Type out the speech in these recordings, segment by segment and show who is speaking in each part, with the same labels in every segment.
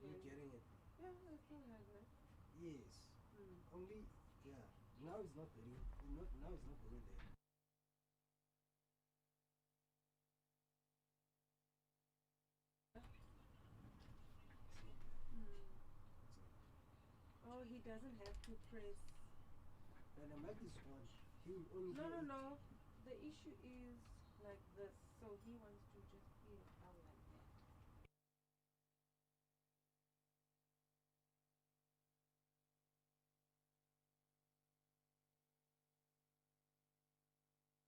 Speaker 1: You getting it?
Speaker 2: Yeah, I still have it.
Speaker 1: Yes. Only, yeah. Now it's not really, now it's not going there.
Speaker 2: Oh, he doesn't have to press.
Speaker 1: And the mic is on. He will only
Speaker 2: No. The issue is like this. So he wants to just hear it out like that.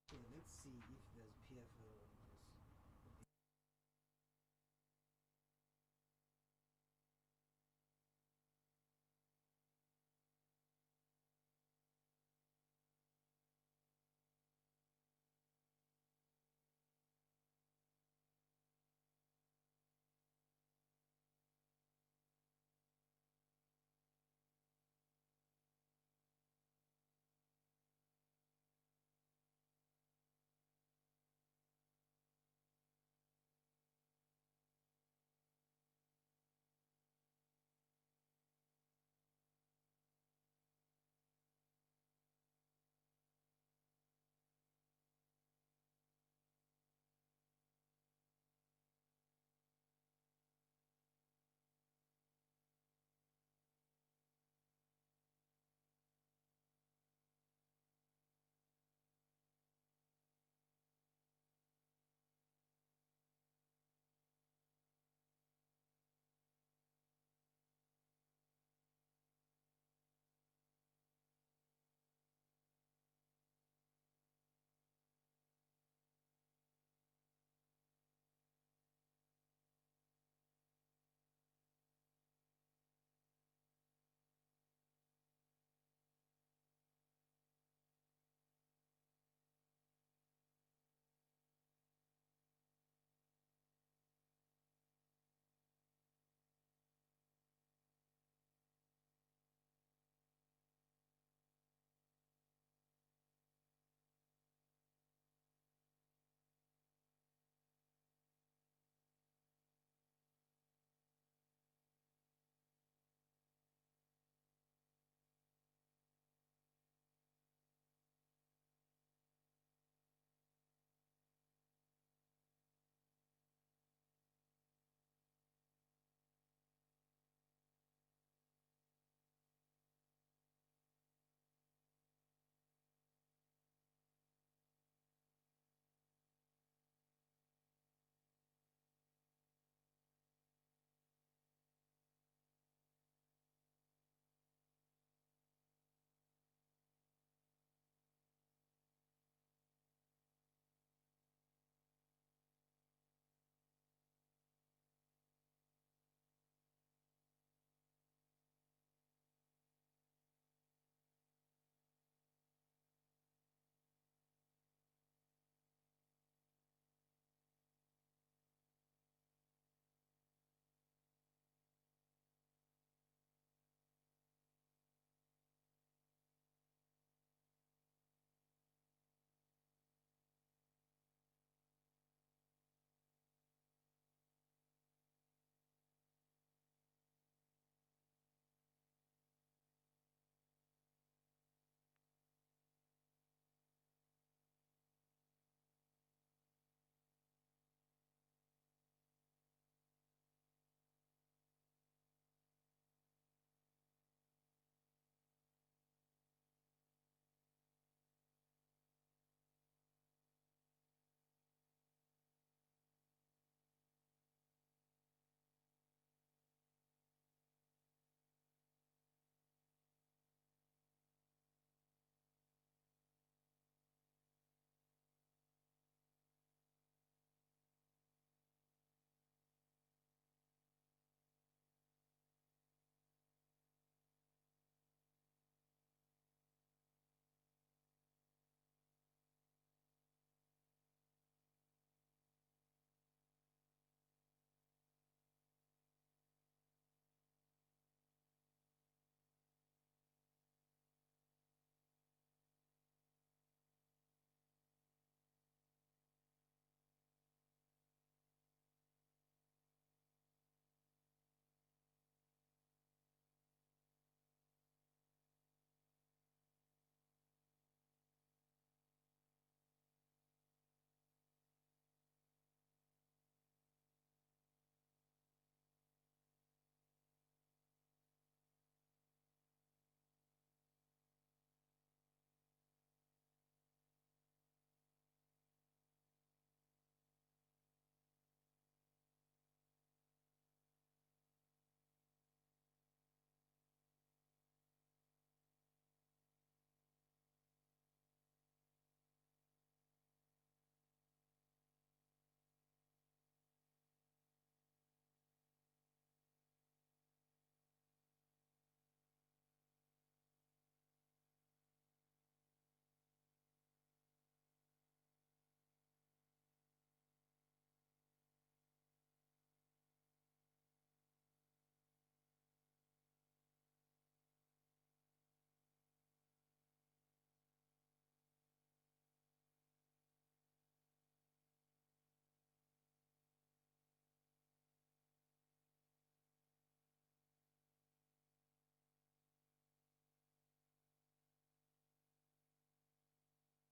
Speaker 1: Okay, let's see if there's PFL on this.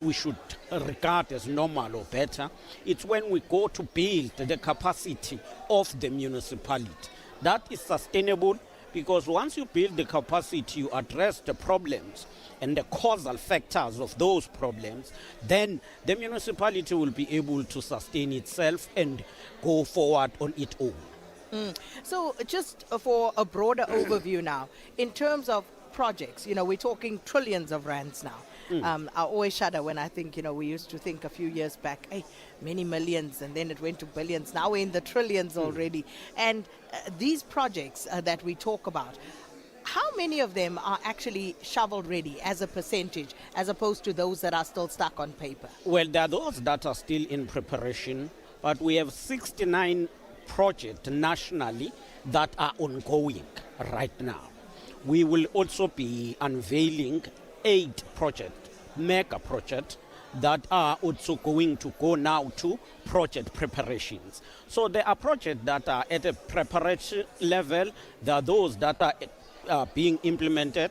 Speaker 3: we should regard as normal or better. It's when we go to build the capacity of the municipality. That is sustainable because once you build the capacity, you address the problems and the causal factors of those problems, then the municipality will be able to sustain itself and go forward on its own.
Speaker 4: So just for a broader overview now, in terms of projects, we're talking trillions of rands now. I always shudder when I think, we used to think a few years back, hey, many millions, and then it went to billions. Now we're in the trillions already. And these projects that we talk about, how many of them are actually shovel ready as a percentage, as opposed to those that are still stuck on paper?
Speaker 3: Well, there are those that are still in preparation, but we have 69 projects nationally that are ongoing right now. We will also be unveiling 8 projects, mega projects, that are also going to go now to project preparations. So there are projects that are at a preparation level. There are those that are being implemented.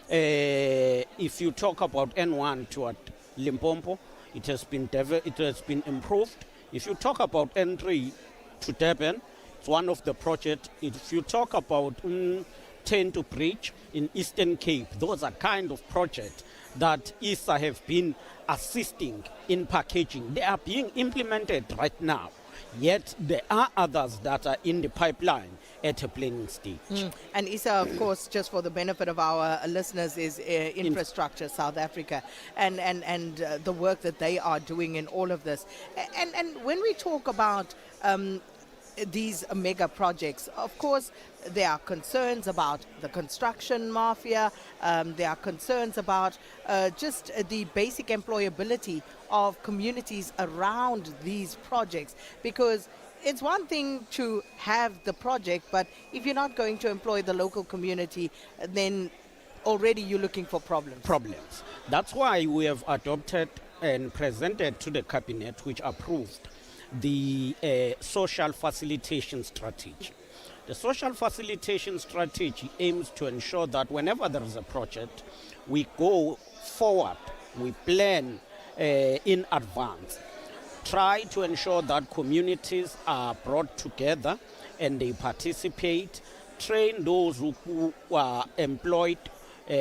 Speaker 3: If you talk about N1 to Limpopo, it has been improved. If you talk about N3 to Durban, it's one of the projects. If you talk about 10 to Bridge in Eastern Cape, those are kind of projects that ISA have been assisting in packaging. They are being implemented right now, yet there are others that are in the pipeline at a planning stage.
Speaker 4: And ISA, of course, just for the benefit of our listeners, is Infrastructure South Africa, and the work that they are doing in all of this. And when we talk about these mega projects, of course, there are concerns about the construction mafia. There are concerns about just the basic employability of communities around these projects, because it's one thing to have the project, but if you're not going to employ the local community, then already you're looking for problems.
Speaker 3: That's why we have adopted and presented to the cabinet, which approved the social facilitation strategy. The social facilitation strategy aims to ensure that whenever there is a project, we go forward, we plan in advance, try to ensure that communities are brought together and they participate, train those who are employed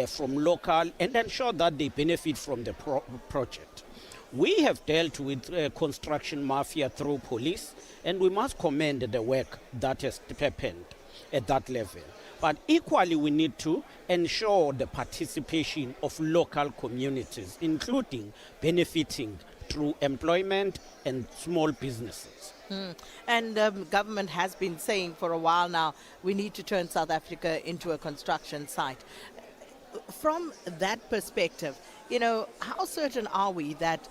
Speaker 3: from local, and ensure that they benefit from the project. We have dealt with construction mafia through police, and we must commend the work that has happened at that level. But equally, we need to ensure the participation of local communities, including benefiting through employment and small businesses.
Speaker 4: And government has been saying for a while now, we need to turn South Africa into a construction site. From that perspective, how certain are we that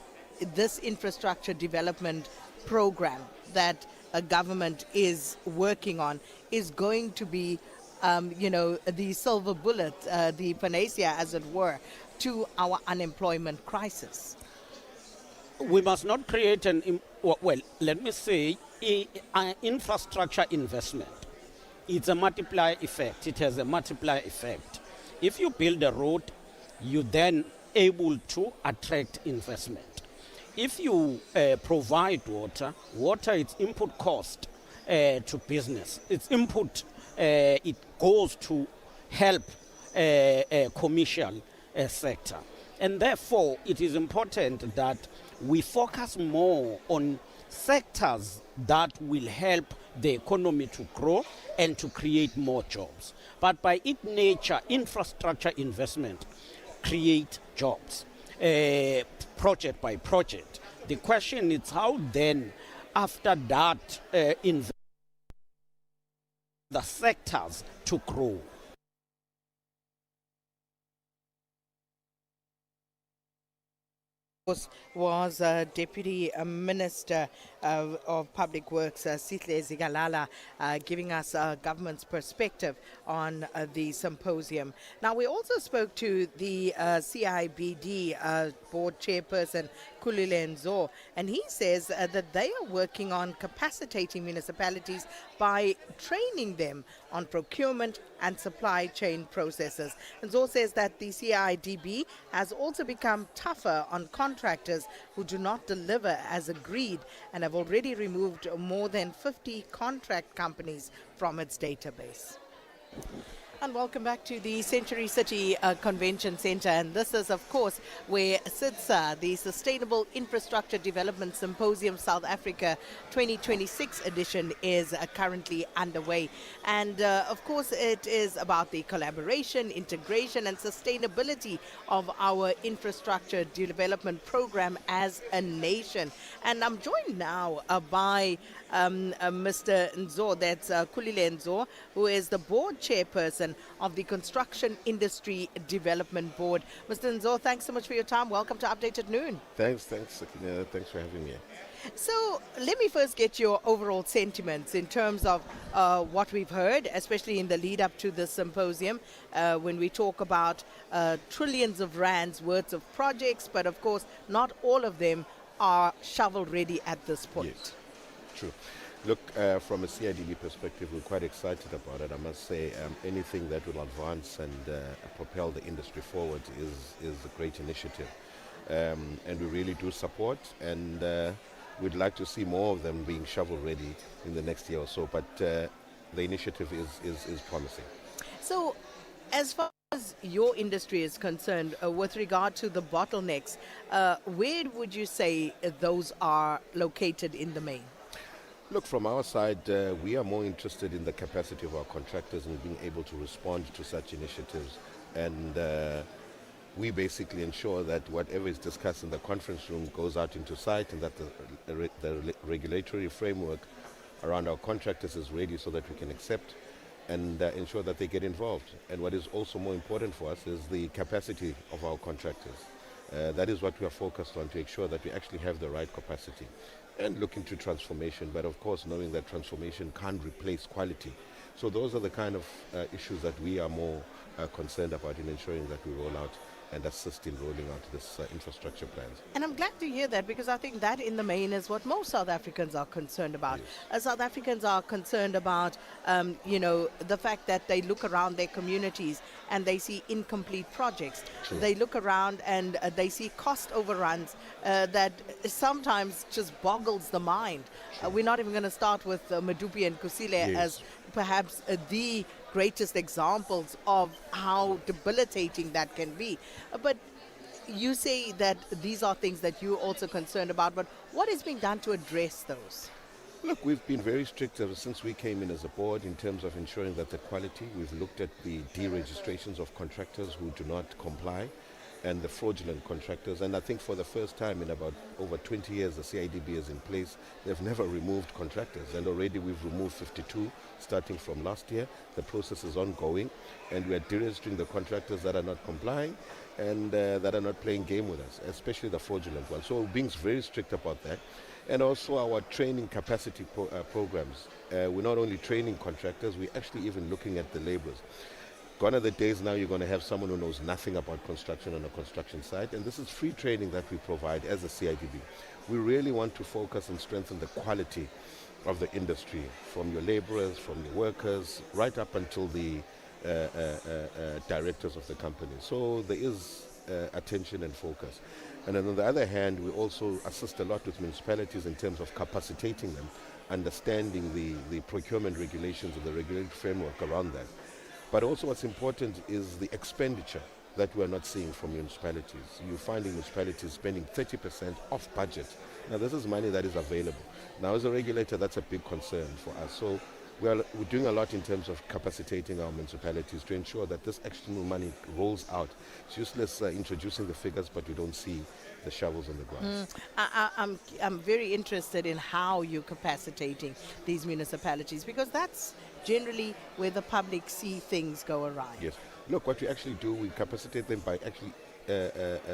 Speaker 4: this infrastructure development program that a government is working on is going to be, the silver bullet, the panacea, as it were, to our unemployment crisis?
Speaker 3: We must not create let me say, infrastructure investment. It's a multiplier effect. It has a multiplier effect. If you build a road, you then able to attract investment. If you provide water is input cost to business. It's input, it goes to help commercial sector. And therefore, it is important that we focus more on sectors that will help the economy to grow and to create more jobs. But by its nature, infrastructure investment create jobs, project by project. The question is how then, after that, invest the sectors to grow.
Speaker 4: Was Deputy Minister of Public Works, Sihle Zigalala, giving us government's perspective on the symposium. Now, we also spoke to the CIBD board chairperson, Kulile Nzo, and he says that they are working on capacitating municipalities by training them on procurement and supply chain processes. Nzo says that the CIDB has also become tougher on contractors who do not deliver as agreed and have already removed more than 50 contract companies from its database. And welcome back to the Century City Convention Centre. And this is, of course, where SIDSA, the Sustainable Infrastructure Development Symposium South Africa 2026 edition, is currently underway. And, of course, it is about the collaboration, integration and sustainability of our infrastructure development program as a nation. And I'm joined now by Mr. Nzo, that's Kulile Nzo, who is the board chairperson of the Construction Industry Development Board. Mr. Nzo, thanks so much for your time. Welcome to Update at Noon.
Speaker 5: Thanks, Sakina. Thanks for having me.
Speaker 4: So let me first get your overall sentiments in terms of what we've heard, especially in the lead up to the symposium, when we talk about trillions of rands worth of projects, but of course not all of them are shovel ready at this point.
Speaker 5: Yes, true. Look, from a CIDB perspective, we're quite excited about it. I must say, anything that will advance and propel the industry forward is a great initiative. And we really do support, and we'd like to see more of them being shovel ready in the next year or so. But the initiative is promising.
Speaker 4: So, as far as your industry is concerned, with regard to the bottlenecks, where would you say those are located in the main?
Speaker 5: Look, from our side, we are more interested in the capacity of our contractors and being able to respond to such initiatives. And we basically ensure that whatever is discussed in the conference room goes out into site, and that the regulatory framework around our contractors is ready so that we can accept and ensure that they get involved. And what is also more important for us is the capacity of our contractors. That is what we are focused on, to ensure that we actually have the right capacity and look into transformation, but of course knowing that transformation can't replace quality. So those are the kind of issues that we are more concerned about in ensuring that we roll out and assist in rolling out this infrastructure plans.
Speaker 4: And I'm glad to hear that, because I think that in the main is what most South Africans are concerned about.
Speaker 5: Yes.
Speaker 4: South Africans are concerned about, the fact that they look around their communities and they see incomplete projects.
Speaker 5: True.
Speaker 4: They look around and they see cost overruns that sometimes just boggles the mind. We're not even going to start with Medupi and Kusile as perhaps the greatest examples of how debilitating that can be. But you say that these are things that you're also concerned about, but what is being done to address those?
Speaker 5: Look, we've been very strict ever since we came in as a board in terms of ensuring that the quality. We've looked at the deregistrations of contractors who do not comply and the fraudulent contractors. And I think for the first time in about over 20 years the CIDB is in place. They've never removed contractors, and already we've removed 52 starting from last year. The process is ongoing, and we are deregistering the contractors that are not complying and that are not playing game with us, especially the fraudulent ones. So we're being very strict about that. And also our training capacity programs. We're not only training contractors, we're actually even looking at the laborers. Gone are the days now you're going to have someone who knows nothing about construction on a construction site, and this is free training that we provide as a CIDB. We really want to focus and strengthen the quality of the industry, from your laborers, from your workers, right up until the directors of the company. So there is attention and focus. And then on the other hand, we also assist a lot with municipalities in terms of capacitating them, understanding the procurement regulations or the regulatory framework around that. But also what's important is the expenditure that we are not seeing from municipalities. You're finding municipalities spending 30% off budget. Now this is money that is available. Now as a regulator, that's a big concern for us. So we're doing a lot in terms of capacitating our municipalities to ensure that this external money rolls out. It's useless introducing the figures, but we don't see the shovels on the ground.
Speaker 4: I'm very interested in how you're capacitating these municipalities, because that's generally where the public see things go awry.
Speaker 5: Yes. Look, what we actually do, we capacitate them by actually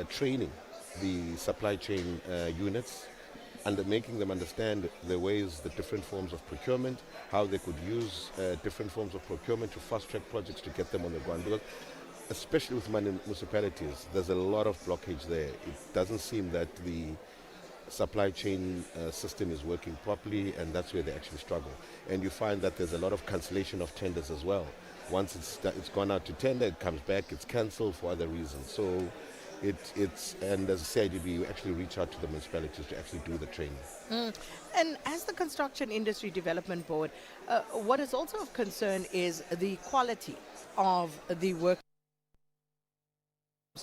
Speaker 5: training the supply chain units making them understand the ways, the different forms of procurement, how they could use different forms of procurement to fast-track projects to get them on the ground. Because especially with municipalities, there's a lot of blockage there. It doesn't seem that the supply chain system is working properly, and that's where they actually struggle. And you find that there's a lot of cancellation of tenders as well. Once it's gone out to tender, it comes back, it's cancelled for other reasons. So and as a CIDB, you actually reach out to the municipalities to actually do the training.
Speaker 4: And as the Construction Industry Development Board, what is also of concern is the quality of the work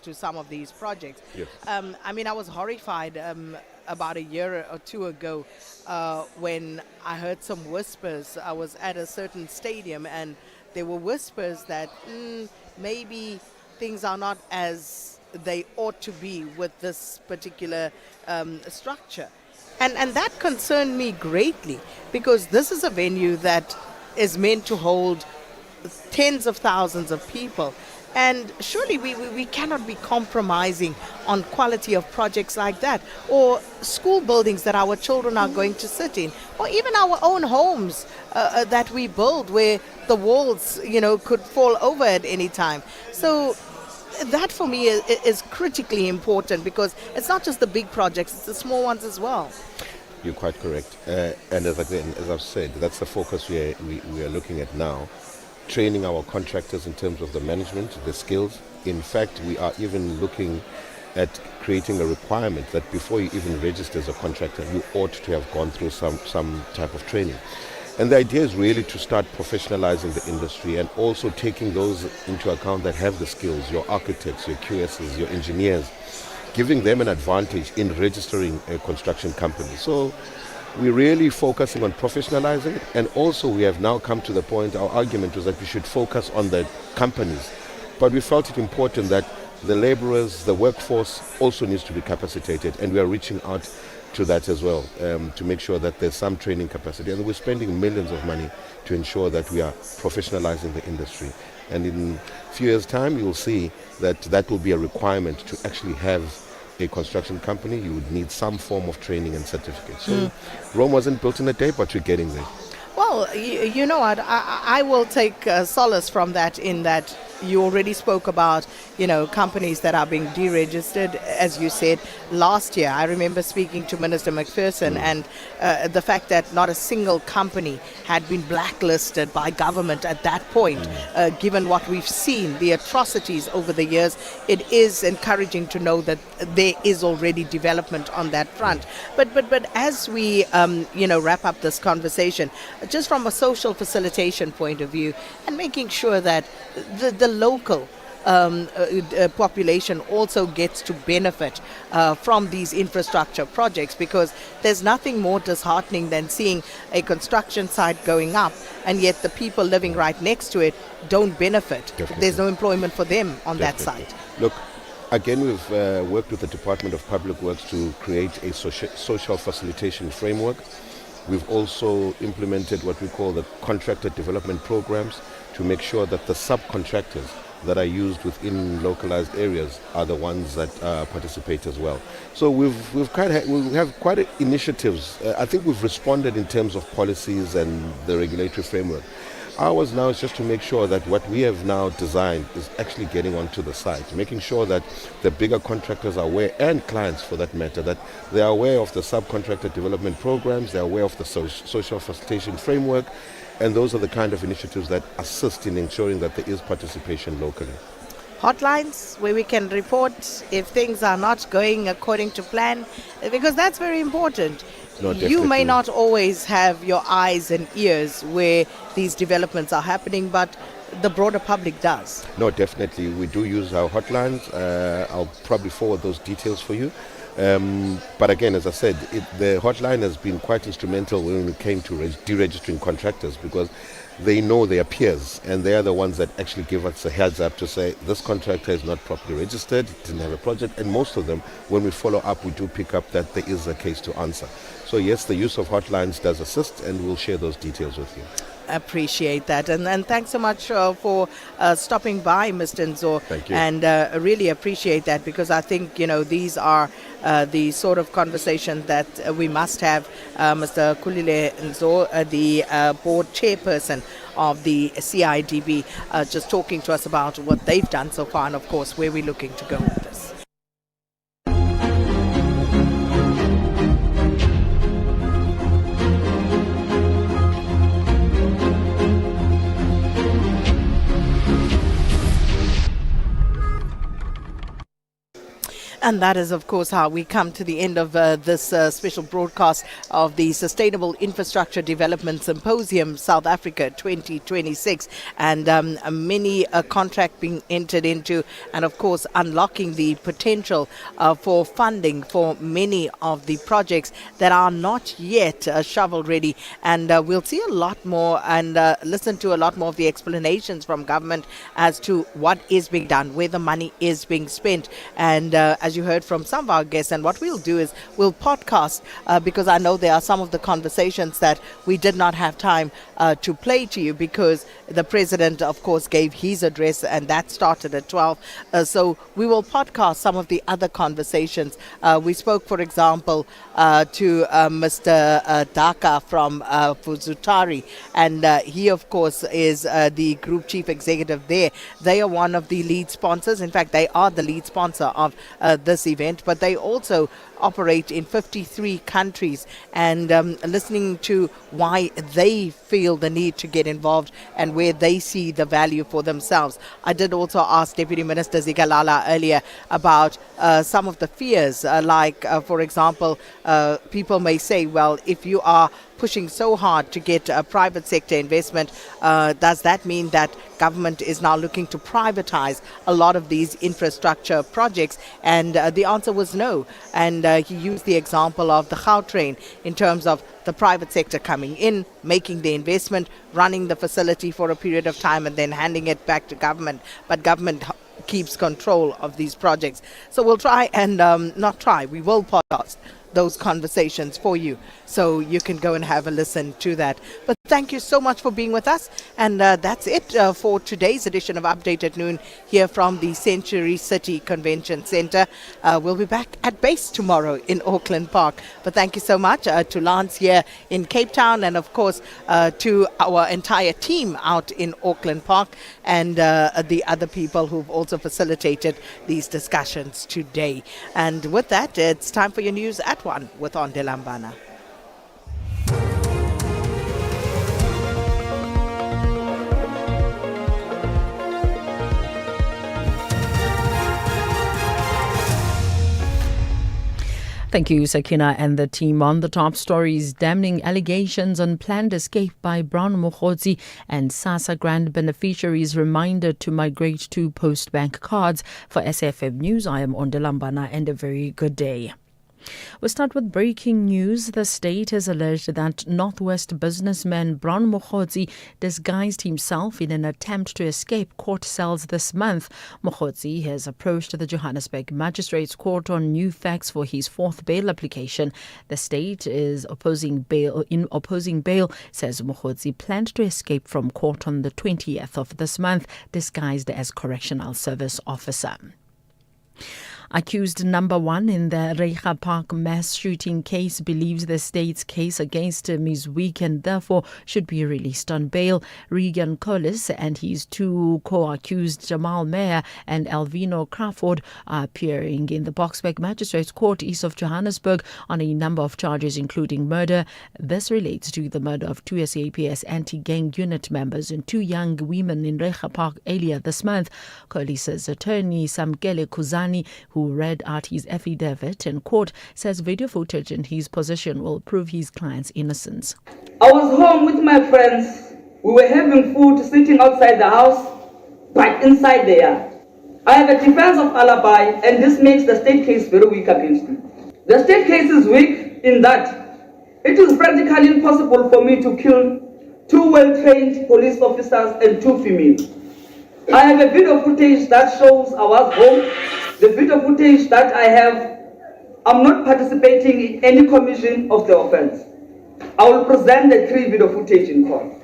Speaker 4: to some of these projects.
Speaker 5: Yes.
Speaker 4: I mean, I was horrified about a year or two ago when I heard some whispers. I was at a certain stadium and there were whispers that maybe things are not as they ought to be with this particular structure. And that concerned me greatly, because this is a venue that is meant to hold tens of thousands of people. And surely we cannot be compromising on quality of projects like that, or school buildings that our children are going to sit in, or even our own homes that we build where the walls, could fall over at any time. So that for me is critically important, because it's not just the big projects, it's the small ones as well.
Speaker 5: You're quite correct. And as I've said, that's the focus we are looking at now. Training our contractors in terms of the management, the skills. In fact, we are even looking at creating a requirement that before you even register as a contractor, you ought to have gone through some type of training. And the idea is really to start professionalizing the industry and also taking those into account that have the skills, your architects, your QSs, your engineers, giving them an advantage in registering a construction company. So we're really focusing on professionalizing it, and also we have now come to the point, our argument was that we should focus on the companies, but we felt it important that the laborers, the workforce also needs to be capacitated, and we are reaching out to that as well, to make sure that there's some training capacity, and we're spending millions of money to ensure that we are professionalizing the industry. And in a few years' time, you will see that will be a requirement to actually have a construction company. You would need some form of training and certificate. So Rome wasn't built in a day, but we're getting there.
Speaker 4: Well, you know what, I will take solace from that, in that you already spoke about, companies that are being deregistered. As you said, last year, I remember speaking to Minister McPherson and the fact that not a single company had been blacklisted by government at that point. Given what we've seen, the atrocities over the years, it is encouraging to know that there is already development on that front. But as we, wrap up this conversation, just from a social facilitation point of view, and making sure that the local population also gets to benefit from these infrastructure projects, because there's nothing more disheartening than seeing a construction site going up and yet the people living right next to it don't benefit.
Speaker 5: Definitely.
Speaker 4: There's no employment for them on that
Speaker 5: Definitely.
Speaker 4: site.
Speaker 5: Look, again, we've worked with the Department of Public Works to create a social facilitation framework. We've also implemented what we call the contractor development programs to make sure that the subcontractors that are used within localized areas are the ones that participate as well. So we have quite initiatives. I think we've responded in terms of policies and the regulatory framework. Ours now is just to make sure that what we have now designed is actually getting onto the site, making sure that the bigger contractors are aware, and clients for that matter, that they are aware of the subcontractor development programs, they're aware of the social facilitation framework, and those are the kind of initiatives that assist in ensuring that there is participation locally.
Speaker 4: Hotlines where we can report if things are not going according to plan, because that's very important.
Speaker 5: No,
Speaker 4: you may
Speaker 5: definitely.
Speaker 4: not always have your eyes and ears where these developments are happening, but the broader public does.
Speaker 5: No, definitely. We do use our hotlines. I'll probably forward those details for you. But again, as I said, the hotline has been quite instrumental when it came to deregistering contractors, because they know their peers, and they are the ones that actually give us a heads up to say this contractor is not properly registered, didn't have a project, and most of them, when we follow up, we do pick up that there is a case to answer. So yes, the use of hotlines does assist, and we'll share those details with you.
Speaker 4: Appreciate that. And thanks so much for stopping by, Mr. Nzo.
Speaker 5: Thank you.
Speaker 4: And really appreciate that, because I think, these are the sort of conversation that we must have. Mr. Kulile Nzo, the board chairperson of the CIDB, just talking to us about what they've done so far and, of course, where we're looking to go with this. And that is, of course, how we come to the end of this special broadcast of the Sustainable Infrastructure Development Symposium South Africa 2026. And many a contract being entered into, and, of course, unlocking the potential for funding for many of the projects that are not yet shovel ready. And we'll see a lot more and listen to a lot more of the explanations from government as to what is being done, where the money is being spent. And as you heard from some of our guests, and what we'll do is we'll podcast because I know there are some of the conversations that we did not have time to play to you, because the president, of course, gave his address and that started at 12. So we will podcast some of the other conversations. We spoke, for example, to Mr. Daka from Fuzutari, and he, of course, is the group chief executive there. They are one of the lead sponsors. In fact, they are the lead sponsor of this event, but they also operate in 53 countries, and listening to why they feel the need to get involved and where they see the value for themselves. I did also ask Deputy Minister Zikalala earlier about some of the fears, for example, people may say, well, if you are pushing so hard to get private sector investment, does that mean that government is now looking to privatize a lot of these infrastructure projects? And the answer was no. And he used the example of the Gautrain in terms of the private sector coming in, making the investment, running the facility for a period of time, and then handing it back to government. But government keeps control of these projects. So we'll try and we will podcast those conversations for you, so you can go and have a listen to that. But thank you so much for being with us, and that's it for today's edition of Update at Noon here from the Century City Convention Centre. We'll be back at base tomorrow in Auckland Park. But thank you so much to Lance here in Cape Town, and of course to our entire team out in Auckland Park, and the other people who've also facilitated these discussions today. And with that, it's time for your news at 1 with Ondelambana.
Speaker 6: Thank you, Sakina and the team. On the top stories, damning allegations on planned escape by Brown Mokgotsi and SASSA grant beneficiaries reminded to migrate to post-bank cards. For SAfm News, I am Ondelambana, and a very good day. We'll start with breaking news. The state has alleged that Northwest businessman Brown Mokgotsi disguised himself in an attempt to escape court cells this month. Mokgotsi has approached the Johannesburg Magistrates Court on new facts for his fourth bail application. The state is opposing bail, says Mokgotsi planned to escape from court on the 20th of this month, disguised as correctional service officer. Accused number 1 in the Reicha Park mass shooting case believes the state's case against him is weak and therefore should be released on bail. Regan Collis and his 2 co-accused Jamal Meyer and Alvino Crawford are appearing in the Boksburg Magistrates Court east of Johannesburg on a number of charges including murder. This relates to the murder of 2 SAPS anti-gang unit members and 2 young women in Reicha Park earlier this month. Collis's attorney Samkele Kuzani, who read out his affidavit in court, says video footage in his possession will prove his client's innocence.
Speaker 7: I was home with my friends. We were having food sitting outside the house, but inside the yard. I have a defense of alibi, and this makes the state case very weak against me. The state case is weak in that it is practically impossible for me to kill 2 well-trained police officers and 2 females. I have a video footage that shows I was home. The video footage that I have, I'm not participating in any commission of the offense. I will present the 3 video footage in court.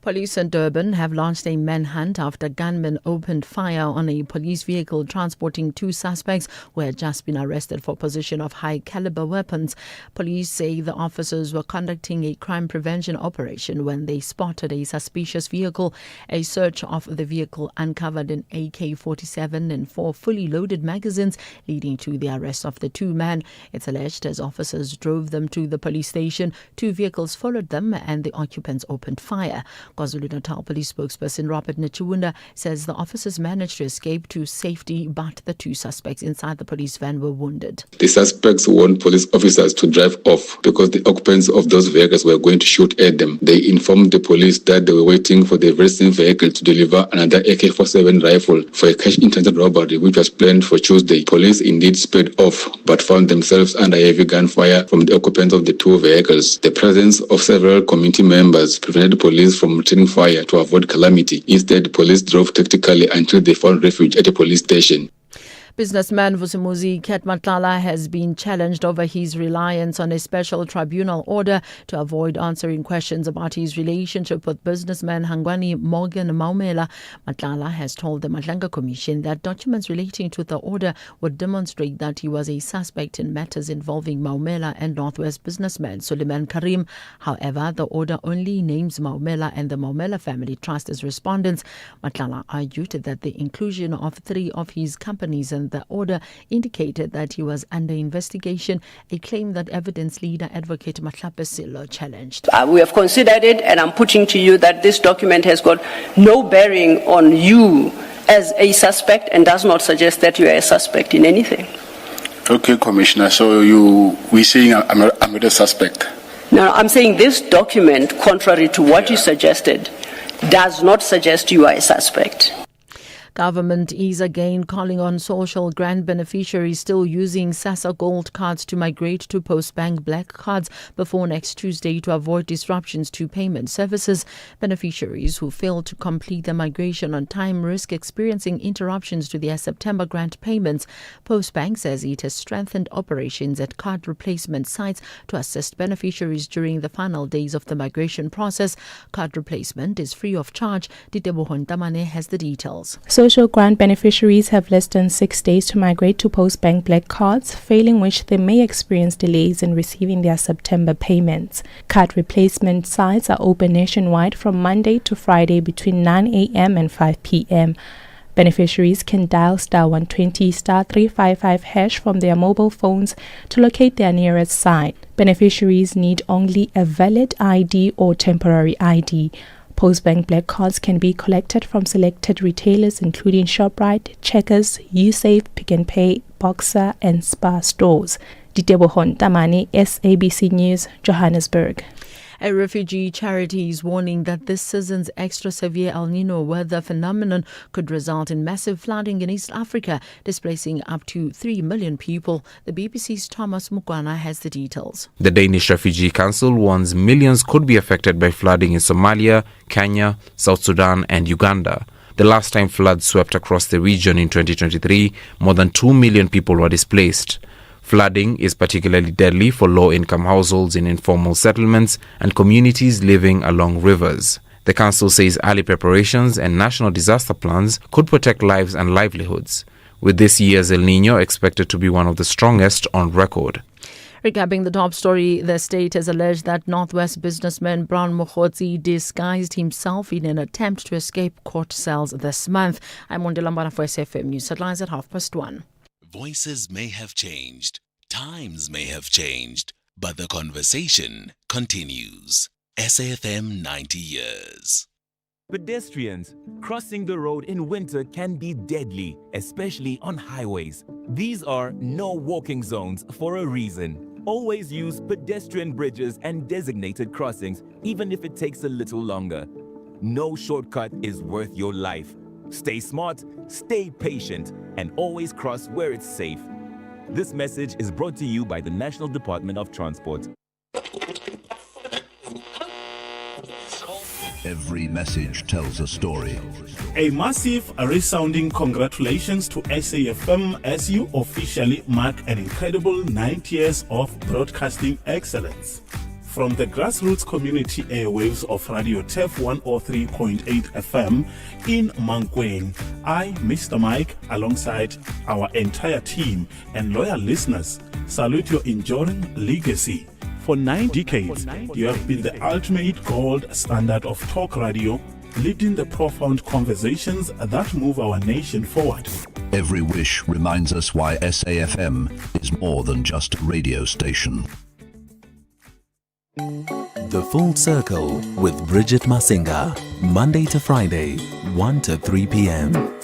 Speaker 6: Police in Durban have launched a manhunt after gunmen opened fire on a police vehicle transporting 2 suspects who had just been arrested for possession of high-caliber weapons. Police say the officers were conducting a crime prevention operation when they spotted a suspicious vehicle. A search of the vehicle uncovered an AK-47 and 4 fully loaded magazines, leading to the arrest of the 2 men. It's alleged as officers drove them to the police station, 2 vehicles followed them and the occupants opened fire. KwaZulu-Natal Police spokesperson Robert Nchunda says the officers managed to escape to safety, but the 2 suspects inside the police van were wounded.
Speaker 8: The suspects warned police officers to drive off because the occupants of those vehicles were going to shoot at them. They informed the police that they were waiting for the very same vehicle to deliver another AK-47 rifle for a cash-in-transit robbery which was planned for Tuesday. Police indeed sped off but found themselves under heavy gunfire from the occupants of the 2 vehicles. The presence of several community members prevented police from returning fire to avoid calamity. Instead, police drove tactically until they found refuge at a police station.
Speaker 6: Businessman Vusimuzi Ketmatlala has been challenged over his reliance on a special tribunal order to avoid answering questions about his relationship with businessman Hangwani Morgan Maumela. Matlala has told the Matlanga Commission that documents relating to the order would demonstrate that he was a suspect in matters involving Maumela and Northwest businessman Suleiman Karim. However, the order only names Maumela and the Maumela Family Trust as respondents. Matlala argued that the inclusion of 3 of his companies in the order indicated that he was under investigation, a claim that evidence leader advocate Matlape Silo challenged.
Speaker 9: We have considered it, and I'm putting to you that this document has got no bearing on you as a suspect and does not suggest that you are a suspect in anything.
Speaker 10: Okay, Commissioner, so we're saying I'm not a suspect?
Speaker 9: No, I'm saying this document, contrary to what you suggested, does not suggest you are a suspect.
Speaker 6: Government is again calling on social grant beneficiaries still using SASSA Gold cards to migrate to Postbank Black cards before next Tuesday to avoid disruptions to payment services. Beneficiaries who fail to complete the migration on time risk experiencing interruptions to their September grant payments. Postbank says it has strengthened operations at card replacement sites to assist beneficiaries during the final days of the migration process. Card replacement is free of charge. Diteboho Ntamane has the details.
Speaker 11: Social grant beneficiaries have less than 6 days to migrate to Postbank Black cards, failing which they may experience delays in receiving their September payments. Card replacement sites are open nationwide from Monday to Friday between 9 a.m. and 5 p.m. Beneficiaries can dial *120 *355# from their mobile phones to locate their nearest site. Beneficiaries need only a valid ID or temporary ID. Postbank Black cards can be collected from selected retailers including ShopRite, Checkers, USafe, Pick n Pay, Boxer and Spar stores. Diteboho Ntamane, SABC News, Johannesburg.
Speaker 6: A refugee charity is warning that this season's extra severe El Nino weather phenomenon could result in massive flooding in East Africa, displacing up to 3 million people. The BBC's Thomas Mukwana has the details.
Speaker 12: The Danish Refugee Council warns millions could be affected by flooding in Somalia, Kenya, South Sudan and Uganda. The last time floods swept across the region in 2023, more than 2 million people were displaced. Flooding is particularly deadly for low-income households in informal settlements and communities living along rivers. The council says early preparations and national disaster plans could protect lives and livelihoods, with this year's El Nino expected to be one of the strongest on record.
Speaker 6: Recapping the top story, the state has alleged that Northwest businessman Brown Mokhotsi disguised himself in an attempt to escape court cells this month. I'm Mondela for SAfm News Headlines at 1:30.
Speaker 13: Voices may have changed, times may have changed, but the conversation continues. SAfm 90 years.
Speaker 14: Pedestrians crossing the road in winter can be deadly, especially on highways. These are no walking zones for a reason. Always use pedestrian bridges and designated crossings, even if it takes a little longer. No shortcut is worth your life. Stay smart, stay patient, and always cross where it's safe. This message is brought to you by the National Department of Transport.
Speaker 15: Every message tells a story.
Speaker 16: A massive, resounding congratulations to SAfm as you officially mark an incredible 9 years of broadcasting excellence. From the grassroots community airwaves of Radio TEF 103.8 FM in Mankweng, I, Mr. Mike, alongside our entire team and loyal listeners, salute your enduring legacy. For 9 decades, you have been the ultimate gold standard of talk radio, leading the profound conversations that move our nation forward.
Speaker 15: Every wish reminds us why SAFM is more than just a radio station.
Speaker 13: The Full Circle with Bridget Masinga, Monday to Friday, 1 to 3 p.m.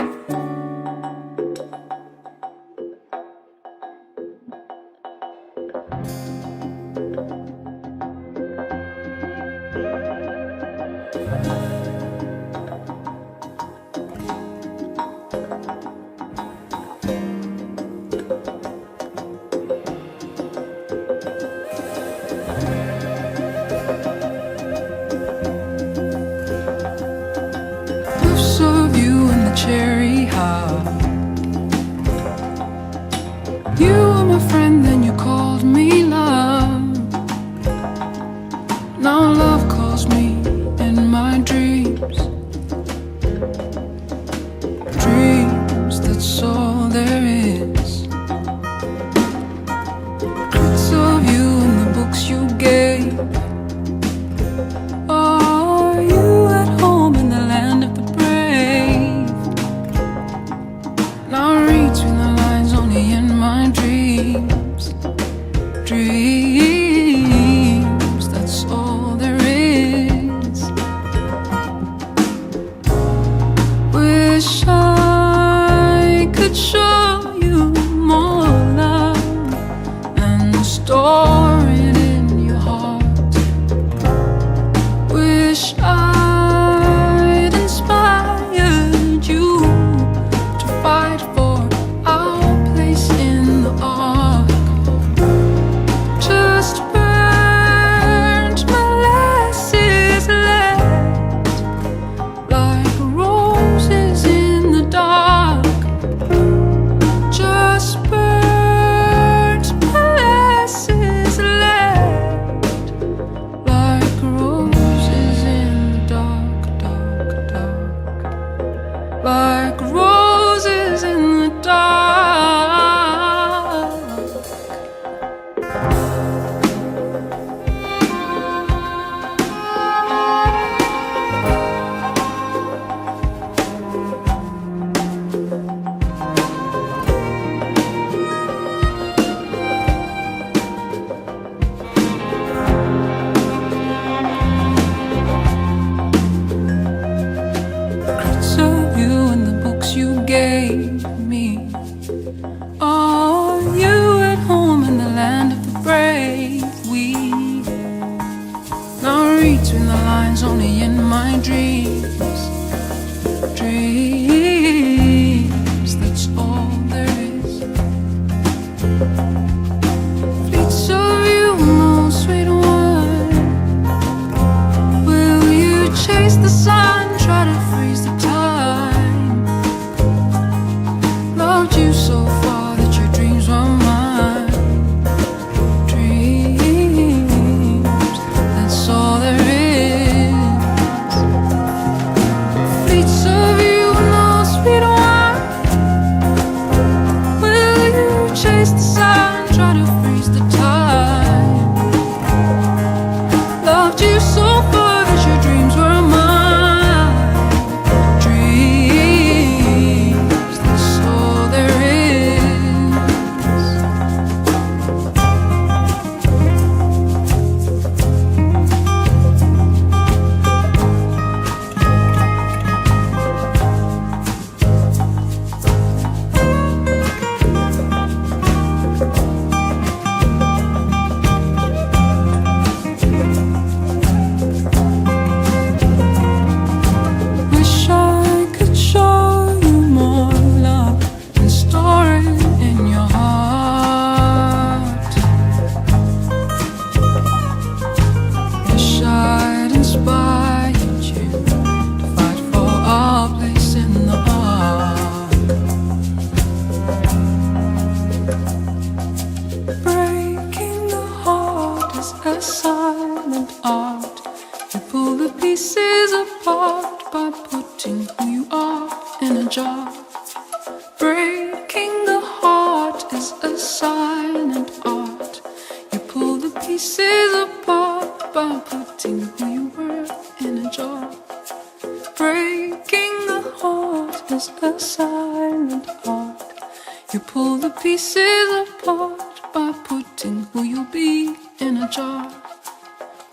Speaker 17: You pull the pieces apart by putting who you'll be in a jar.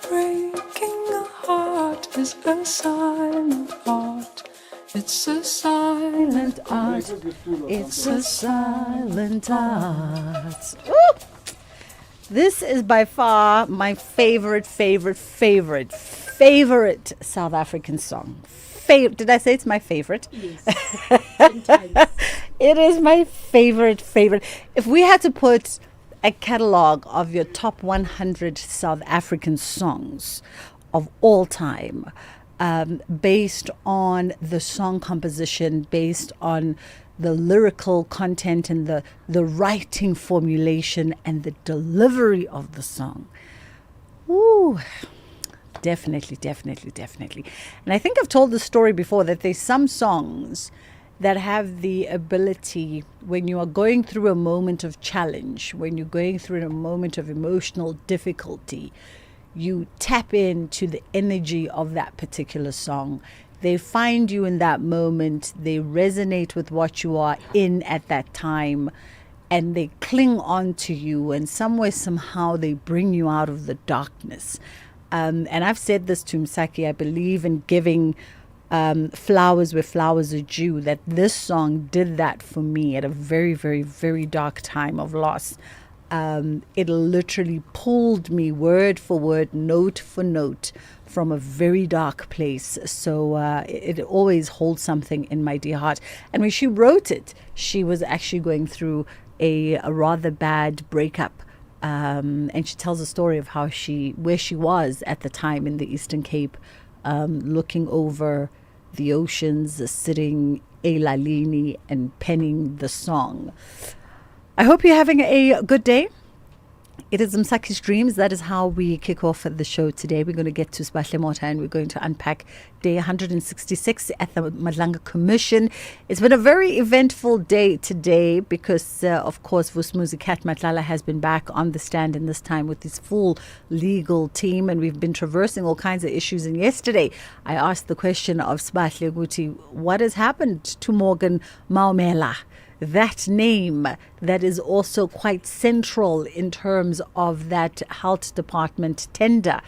Speaker 17: Breaking a heart is a silent art. It's a silent art.
Speaker 4: It's a silent art. Ooh! This is by far my favorite South African song. Did I say it's my favorite?
Speaker 2: Yes.
Speaker 4: It is my favorite. If we had to put a catalog of your top 100 South African songs of all time, based on the song composition, based on the lyrical content and the writing formulation and the delivery of the song. Ooh, definitely. And I think I've told the story before that there's some songs that have the ability, when you are going through a moment of challenge, when you're going through a moment of emotional difficulty, you tap into the energy of that particular song. They find you in that moment. They resonate with what you are in at that time, and they cling on to you, and somewhere, somehow, they bring you out of the darkness. And I've said this to Msaki, I believe in giving flowers where flowers are due, that this song did that for me at a very, very, very dark time of loss. It literally pulled me word for word, note for note, from a very dark place. So it always holds something in my dear heart. And when she wrote it, she was actually going through a rather bad breakup. And she tells a story of how where she was at the time in the Eastern Cape, looking over the oceans, sitting elalini and penning the song. I hope you're having a good day. It is Msaki's Dreams. That is how we kick off the show today. We're going to get to Spahle Mota and we're going to unpack day 166 at the Madlanga Commission. It's been a very eventful day today because, of course, Vusmuzi Kat Matlala has been back on the stand, and this time with his full legal team. And we've been traversing all kinds of issues. And yesterday, I asked the question of Spahle Guti, what has happened to Morgan Maumela? That name that is also quite central in terms of that health department tender.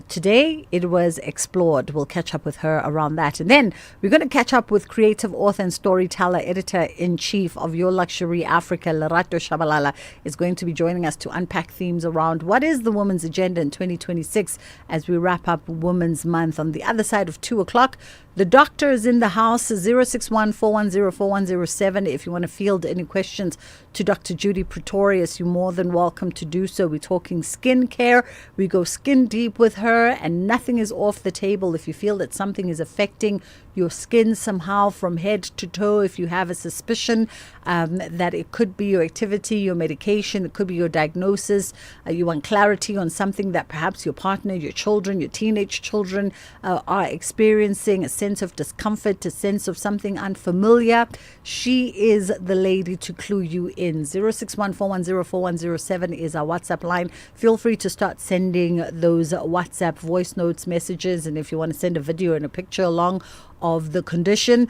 Speaker 4: Today, it was explored. We'll catch up with her around that. And then we're going to catch up with creative author and storyteller, editor-in-chief of Your Luxury Africa, Lerato Shabalala, is going to be joining us to unpack themes around what is the women's agenda in 2026 as we wrap up Women's Month. On the other side of 2 o'clock, the doctor is in the house, 061-410-4107. If you want to field any questions to Dr. Judy Pretorius, you're more than welcome to do so. We're talking skincare. We go skin deep with her, and nothing is off the table. If you feel that something is affecting your skin somehow from head to toe, if you have a suspicion that it could be your activity, your medication, it could be your diagnosis, you want clarity on something that perhaps your partner, your children, your teenage children are experiencing, a sense of discomfort, a sense of something unfamiliar, she is the lady to clue you in. 061-410-4107 is our WhatsApp line. Feel free to start sending those WhatsApp voice notes, messages, and if you want to send a video and a picture along of the condition,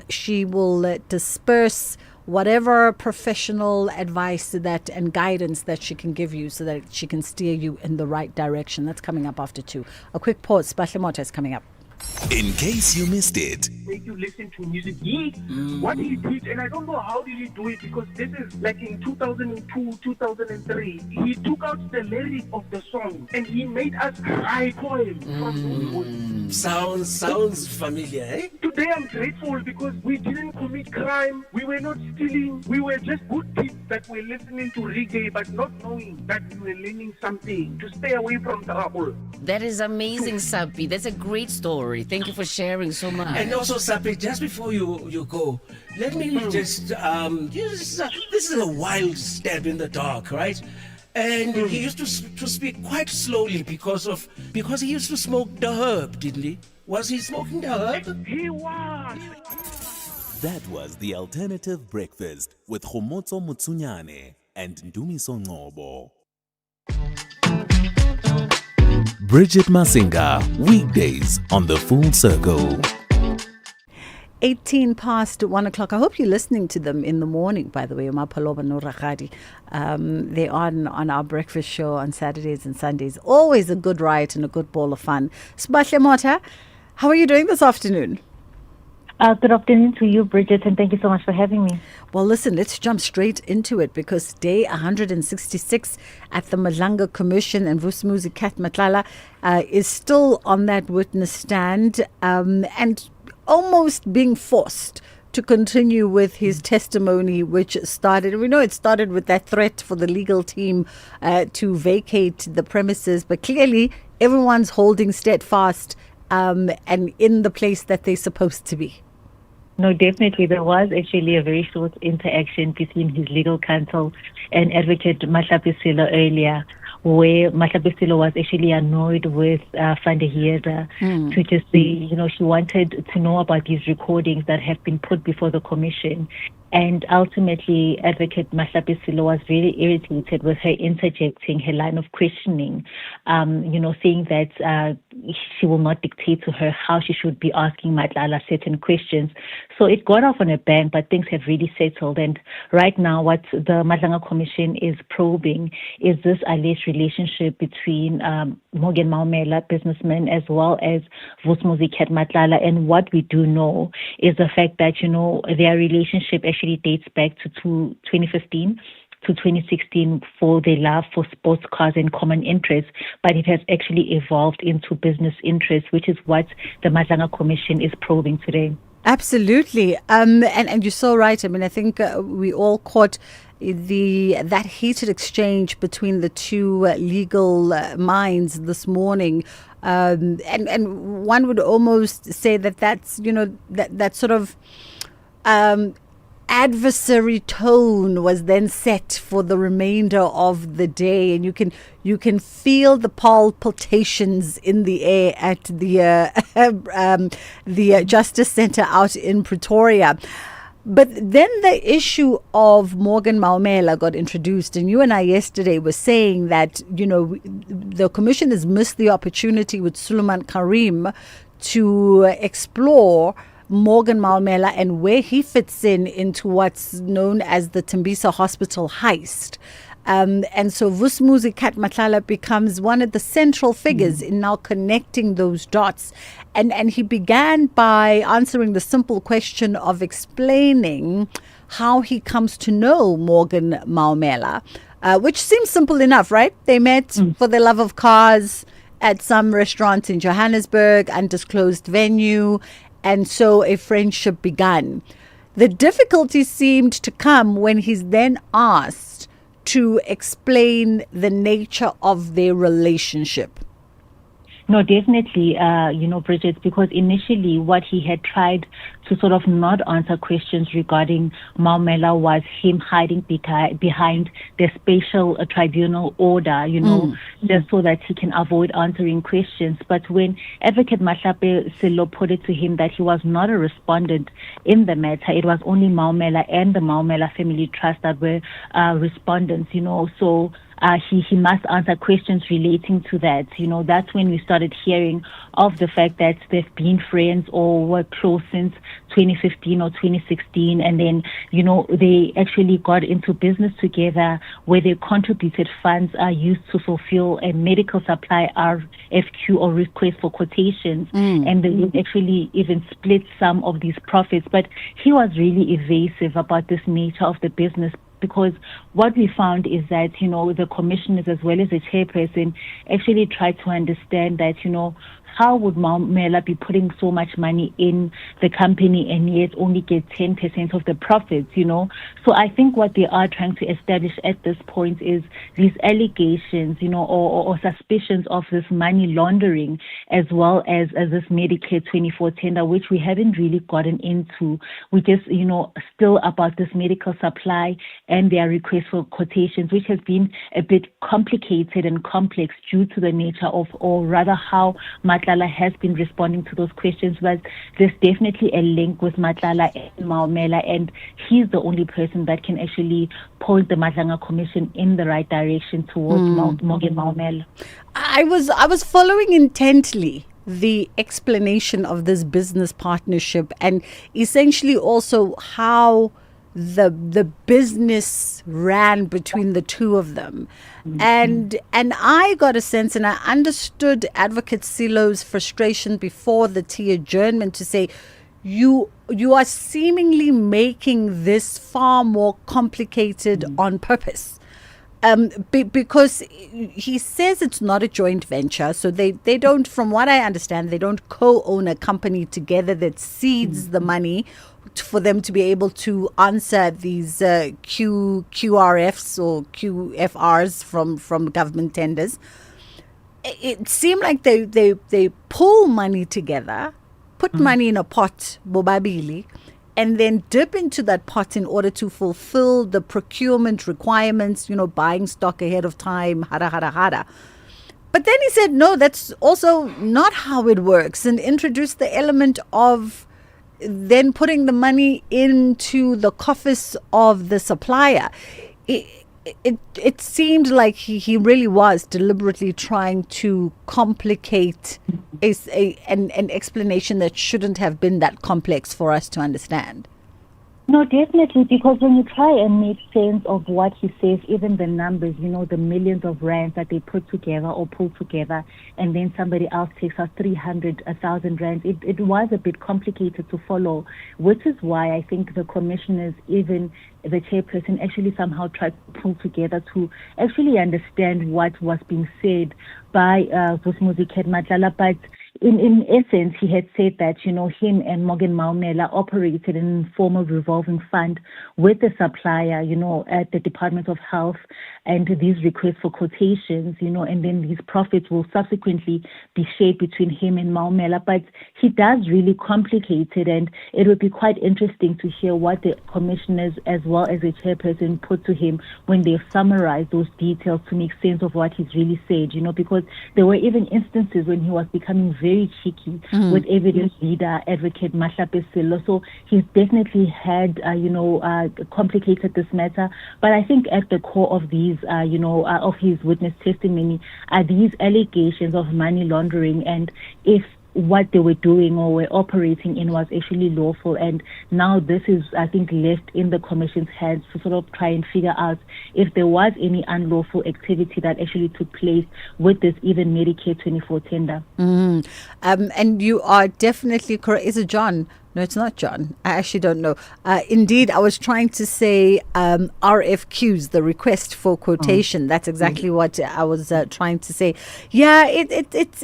Speaker 4: she will disperse whatever professional advice that and guidance that she can give you so that she can steer you in the right direction. That's coming up after 2. A quick pause. Spahle Mota is coming up.
Speaker 13: In case you missed it.
Speaker 18: Make you listen to music. What he did, and I don't know how did he do it, because this is like in 2002, 2003. He took out the lyric of the song and he made us write poems from
Speaker 1: Sounds familiar, eh?
Speaker 18: Today I'm grateful because we didn't commit crime, we were not stealing, we were just good kids that were listening to reggae but not knowing that we were learning something to stay away from trouble.
Speaker 19: That is amazing, Sapi. That's a great story. Thank you for sharing so much.
Speaker 1: And also, Sapi, just before you go, let me just this is a wild stab in the dark, right? And he used to speak quite slowly because he used to smoke the herb, didn't he? Was he smoking the herb?
Speaker 18: He was.
Speaker 14: That was the Alternative Breakfast with Khomotso Mutsunyane and Ndumiso Ngobo. Bridget Masinga, weekdays on The Full Circle.
Speaker 20: 18 past 1 o'clock. I hope you're listening to them in the morning, by the way. Mapaloba no Ragadi. They're on our breakfast show on Saturdays and Sundays. Always a good riot and a good ball of fun. Sbahle Mota, how are you doing this afternoon?
Speaker 21: Good afternoon to you, Bridget, and thank you so much for having me.
Speaker 20: Well, listen, let's jump straight into it because day 166 at the Madlanga Commission and Vusmuzi Kat Matlala is still on that witness stand and almost being forced to continue with his testimony, which started, we know it started with that threat for the legal team to vacate the premises, but clearly everyone's holding steadfast and in the place that they're supposed to be.
Speaker 21: No, definitely. There was actually a very short interaction between his legal counsel and Advocate Mahlapisilo earlier, where Mahlapisilo was actually annoyed with Fandehira to just say, she wanted to know about these recordings that have been put before the commission. And ultimately, Advocate Mahlapisilo was very irritated with her interjecting her line of questioning, saying that she will not dictate to her how she should be asking Matlala certain questions. So it got off on a bang, but things have really settled. And right now, what the Madlanga Commission is probing is this alleged relationship between Morgan Maumela, businessman, as well as Vusmuzi Kat Matlala. And what we do know is the fact that, their relationship actually dates back to 2015 to 2016 for their love for sports cars and common interests, but it has actually evolved into business interests, which is what the Madlanga Commission is probing today.
Speaker 20: Absolutely. And you're so right. I mean, I think we all caught that heated exchange between the two legal minds this morning. And one would almost say that's, that sort of adversary tone was then set for the remainder of the day, and you can feel the palpitations in the air at the Justice Centre out in Pretoria. But then the issue of Morgan Maumela got introduced, and you and I yesterday were saying that the commission has missed the opportunity with Suleiman Karim to explore Morgan Maumela and where he fits into what's known as the Tembisa Hospital heist. And so Vusmuzi Kat Matlala becomes one of the central figures in now connecting those dots. And he began by answering the simple question of explaining how he comes to know Morgan Maumela, which seems simple enough, right? They met for the love of cars at some restaurant in Johannesburg, undisclosed venue. And so a friendship began. The difficulty seemed to come when he's then asked to explain the nature of their relationship.
Speaker 21: No, definitely, Bridget, because initially what he had tried to sort of not answer questions regarding Maumela was him hiding behind the special tribunal order, just so that he can avoid answering questions. But when Advocate Mahlapisilo put it to him that he was not a respondent in the matter, it was only Maumela and the Maumela Family Trust that were respondents, so he must answer questions relating to that. That's when we started hearing of the fact that they've been friends or were close since 2015 or 2016. And then, they actually got into business together where they contributed funds used to fulfill a medical supply RFQ or request for quotations. And they actually even split some of these profits. But he was really evasive about this nature of the business, because what we found is that, the commissioners as well as the chairperson actually tried to understand that, how would Maumela be putting so much money in the company and yet only get 10% of the profits, So I think what they are trying to establish at this point is these allegations, or suspicions of this money laundering, as well as this Medicare 24 tender, which we haven't really gotten into. We just, still about this medical supply and their request for quotations, which has been a bit complicated and complex due to the nature of, or rather how Matlala has been responding to those questions. But there's definitely a link with Matlala and Maumela, and he's the only person that can actually point the Madlanga Commission in the right direction towards Morgan Maumela.
Speaker 20: I was following intently the explanation of this business partnership and essentially also how the business ran between the two of them. And I got a sense, and I understood Advocate Silo's frustration before the tea adjournment to say, you are seemingly making this far more complicated on purpose. Because he says it's not a joint venture, so they don't, from what I understand, they don't co-own a company together that seeds the money for them to be able to answer these QRFs or QFRs from government tenders. It seemed like they pull money together, put money in a pot, bobabili, and then dip into that pot in order to fulfill the procurement requirements, buying stock ahead of time, hara. But then he said, no, that's also not how it works, and introduced the element of then putting the money into the coffers of the supplier. It seemed like he really was deliberately trying to complicate an explanation that shouldn't have been that complex for us to understand.
Speaker 21: No, definitely, because when you try and make sense of what he says, even the numbers, the millions of rands that they put together or pull together, and then somebody else takes us 300,000 rands, it was a bit complicated to follow, which is why I think the commissioners, even the chairperson, actually somehow tried to pull together to actually understand what was being said by Vusmuzi Matlala. But in essence, he had said that, him and Morgan Maumela operated an informal revolving fund with the supplier, at the Department of Health, and these requests for quotations, and then these profits will subsequently be shared between him and Maumela. But he does really complicate it, and it would be quite interesting to hear what the commissioners as well as the chairperson put to him when they summarized those details to make sense of what he's really said, because there were even instances when he was becoming very cheeky with evidence leader Advocate Mahlape Sello. So he's definitely had, complicated this matter. But I think at the core of these, of his witness testimony are these allegations of money laundering, and if what they were doing or were operating in was actually lawful. And now this is, I think, left in the commission's hands to sort of try and figure out if there was any unlawful activity that actually took place with this even Medicare 24 tender.
Speaker 20: And you are definitely correct. Is it John? No, it's not John. I actually don't know. Indeed, I was trying to say RFQs, the request for quotation. That's exactly what I was trying to say. Yeah, it's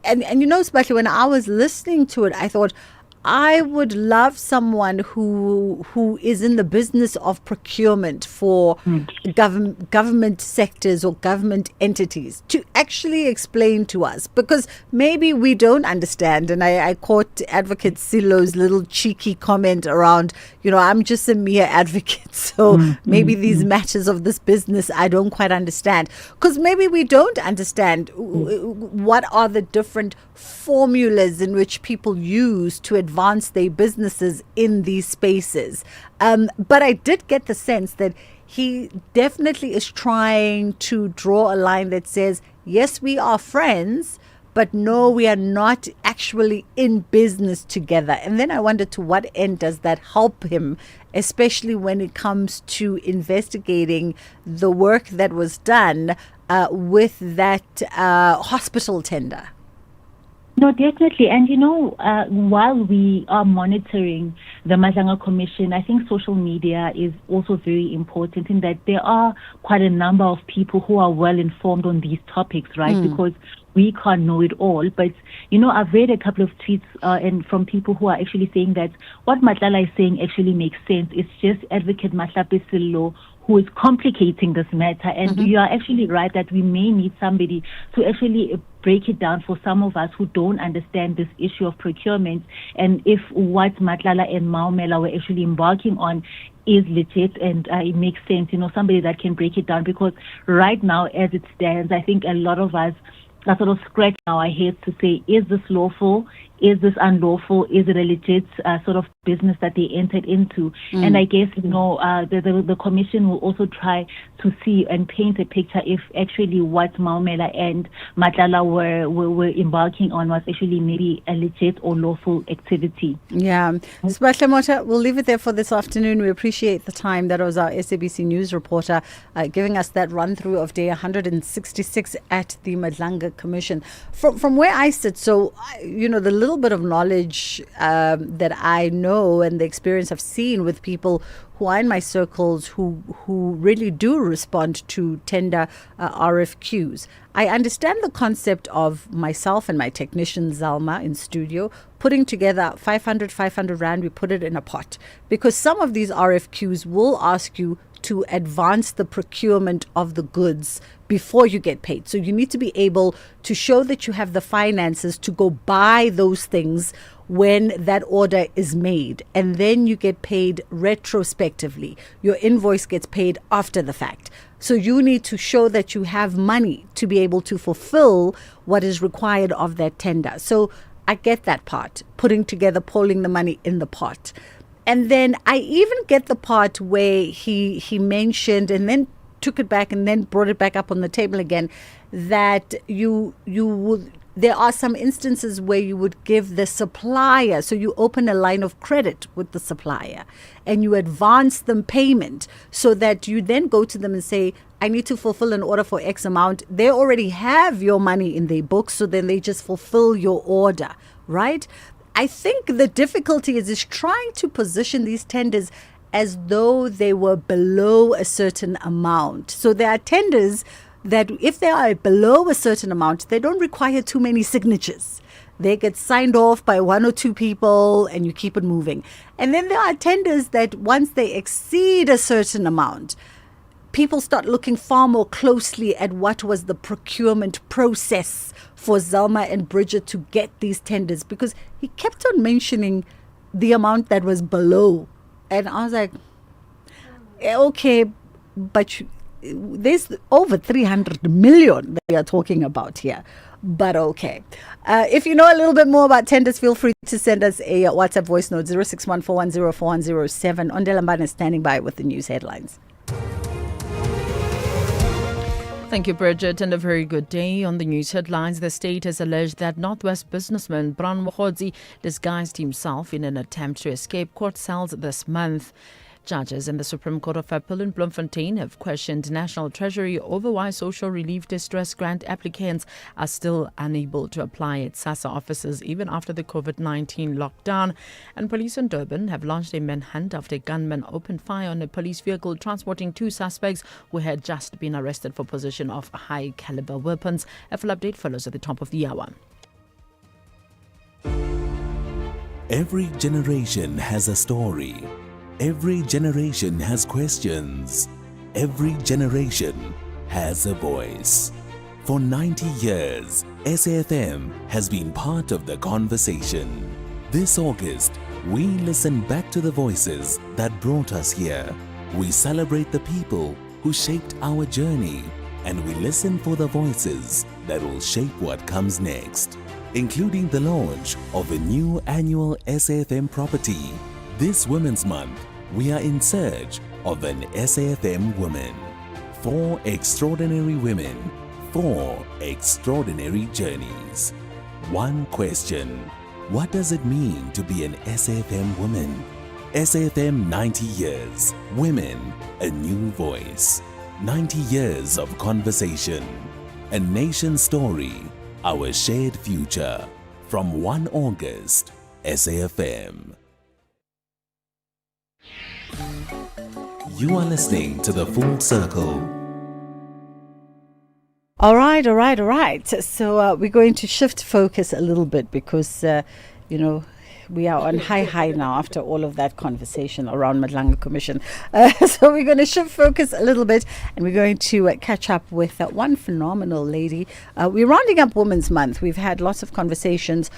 Speaker 20: and especially when I was listening to it, I thought, I would love someone who is in the business of procurement for government sectors or government entities to actually explain to us, because maybe we don't understand. And I caught Advocate Silo's little cheeky comment around, I'm just a mere advocate, so maybe these matters of this business I don't quite understand, because maybe we don't understand what are the different formulas in which people use to advance their businesses in these spaces. But I did get the sense that he definitely is trying to draw a line that says, yes, we are friends, but no, we are not actually in business together. And then I wonder, to what end does that help him, especially when it comes to investigating the work that was done with that hospital tender?
Speaker 21: No, definitely. And, while we are monitoring the Madlanga Commission, I think social media is also very important in that there are quite a number of people who are well informed on these topics, right? Because we can't know it all. But, I've read a couple of tweets and from people who are actually saying that what Matlala is saying actually makes sense. It's just Advocate Mahlape Sello who is complicating this matter. And you are actually right that we may need somebody to actually break it down for some of us who don't understand this issue of procurement, and if what Matlala and Maumela were actually embarking on is legit and it makes sense, somebody that can break it down. Because right now, as it stands, I think a lot of us are sort of scratching our heads to say, is this lawful? is this unlawful? Is it a legit sort of business that they entered into? And I guess, the commission will also try to see and paint a picture if actually what Maumela and Matlala were embarking on was actually maybe a legit or lawful activity.
Speaker 20: Yeah. Sbahle Mota, we'll leave it there for this afternoon. We appreciate the time. That was our SABC News reporter giving us that run through of day 166 at the Madlanga Commission. From where I sit, so, the little bit of knowledge that I know and the experience I've seen with people who are in my circles who really do respond to tender RFQs. I understand the concept of myself and my technician Zalma in studio putting together 500 Rand, we put it in a pot. Because some of these RFQs will ask you to advance the procurement of the goods before you get paid. So you need to be able to show that you have the finances to go buy those things when that order is made, and then you get paid retrospectively. Your invoice gets paid after the fact. So you need to show that you have money to be able to fulfill what is required of that tender. So I get that part, pulling the money in the pot. And then I even get the part where he mentioned and then took it back and then brought it back up on the table again, that there are some instances where you would give the supplier, so you open a line of credit with the supplier and you advance them payment so that you then go to them and say, I need to fulfill an order for X amount. They already have your money in their books, so then they just fulfill your order, right? I think the difficulty is trying to position these tenders as though they were below a certain amount. So there are tenders that if they are below a certain amount, they don't require too many signatures. They get signed off by one or two people and you keep it moving. And then there are tenders that once they exceed a certain amount, people start looking far more closely at what was the procurement process for Zalma and Bridget to get these tenders, because he kept on mentioning the amount that was below. And I was like, okay, but there's over 300 million that we are talking about here. But okay. If you know a little bit more about tenders, feel free to send us a WhatsApp voice note, 0614104107. Ondela Mbane is standing by with the news headlines.
Speaker 6: Thank you, Bridget, and a very good day. On the news headlines, the state has alleged that Northwest businessman Bran Mogodzi disguised himself in an attempt to escape court cells this month. Judges in the Supreme Court of Appeal in Bloemfontein have questioned National Treasury over why social relief distress grant applicants are still unable to apply at SASSA offices even after the COVID-19 lockdown. And police in Durban have launched a manhunt after a gunman opened fire on a police vehicle transporting two suspects who had just been arrested for possession of high-caliber weapons. A full update follows at the top of the hour.
Speaker 13: Every generation has a story. Every generation has questions. Every generation has a voice. For 90 years, SAfm has been part of the conversation. This August, we listen back to the voices that brought us here. We celebrate the people who shaped our journey, and we listen for the voices that will shape what comes next, including the launch of a new annual SAfm property. This Women's Month, we are in search of an SAfm woman. 4 extraordinary women, 4 extraordinary journeys. One question: what does it mean to be an SAfm woman? SAfm 90 years, women, a new voice. 90 years of conversation, a nation story, our shared future. From 1 August, SAfm. You are listening to The Full Circle.
Speaker 20: All right. So we're going to shift focus a little bit because, we are on high now after all of that conversation around Madlanga Commission. So we're going to shift focus a little bit, and we're going to catch up with one phenomenal lady. We're rounding up Women's Month. We've had lots of conversations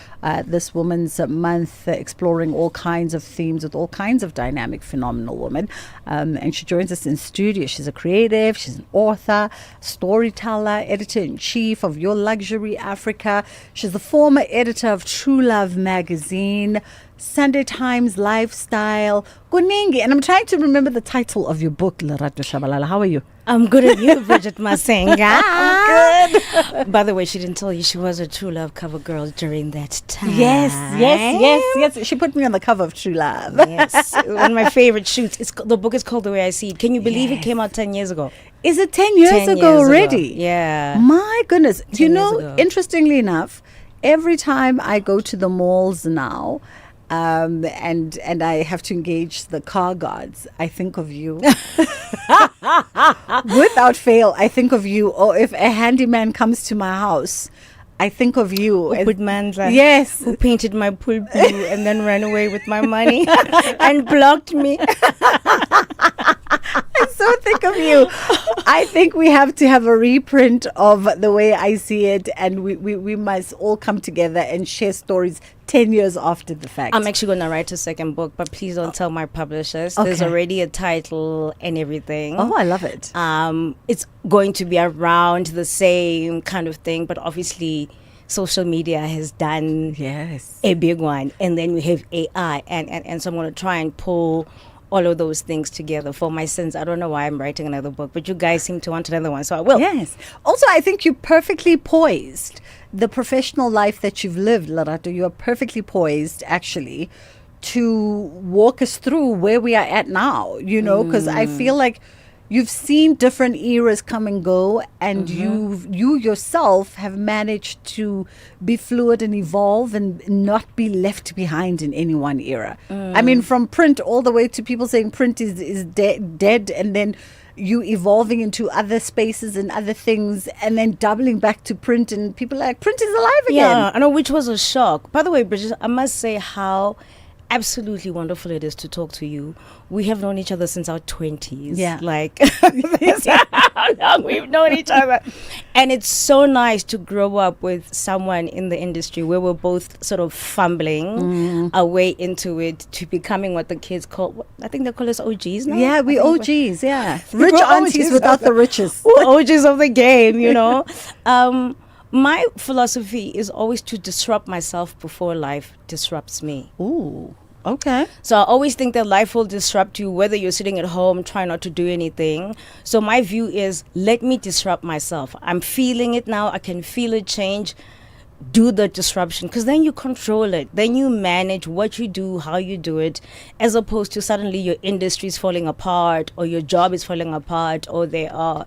Speaker 20: this Women's Month, exploring all kinds of themes with all kinds of dynamic, phenomenal women. And she joins us in studio. She's a creative, she's an author, storyteller, editor-in-chief of Your Luxury Africa. She's the former editor of True Love magazine, Sunday Times Lifestyle, Kuningi. And I'm trying to remember the title of your book, Lerato Shabalala. How are you?
Speaker 3: I'm good at you, Bridget Masenga.
Speaker 20: I'm good.
Speaker 3: By the way, she didn't tell you she was a True Love cover girl during that time.
Speaker 20: Yes. She put me on the cover of True Love.
Speaker 3: Yes, one of my favorite shoots. The book is called The Way I See It. Can you believe it came out 10 years ago?
Speaker 20: Is it 10 years ago already?
Speaker 3: Yeah.
Speaker 20: My goodness. You know,
Speaker 3: ago.
Speaker 20: interestingly enough, every time I go to the malls now, and I have to engage the car guards, I think of you. Without fail, I think of you. Or if a handyman comes to my house, I think of you.
Speaker 3: With Mandla.
Speaker 20: Yes.
Speaker 3: Who painted my pool blue and then ran away with my money and blocked me.
Speaker 20: I so think of you. I think we have to have a reprint of The Way I See It, and we must all come together and share stories 10 years after the fact.
Speaker 3: I'm actually going to write a second book, but please don't tell my publishers.
Speaker 20: Okay.
Speaker 3: There's already a title and everything.
Speaker 20: Oh, I love it.
Speaker 3: It's going to be around the same kind of thing, but obviously social media has done a big one. And then we have AI, and so I'm going to try and pull all of those things together for my sins. I don't know why I'm writing another book, but you guys seem to want another one, so I will.
Speaker 20: Yes. Also, I think you're perfectly poised. The professional life that you've lived, Lerato, you are perfectly poised, actually, to walk us through where we are at now, you know, because I feel like you've seen different eras come and go, and you yourself have managed to be fluid and evolve and not be left behind in any one era. I mean, from print all the way to people saying print is dead, and then you evolving into other spaces and other things, and then doubling back to print, and people are like, print is alive again.
Speaker 3: Yeah, I know, which was a shock. By the way, Bridget, I must say how absolutely wonderful it is to talk to you. We have known each other since our 20s.
Speaker 20: Yeah.
Speaker 3: Like, that's how long we've known each other. And it's so nice to grow up with someone in the industry where we're both sort of fumbling our way into it to becoming what the kids call, I think they call us OGs now.
Speaker 20: Yeah, we OGs, yeah. Rich aunties without the riches.
Speaker 3: OGs of the game, you know. My philosophy is always to disrupt myself before life disrupts me.
Speaker 20: Ooh, okay.
Speaker 3: So I always think that life will disrupt you whether you're sitting at home trying not to do anything. So my view is, let me disrupt myself. I'm feeling it now. I can feel it change. Do the disruption, because then you control it. Then you manage what you do, how you do it, as opposed to suddenly your industry is falling apart, or your job is falling apart, or there are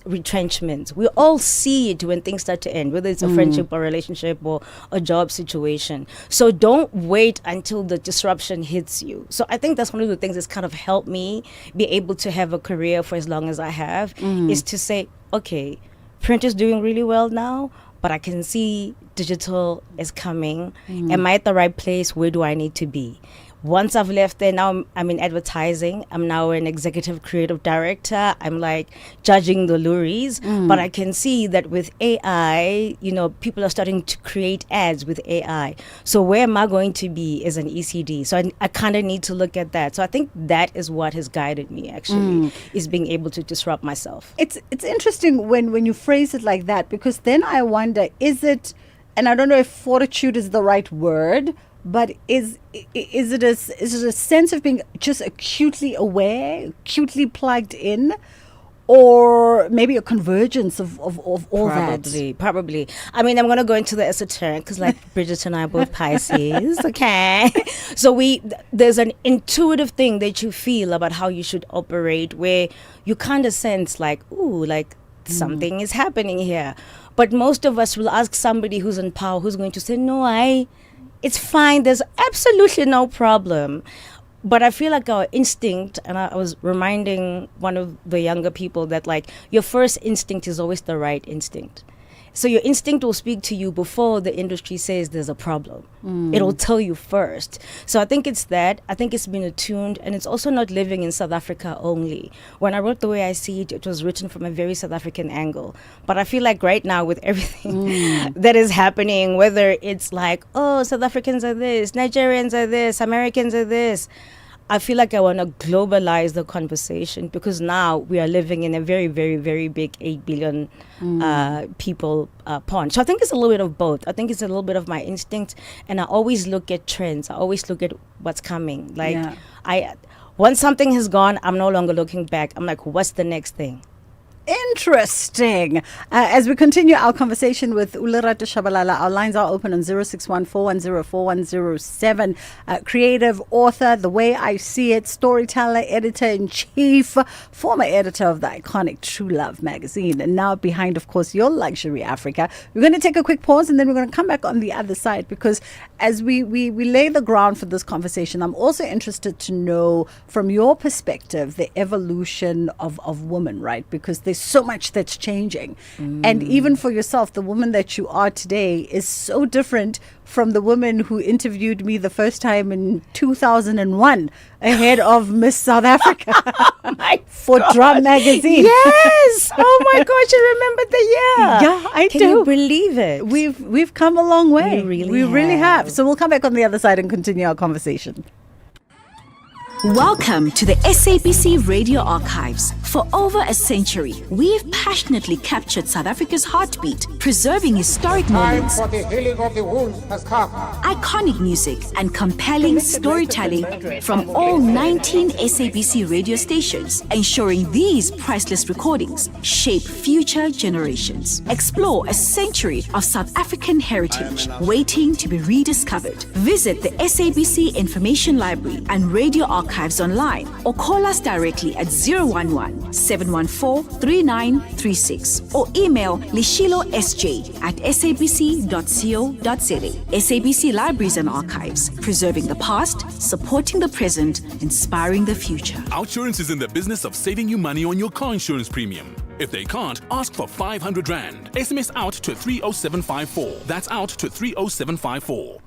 Speaker 3: retrenchments. We all see it when things start to end, whether it's a friendship or relationship or a job situation. So don't wait until the disruption hits you. So I think that's one of the things that's kind of helped me be able to have a career for as long as I have, is to say, okay, print is doing really well now, but I can see digital is coming. Am I at the right place? Where do I need to be? Once I've left there, now I'm in advertising. I'm now an executive creative director. I'm like judging the lorries. But I can see that with AI, you know, people are starting to create ads with AI. So where am I going to be as an ECD? So I kind of need to look at that. So I think that is what has guided me, actually, is being able to disrupt myself.
Speaker 20: It's interesting when you phrase it like that, because then I wonder, is it, and I don't know if fortitude is the right word, but is it a sense of being just acutely aware, acutely plugged in, or maybe a convergence of all that?
Speaker 3: Probably. I mean, I'm going to go into the esoteric, because like Bridget and I are both Pisces, okay? So there's an intuitive thing that you feel about how you should operate, where you kind of sense like, ooh, like something is happening here. But most of us will ask somebody who's in power, who's going to say, no, it's fine, there's absolutely no problem. But I feel like our instinct, and I was reminding one of the younger people that, like, your first instinct is always the right instinct. So your instinct will speak to you before the industry says there's a problem. It'll tell you first. So I think it's that. I think it's been attuned, and it's also not living in South Africa only. When I wrote The Way I See It, it was written from a very South African angle. But I feel like right now with everything that is happening, whether it's like, oh, South Africans are this, Nigerians are this, Americans are this, I feel like I want to globalize the conversation, because now we are living in a very, very, very big 8 billion people pond. So I think it's a little bit of both. I think it's a little bit of my instinct, and I always look at trends. I always look at what's coming. Like once something has gone, I'm no longer looking back. I'm like, what's the next thing?
Speaker 20: Interesting. As we continue our conversation with Ulerato Shabalala, our lines are open on 0614104107. Creative author, The Way I See It, storyteller, editor-in-chief, former editor of the iconic True Love magazine, and now behind, of course, Your Luxury Africa. We're going to take a quick pause, and then we're going to come back on the other side, because as we lay the ground for this conversation, I'm also interested to know from your perspective the evolution of women, right? Because there's so much that's changing. And even for yourself, the woman that you are today is so different from the woman who interviewed me the first time in 2001 ahead of Miss South Africa for Drum Magazine.
Speaker 3: Yes! Oh my gosh, you remember the year.
Speaker 20: Yeah, I do.
Speaker 3: Can you believe it?
Speaker 20: We've come a long way.
Speaker 3: We
Speaker 20: really have. So we'll come back on the other side and continue our conversation.
Speaker 5: Welcome to the SABC Radio Archives. For over a century, we've passionately captured South Africa's heartbeat, preserving historic moments,
Speaker 22: Time for the healing of the wounds has come.
Speaker 5: iconic music, and compelling storytelling from all 19 SABC radio stations, ensuring these priceless recordings shape future generations. Explore a century of South African heritage waiting to be rediscovered. Visit the SABC Information Library and Radio Archives online, or call us directly at 011-714-3936, or email lishilosj@sabc.co.za. SABC Libraries and Archives, preserving the past, supporting the present, inspiring the future.
Speaker 23: Outsurance is in the business of saving you money on your car insurance premium. If they can't, ask for 500 Rand. SMS out to 30754. That's out to 30754.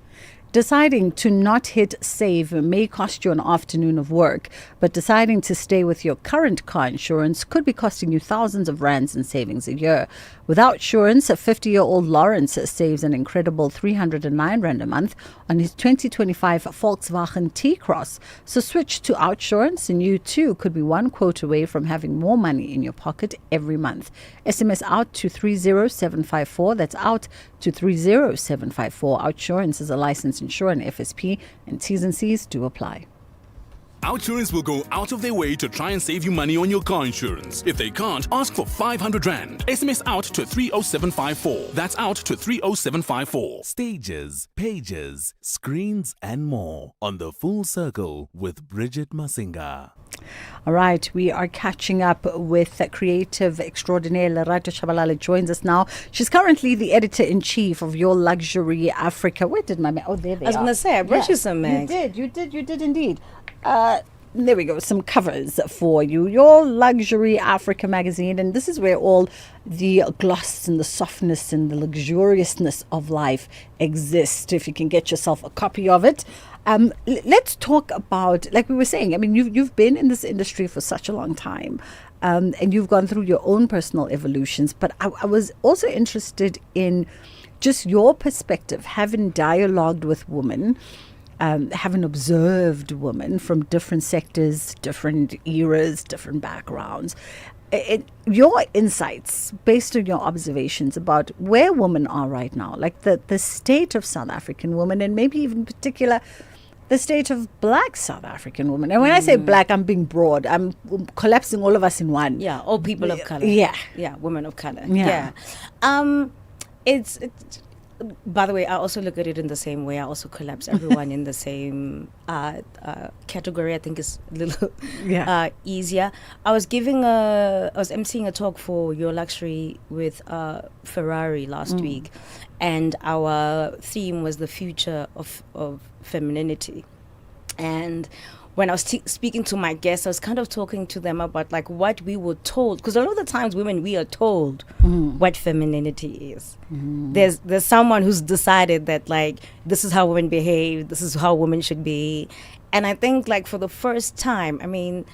Speaker 20: Deciding to not hit save may cost you an afternoon of work, but deciding to stay with your current car insurance could be costing you thousands of rands in savings a year. Without insurance, a 50-year-old Lawrence saves an incredible 309 Rand a month on his 2025 Volkswagen T-Cross. So switch to Outsurance, and you too could be one quote away from having more money in your pocket every month. SMS out to 30754. That's out to 30754. Outsurance is a licensed insurer and FSP, and T's and C's do apply.
Speaker 23: Outsurance will go out of their way to try and save you money on your car insurance. If they can't, ask for 500 Rand. SMS out to 30754. That's out to 30754.
Speaker 13: Stages, pages, screens, and more on The Full Circle with Bridget Masinga.
Speaker 20: All right, we are catching up with creative extraordinaire Lerato Shabalala. Joins us now. She's currently the editor-in-chief of Your Luxury Africa. Where did my oh, there they are.
Speaker 3: I was going to say, I brought you some, Max.
Speaker 20: You did indeed. There we go, some covers for you. Your Luxury Africa magazine, and this is where all the gloss and the softness and the luxuriousness of life exist. If you can get yourself a copy of it. Let's talk about, like we were saying, I mean, you've been in this industry for such a long time, and you've gone through your own personal evolutions, but I was also interested in just your perspective, having dialogued with women, having observed women from different sectors, different eras, different backgrounds. Your insights based on your observations about where women are right now, like the state of South African women, and maybe even in particular the state of Black South African women. And when I say Black, I'm being broad. I'm collapsing all of us in one.
Speaker 3: Yeah, all people of color.
Speaker 20: Yeah,
Speaker 3: women of color.
Speaker 20: Yeah.
Speaker 3: It's by the way, I also look at it in the same way. I also collapse everyone in the same category. I think it's a little easier. I was emceeing a talk for Your Luxury with Ferrari last week, and our theme was the future of femininity. And when I was speaking to my guests, I was kind of talking to them about like what we were told, because a lot of the times women, we are told what femininity is. There's someone who's decided that like this is how women behave, this is how women should be. And I think like for the first time, I mean,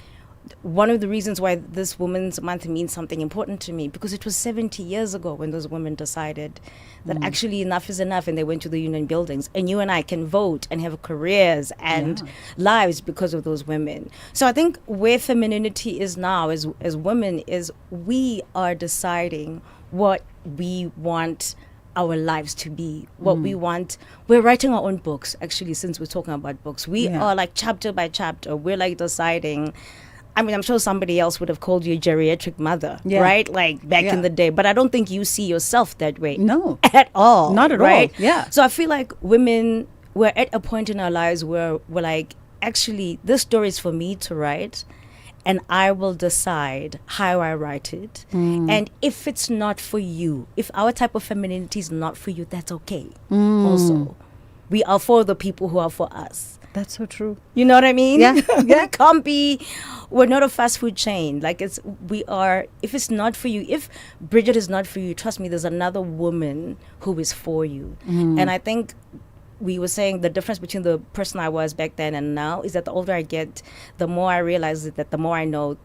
Speaker 3: one of the reasons why this Women's Month means something important to me, because it was 70 years ago when those women decided that actually enough is enough, and they went to the union buildings, and you and I can vote and have careers and lives because of those women. So I think where femininity is now as women is we are deciding what we want our lives to be, what we want. We're writing our own books, actually, since we're talking about books. We are like chapter by chapter, we're like deciding. I mean, I'm sure somebody else would have called you a geriatric mother, right? Like back in the day. But I don't think you see yourself that way.
Speaker 20: No.
Speaker 3: At all.
Speaker 20: Not at
Speaker 3: right?
Speaker 20: all. Yeah.
Speaker 3: So I feel like women, we're at a point in our lives where we're like, actually, this story is for me to write, and I will decide how I write it. And if it's not for you, if our type of femininity is not for you, that's okay. Also, we are for the people who are for us.
Speaker 20: That's so true.
Speaker 3: You know what I mean?
Speaker 20: Yeah.
Speaker 3: It can't be, we're not a fast food chain. Like if it's not for you, if Bridget is not for you, trust me, there's another woman who is for you. And I think we were saying the difference between the person I was back then and now is that the older I get, the more I realize that the more I know,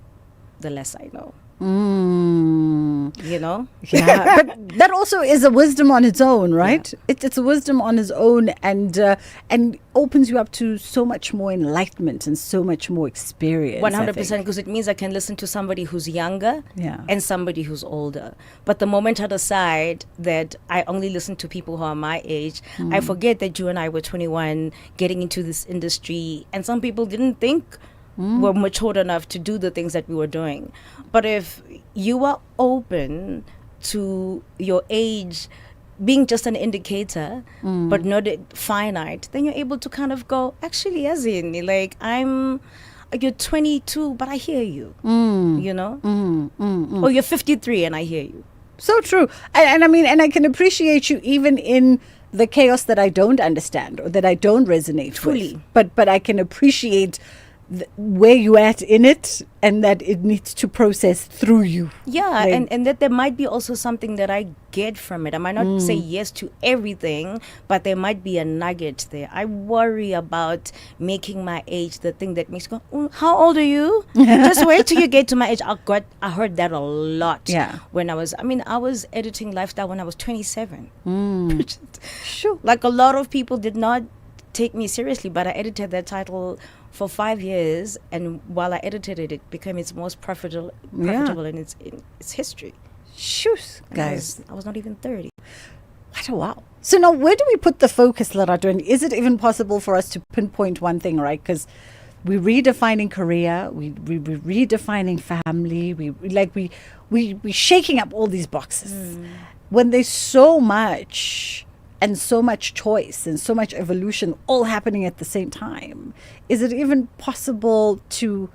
Speaker 3: the less I know. You know?
Speaker 20: Yeah, but that also is a wisdom on its own, right? It's a wisdom on its own, and opens you up to so much more enlightenment and so much more experience.
Speaker 3: 100%, because it means I can listen to somebody who's younger and somebody who's older. But the moment I decide that I only listen to people who are my age, I forget that you and I were 21 getting into this industry, and some people didn't think were matured enough to do the things that we were doing. But if you are open to your age being just an indicator, but not finite, then you're able to kind of go, actually, as in, like, you're 22, but I hear you, you know? Or you're 53 and I hear you.
Speaker 20: So true. And I mean, and I can appreciate you even in the chaos that I don't understand or that I don't resonate with. But I can appreciate where you're at in it, and that it needs to process through you.
Speaker 3: Yeah, like, and that there might be also something that I get from it. I might not say yes to everything, but there might be a nugget there. I worry about making my age the thing that makes you go, how old are you? Just wait till you get to my age. I heard that a lot.
Speaker 20: Yeah.
Speaker 3: When I was editing Lifestyle when I was 27.
Speaker 20: Sure.
Speaker 3: Like a lot of people did not take me seriously, but I edited that title for 5 years, and while I edited it, it became its most profitable in its history.
Speaker 20: Shoot, guys.
Speaker 3: I was not even 30.
Speaker 20: What a wow. So now where do we put the focus, Lerato? And is it even possible for us to pinpoint one thing, right? Because we're redefining career, we're redefining family, we're shaking up all these boxes. When there's so much and so much choice and so much evolution all happening at the same time, is it even possible to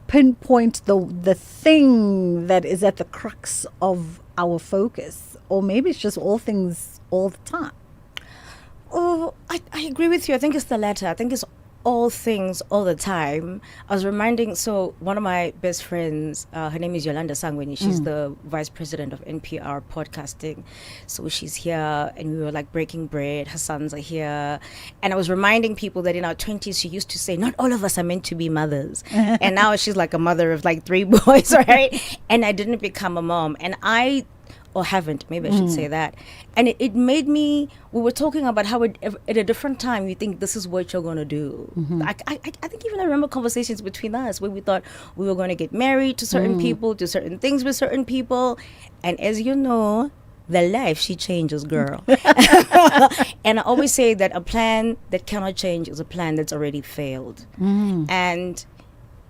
Speaker 20: pinpoint the thing that is at the crux of our focus? Or maybe it's just all things all the time.
Speaker 3: Oh, I agree with you. I think it's the latter. I think it's all things all the time. I was reminding, so one of my best friends, her name is Yolanda Sangweni. She's the vice president of NPR podcasting. So she's here, and we were like breaking bread. Her sons are here. And I was reminding people that in our 20s, she used to say, not all of us are meant to be mothers. And now she's like a mother of like 3 boys, right? And I didn't become a mom. And or haven't, maybe I should say that. And it made me, we were talking about how at a different time you think this is what you're going to do. I think even I remember conversations between us where we thought we were going to get married to certain people, do certain things with certain people. And as you know, the life, she changes, girl. And I always say that a plan that cannot change is a plan that's already failed. And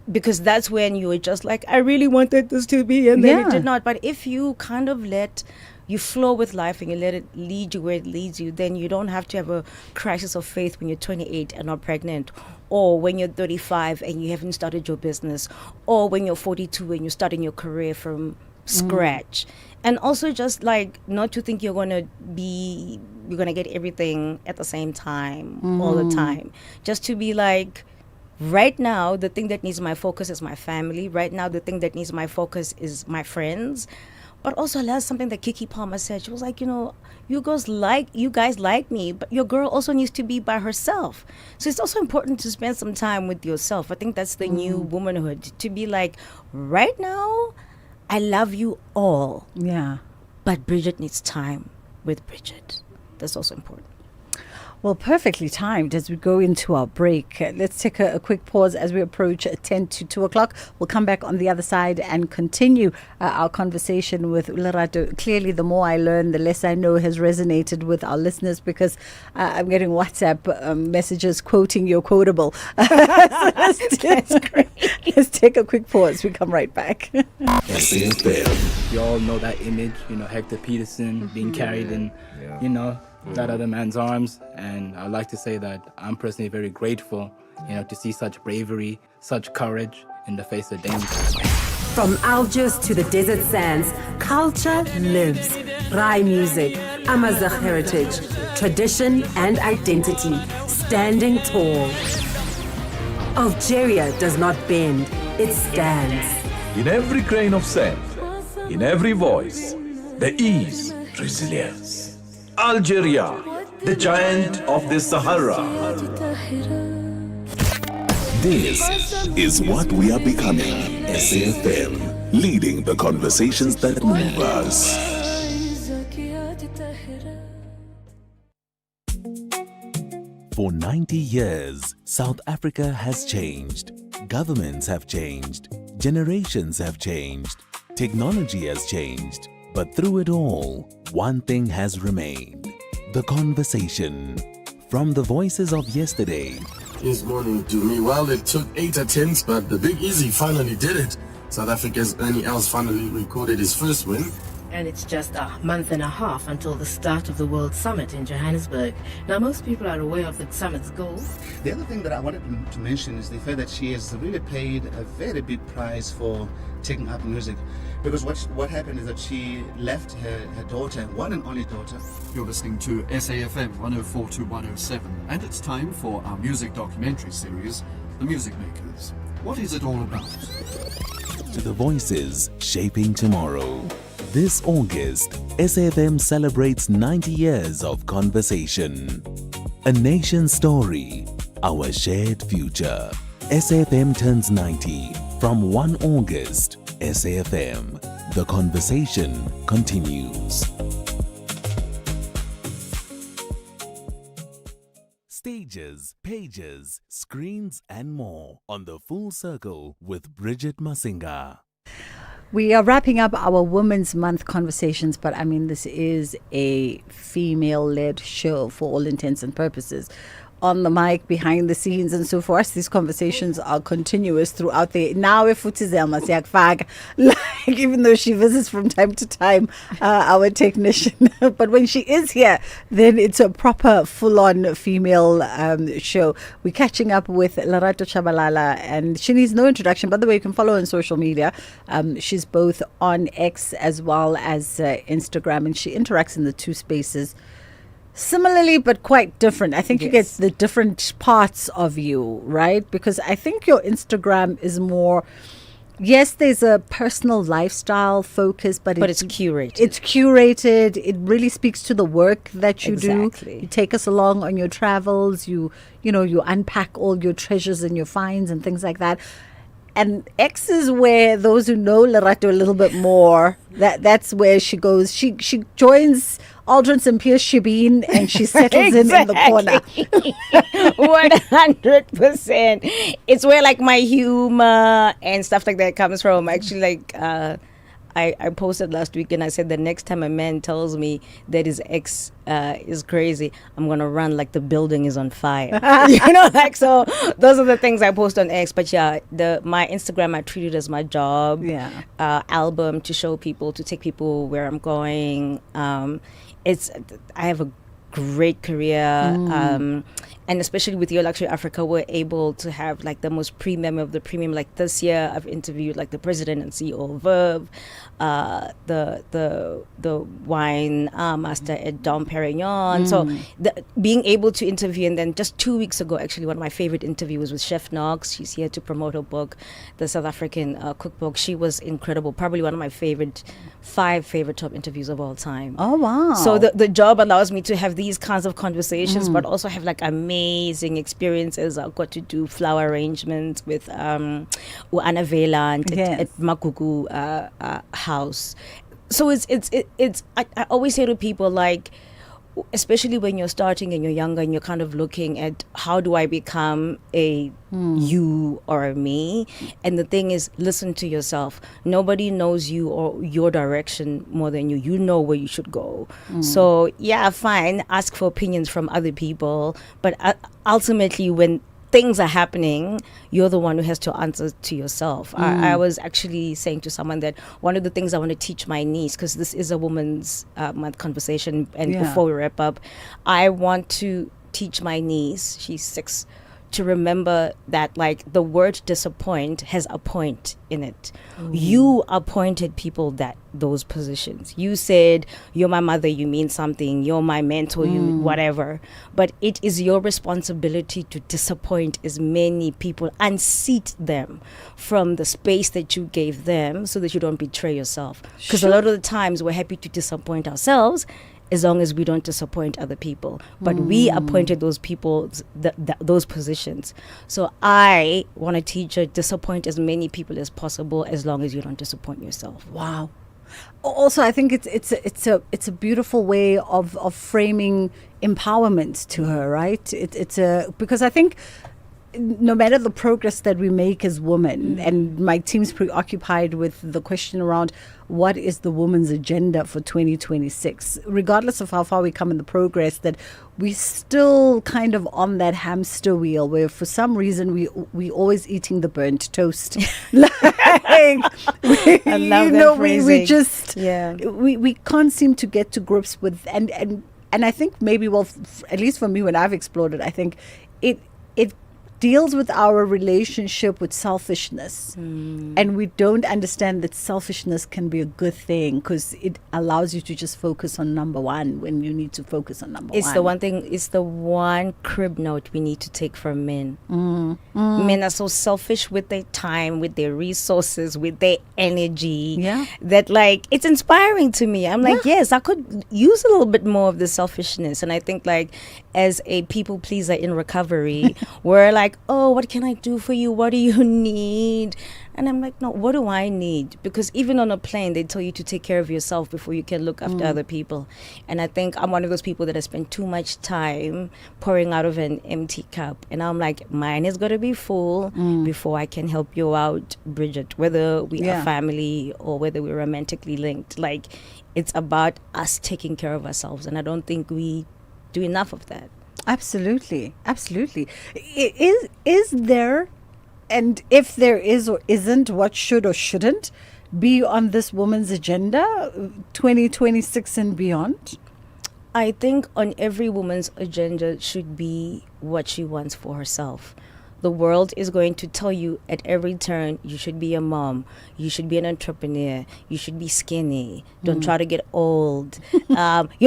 Speaker 3: because that's when you were just like, I really wanted this to be, and then it did not. But if you kind of you flow with life and you let it lead you where it leads you, then you don't have to have a crisis of faith when you're 28 and not pregnant, or when you're 35 and you haven't started your business, or when you're 42 and you're starting your career from scratch. And also just like not to think you're gonna get everything at the same time all the time. Just to be like, right now the thing that needs my focus is my family. Right now the thing that needs my focus is my friends. But also that's something that Kiki Palmer said. She was like, you guys like me, but your girl also needs to be by herself. So it's also important to spend some time with yourself. I think that's the new womanhood, to be like, right now I love you all.
Speaker 20: Yeah.
Speaker 3: But Bridget needs time with Bridget. That's also important.
Speaker 20: Well, perfectly timed as we go into our break. Let's take a quick pause as we approach 10 to 2 o'clock. We'll come back on the other side and continue our conversation with Lerato. Clearly, the more I learn, the less I know has resonated with our listeners, because I'm getting WhatsApp messages quoting your quotable. Let's take a quick pause. We come right back.
Speaker 7: SAfm. You all know that image, Hector Peterson being carried in, that other man's arms. And I'd like to say that I'm personally very grateful, to see such bravery, such courage in the face of danger.
Speaker 8: From Algiers to the desert sands, culture lives. Rai music, Amazigh heritage, tradition and identity, standing tall. Algeria does not bend, it stands.
Speaker 10: In every grain of sand, in every voice, there is resilience. Algeria, the giant of the Sahara.
Speaker 13: This is what we are becoming. SAfm, leading the conversations that move us. For 90 years, South Africa has changed. Governments have changed. Generations have changed. Technology has changed. But through it all, one thing has remained. The conversation. From the voices of yesterday.
Speaker 24: This morning to me, well, it took 8 attempts, but the Big Easy finally did it. South Africa's Ernie Els finally recorded his first win.
Speaker 25: And it's just a month and a half until the start of the World Summit in Johannesburg. Now, most people are aware of the summit's goals.
Speaker 26: The other thing that I wanted to mention is the fact that she has really paid a very big price for taking up music. Because what happened is that she left her daughter, one and only daughter.
Speaker 27: You're listening to SAfm 104 to 107, and it's time for our music documentary series, The Music Makers. What is it all about?
Speaker 13: To the voices shaping tomorrow. This August, SAfm celebrates 90 years of conversation. A nation's story, our shared future. SAfm turns 90 from 1 August. SAfm, the conversation continues. Stages, pages, screens, and more on The Full Circle with Bridget Masinga.
Speaker 20: We are wrapping up our Women's Month conversations, but I mean, this is a female-led show for all intents and purposes. On the mic, behind the scenes, and so for us, these conversations are continuous throughout the. Now, if like, even though she visits from time to time, our technician, but when she is here, then it's a proper, full-on female show. We're catching up with Lerato Chabalala, and she needs no introduction. By the way, you can follow her on social media. She's both on X as well as Instagram, and she interacts in the two spaces. Similarly, but quite different. I think you get the different parts of you, right? Because I think your Instagram is more, yes, there's a personal lifestyle focus, but it's curated. It's curated. It really speaks to the work that you do. You take us along on your travels. You unpack all your treasures and your finds and things like that. And X is where those who know Lerato a little bit more, that's where she goes. She joins Aldrin St. Pierce Shibeen and she settles in the corner.
Speaker 3: 100%. It's where like my humor and stuff like that comes from. Actually, like I posted last week and I said the next time a man tells me that his ex is crazy, I'm gonna run like the building is on fire. So those are the things I post on X. But yeah, my Instagram I treat it as my job. Album to show people, to take people where I'm going. I have a great career. and especially with Your Luxury Africa, we're able to have like the most premium of the premium. Like this year, I've interviewed like the president and CEO of Verve, the wine master at Dom Perignon. So being able to interview, and then just 2 weeks ago, actually, one of my favorite interviews was with Chef Knox. She's here to promote her book, the South African cookbook. She was incredible. Probably one of my 5 favorite top interviews of all time.
Speaker 20: Oh, wow.
Speaker 3: So the job allows me to have these kinds of conversations, but also have like amazing experiences. I got to do flower arrangements with Anna Vela at Makuku house. So I always say to people, like, especially when you're starting and you're younger and you're kind of looking at how do I become a you or a me, and the thing is, listen to yourself. Nobody knows you or your direction more than you. You know where you should go. So yeah, fine, ask for opinions from other people, but ultimately when things are happening, you're the one who has to answer to yourself. I was actually saying to someone that one of the things I want to teach my niece, because this is a woman's month conversation, and before we wrap up, I want to teach my niece, she's 6, to remember that like the word disappoint has a point in it. You appointed people those positions. You said, you're my mother, you mean something, you're my mentor, you whatever. But it is your responsibility to disappoint as many people, unseat them from the space that you gave them, so that you don't betray yourself. Because a lot of the times we're happy to disappoint ourselves as long as we don't disappoint other people. But we appointed those people, those positions. So I want to teach her, disappoint as many people as possible, as long as you don't disappoint yourself.
Speaker 20: Wow. Also, I think it's a beautiful way of framing empowerment to her, right? Because I think no matter the progress that we make as women, and my team's preoccupied with the question around what is the woman's agenda for 2026, regardless of how far we come in the progress, that we still kind of on that hamster wheel where for some reason we always eating the burnt toast. Like,
Speaker 3: I love that phrasing.
Speaker 20: We just we can't seem to get to grips with and I think maybe at least for me, when I've explored it, I think it deals with our relationship with selfishness, and we don't understand that selfishness can be a good thing, because it allows you to just focus on number one when you need to focus on number one.
Speaker 3: It's the one crib note we need to take from men. Men are so selfish with their time, with their resources, with their energy, that like it's inspiring to me. I'm like, yes, I could use a little bit more of the selfishness. And I think like as a people pleaser in recovery, we're like, oh, what can I do for you? What do you need? And I'm like, no, what do I need? Because even on a plane, they tell you to take care of yourself before you can look after other people. And I think I'm one of those people that has spent too much time pouring out of an empty cup. And I'm like, mine is going to be full before I can help you out, Bridget, whether we are family or whether we're romantically linked. Like, it's about us taking care of ourselves. And I don't think we do enough of that.
Speaker 20: Absolutely. Is there, and if there is or isn't, what should or shouldn't be on this woman's agenda 2026 and beyond?
Speaker 3: I think on every woman's agenda should be what she wants for herself. The world is going to tell you at every turn, you should be a mom, you should be an entrepreneur, you should be skinny, don't try to get old. You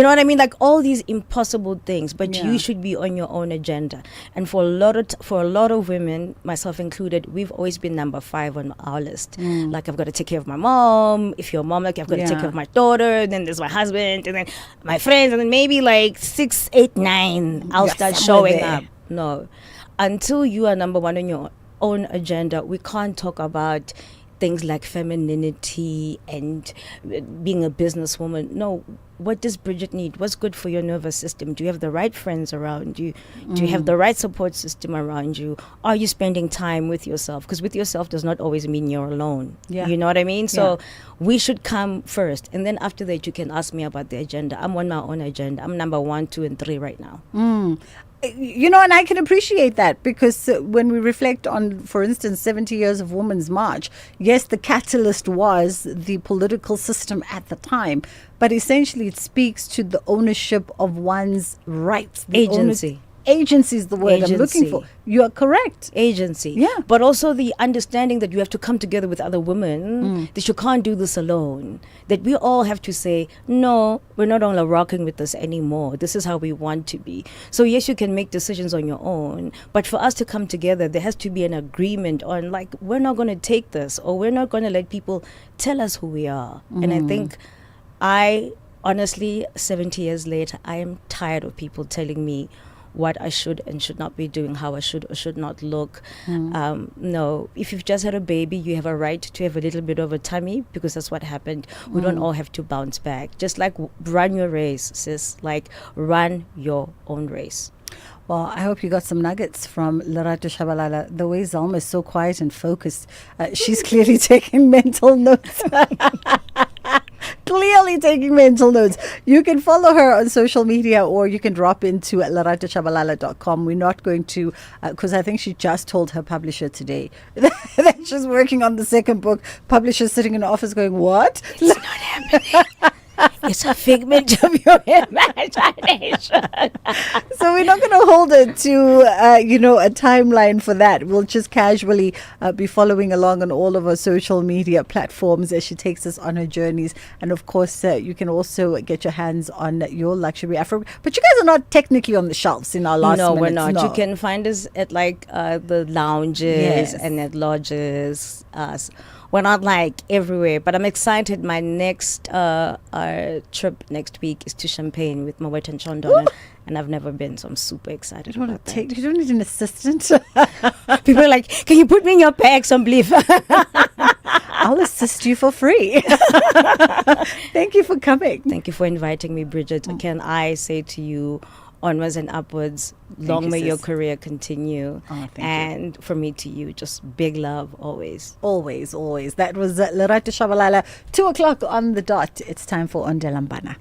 Speaker 3: know what I mean? Like all these impossible things, but you should be on your own agenda. And for a lot of women, myself included, we've always been number 5 on our list. Like, I've got to take care of my mom. If you're a mom, like, I've got to take care of my daughter. Then there's my husband, and then my friends, and then maybe like 6, 8, 9, I'll start showing up. No. Until you are number 1 on your own agenda, we can't talk about things like femininity and being a businesswoman. No, what does Bridget need? What's good for your nervous system? Do you have the right friends around you? Do you have the right support system around you? Are you spending time with yourself? Because with yourself does not always mean you're alone. You know what I mean? So we should come first. And then after that, you can ask me about the agenda. I'm on my own agenda. I'm number 1, 2, and 3 right now.
Speaker 20: You know, and I can appreciate that, because when we reflect on, for instance, 70 years of Women's March, yes, the catalyst was the political system at the time, but essentially it speaks to the ownership of one's rights.
Speaker 3: Agency.
Speaker 20: Agency is the word I'm looking for. You are correct.
Speaker 3: Agency.
Speaker 20: Yeah.
Speaker 3: But also the understanding that you have to come together with other women, that you can't do this alone. That we all have to say, no, we're not only rocking with this anymore. This is how we want to be. So yes, you can make decisions on your own, but for us to come together, there has to be an agreement on, like, we're not going to take this, or we're not going to let people tell us who we are. And I think honestly, 70 years later, I am tired of people telling me what I should and should not be doing, how I should or should not look. No, if you've just had a baby, you have a right to have a little bit of a tummy, because that's what happened. We don't all have to bounce back. Just like run your race, sis. Like, run your own race.
Speaker 20: Well, I hope you got some nuggets from Lerato Shabalala. The way Zalma is so quiet and focused, she's clearly taking mental notes. Clearly taking mental notes. You can follow her on social media, or you can drop into laratoshabalala.com. We're not going to, because I think she just told her publisher today that she's working on the second book. Publisher's sitting in the office going, what?
Speaker 3: It's not happening. It's a figment of your imagination.
Speaker 20: So we're not going to hold it to, a timeline for that. We'll just casually be following along on all of our social media platforms as she takes us on her journeys. And of course, you can also get your hands on your luxury Afro. But you guys are not technically on the shelves in our last
Speaker 3: No,
Speaker 20: minutes.
Speaker 3: we're not.
Speaker 20: No.
Speaker 3: You can find us at the lounges and at lodges. We're not everywhere, but I'm excited. My next trip next week is to Champagne with Mawet and Chondon, and I've never been, so I'm super excited.
Speaker 20: You don't need an assistant.
Speaker 3: People are like, can you put me in your bag some beef?
Speaker 20: I'll assist you for free. Thank you for coming.
Speaker 3: Thank you for inviting me, Bridget. Can I say to you, onwards and upwards, long may your career continue. And from me to you, just big love always.
Speaker 20: Always, always. That was Lerato Shabalala. 2:00 on the dot. It's time for Ondelambana.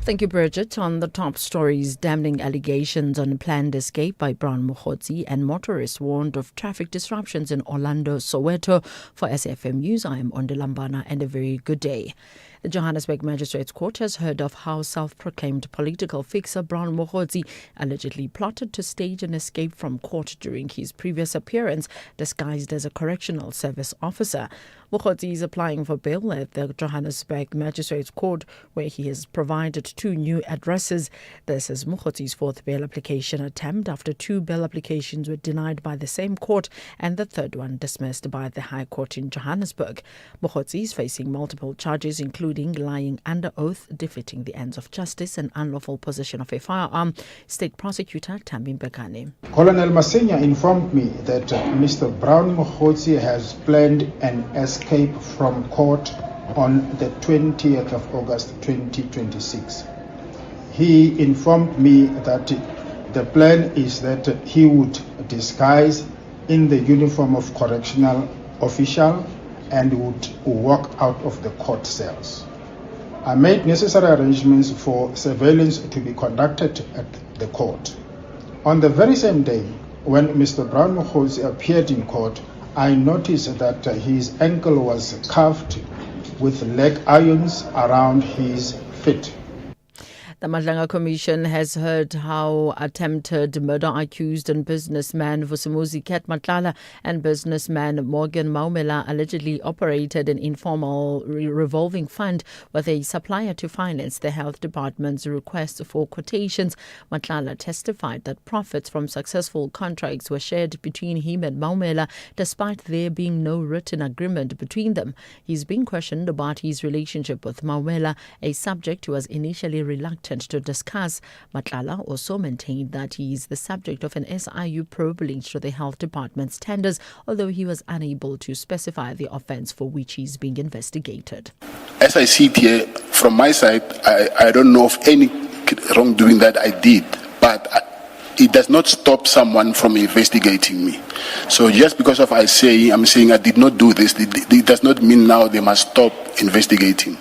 Speaker 6: Thank you, Bridget. On the top stories, damning allegations on planned escape by Brown Mokhotsi, and motorists warned of traffic disruptions in Orlando, Soweto. For SAFM News, I am Ondelambana, and a very good day. The Johannesburg Magistrates Court has heard of how self-proclaimed political fixer Brown Mokhotsi allegedly plotted to stage an escape from court during his previous appearance, disguised as a correctional service officer. Mokhotsi is applying for bail at the Johannesburg Magistrates Court, where he has provided 2 new addresses. This is Mokhotsi's 4th bail application attempt after 2 bail applications were denied by the same court and the 3rd one dismissed by the High Court in Johannesburg. Mokhotsi is facing multiple charges, including lying under oath, defeating the ends of justice, and unlawful possession of a firearm. State Prosecutor Tambi Mbekane.
Speaker 2: Colonel Masenya informed me that Mr. Brown Mokhotsi has planned an escape from court on the 20th of August 2026. He informed me that the plan is that he would disguise in the uniform of correctional official and would walk out of the court cells. I made necessary arrangements for surveillance to be conducted at the court. On the very same day, when Mr. Brown Mokhotsi appeared in court, I noticed that his ankle was cuffed with leg irons around his feet.
Speaker 6: The Madlanga Commission has heard how attempted murder accused and businessman Vusimuzi Ket Matlala and businessman Morgan Maumela allegedly operated an informal revolving fund with a supplier to finance the health department's request for quotations. Matlala testified that profits from successful contracts were shared between him and Maumela despite there being no written agreement between them. He's being questioned about his relationship with Maumela, a subject he was initially reluctant to discuss. Matlala also maintained that he is the subject of an SIU probe linked to the health department's tenders, although he was unable to specify the offence for which he is being investigated.
Speaker 9: As I see it here, from my side, I don't know of any wrongdoing that I did, but it does not stop someone from investigating me. So just because I'm saying I did not do this, it does not mean now they must stop investigating.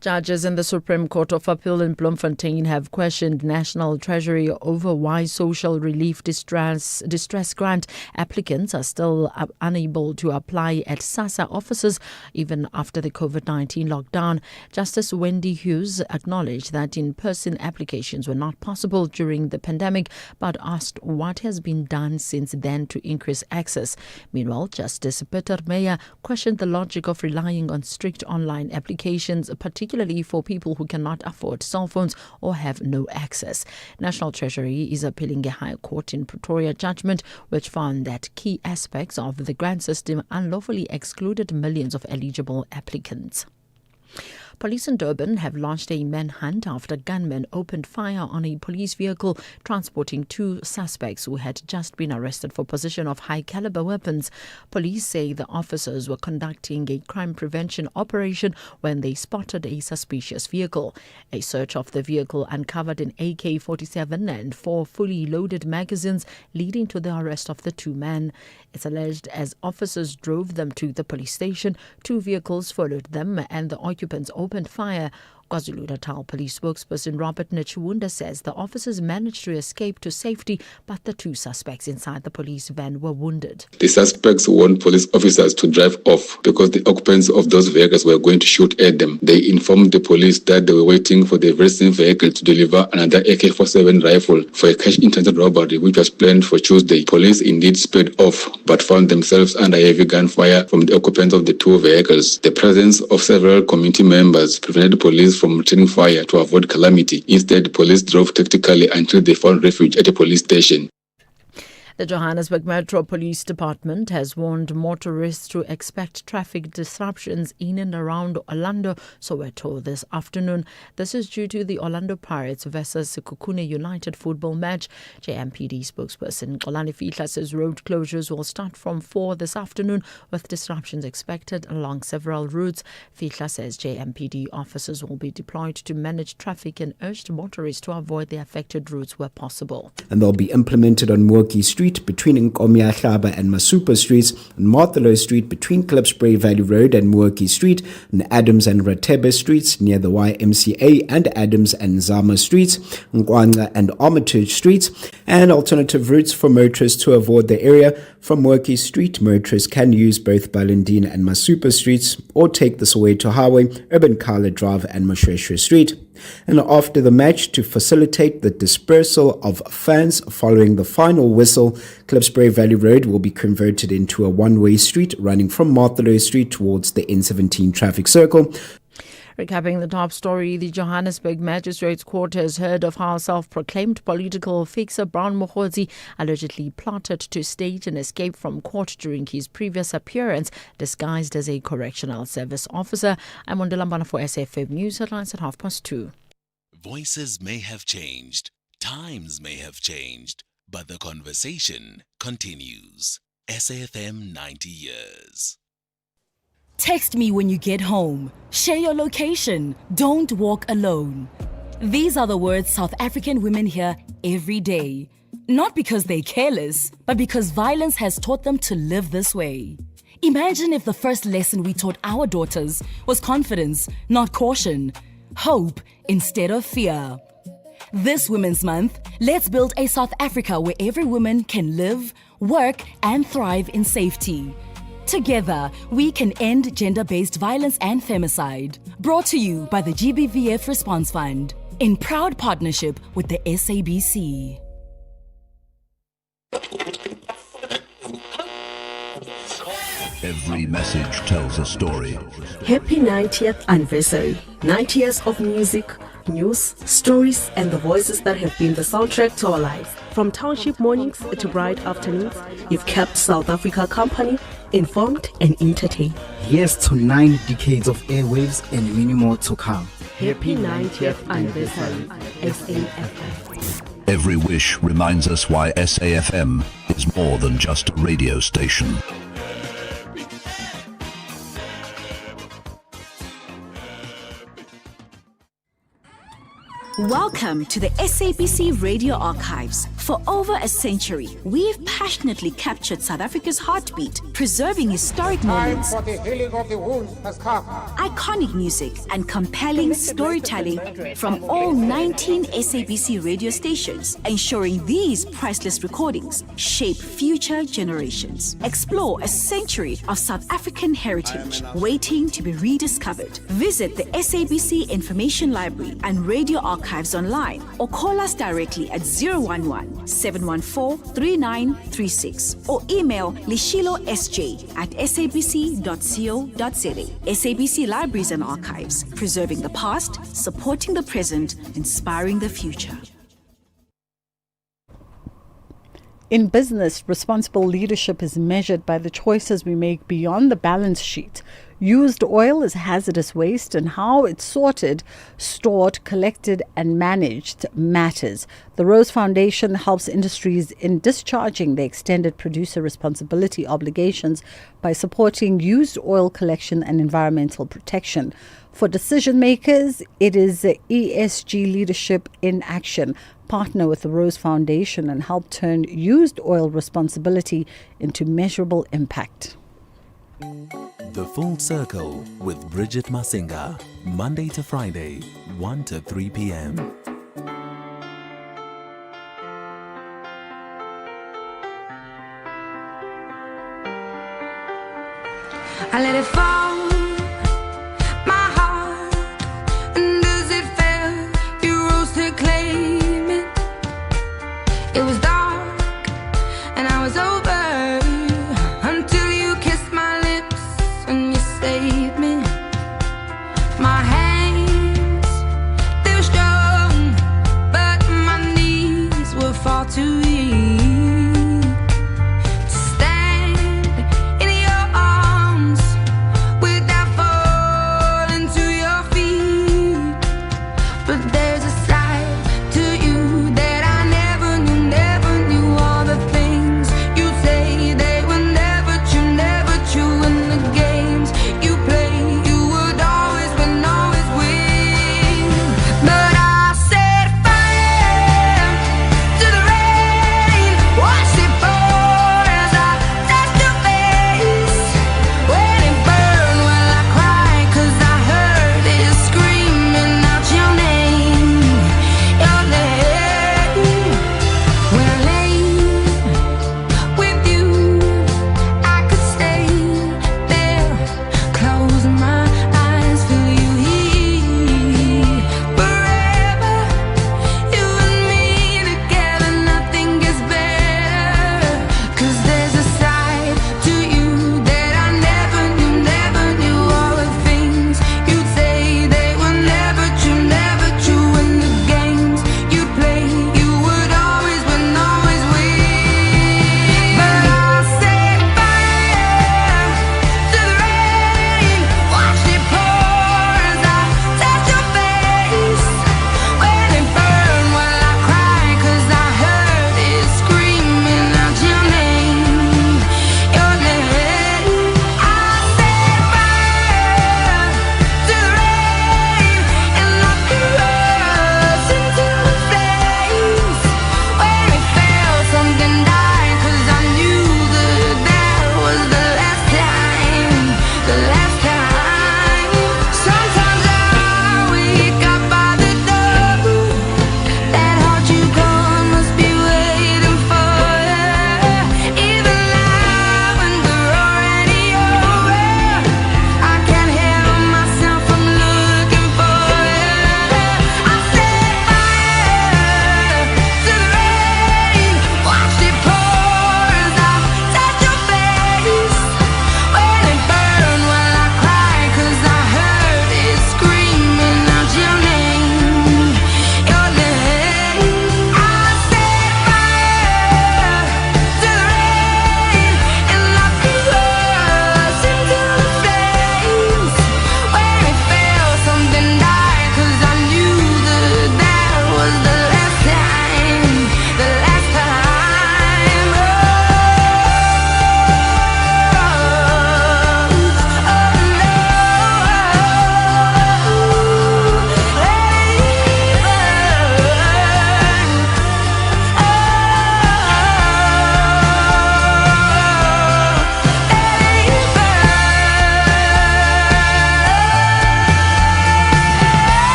Speaker 6: Judges in the Supreme Court of Appeal in Bloemfontein have questioned National Treasury over why social relief distress grant applicants are still unable to apply at SASSA offices even after the COVID-19 lockdown. Justice Wendy Hughes acknowledged that in-person applications were not possible during the pandemic, but asked what has been done since then to increase access. Meanwhile, Justice Peter Meyer questioned the logic of relying on strict online applications, particularly for people who cannot afford cell phones or have no access. National Treasury is appealing a High Court in Pretoria judgment which found that key aspects of the grant system unlawfully excluded millions of eligible applicants. Police in Durban have launched a manhunt after gunmen opened fire on a police vehicle transporting two suspects who had just been arrested for possession of high-caliber weapons. Police say the officers were conducting a crime prevention operation when they spotted a suspicious vehicle. A search of the vehicle uncovered an AK-47 and 4 fully loaded magazines, leading to the arrest of the two men. It's alleged as officers drove them to the police station, two vehicles followed them and the occupants opened fire. KwaZulu-Natal Police spokesperson Robert Nchunda says the officers managed to escape to safety, but the two suspects inside the police van were wounded.
Speaker 4: The suspects warned police officers to drive off because the occupants of those vehicles were going to shoot at them. They informed the police that they were waiting for the very same vehicle to deliver another AK-47 rifle for a cash-intensive robbery which was planned for Tuesday. Police indeed sped off but found themselves under heavy gunfire from the occupants of the two vehicles. The presence of several community members prevented police from returning fire to avoid calamity. Instead, police drove tactically until they found refuge at a police station.
Speaker 6: The Johannesburg Metro Police Department has warned motorists to expect traffic disruptions in and around Orlando, Soweto this afternoon. This is due to the Orlando Pirates versus Sekhukhune United football match. JMPD spokesperson Xolani Fihla says road closures will start from 4 this afternoon, with disruptions expected along several routes. Fihla says JMPD officers will be deployed to manage traffic and urged motorists to avoid the affected routes where possible.
Speaker 11: And they'll be implemented on Moorkey Street between Nkomia Hlaba and Masupa Streets, on Marthelo Street between Klipspruit Valley Road and Moorkey Street, on Adams and Ratebe Streets near the YMCA and Adams and Zama Streets, Nkwanga and Armitage Streets, and alternative routes for motorists to avoid the area. From Moorkey Street, motorists can use both Balindine and Masupa Streets or take the Soweto Highway, Urban Kala Drive and Moshweshwe Street. And after the match, to facilitate the dispersal of fans following the final whistle, Klipspruit Valley Road will be converted into a one-way street running from Marthelo Street towards the N17 traffic circle.
Speaker 6: Recapping the top story, the Johannesburg Magistrates Court has heard of how self-proclaimed political fixer Brown Mokhotsi allegedly plotted to stage an escape from court during his previous appearance, disguised as a correctional service officer. I'm Ondela for SAfm News Headlines at 2:30.
Speaker 13: Voices may have changed, times may have changed, but the conversation continues. SAfm 90 years.
Speaker 12: Text me when you get home. Share your location. Don't walk alone. These are the words South African women hear every day. Not because they're careless, but because violence has taught them to live this way. Imagine if the first lesson we taught our daughters was confidence, not caution. Hope instead of fear. This Women's Month, let's build a South Africa where every woman can live, work, and thrive in safety. Together, we can end gender-based violence and femicide. Brought to you by the GBVF Response Fund, in proud partnership with the SABC.
Speaker 15: Every message tells a story.
Speaker 16: Happy 90th anniversary. 90 years of music, news, stories, and the voices that have been the soundtrack to our lives. From township mornings to bright afternoons, you've kept South Africa company, informed and entertained.
Speaker 17: Here's to 9 decades of airwaves and many more to come.
Speaker 16: Happy 90th anniversary, SAfm.
Speaker 15: Every wish reminds us why SAfm is more than just a radio station.
Speaker 5: Welcome to the SABC Radio Archives, For over a century, we've passionately captured South Africa's heartbeat, preserving historic moments,
Speaker 1: Time for the healing of the wounds has come.
Speaker 5: iconic music, and compelling storytelling from all 19 SABC radio stations, ensuring these priceless recordings shape future generations. Explore a century of South African heritage waiting to be rediscovered. Visit the SABC Information Library and Radio Archives online, or call us directly at 011-714-3936 or email lishilosj@sabc.co.za. SABC Libraries and Archives, preserving the past, supporting the present, inspiring the future.
Speaker 20: In business, responsible leadership is measured by the choices we make beyond the balance sheet. Used oil is hazardous waste, and how it's sorted, stored, collected, and managed matters. The Rose Foundation helps industries in discharging their extended producer responsibility obligations by supporting used oil collection and environmental protection. For decision makers, it is ESG leadership in action. Partner with the Rose Foundation and help turn used oil responsibility into measurable impact.
Speaker 13: The Full Circle with Bridget Masinga, Monday to Friday, 1 to 3 p.m.
Speaker 14: I let it fall, my heart, and as it fell, you rose to claim it. It was dark, and I was over, until you kissed my lips and you saved me. My hands, they were strong,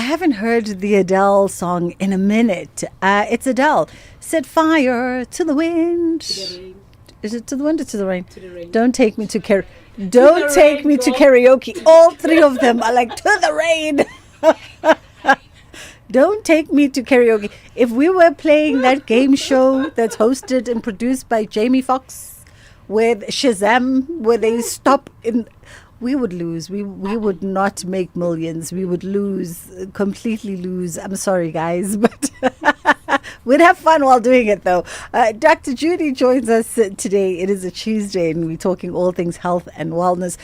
Speaker 20: haven't heard the Adele song in a minute. It's Adele. Set fire to the wind. Is it to the wind or to the rain? To the rain. Don't take me to Don't take me to karaoke. All three of them are like, to the rain. Don't take me to karaoke. If we were playing that game show that's hosted and produced by Jamie Foxx with Shazam, where they stop in, we would lose. We would not make millions. We would lose, completely lose. I'm sorry, guys, but we'd have fun while doing it, though. Dr. Judy joins us today. It is a Tuesday, and we're talking all things health and wellness.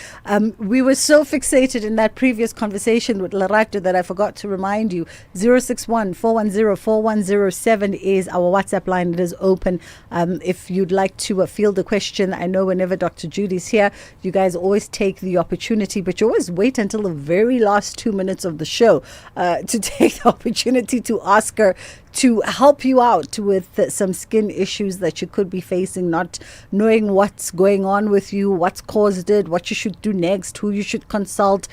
Speaker 20: We were so fixated in that previous conversation with Lerato that I forgot to remind you. 061-410-4107 is our WhatsApp line. It is open. If you'd like to field a question, I know whenever Dr. Judy's here, you guys always take the opportunity, but you always wait until the very last 2 minutes of the show to take the opportunity to ask her to help you out with some skin issues that you could be facing, not knowing what's going on with you, what's caused it, what you should do next, who you should consult.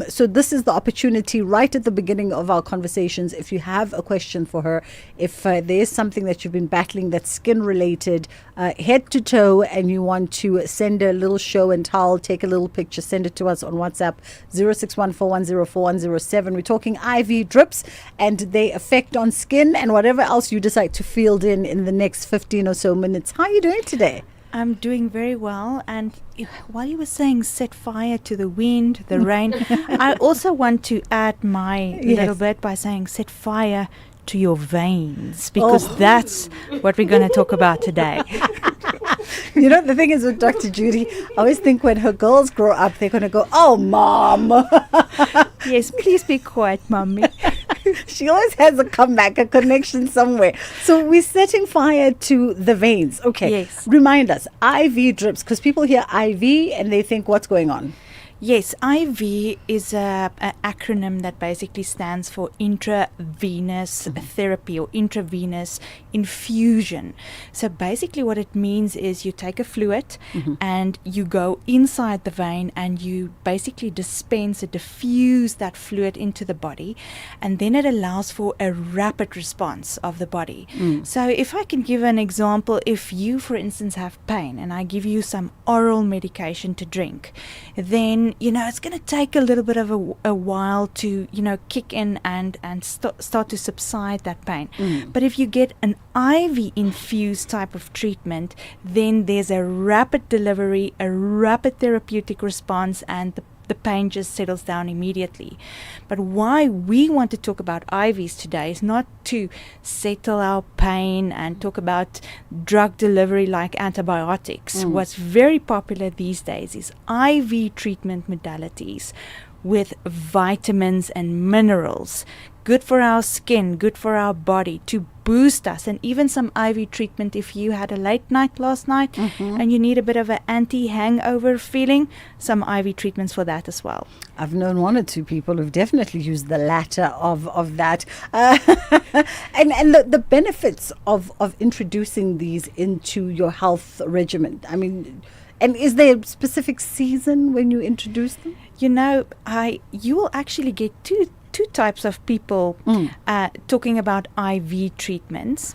Speaker 20: So this is the opportunity right at the beginning of our conversations. If you have a question for her, if there is something that you've been battling that's skin related, head to toe, and you want to send a little show and tell, take a little picture, send it to us on WhatsApp, 061-410-4107. We're talking IV drips and their effect on skin, and whatever else you decide to field in the next 15 or so minutes. How are you doing today?
Speaker 7: I'm doing very well. And while you were saying set fire to the wind, the rain, I also want to add my little bit by saying set fire to your veins, because that's what we're going to talk about today.
Speaker 20: You know, the thing is with Dr. Judy, I always think when her girls grow up, they're going to go, oh, Mom.
Speaker 7: Yes, please be quiet, Mommy.
Speaker 20: She always has a comeback, a connection somewhere. So we're setting fire to the veins. Okay.
Speaker 7: Yes.
Speaker 20: Remind us, IV drips, because people hear IV and they think, what's going on?
Speaker 7: Yes, IV is an acronym that basically stands for intravenous therapy or intravenous infusion. So basically what it means is you take a fluid and you go inside the vein and you basically dispense or diffuse that fluid into the body, and then it allows for a rapid response of the body. So if I can give an example, if you, for instance, have pain and I give you some oral medication to drink, then it's going to take a little bit of a while to, kick in and start to subside that pain. But if you get an IV infused type of treatment, then there's a rapid delivery, a rapid therapeutic response, and the pain just settles down immediately. But why we want to talk about IVs today is not to settle our pain and talk about drug delivery like antibiotics. What's very popular these days is IV treatment modalities with vitamins and minerals, good for our skin, good for our body, to boost us. And even some IV treatment if you had a late night last night and you need a bit of an anti-hangover feeling, some IV treatments for that as well.
Speaker 20: I've known one or two people who've definitely used the latter of that. And the benefits of introducing these into your health regimen. I mean, and is there a specific season when you introduce them?
Speaker 7: You will actually get two types of people talking about IV treatments.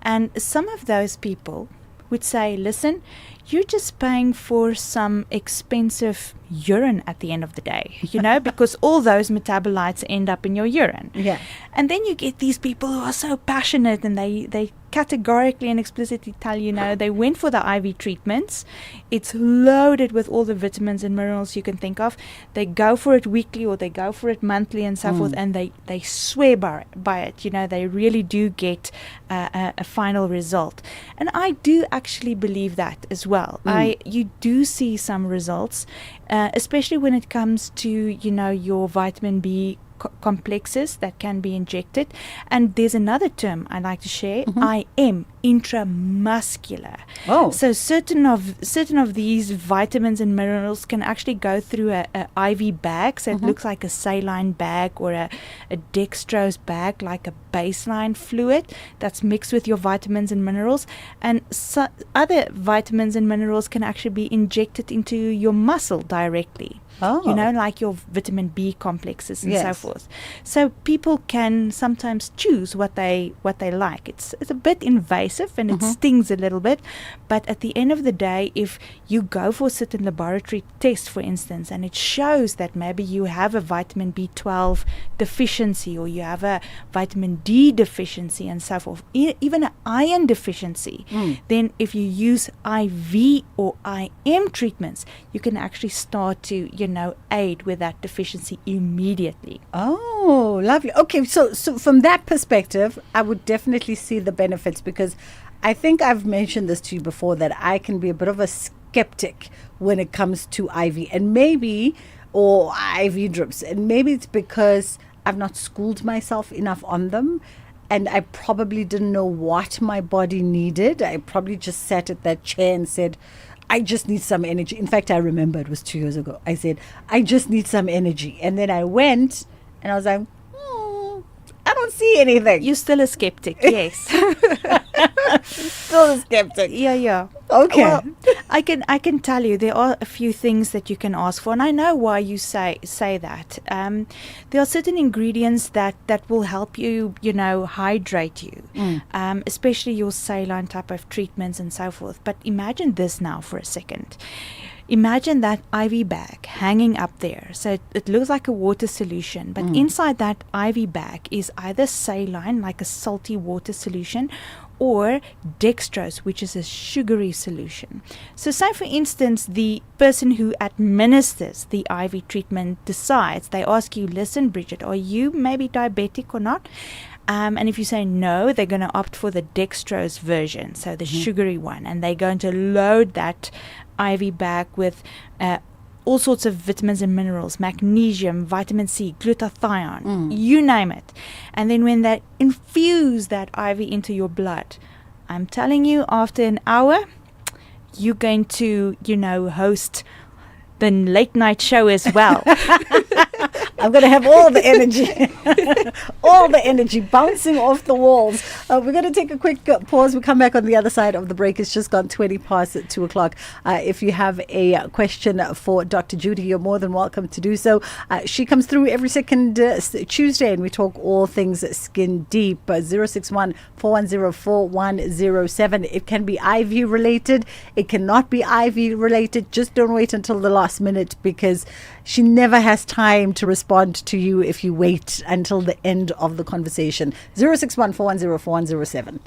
Speaker 7: And some of those people would say, listen, you're just paying for some expensive urine at the end of the day, because all those metabolites end up in your urine.
Speaker 20: Yeah.
Speaker 7: And then you get these people who are so passionate and they categorically and explicitly tell they went for the IV treatments. It's loaded with all the vitamins and minerals you can think of. They go for it weekly or they go for it monthly and so forth, and they swear by it. They really do get a final result. And I do actually believe that as well. You do see some results, especially when it comes to your vitamin B complexes that can be injected. And there's another term I like to share, IM, intramuscular. So certain of these vitamins and minerals can actually go through a IV bag, so it looks like a saline bag or a dextrose bag, like a baseline fluid that's mixed with your vitamins and minerals. And other vitamins and minerals can actually be injected into your muscle directly. You know, like your vitamin B complexes and so
Speaker 20: Yes.
Speaker 7: forth. So people can sometimes choose what they like. It's a bit invasive and it stings a little bit, but at the end of the day, if you go for a certain laboratory test, for instance, and it shows that maybe you have a vitamin B12 deficiency or you have a vitamin D deficiency and so forth, even an iron deficiency, then if you use IV or IM treatments, you can actually start to, aid with that deficiency immediately.
Speaker 20: Oh, lovely. Okay, so from that perspective, I would definitely see the benefits, because I think I've mentioned this to you before that I can be a bit of a skeptic when it comes to IV or IV drips, and maybe it's because I've not schooled myself enough on them. And I probably didn't know what my body needed. I probably just sat at that chair and said, I just need some energy. In fact, I remember it was 2 years ago. I said, I just need some energy. And then I went and I was like, I don't see anything.
Speaker 7: You're still a skeptic, yes.
Speaker 20: Still a skeptic.
Speaker 7: Yeah.
Speaker 20: Okay.
Speaker 7: Well, I can tell you there are a few things that you can ask for, and I know why you say that. There are certain ingredients that will help you, hydrate you, especially your saline type of treatments and so forth. But imagine this now for a second. Imagine that IV bag hanging up there. So it looks like a water solution, but inside that IV bag is either saline, like a salty water solution, or dextrose, which is a sugary solution. So say, for instance, the person who administers the IV treatment decides, they ask you, listen, Bridget, are you maybe diabetic or not? And if you say no, they're going to opt for the dextrose version, so the sugary one, and they're going to load that IV bag with all sorts of vitamins and minerals, magnesium, vitamin C, glutathione, you name it. And then when they infuse that IV into your blood, I'm telling you, after an hour, you're going to, host the late night show as well.
Speaker 20: I'm going to have all the energy bouncing off the walls. We're going to take a quick pause. We'll come back on the other side of the break. It's just gone 20 past 2 o'clock. If you have a question for Dr. Judy, you're more than welcome to do so. She comes through every second Tuesday, and we talk all things skin deep. 061 410 4107. It can be IV related. It cannot be IV related. Just don't wait until the last minute, because she never has time to respond to you if you wait until the end of the conversation. 061 410 4107.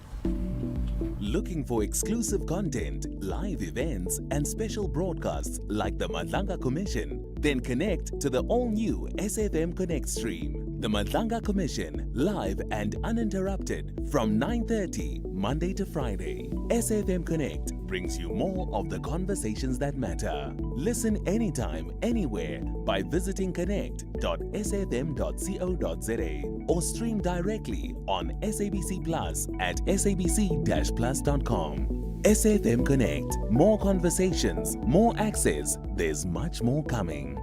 Speaker 13: Looking for exclusive content, live events, and special broadcasts like the Madlanga Commission? Then connect to the all-new SAfm Connect stream. The Madlanga Commission, live and uninterrupted from 9:30 Monday to Friday. SAfm Connect brings you more of the conversations that matter. Listen anytime, anywhere by visiting connect.safm.co.za or stream directly on SABC Plus at sabc-plus.com. SAfm Connect. More conversations, more access. There's much more coming.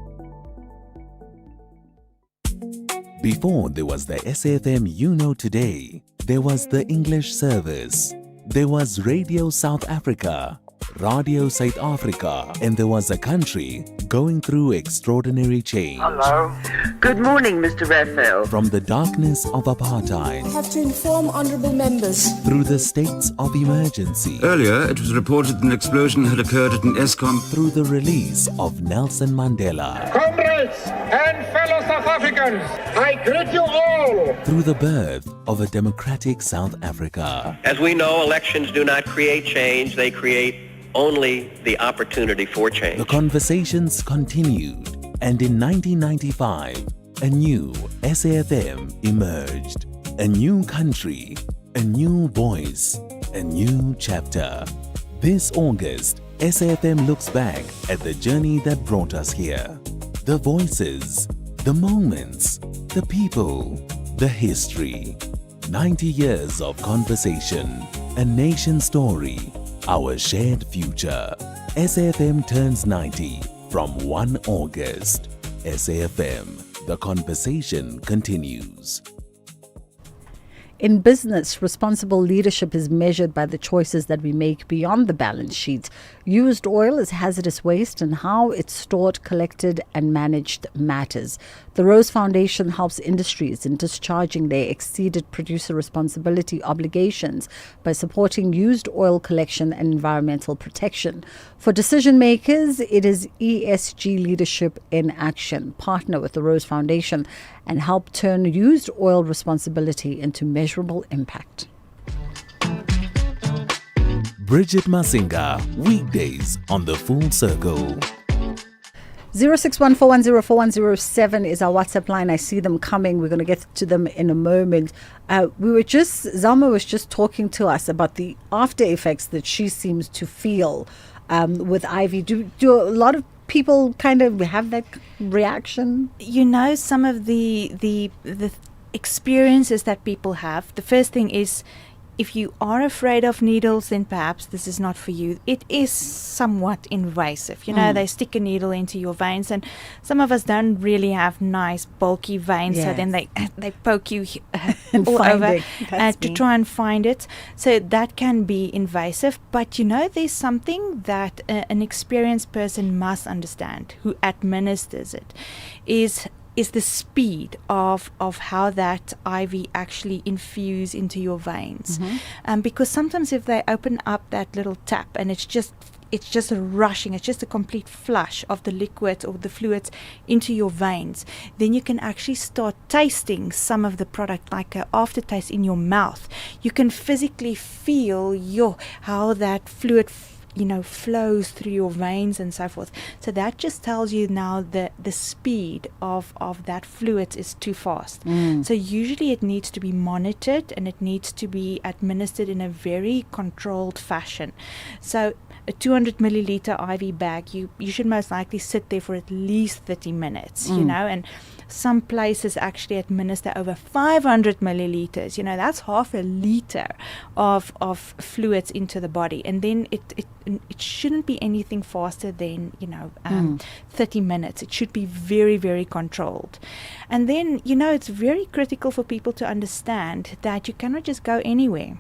Speaker 13: Before there was the SAfm you know today, there was the English service. There was Radio South Africa, Radio South Africa, and there was a country going through extraordinary change.
Speaker 8: Hello. Good morning, Mr. Raphael.
Speaker 13: From the darkness of apartheid,
Speaker 8: I have to inform honourable members.
Speaker 13: through the states of emergency,
Speaker 10: Earlier, it was reported an explosion had occurred at an ESCOM.
Speaker 13: through the release of Nelson Mandela,
Speaker 1: Comrades and fellow South Africans, I greet you all.
Speaker 13: through the birth of a democratic South Africa.
Speaker 18: As we know, elections do not create change, they create only the opportunity for change.
Speaker 13: The conversations continued, and in 1995, a new SAfm emerged. A new country, a new voice, a new chapter. This August, SAfm looks back at the journey that brought us here. The voices, the moments, the people, the history. 90 years of conversation, a nation story, our shared future. SAfm turns 90 from 1 August. SAfm, the conversation continues.
Speaker 20: In business, responsible leadership is measured by the choices that we make beyond the balance sheet. Used oil is hazardous waste, and how it's stored, collected, and managed matters. The Rose Foundation helps industries in discharging their exceeded producer responsibility obligations by supporting used oil collection and environmental protection. For decision makers, it is ESG leadership in action. Partner with the Rose Foundation and help turn used oil responsibility into measurable impact.
Speaker 13: Bridget Masinga, weekdays on The Full Circle.
Speaker 20: 0614104107 is our WhatsApp line. I see them coming. We're going to get to them in a moment. Zalma was just talking to us about the after effects that she seems to feel with Ivy. Do a lot of people kind of have that reaction?
Speaker 7: Some of the experiences that people have. The first thing is, if you are afraid of needles, then perhaps this is not for you. It is somewhat invasive. They stick a needle into your veins, and some of us don't really have nice, bulky veins, so then they poke you all over to try and find it. So that can be invasive. But there's something that an experienced person must understand who administers it is the speed of how that IV actually infuse into your veins. Because sometimes if they open up that little tap and it's just rushing, it's just a complete flush of the liquid or the fluids into your veins, then you can actually start tasting some of the product like an aftertaste in your mouth. You can physically feel how that fluid flows through your veins and so forth. So that just tells you now the speed of that fluid is too fast. So usually it needs to be monitored and it needs to be administered in a very controlled fashion. So a 200 milliliter IV bag, you should most likely sit there for at least 30 minutes, and some places actually administer over 500 milliliters. That's half a liter of fluids into the body, and then it shouldn't be anything faster than 30 minutes. It should be very, very controlled. And then it's very critical for people to understand that you cannot just go anywhere.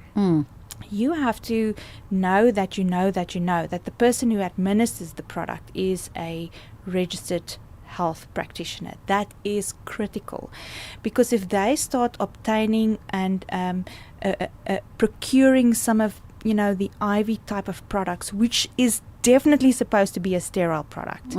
Speaker 7: You have to know that the person who administers the product is a registered health practitioner. That is critical, because if they start obtaining and procuring some of the IV type of products, which is definitely supposed to be a sterile product,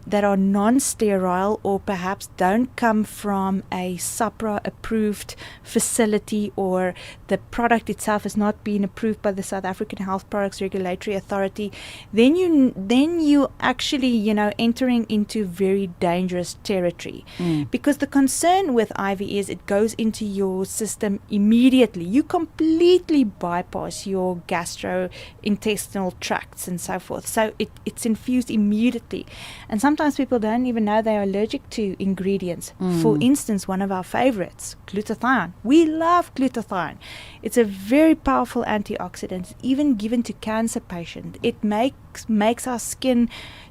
Speaker 7: that are non-sterile or perhaps don't come from a SAPRA approved facility, or the product itself has not been approved by the South African Health Products Regulatory Authority, then you actually entering into very dangerous territory. Because the concern with IV is it goes into your system immediately. You completely bypass your gastrointestinal tracts and so forth. So it's infused immediately. And sometimes people don't even know they are allergic to ingredients. For instance, one of our favorites, glutathione. We love glutathione. It's a very powerful antioxidant, even given to cancer patients. It makes our skin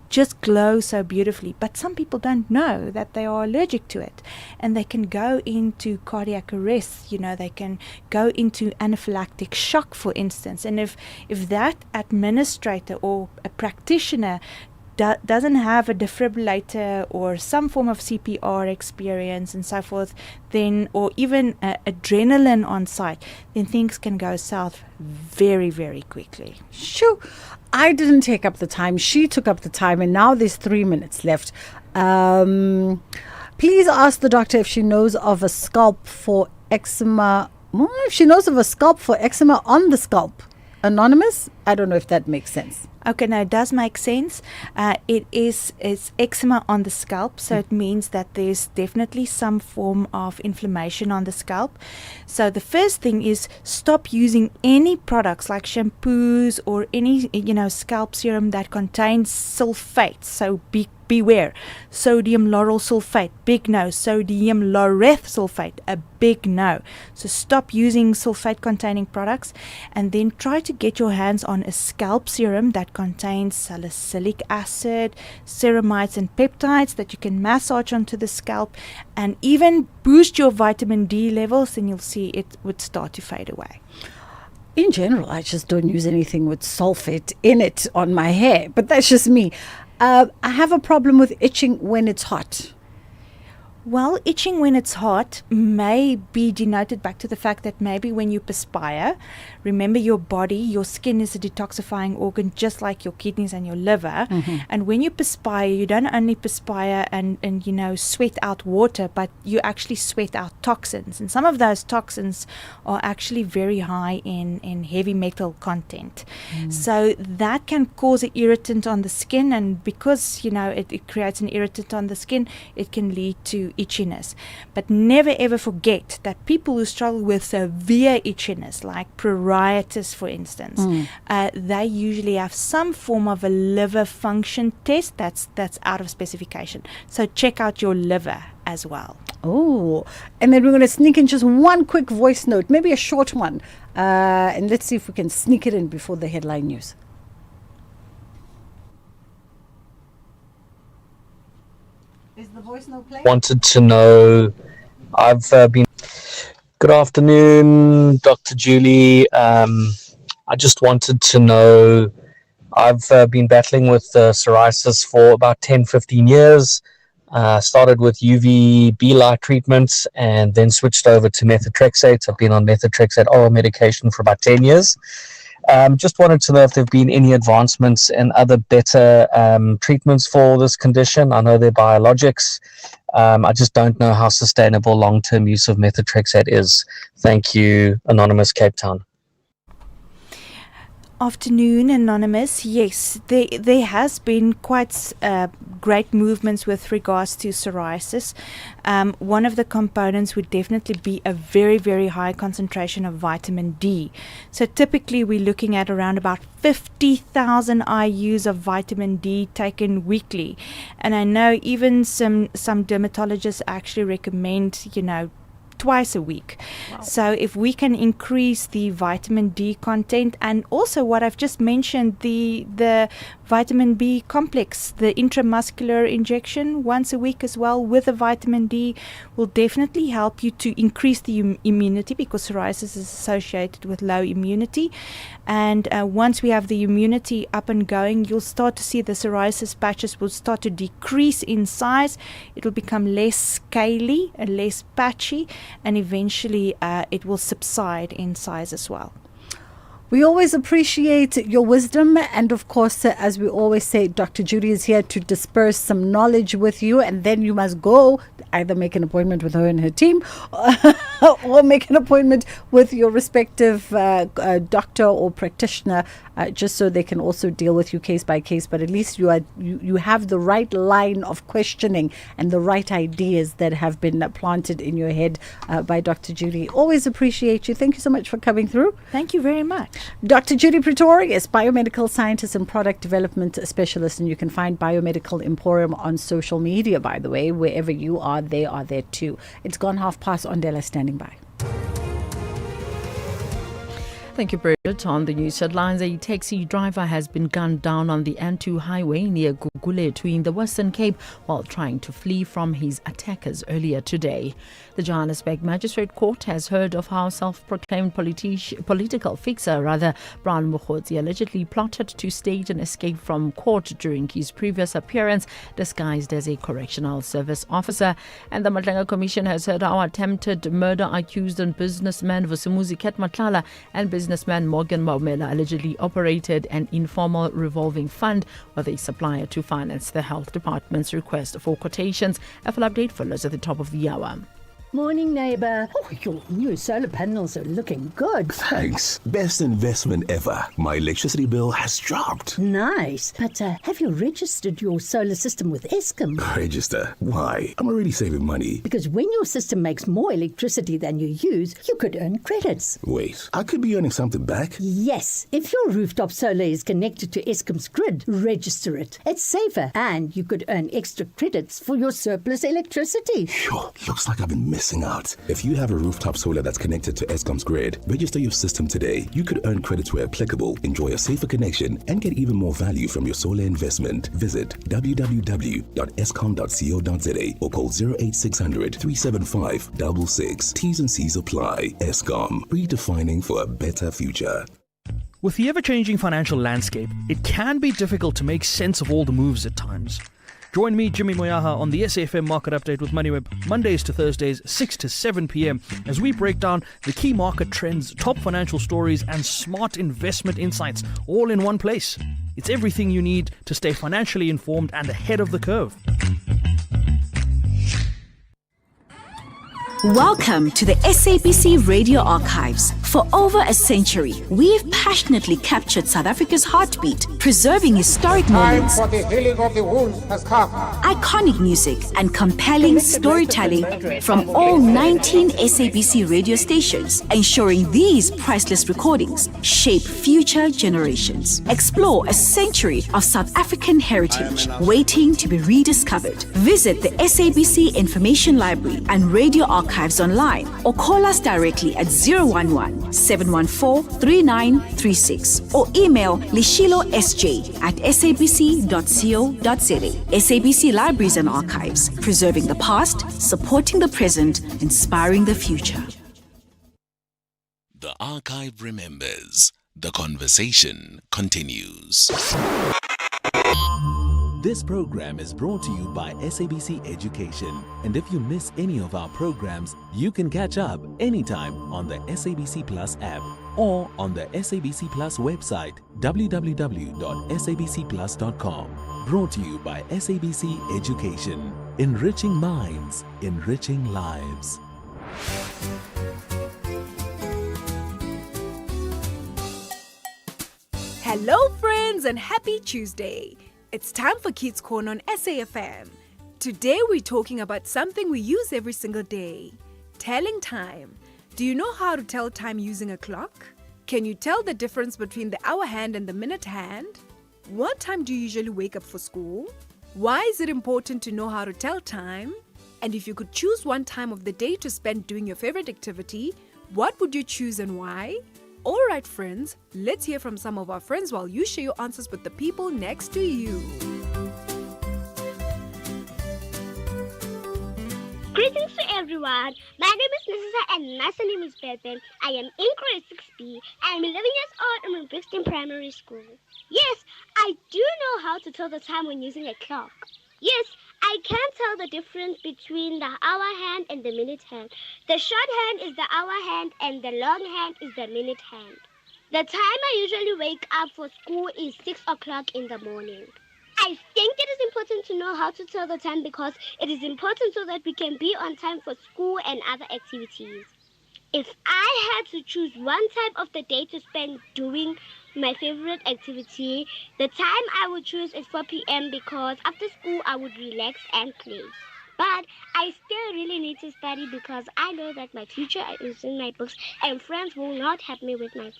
Speaker 7: just glow so beautifully. But some people don't know that they are allergic to it, and they can go into cardiac arrest. They can go into anaphylactic shock, for instance. And if that administrator or a practitioner doesn't have a defibrillator or some form of CPR experience and so forth, then, or even adrenaline on site, then things can go south very, very quickly.
Speaker 20: Shoo! I didn't take up the time. She took up the time, and now there's 3 minutes left. Please ask the doctor if she knows of a scalp for eczema. If she knows of a scalp for eczema on the scalp. Anonymous? I don't know if that makes sense.
Speaker 7: Okay, now it does make sense. It's eczema on the scalp, so it means that there's definitely some form of inflammation on the scalp. So the first thing is stop using any products like shampoos or any scalp serum that contains sulfates. So beware. Sodium lauryl sulfate, big no. Sodium laureth sulfate, a big no. So stop using sulfate containing products, and then try to get your hands on a scalp serum that contains salicylic acid, ceramides and peptides that you can massage onto the scalp and even boost your vitamin D levels, and you'll see it would start to fade away.
Speaker 20: In general, I just don't use anything with sulfate in it on my hair, but that's just me. I have a problem with itching when it's hot.
Speaker 7: Well, itching when it's hot may be denoted back to the fact that maybe when you perspire, remember your body, your skin is a detoxifying organ just like your kidneys and your liver. And when you perspire, you don't only perspire and sweat out water, but you actually sweat out toxins. And some of those toxins are actually very high in heavy metal content. So that can cause an irritant on the skin, and because, it creates an irritant on the skin, it can lead to itchiness. But never ever forget that people who struggle with severe itchiness, like pruritus for instance, they usually have some form of a liver function test that's out of specification. So check out your liver as well.
Speaker 20: Oh, and then we're going to sneak in just one quick voice note, maybe a short one, and let's see if we can sneak it in before the headline news. Is the voice note playing?
Speaker 19: Wanted to know, I've been... Good afternoon, Dr. Julie. I just wanted to know, I've been battling with psoriasis for about 10-15 years. Started with UVB light treatments and then switched over to methotrexate. I've been on methotrexate oral medication for about 10 years. Just wanted to know if there have been any advancements and other better treatments for this condition. I know they're biologics. I just don't know how sustainable long-term use of methotrexate is. Thank you, Anonymous, Cape Town.
Speaker 7: Afternoon, Anonymous. Yes, there has been quite great movements with regards to psoriasis. One of the components would definitely be a very, very high concentration of vitamin D. So typically we're looking at around about 50,000 IUs of vitamin D taken weekly. And I know even some dermatologists actually recommend, twice a week. Wow. So if we can increase the vitamin D content, and also what I've just mentioned, the vitamin B complex, the intramuscular injection once a week as well with the vitamin D will definitely help you to increase the immunity, because psoriasis is associated with low immunity. And once we have the immunity up and going, you'll start to see the psoriasis patches will start to decrease in size. It will become less scaly and less patchy, and eventually it will subside in size as well.
Speaker 20: We always appreciate your wisdom, and of course, as we always say, Dr. Judy is here to disperse some knowledge with you, and then you must go either make an appointment with her and her team or make an appointment with your respective doctor or practitioner, just so they can also deal with you case by case. But at least you have the right line of questioning and the right ideas that have been planted in your head by Dr. Judy. Always appreciate you. Thank you so much for coming through.
Speaker 7: Thank you very much.
Speaker 20: Dr. Judy Pretorius, biomedical scientist and product development specialist, and you can find Biomedical Emporium on social media, by the way. Wherever you are, they are there too. It's gone past. Ondela standing by.
Speaker 6: Thank you, Bridget. On the news headlines, a taxi driver has been gunned down on the N2 highway near Gugulethu in the Western Cape while trying to flee from his attackers earlier today. The Johannesburg Magistrate Court has heard of how self-proclaimed political fixer Brown Mokhotsi allegedly plotted to stage an escape from court during his previous appearance disguised as a correctional service officer. And the Matlenga Commission has heard how attempted murder accused and businessman Vusimuzi Ketmatlala and businessman Morgan Maumela allegedly operated an informal revolving fund with a supplier to finance the health department's request for quotations. A full update follows at the top of the hour.
Speaker 21: Morning, neighbour. Oh, your new solar panels are looking good.
Speaker 22: Thanks. Best investment ever. My electricity bill has dropped.
Speaker 21: Nice. But have you registered your solar system with Eskom?
Speaker 22: Register? Why? I'm already saving money.
Speaker 21: Because when your system makes more electricity than you use, you could earn credits.
Speaker 22: Wait, I could be earning something back?
Speaker 21: Yes. If your rooftop solar is connected to Eskom's grid, register it. It's safer, and you could earn extra credits for your surplus electricity.
Speaker 22: Sure. Looks like I've been missing missing out. If you have a rooftop solar that's connected to Eskom's grid, register your system today. You could earn credits where applicable, enjoy a safer connection, and get even more value from your solar investment. Visit www.eskom.co.za or call 08600 375 66. T's and C's apply. Eskom, redefining for a better future.
Speaker 2: With the ever-changing financial landscape, it can be difficult to make sense of all the moves at times. Join me, Jimmy Moyaha, on the SAFM Market Update with MoneyWeb, Mondays to Thursdays, 6 to 7 p.m, as we break down the key market trends, top financial stories, and smart investment insights, all in one place. It's everything you need to stay financially informed and ahead of the curve.
Speaker 5: Welcome to the SABC Radio Archives. For over a century, we've passionately captured South Africa's heartbeat, preserving historic moments,
Speaker 1: Time for the healing of the wounds has come.
Speaker 5: iconic music, and compelling storytelling from all 19 SABC radio stations, ensuring these priceless recordings shape future generations. Explore a century of South African heritage waiting to be rediscovered. Visit the SABC Information Library and Radio Archives online or call us directly at 011-714-3936 or email lishilosj@sabc.co.za. SABC Libraries and Archives, preserving the past, supporting the present, inspiring the future.
Speaker 3: The archive remembers. The conversation continues.
Speaker 13: This program is brought to you by SABC Education. And if you miss any of our programs, you can catch up anytime on the SABC Plus app or on the SABC Plus website, www.sabcplus.com. Brought to you by SABC Education. Enriching minds, enriching lives.
Speaker 23: Hello, friends, and happy Tuesday. It's time for Kids Corner on SAFM. Today, we're talking about something we use every single day: telling time. Do you know how to tell time using a clock? Can you tell the difference between the hour hand and the minute hand? What time do you usually wake up for school? Why is it important to know how to tell time? And if you could choose one time of the day to spend doing your favorite activity, what would you choose and why? Alright, friends, let's hear from some of our friends while you share your answers with the people next to you.
Speaker 24: Greetings to everyone. My name is Nissa and my name is Pepe. I am in grade 6B. I am 11 years old and I'm in Brixton Primary School. Yes, I do know how to tell the time when using a clock. Yes, I can tell the difference between the hour hand and the minute hand. The short hand is the hour hand and the long hand is the minute hand. The time I usually wake up for school is 6 o'clock in the morning. I think it is important to know how to tell the time because it is important so that we can be on time for school and other activities. If I had to choose one time of the day to spend doing my favorite activity, the time I would choose is 4 p.m. because after school I would relax and play. But I still really need to study because I know that my future is in my books and friends will not help me with my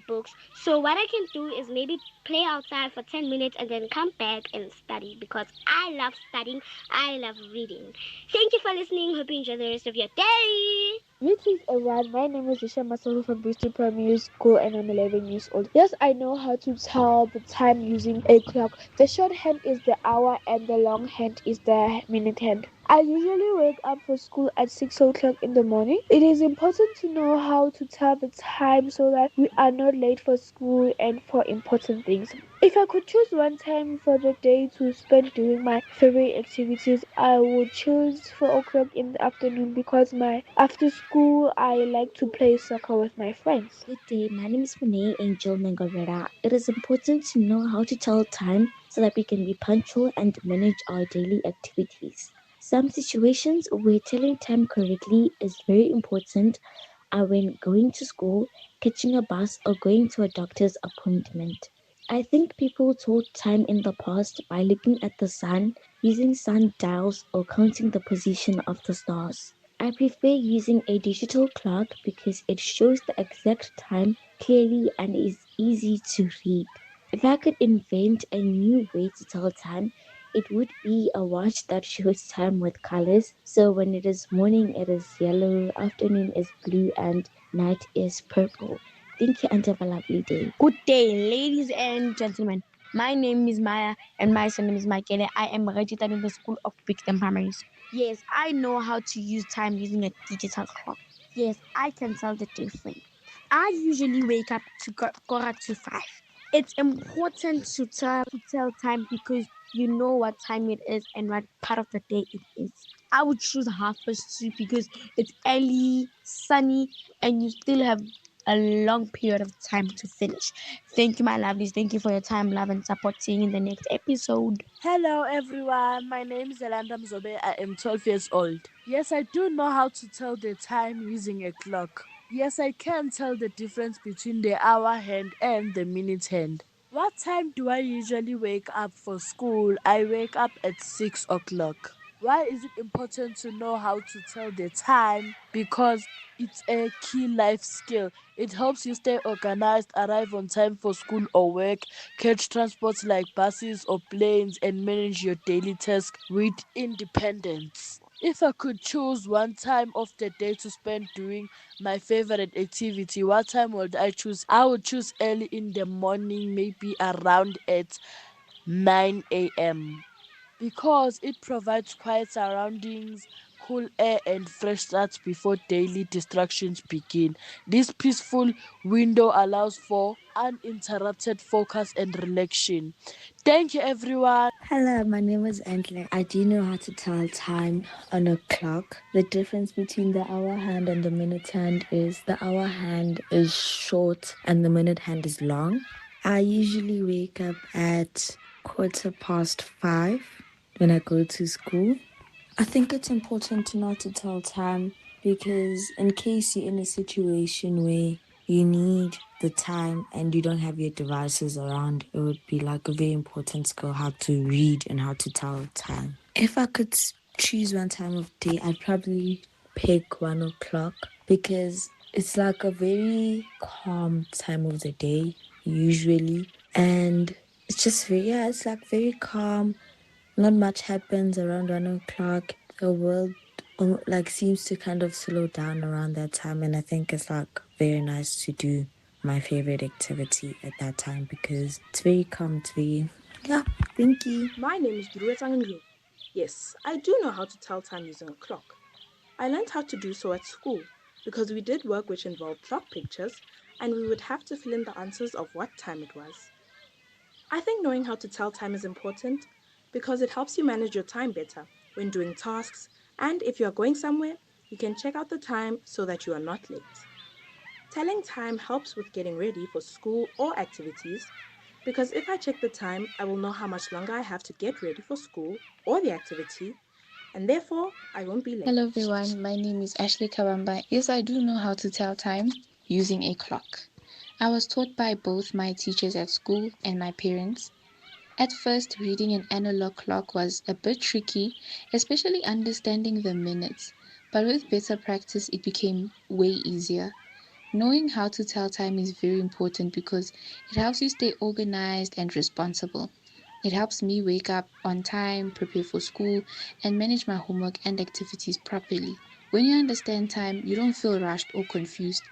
Speaker 24: books. So what I can do is maybe play outside for 10 minutes and then come back and study because I love studying, I love reading. Thank you for listening. Hope you enjoy the rest of your day.
Speaker 25: Greetings everyone, my name is Isha Masolo from Bristol Primary School and I'm 11 years old. Yes, I know how to tell the time using a clock. The short hand is the hour and the long hand is the minute hand. I usually wake up for school at 6 o'clock in the morning. It is important to know how to tell the time so that we are not late for school and for important things. If I could choose one time for the day to spend doing my favorite activities, I would choose 4 o'clock in the afternoon because after school I like to play soccer with my friends.
Speaker 26: Good day, my name is Monet Angel Nangorera. It is important to know how to tell time so that we can be punctual and manage our daily activities. Some situations where telling time correctly is very important are when going to school, catching a bus, or going to a doctor's appointment. I think people told time in the past by looking at the sun, using sundials, or counting the position of the stars. I prefer using a digital clock because it shows the exact time clearly and is easy to read. If I could invent a new way to tell time, It would be a watch that shows time with colors. So when it is morning, it is yellow, afternoon is blue, and night is purple. Thank you and have a lovely day.
Speaker 4: Good day, ladies and gentlemen. My name is Maya and my surname is Michaela. I am registered in the School of Brixton Primary School. Yes, I know how to use time using a digital clock. Yes, I can tell the difference. I usually wake up to quarter to 5. It's important to tell time because you know what time it is and what part of the day it is. I would choose 2:30 because it's early, sunny, and you still have a long period of time to finish. Thank you, my lovelies. Thank you for your time, love, and support. Seeing you in the next episode.
Speaker 9: Hello everyone, my name is Elanda Mzobe. I am 12 years old. Yes, I do know how to tell the time using a clock. Yes, I can tell the difference between the hour hand and the minute hand. What time do I usually wake up for school? I wake up at 6 o'clock. Why is it important to know how to tell the time? Because it's a key life skill. It helps you stay organized, arrive on time for school or work, catch transports like buses or planes, and manage your daily tasks with independence. If I could choose one time of the day to spend doing my favorite activity, what time would I choose? I would choose early in the morning, maybe around at 9 a.m. because it provides quiet surroundings, cool air, and fresh starts before daily distractions begin. This peaceful window allows for uninterrupted focus and relaxation. Thank you, everyone.
Speaker 26: Hello, my name is Antler. I do know how to tell time on a clock. The difference between the hour hand and the minute hand is the hour hand is short and the minute hand is long. I usually wake up at 5:15 when I go to school. I think it's important to know to tell time because in case you're in a situation where you need the time and you don't have your devices around, it would be like a very important skill how to read and how to tell time. If I could choose one time of day, I'd probably pick 1 o'clock because it's like a very calm time of the day usually, and it's just it's like very calm. Not much happens around 1 o'clock. The world seems to kind of slow down around that time, and I think it's like very nice to do my favorite activity at that time because it's very calm. It's very Thank you.
Speaker 11: My name is Duruetanglu. Yes, I do know how to tell time using a clock. I learned how to do so at school because we did work which involved clock pictures and we would have to fill in the answers of what time it was. I think knowing how to tell time is important because it helps you manage your time better when doing tasks, and if you are going somewhere, you can check out the time so that you are not late. Telling time helps with getting ready for school or activities because if I check the time, I will know how much longer I have to get ready for school or the activity, and therefore I won't be late.
Speaker 12: Hello everyone, my name is Ashley Kabamba. Yes, I do know how to tell time using a clock. I was taught by both my teachers at school and my parents. At first, reading an analog clock was a bit tricky, especially understanding the minutes, but with better practice it became way easier. Knowing how to tell time is very important because it helps you stay organized and responsible. It helps me wake up on time, prepare for school, and manage my homework and activities properly. When you understand time, you don't feel rushed or confused,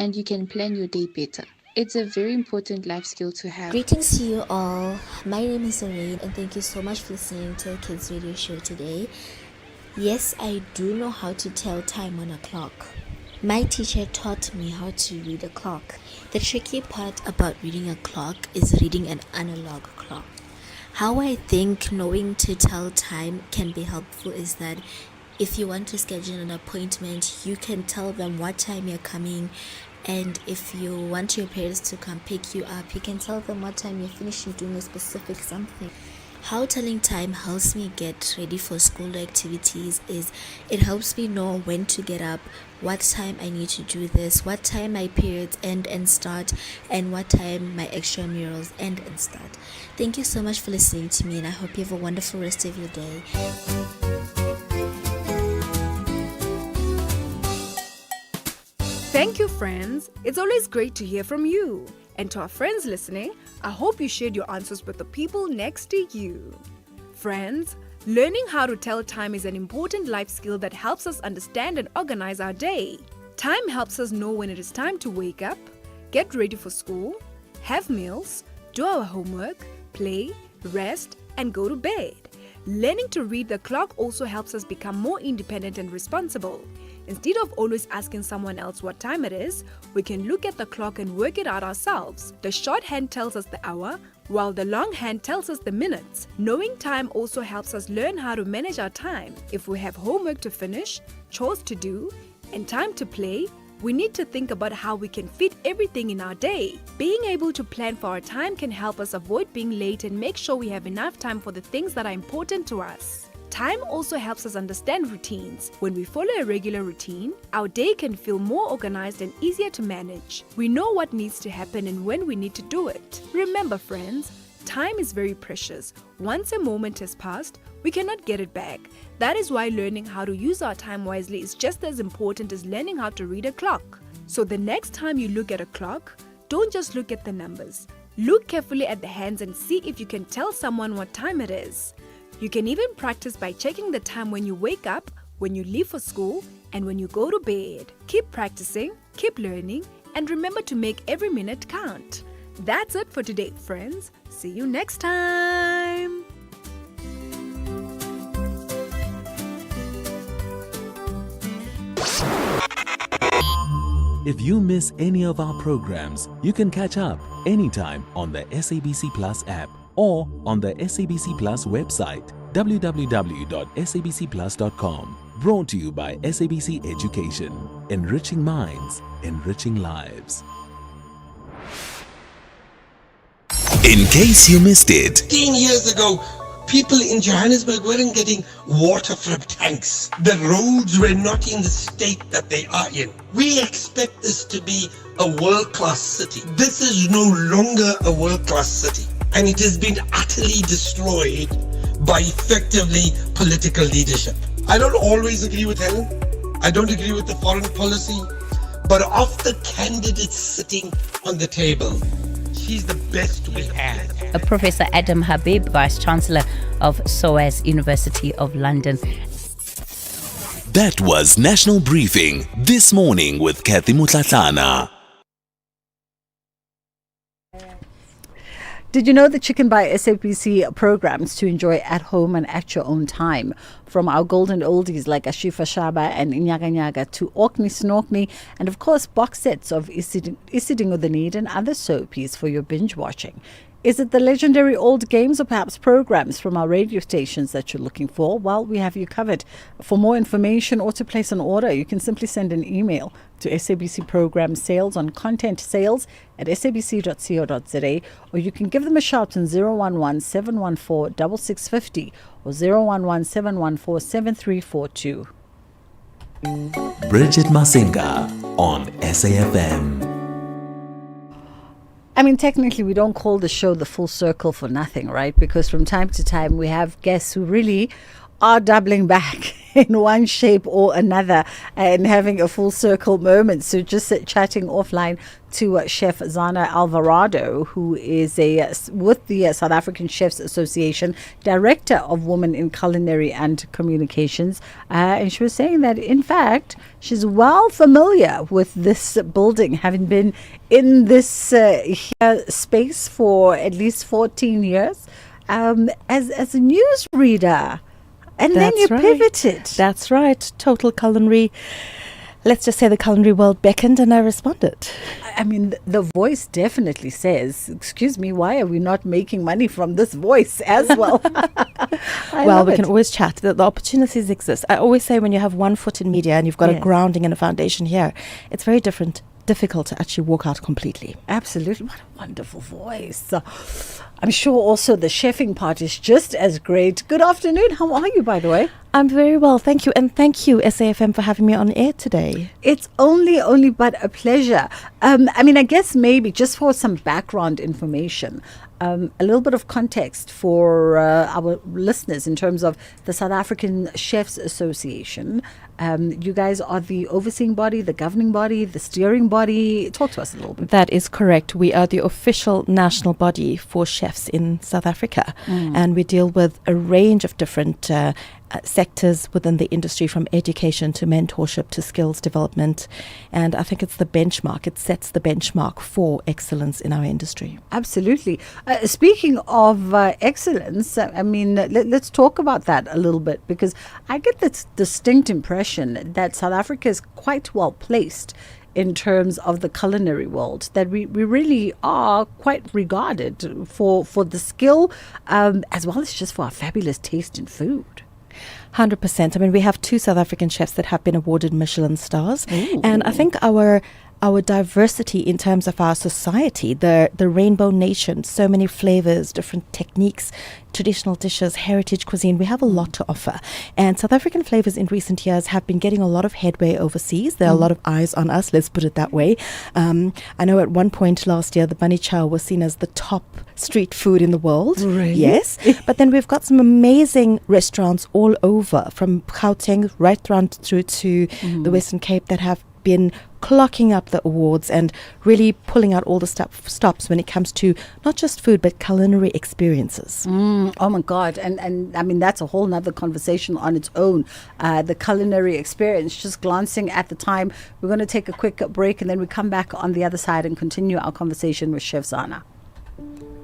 Speaker 12: and you can plan your day better. It's a very important life skill to have.
Speaker 16: Greetings to you all. My name is Lorraine, and thank you so much for listening to the Kids Radio Show today. Yes, I do know how to tell time on a clock. My teacher taught me how to read a clock. The tricky part about reading a clock is reading an analog clock. How I think knowing to tell time can be helpful is that if you want to schedule an appointment, you can tell them what time you're coming, and if you want your parents to come pick you up, you can tell them what time you're finishing doing a specific something. How telling time helps me get ready for school activities is it helps me know when to get up, what time I need to do this, what time my periods end and start, and what time my extramurals end and start. Thank you so much for listening to me, and I hope you have a wonderful rest of your day.
Speaker 23: Thank you, friends. It's always great to hear from you. And to our friends listening, I hope you shared your answers with the people next to you. Friends, learning how to tell time is an important life skill that helps us understand and organize our day. Time helps us know when it is time to wake up, get ready for school, have meals, do our homework, play, rest, and go to bed. Learning to read the clock also helps us become more independent and responsible. Instead of always asking someone else what time it is, we can look at the clock and work it out ourselves. The shorthand tells us the hour, while the longhand tells us the minutes. Knowing time also helps us learn how to manage our time. If we have homework to finish, chores to do, and time to play, we need to think about how we can fit everything in our day. Being able to plan for our time can help us avoid being late and make sure we have enough time for the things that are important to us. Time also helps us understand routines. When we follow a regular routine, our day can feel more organized and easier to manage. We know what needs to happen and when we need to do it. Remember, friends, time is very precious. Once a moment has passed, we cannot get it back. That is why learning how to use our time wisely is just as important as learning how to read a clock. So the next time you look at a clock, don't just look at the numbers. Look carefully at the hands and see if you can tell someone what time it is. You can even practice by checking the time when you wake up, when you leave for school, and when you go to bed. Keep practicing, keep learning, and remember to make every minute count. That's it for today, friends. See you next time.
Speaker 13: If you miss any of our programs, you can catch up anytime on the SABC Plus app or on the SABC Plus website, www.sabcplus.com. Brought to you by SABC Education, enriching minds, enriching lives.
Speaker 3: In case you missed it,
Speaker 8: 15 years ago, people in Johannesburg weren't getting water from tanks. The roads were not in the state that they are in. We expect this to be a world-class city. This is no longer a world-class city, and it has been utterly destroyed by effectively political leadership. I don't always agree with Helen. I don't agree with the foreign policy, but of the candidates sitting on the table, she's the best we have.
Speaker 10: Professor Adam Habib, Vice-Chancellor of SOAS University of London.
Speaker 3: That was National Briefing this morning with Kathy Mutlatlana.
Speaker 20: Did you know that you can buy SABC programs to enjoy at home and at your own time? From our golden oldies like Ashifa Shaba and Inyaga Nyaga to Orkney Snorkney, and of course box sets of Isiding Udhanid and other soapies for your binge watching. Is it the legendary old games or perhaps programs from our radio stations that you're looking for? Well, we have you covered. For more information or to place an order, you can simply send an email to SABC Program Sales on content sales at sabc.co.za, or you can give them a shout on 011-714-6650 or 011-714-7342.
Speaker 13: Bridget Masinga on SAFM.
Speaker 20: I mean, technically, we don't call the show The Full Circle for nothing, right? Because from time to time, we have guests who really are doubling back in one shape or another and having a full circle moment. So just chatting offline to Chef Zana Alvarado, who is with the South African Chefs Association, Director of Women in Culinary and Communications. And she was saying that, in fact, she's well familiar with this building, having been in this space for at least 14 years as a news reader. And then you pivoted.
Speaker 14: That's right. Total culinary. Let's just say the culinary world beckoned and I responded.
Speaker 20: I mean, the voice definitely says, excuse me, why are we not making money from this voice as well?
Speaker 14: Well, we can always chat. The opportunities exist. I always say when you have one foot in media and you've got a grounding and a foundation here, it's very difficult to actually walk out completely.
Speaker 20: Absolutely. What a wonderful voice. I'm sure also the chefing part is just as great. Good afternoon. How are you, by the way?
Speaker 14: I'm very well, thank you. And thank you, SAFM, for having me on air today.
Speaker 20: It's only but a pleasure. I mean, I guess maybe just for some background information, a little bit of context for our listeners in terms of the South African Chefs Association. You guys are the overseeing body, the governing body, the steering body. Talk to us a little bit.
Speaker 14: That is correct. We are the official national body for chefs in South Africa, and we deal with a range of different sectors within the industry, from education to mentorship to skills development. And I think it's the benchmark. It sets the benchmark for excellence in our industry.
Speaker 20: Absolutely. Speaking of excellence, I mean, let's talk about that a little bit, because I get this distinct impression that South Africa is quite well placed in terms of the culinary world, that we really are quite regarded for the skill, as well as just for our fabulous taste in food.
Speaker 14: 100%. I mean, we have 2 South African chefs that have been awarded Michelin stars. Ooh. And I think our diversity in terms of our society, the rainbow nation, so many flavors, different techniques, traditional dishes, heritage cuisine, we have a lot to offer. And South African flavors in recent years have been getting a lot of headway overseas. There are a lot of eyes on us, let's put it that way. I know at one point last year, the bunny chow was seen as the top street food in the world.
Speaker 20: Really?
Speaker 14: Yes. But then we've got some amazing restaurants all over, from Gauteng right through to the Western Cape, that have been clocking up the awards and really pulling out all the stops when it comes to not just food but culinary experiences.
Speaker 20: Oh my God. And I mean, that's a whole nother conversation on its own, the culinary experience. Just glancing at the time, we're going to take a quick break, and then we come back on the other side and continue our conversation with Chef Zana.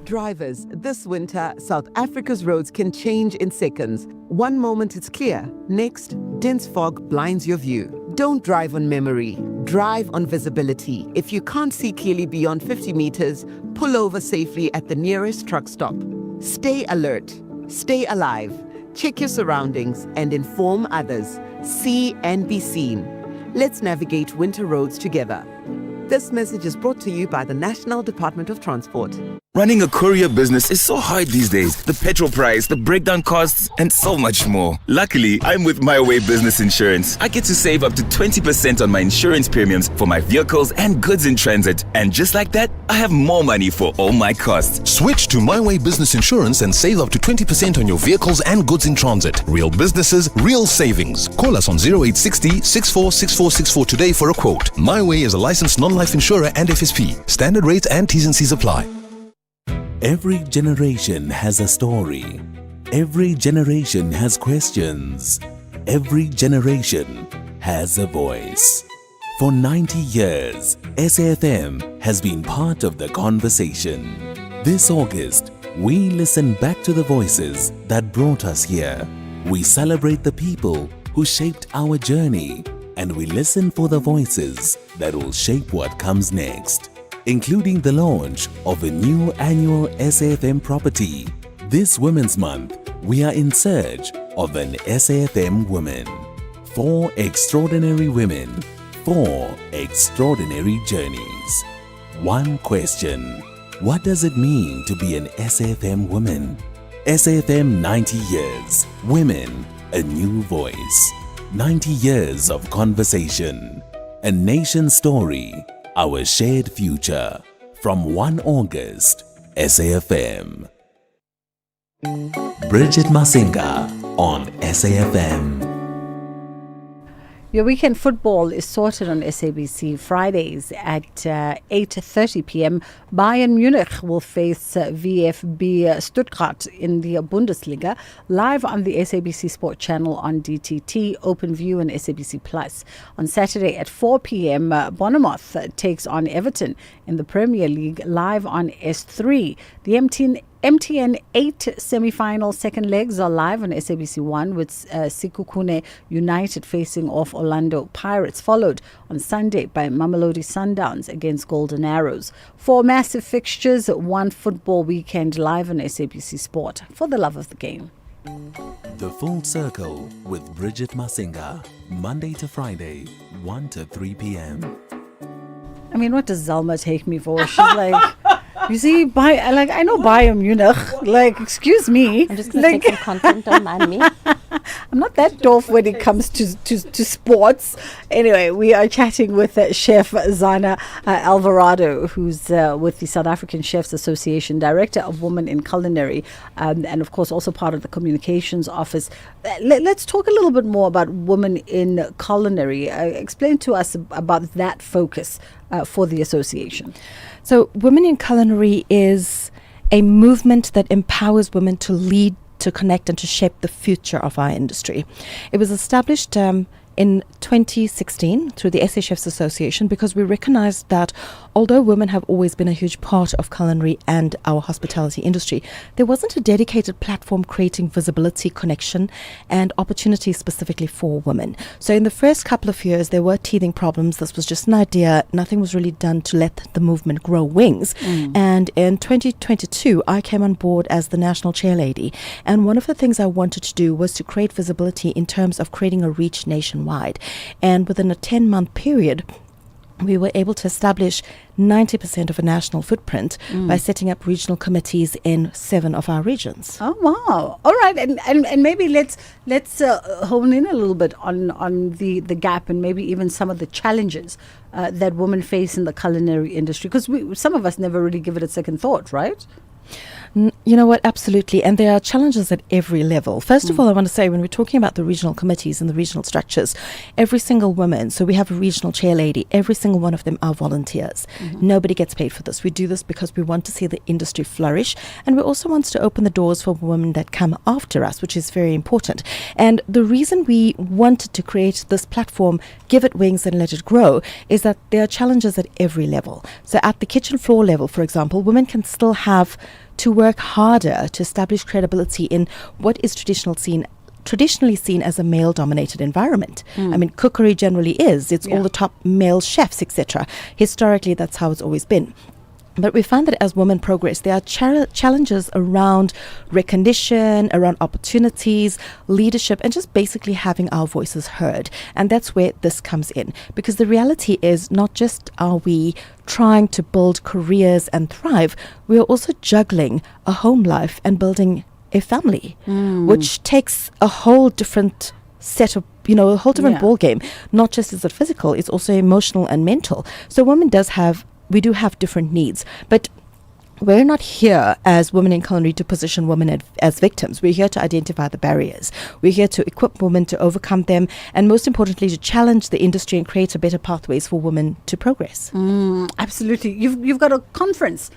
Speaker 6: Drivers, this winter, South Africa's roads can change in seconds. One moment it's clear, next, dense fog blinds your view. Don't drive on memory, drive on visibility. If you can't see clearly beyond 50 meters, pull over safely at the nearest truck stop. Stay alert, stay alive, check your surroundings and inform others. See and be seen. Let's navigate winter roads together. This message is brought to you by the National Department of Transport.
Speaker 7: Running a courier business is so hard these days. The petrol price, the breakdown costs, and so much more. Luckily, I'm with My Way Business Insurance. I get to save up to 20% on my insurance premiums for my vehicles and goods in transit. And just like that, I have more money for all my costs.
Speaker 15: Switch to My Way Business Insurance and save up to 20% on your vehicles and goods in transit. Real businesses, real savings. Call us on 0860 646464 today for a quote. My Way is a licensed non-life insurer and FSP. Standard rates and T's and C's apply.
Speaker 13: Every generation has a story. Every generation has questions. Every generation has a voice. For 90 years, SAfm has been part of the conversation. This August, we listen back to the voices that brought us here. We celebrate the people who shaped our journey, and we listen for the voices that will shape what comes next, including the launch of a new annual SAfm property. This Women's Month, we are in search of an SAfm woman. 4 extraordinary women, 4 extraordinary journeys. One question: what does it mean to be an SAfm woman? SAfm 90 years. Women, a new voice. 90 years of conversation. A nation story. Our shared future. From 1 August, SAfm. Bridget Masinga on SAfm.
Speaker 20: Your weekend football is sorted on SABC Fridays at 8:30 p.m. Bayern Munich will face VfB Stuttgart in the Bundesliga, live on the SABC Sport channel on DTT, OpenView and SABC Plus. On Saturday at 4 p.m, Bournemouth takes on Everton in the Premier League, live on S3. The MTN 8 semi-final second legs are live on SABC 1 with Sekhukhune United facing off Orlando Pirates, followed on Sunday by Mamelodi Sundowns against Golden Arrows. 4 massive fixtures, 1 football weekend live on SABC Sport, for the love of the game.
Speaker 13: The Full Circle with Bridget Masinga, Monday to Friday, 1 to 3 p.m.
Speaker 20: I mean, what does Zalma take me for? She's like... You see, I know Bayern Munich. Like, excuse me.
Speaker 10: I'm just going to take some content, don't mind me.
Speaker 20: I'm not that dwarf when it comes to sports. Anyway, we are chatting with Chef Zana Alvarado, who's with the South African Chefs Association, Director of Women in Culinary, and of course also part of the Communications Office. Let's talk a little bit more about Women in Culinary. Explain to us about that focus for the association.
Speaker 14: So Women in Culinary is a movement that empowers women to lead, to connect, and to shape the future of our industry. It was established in 2016 through the SA Chefs Association because we recognized that although women have always been a huge part of culinary and our hospitality industry, there wasn't a dedicated platform creating visibility, connection, and opportunities specifically for women. So in the first couple of years, there were teething problems. This was just an idea. Nothing was really done to let the movement grow wings. And in 2022, I came on board as the national chairlady. And one of the things I wanted to do was to create visibility in terms of creating a reach nationwide. And within a 10-month period, we were able to establish 90% of a national footprint by setting up regional committees in 7 of our regions.
Speaker 20: Oh, wow. All right. And maybe let's hone in a little bit on the gap and maybe even some of the challenges that women face in the culinary industry, because some of us never really give it a second thought, right?
Speaker 14: You know what? Absolutely. And there are challenges at every level. First of all, I want to say when we're talking about the regional committees and the regional structures, every single woman, so we have a regional chair lady, every single one of them are volunteers. Nobody gets paid for this. We do this because we want to see the industry flourish. And we also want to open the doors for women that come after us, which is very important. And the reason we wanted to create this platform, give it wings and let it grow, is that there are challenges at every level. So at the kitchen floor level, for example, women can still have to work harder to establish credibility in what is traditionally seen as a male-dominated environment. I mean, cookery generally is. It's all the top male chefs, etc. Historically, that's how it's always been. But we find that as women progress, there are challenges around recognition, around opportunities, leadership, and just basically having our voices heard. And that's where this comes in. Because the reality is not just are we trying to build careers and thrive, we are also juggling a home life and building a family, which takes a whole different set of, a whole different ball game. Not just is it physical, it's also emotional and mental. So we do have different needs, but we're not here as Women in Culinary to position women as victims. We're here to identify the barriers. We're here to equip women to overcome them, and most importantly, to challenge the industry and create a better pathways for women to progress.
Speaker 20: Absolutely. You've got a conference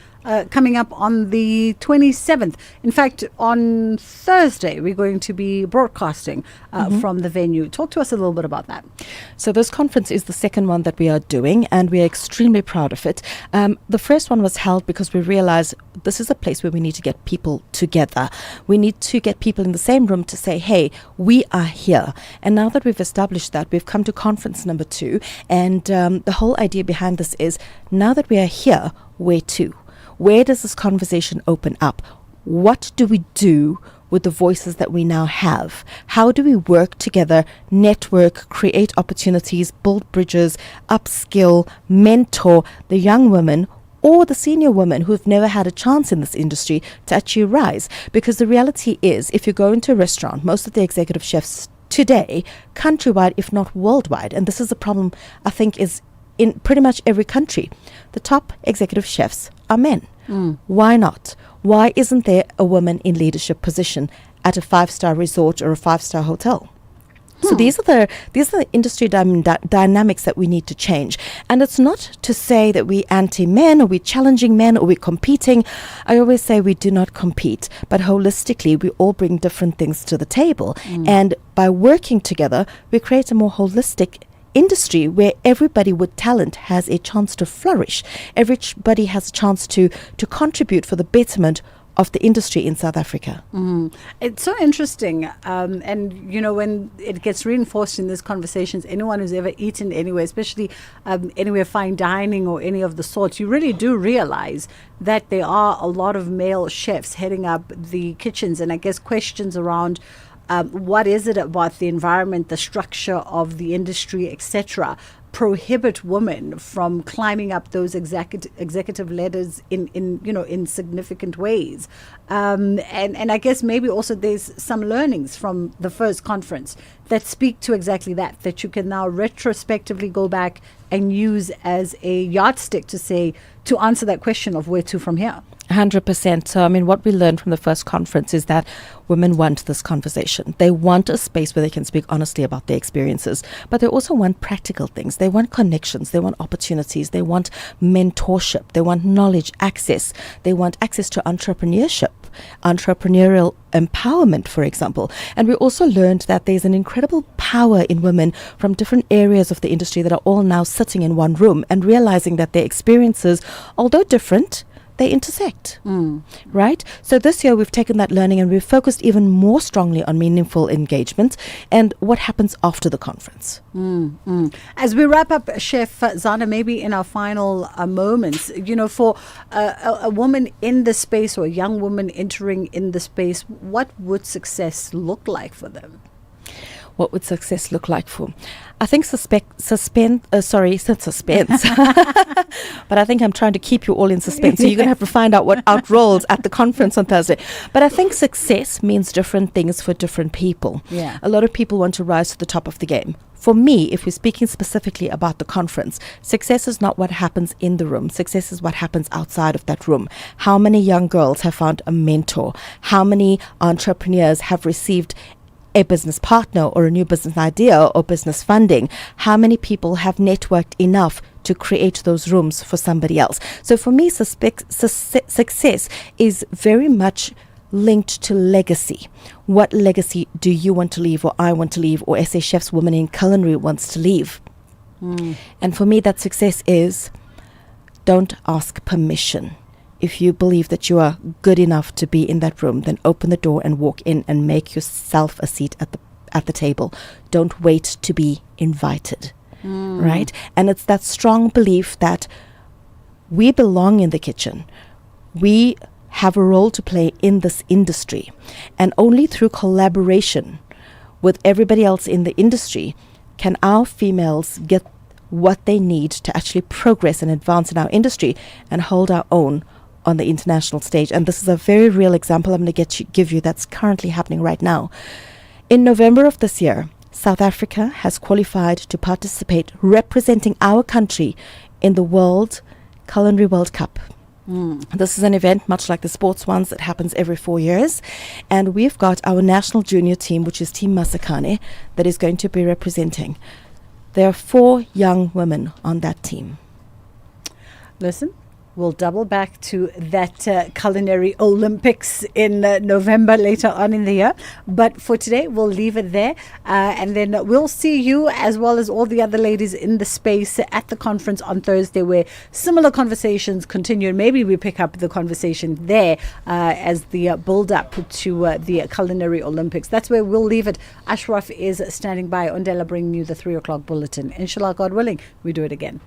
Speaker 20: coming up on the 27th. In fact, on Thursday, we're going to be broadcasting from the venue. Talk to us a little bit about that.
Speaker 14: So this conference is the second one that we are doing, and we are extremely proud of it. The first one was held because we realized this is a place where we need to get people together. We need to get people in the same room to say, hey, we are here. And now that we've established that, we've come to conference number 2. And the whole idea behind this is, now that we are here, where to? Where does this conversation open up? What do we do with the voices that we now have? How do we work together, network, create opportunities, build bridges, upskill, mentor the young women or the senior women who have never had a chance in this industry to actually rise? Because the reality is, if you go into a restaurant, most of the executive chefs today, countrywide, if not worldwide, and this is a problem I think is in pretty much every country, the top executive chefs are men. Why not? Why isn't there a woman in leadership position at a 5-star resort or a 5-star hotel? So these are the industry dynamics that we need to change. And it's not to say that we're anti-men or we're challenging men or we're competing. I always say we do not compete, but holistically we all bring different things to the table. And by working together, we create a more holistic industry where everybody with talent has a chance to flourish. Everybody has a chance to contribute for the betterment of the industry in South Africa.
Speaker 20: It's so interesting. And, when it gets reinforced in these conversations, anyone who's ever eaten anywhere, especially anywhere fine dining or any of the sorts, you really do realize that there are a lot of male chefs heading up the kitchens. And I guess questions around what is it about the environment, the structure of the industry, etc., prohibit women from climbing up those executive ladders in significant ways, and I guess maybe also there's some learnings from the first conference that speak to exactly that you can now retrospectively go back and use as a yardstick to answer that question of where to from here.
Speaker 14: 100%. So, I mean, what we learned from the first conference is that women want this conversation. They want a space where they can speak honestly about their experiences, but they also want practical things. They want connections. They want opportunities. They want mentorship. They want knowledge, access. They want access to entrepreneurship, entrepreneurial empowerment, for example. And we also learned that there's an incredible power in women from different areas of the industry that are all now sitting in one room and realizing that their experiences, although different, they intersect, right? So this year we've taken that learning and we've focused even more strongly on meaningful engagement and what happens after the conference.
Speaker 20: As we wrap up, Chef Zana, maybe in our final moments, for a woman in the space or a young woman entering in the space, what would success look like for them?
Speaker 14: What would success look like for? I think suspense. But I think I'm trying to keep you all in suspense. So you're going to have to find out what outrolls at the conference on Thursday. But I think success means different things for different people.
Speaker 20: Yeah.
Speaker 14: A lot of people want to rise to the top of the game. For me, if we're speaking specifically about the conference, success is not what happens in the room. Success is what happens outside of that room. How many young girls have found a mentor? How many entrepreneurs have received a business partner or a new business idea or business funding? How many people have networked enough to create those rooms for somebody else? So for me, success is very much linked to legacy. What legacy do you want to leave, or I want to leave, or SA Chefs Women in Culinary wants to leave? And for me, that success is don't ask permission. If you believe that you are good enough to be in that room, then open the door and walk in and make yourself a seat at the table. Don't wait to be invited, right? And it's that strong belief that we belong in the kitchen. We have a role to play in this industry. And only through collaboration with everybody else in the industry can our females get what they need to actually progress and advance in our industry and hold our own on the international stage. And this is a very real example I'm going to give you that's currently happening right now. In November of this year, South Africa has qualified to participate representing our country in the Culinary World Cup. This is an event much like the sports ones that happens every 4 years, and we've got our national junior team, which is Team Masakane, that is going to be representing. There are 4 young women on that team.
Speaker 20: Listen, we'll double back to that Culinary Olympics in November later on in the year. But for today, we'll leave it there. And then we'll see you as well as all the other ladies in the space at the conference on Thursday, where similar conversations continue. And maybe we pick up the conversation there as the build-up to the Culinary Olympics. That's where we'll leave it. Ashraf is standing by. Ondela bringing you the 3 o'clock bulletin. Inshallah, God willing, we do it again.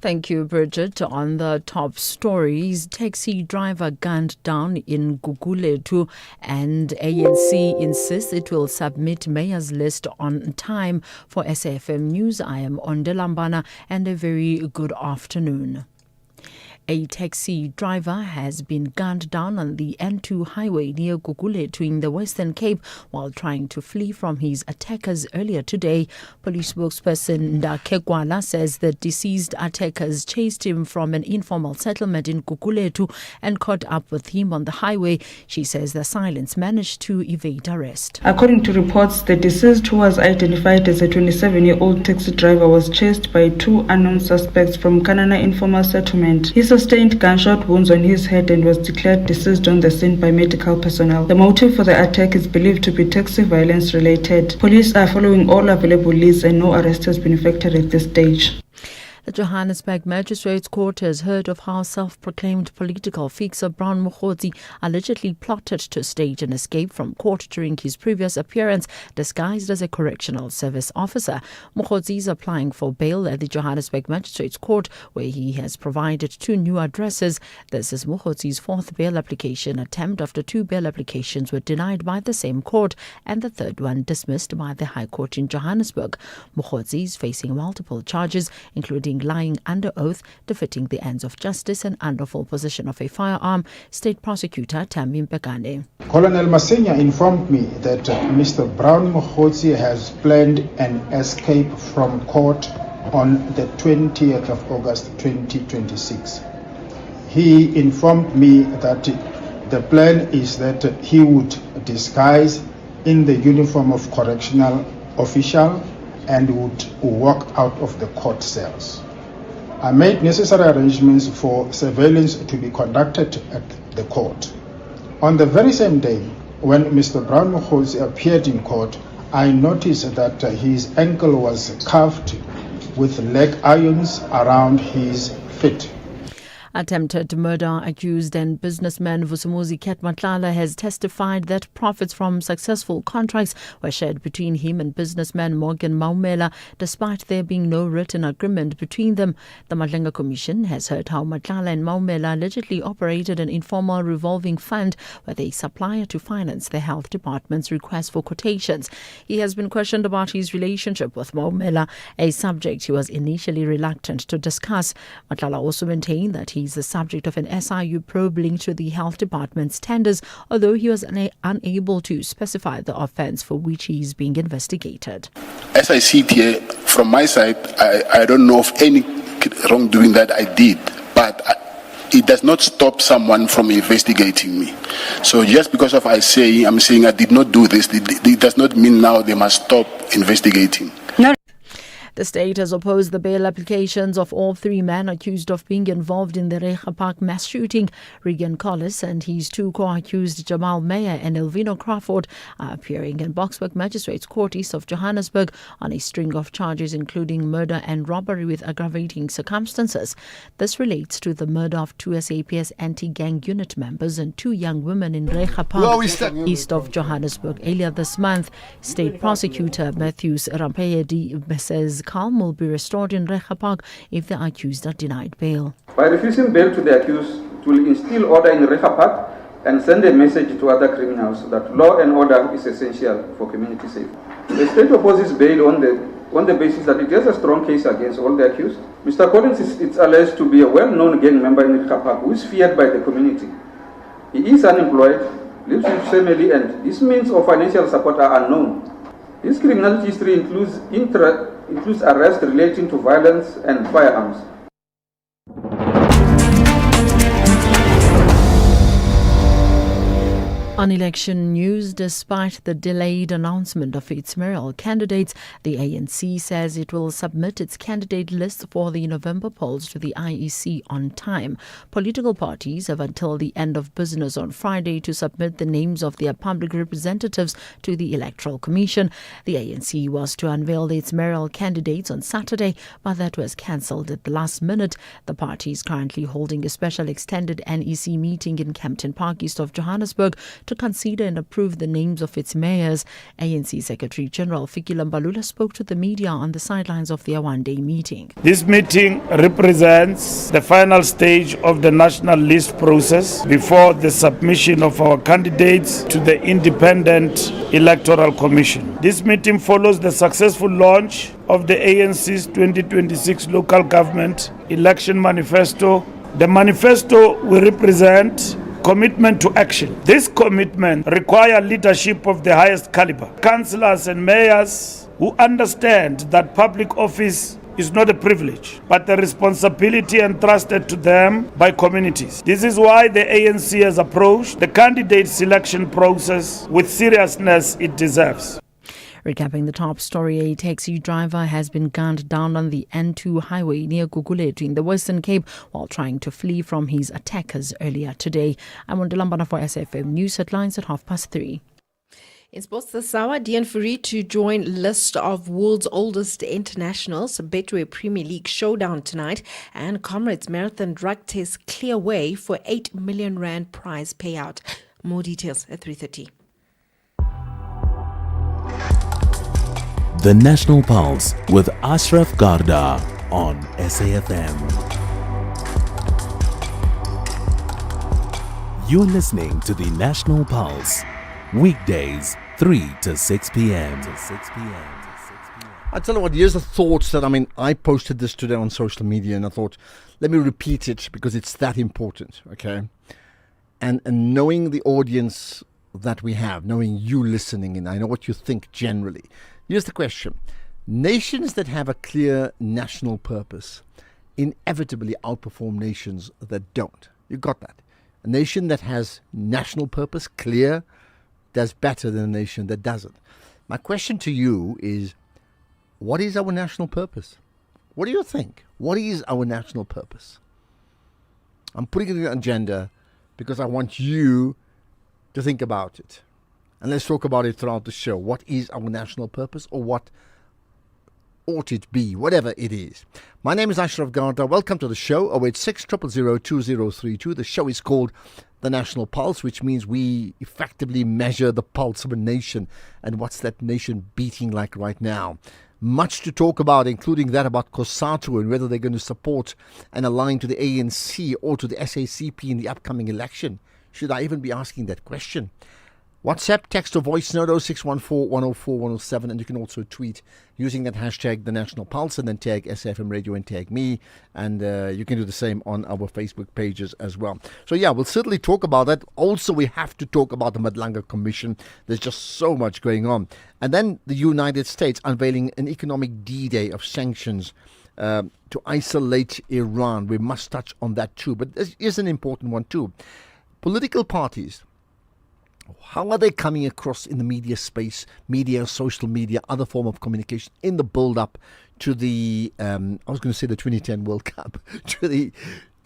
Speaker 2: Thank you, Bridget. On the top stories, taxi driver gunned down in Gugulethu, and ANC insists it will submit mayor's list on time. For SAFM News, I am Ondelambana, and a very good afternoon. A taxi driver has been gunned down on the N2 highway near Gugulethu in the Western Cape while trying to flee from his attackers earlier today. Police spokesperson Ndake Gwala says the deceased attackers chased him from an informal settlement in Gugulethu and caught up with him on the highway. She says the assailants managed to evade arrest.
Speaker 17: According to reports, the deceased, who was identified as a 27-year-old taxi driver, was chased by 2 unknown suspects from Kanana informal settlement. He sustained gunshot wounds on his head and was declared deceased on the scene by medical personnel. The motive for the attack is believed to be taxi violence related. Police are following all available leads and no arrest has been effected at this stage.
Speaker 2: The Johannesburg Magistrates Court has heard of how self-proclaimed political fixer Brown Mokgotsi allegedly plotted to stage an escape from court during his previous appearance disguised as a correctional service officer. Mokgotsi is applying for bail at the Johannesburg Magistrates Court, where he has provided 2 new addresses. This is Mokgotsi's 4th bail application attempt after 2 bail applications were denied by the same court and the 3rd one dismissed by the High Court in Johannesburg. Mokgotsi is facing multiple charges, including lying under oath, defeating the ends of justice and under full possession of a firearm. State Prosecutor Tammy Mpekane.
Speaker 1: Colonel Masenya informed me that Mr. Brown Mokgotsi has planned an escape from court on the 20th of August 2026. He informed me that the plan is that he would disguise in the uniform of correctional official and would walk out of the court cells. I made necessary arrangements for surveillance to be conducted at the court. On the very same day, when Mr. Brown Mokgotsi appeared in court, I noticed that his ankle was cuffed with leg irons around his feet.
Speaker 2: Attempted murder accused and businessman Vusumuzi Ketmatlala has testified that profits from successful contracts were shared between him and businessman Morgan Maumela, despite there being no written agreement between them. The Madlenga Commission has heard how Matlala and Maumela allegedly operated an informal revolving fund where they supplier to finance the health department's request for quotations. He has been questioned about his relationship with Maumela, a subject he was initially reluctant to discuss. Matlala also maintained that he is the subject of an SIU probe linked to the health department's tenders, although he was unable to specify the offence for which he is being investigated.
Speaker 5: As I see it here, from my side, I don't know of any wrongdoing that I did, but it does not stop someone from investigating me. So just because of I'm saying I did not do this, it does not mean now they must stop investigating.
Speaker 2: The state has opposed the bail applications of all 3 men accused of being involved in the Reicha Park mass shooting. Regan Collis and his 2 co-accused Jamal Meyer and Elvino Crawford are appearing in Boksburg Magistrates Court east of Johannesburg on a string of charges including murder and robbery with aggravating circumstances. This relates to the murder of 2 SAPS anti-gang unit members and 2 young women in Reicha Park east of Johannesburg earlier this month. State Prosecutor Matthews Rampayedi says calm will be restored in Reicha Park if the accused are denied bail.
Speaker 18: By refusing bail to the accused, it will instill order in Reicha Park and send a message to other criminals that law and order is essential for community safety. The state opposes bail on the basis that it has a strong case against all the accused. Mr. Collins is alleged to be a well-known gang member in Reicha Park who is feared by the community. He is unemployed, lives with family, and his means of financial support are unknown. His criminal history includes arrests relating to violence and firearms.
Speaker 2: On election news, despite the delayed announcement of its mayoral candidates, the ANC says it will submit its candidate list for the November polls to the IEC on time. Political parties have until the end of business on Friday to submit the names of their public representatives to the Electoral Commission. The ANC was to unveil its mayoral candidates on Saturday, but that was cancelled at the last minute. The party is currently holding a special extended NEC meeting in Kempton Park east of Johannesburg to consider and approve the names of its mayors. ANC Secretary General Fikile Mbalula spoke to the media on the sidelines of their one-day meeting.
Speaker 19: This meeting represents the final stage of the national list process before the submission of our candidates to the Independent Electoral Commission. This meeting follows the successful launch of the ANC's 2026 Local Government Election Manifesto. The manifesto will represent commitment to action. This commitment requires leadership of the highest caliber, councillors and mayors who understand that public office is not a privilege, but a responsibility entrusted to them by communities. This is why the ANC has approached the candidate selection process with seriousness it deserves.
Speaker 2: Recapping the top story, a taxi driver has been gunned down on the N2 highway near Gugulethu in the Western Cape while trying to flee from his attackers earlier today. I'm Ndilambana for SAFM News Headlines at 3:30.
Speaker 4: In sports this hour, Dian Fourie to join list of world's oldest internationals. Betway Premier League showdown tonight, and Comrades Marathon drug test clear way for 8 million rand prize payout. More details at 3:30.
Speaker 13: The National Pulse with Ashraf Garda on SAfM. You're listening to the National Pulse, weekdays 3 to 6 p.m.
Speaker 9: I tell you what, here's the thoughts that, I posted this today on social media and I thought, let me repeat it because it's that important, okay? And knowing the audience that we have, knowing you listening, and I know what you think generally. Here's the question. Nations that have a clear national purpose inevitably outperform nations that don't. You got that? A nation that has national purpose, clear, does better than a nation that doesn't. My question to you is, what is our national purpose? What do you think? What is our national purpose? I'm putting it on the agenda because I want you to think about it. And let's talk about it throughout the show. What is our national purpose, or what ought it be, whatever it is? My name is Ashraf Garda. Welcome to the show. 086 000 2032. The show is called The National Pulse, which means we effectively measure the pulse of a nation and what's that nation beating like right now. Much to talk about, including that about COSATU and whether they're going to support and align to the ANC or to the SACP in the upcoming election. Should I even be asking that question? WhatsApp, text or voice note 0614 104 107, and you can also tweet using that hashtag The National Pulse and then tag SAfmRadio and tag me, and you can do the same on our Facebook pages as well. So yeah, we'll certainly talk about that. Also, we have to talk about the Madlanga Commission. There's just so much going on. And then the United States unveiling an economic D-Day of sanctions to isolate Iran. We must touch on that too, but this is an important one too. Political parties, how are they coming across in the media space, media, social media, other form of communication in the build-up to the, I was going to say the 2010 World Cup, to the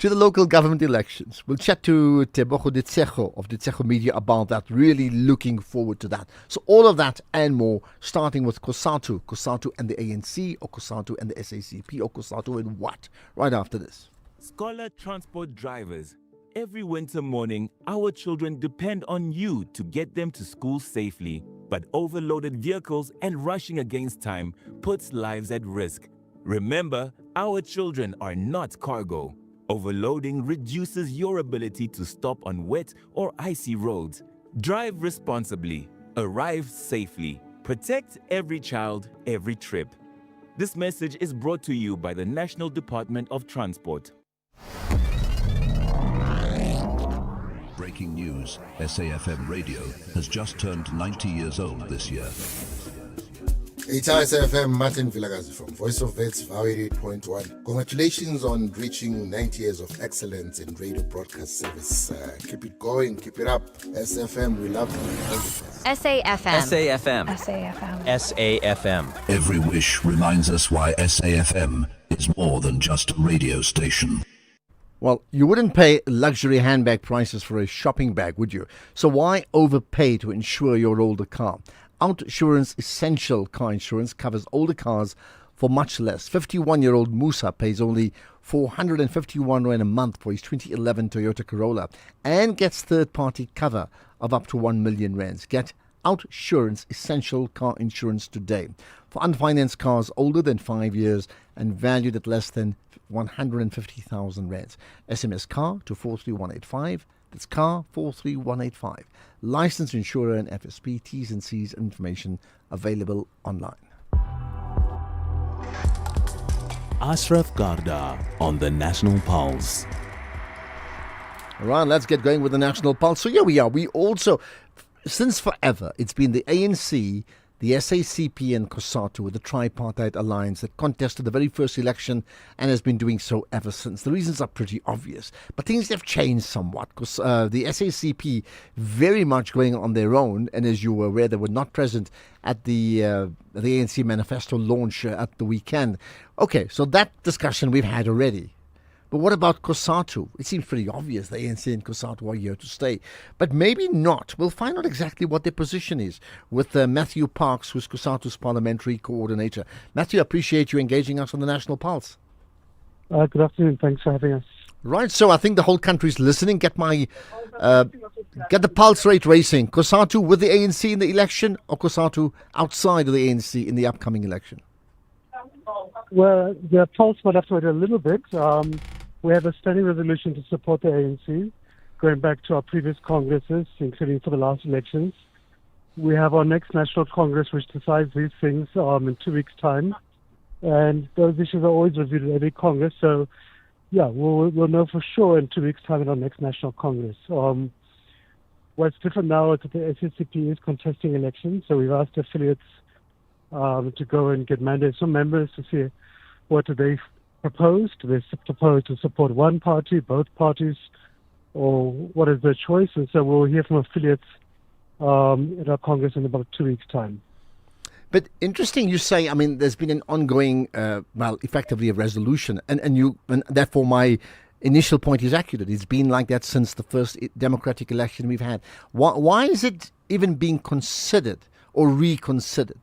Speaker 9: local government elections? We'll chat to Tebogo Ditsejo of Ditsejo Media about that, really looking forward to that. So all of that and more, starting with COSATU and the ANC, or COSATU and the SACP, or COSATU and what, right after this.
Speaker 7: Scholar transport drivers. Every winter morning, our children depend on you to get them to school safely. But overloaded vehicles and rushing against time puts lives at risk. Remember, our children are not cargo. Overloading reduces your ability to stop on wet or icy roads. Drive responsibly. Arrive safely. Protect every child, every trip. This message is brought to you by the National Department of Transport.
Speaker 21: Breaking news, SAfmRadio has just turned 90 years old this year.
Speaker 22: It's SAfm, Martin Vilagazi from Voice of Vets, Valley 8.1. Congratulations on reaching 90 years of excellence in radio broadcast service. Keep it going, keep it up. SAfm, we love you.
Speaker 24: SAfm.
Speaker 25: SAfm.
Speaker 24: SAfm.
Speaker 25: SAfm.
Speaker 21: Every wish reminds us why SAfm is more than just a radio station.
Speaker 9: Well, you wouldn't pay luxury handbag prices for a shopping bag, would you? So why overpay to insure your older car? Outsurance Essential Car Insurance covers older cars for much less. 51-year-old Musa pays only 451 Rand a month for his 2011 Toyota Corolla and gets third-party cover of up to 1 million rands. Get Outsurance Essential Car Insurance today for unfinanced cars older than 5 years and valued at less than 150,000 rands. SMS car to 43185. That's car 43185. Licensed insurer and FSP. T's and C's information available online.
Speaker 13: Ashraf Garda on the National Pulse.
Speaker 9: All right, let's get going with the National Pulse. So here we are. We also, since forever, it's been the ANC, the SACP and COSATU with the tripartite alliance that contested the very first election and has been doing so ever since. The reasons are pretty obvious, but things have changed somewhat because the SACP very much going on their own, and as you were aware, they were not present at the ANC manifesto launch at the weekend. Okay, so that discussion we've had already. But what about COSATU? It seems pretty obvious the ANC and COSATU are here to stay. But maybe not. We'll find out exactly what their position is with Matthew Parks, who's COSATU's parliamentary coordinator. Matthew, I appreciate you engaging us on the National Pulse.
Speaker 11: Good afternoon. Thanks for having us.
Speaker 9: Right, so I think the whole country's listening. Get the pulse rate racing. COSATU with the ANC in the election, or COSATU outside of the ANC in the upcoming election?
Speaker 11: Well, the pulse might have to wait a little bit. We have a standing resolution to support the ANC, going back to our previous congresses, including for the last elections. We have our next National Congress, which decides these things in 2 weeks' time. And those issues are always reviewed at every Congress. So, yeah, we'll know for sure in 2 weeks' time at our next National Congress. What's different now is that the SACP is contesting elections. So we've asked affiliates to go and get mandates from members to see what do they propose. Do they propose to support one party, both parties, or what is their choice? And so we'll hear from affiliates at our Congress in about 2 weeks' time.
Speaker 9: But interesting, you say, I mean, there's been an ongoing, effectively a resolution. And therefore my initial point is accurate. It's been like that since the first democratic election we've had. Why is it even being considered or reconsidered?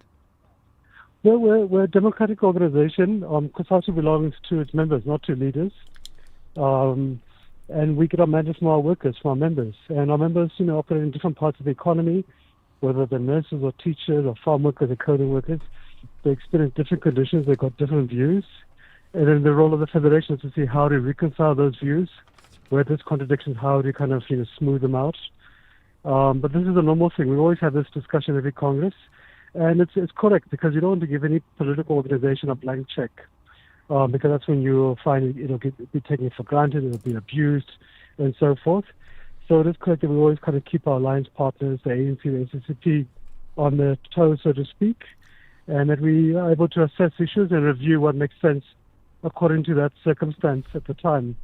Speaker 11: Well, we're a democratic organization. COSATU belongs to its members, not to leaders. And we get our mandates from our workers, from our members. And our members, operate in different parts of the economy, whether they're nurses or teachers or farm workers or coding workers. They experience different conditions. They've got different views. And then the role of the federation is to see how to reconcile those views, where there's contradictions, how to kind of smooth them out. But this is a normal thing. We always have this discussion every Congress. And it's correct, because you don't want to give any political organization a blank check, because that's when you'll find it'll be taken for granted, it'll be abused, and so forth. So it is correct that we always kind of keep our alliance partners, the ANC, the SACP, on their toes, so to speak, and that we are able to assess issues and review what makes sense according to that circumstance at the time.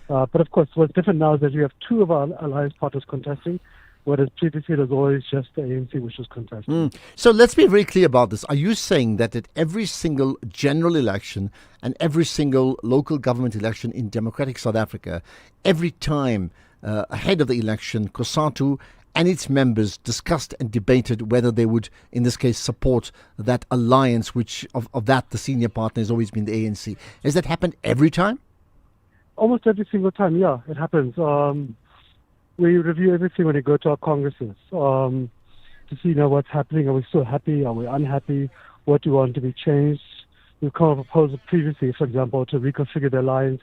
Speaker 11: But of course, what's different now is that we have two of our alliance partners contesting, whereas previously it was always just the ANC which was contesting.
Speaker 9: So let's be very clear about this. Are you saying that at every single general election and every single local government election in democratic South Africa, every time ahead of the election, COSATU and its members discussed and debated whether they would, in this case, support that alliance, which of that the senior partner has always been the ANC? Has that happened every time?
Speaker 11: Almost every single time, yeah, it happens. We review everything when we go to our congresses to see, what's happening. Are we still happy? Are we unhappy? What do we want to be changed? We've come up with a proposal previously, for example, to reconfigure the alliance,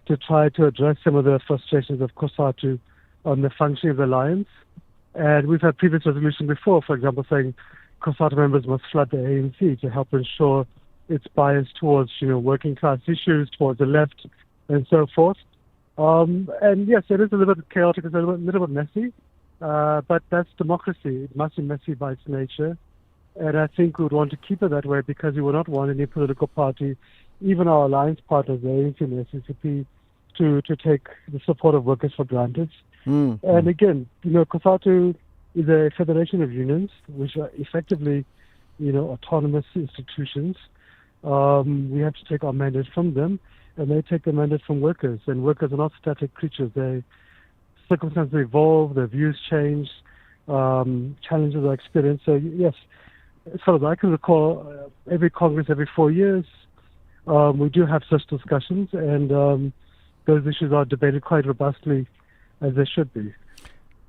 Speaker 11: to try to address some of the frustrations of COSATU on the functioning of the alliance. And we've had previous resolution before, for example, saying COSATU members must flood the ANC to help ensure its bias towards, working class issues, towards the left, and so forth. And yes, it is a little bit chaotic, it's a little bit messy, but that's democracy. It must be messy by its nature. And I think we would want to keep it that way, because we would not want any political party, even our alliance partners, the ANC and the SACP, to take the support of workers for granted. And again, COSATU is a federation of unions, which are effectively, autonomous institutions. We have to take our mandate from them, and they take the mandate from workers. And workers are not static creatures. Circumstances evolve, their views change, challenges are experienced. So yes, as far as I can recall, every Congress, every 4 years, we do have such discussions, and those issues are debated quite robustly, as they should be.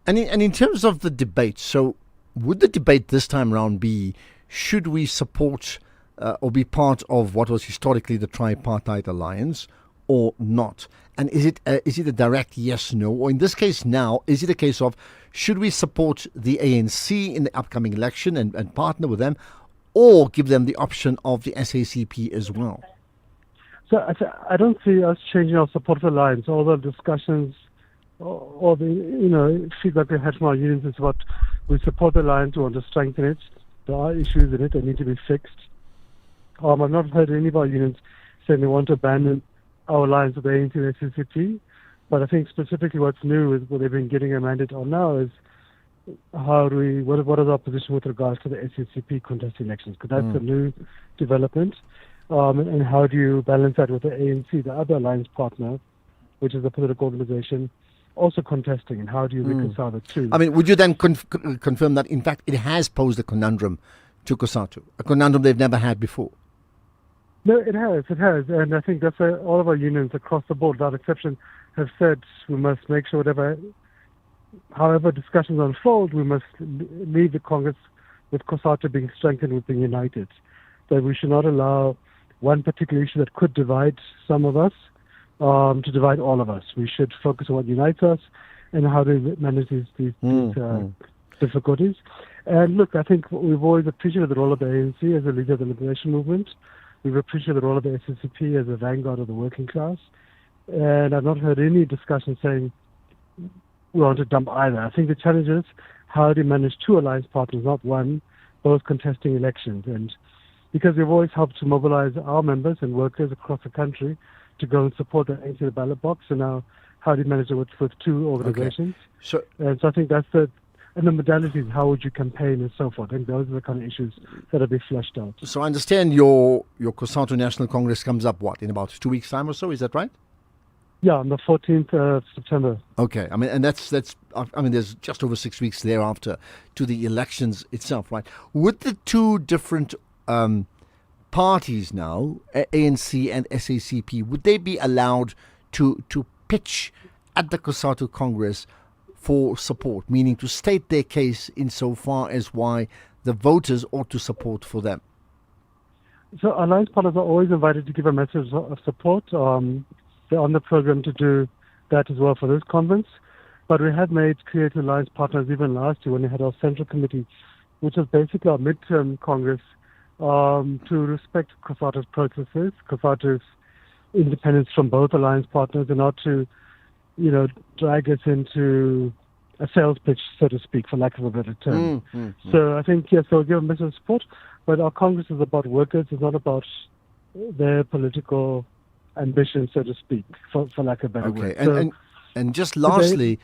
Speaker 9: And in terms of the debate, so would the debate this time around be, should we support or be part of what was historically the tripartite alliance or not? And is it a direct yes, no? Or in this case now, is it a case of, should we support the ANC in the upcoming election and partner with them, or give them the option of the SACP as well?
Speaker 11: So I don't see us changing our support for the alliance. All the discussions or the feedback we had from our unions is what we support the alliance, we want to strengthen it. There are issues in it that need to be fixed. I've not heard any of our unions saying they want to abandon our alliance with the ANC and SACP, but I think specifically what's new is what they've been getting a mandate on now is what is our position with regards to the SACP contested elections, because that's a new development. And how do you balance that with the ANC, the other alliance partner, which is a political organization, also contesting. And how do you reconcile the two?
Speaker 9: I mean, would you then confirm that, in fact, it has posed a conundrum to COSATU, a conundrum they've never had before?
Speaker 11: No, it has. And I think that's why all of our unions across the board, without exception, have said we must make sure however discussions unfold, we must leave the Congress with COSATU being strengthened, with being united. That we should not allow one particular issue that could divide some of us to divide all of us. We should focus on what unites us and how to manage these difficulties. And look, I think we've always appreciated the role of the ANC as a leader of the liberation movement. We've appreciated the role of the SACP as a vanguard of the working class. And I've not heard any discussion saying we want to dump either. I think the challenge is how do you manage two alliance partners, not one, both contesting elections. And because we've always helped to mobilize our members and workers across the country to go and support the ANC ballot box, and now how do you manage it with two organizations?
Speaker 9: Okay.
Speaker 11: And so I think that's and the modalities, how would you campaign and so forth. I think those are the kind of issues that are being fleshed out.
Speaker 9: So I understand your COSATU National Congress comes up, in about 2 weeks' time or so, is that right?
Speaker 11: Yeah, on the 14th of September.
Speaker 9: Okay, I mean, and that's there's just over 6 weeks thereafter to the elections itself, right? Would the two different parties now, ANC and SACP, would they be allowed to pitch at the COSATU Congress for support, meaning to state their case insofar as why the voters ought to support for them?
Speaker 11: So alliance partners are always invited to give a message of support. They're on the program to do that as well for this conference. But we had made creative alliance partners even last year when we had our central committee, which was basically our midterm congress, to respect COSATU's processes, COSATU's independence from both alliance partners, and not to drag us into a sales pitch, so to speak, for lack of a better term. So I think, yes, they'll give a message of support, but our Congress is about workers, it's not about their political ambition, so to speak, for lack of a better word.
Speaker 9: Okay, and just lastly,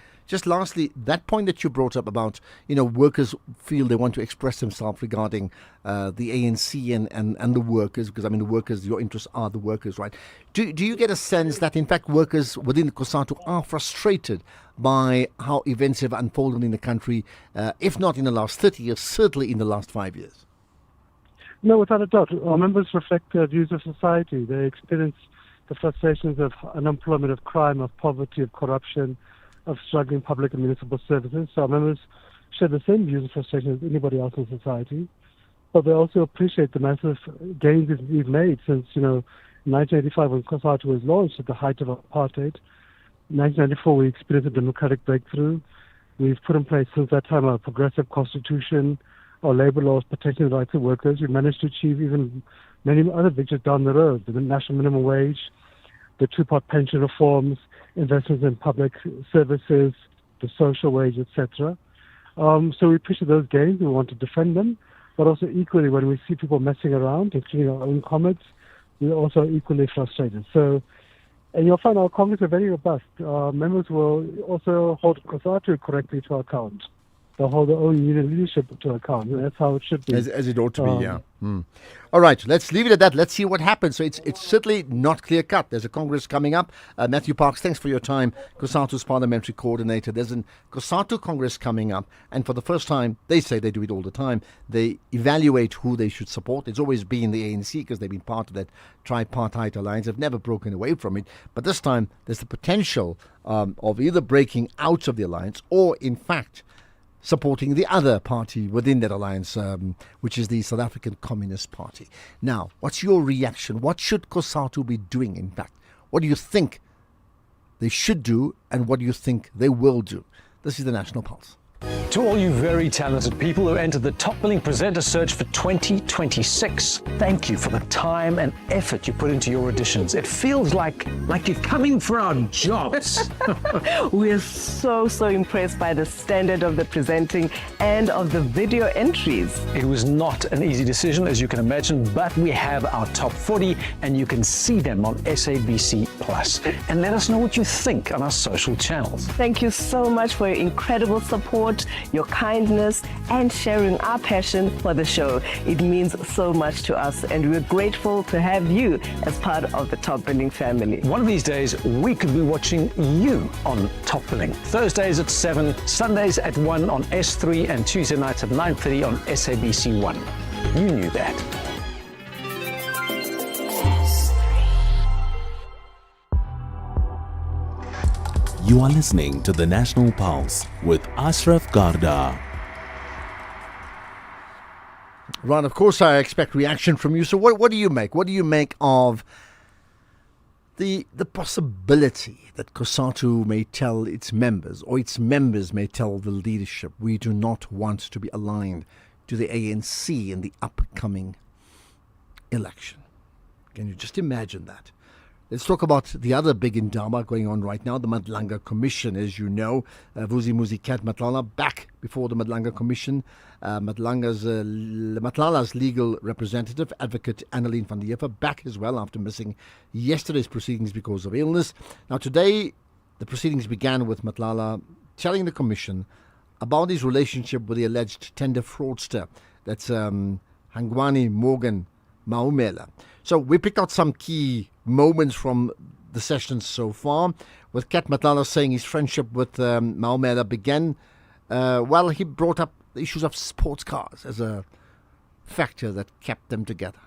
Speaker 9: that point that you brought up about, workers feel they want to express themselves regarding the ANC and the workers, because, the workers, your interests are the workers, right? Do you get a sense that, in fact, workers within the COSATU are frustrated by how events have unfolded in the country, if not in the last 30 years, certainly in the last 5 years?
Speaker 11: No, without a doubt. Our members reflect the views of society. They experience the frustrations of unemployment, of crime, of poverty, of corruption, of struggling public and municipal services. So our members share the same views and frustrations as anybody else in society. But they also appreciate the massive gains that we've made since, 1985 when COSATU was launched at the height of apartheid. In 1994 we experienced a democratic breakthrough. We've put in place since that time a progressive constitution, our labor laws protecting the rights of workers. We've managed to achieve even many other victories down the road, the national minimum wage, the two-part pension reforms, investments in public services, the social wage, etc. So we appreciate those gains. We want to defend them. But also equally, when we see people messing around, including our own comrades, we're also equally frustrated. So, and you'll find our Congress are very robust. Members will also hold COSATU correctly to account. They'll hold their own union leadership to account. And that's how it should be.
Speaker 9: As it ought to be, yeah. All right, let's leave it at that. Let's see what happens. So it's certainly not clear-cut. There's a Congress coming up. Matthew Parks, thanks for your time. COSATU's parliamentary coordinator. There's a COSATU Congress coming up. And for the first time, they say they do it all the time, they evaluate who they should support. It's always been the ANC because they've been part of that tripartite alliance. They've never broken away from it. But this time, there's the potential of either breaking out of the alliance or, in fact, supporting the other party within that alliance, which is the South African Communist Party. Now, what's your reaction? What should COSATU be doing, in fact? What do you think they should do, and what do you think they will do? This is the National Pulse.
Speaker 12: To all you very talented people who entered the top billing presenter search for 2026, thank you for the time and effort you put into your auditions. It feels like you're coming for our jobs.
Speaker 16: We're so impressed by the standard of the presenting and of the video entries.
Speaker 12: It was not an easy decision, as you can imagine, but we have our top 40 and you can see them on SABC Plus. And let us know what you think on our social channels.
Speaker 16: Thank you so much for your incredible support. your kindness, and sharing our passion for the show. It means so much to us, and we're grateful to have you as part of the Top Billing family.
Speaker 12: One of these days, we could be watching you on Top Billing. Thursdays at 7, Sundays at 1 on S3, and Tuesday nights at 9:30 on SABC 1. You knew that.
Speaker 13: You are listening to the National Pulse with Ashraf Garda.
Speaker 9: Ron, of course I expect reaction from you. So what do you make? What do you make of the possibility that COSATU may tell its members, or its members may tell the leadership, we do not want to be aligned to the ANC in the upcoming election? Can you just imagine that? Let's talk about the other big indaba going on right now, the Madlanga Commission. As you know, Vusi Muzikat Matlala back before the Madlanga Commission. Matlala's legal representative, advocate Annelien van der Heever, back as well after missing yesterday's proceedings because of illness. Now today, the proceedings began with Matlala telling the Commission about his relationship with the alleged tender fraudster. That's Hangwani Morgan Maumela. So we picked out some key moments from the sessions so far, with Kat Matlala saying his friendship with Maumela began he brought up the issues of sports cars as a factor that kept them together.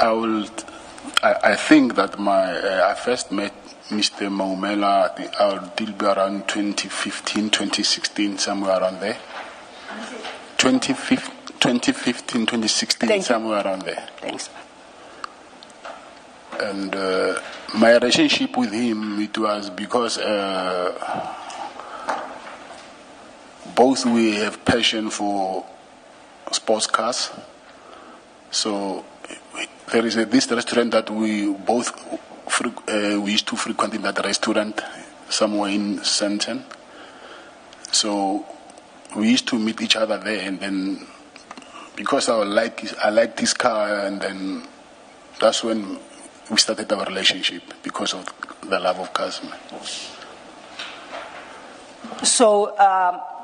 Speaker 5: I think that I first met Mr. Maumela, I'll be around 2015, 2016, somewhere around there. 2015, 2016, somewhere around there.
Speaker 3: Thanks.
Speaker 5: And my relationship with him, it was because both we have passion for sports cars. So there is this restaurant that we both we used to frequent in that restaurant somewhere in Sandton. So we used to meet each other there, and then because I like this car, and then that's when we started our relationship, because of the love of cars.
Speaker 3: So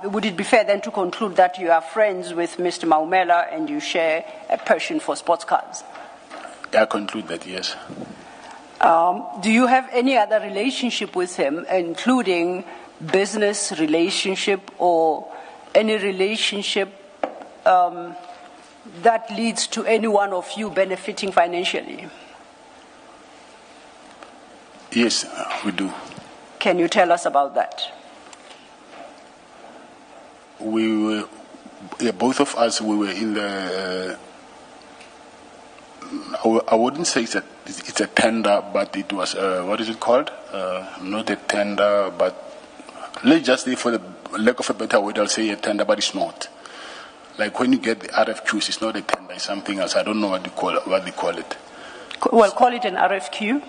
Speaker 3: would it be fair then to conclude that you are friends with Mr. Maumela and you share a passion for sports cars?
Speaker 5: I conclude that, yes.
Speaker 3: Do you have any other relationship with him, including business relationship or any relationship that leads to any one of you benefiting financially?
Speaker 5: Yes, we do.
Speaker 3: Can you tell us about that?
Speaker 5: Both of us, we were in the. I wouldn't say it's a tender, but it was what is it called? Not a tender, but let's just say, for the lack of a better word, I'll say a tender, but it's not. Like when you get the RFQs, it's not a tender; it's something else. I don't know what they call it.
Speaker 3: Well, call it an RFQ.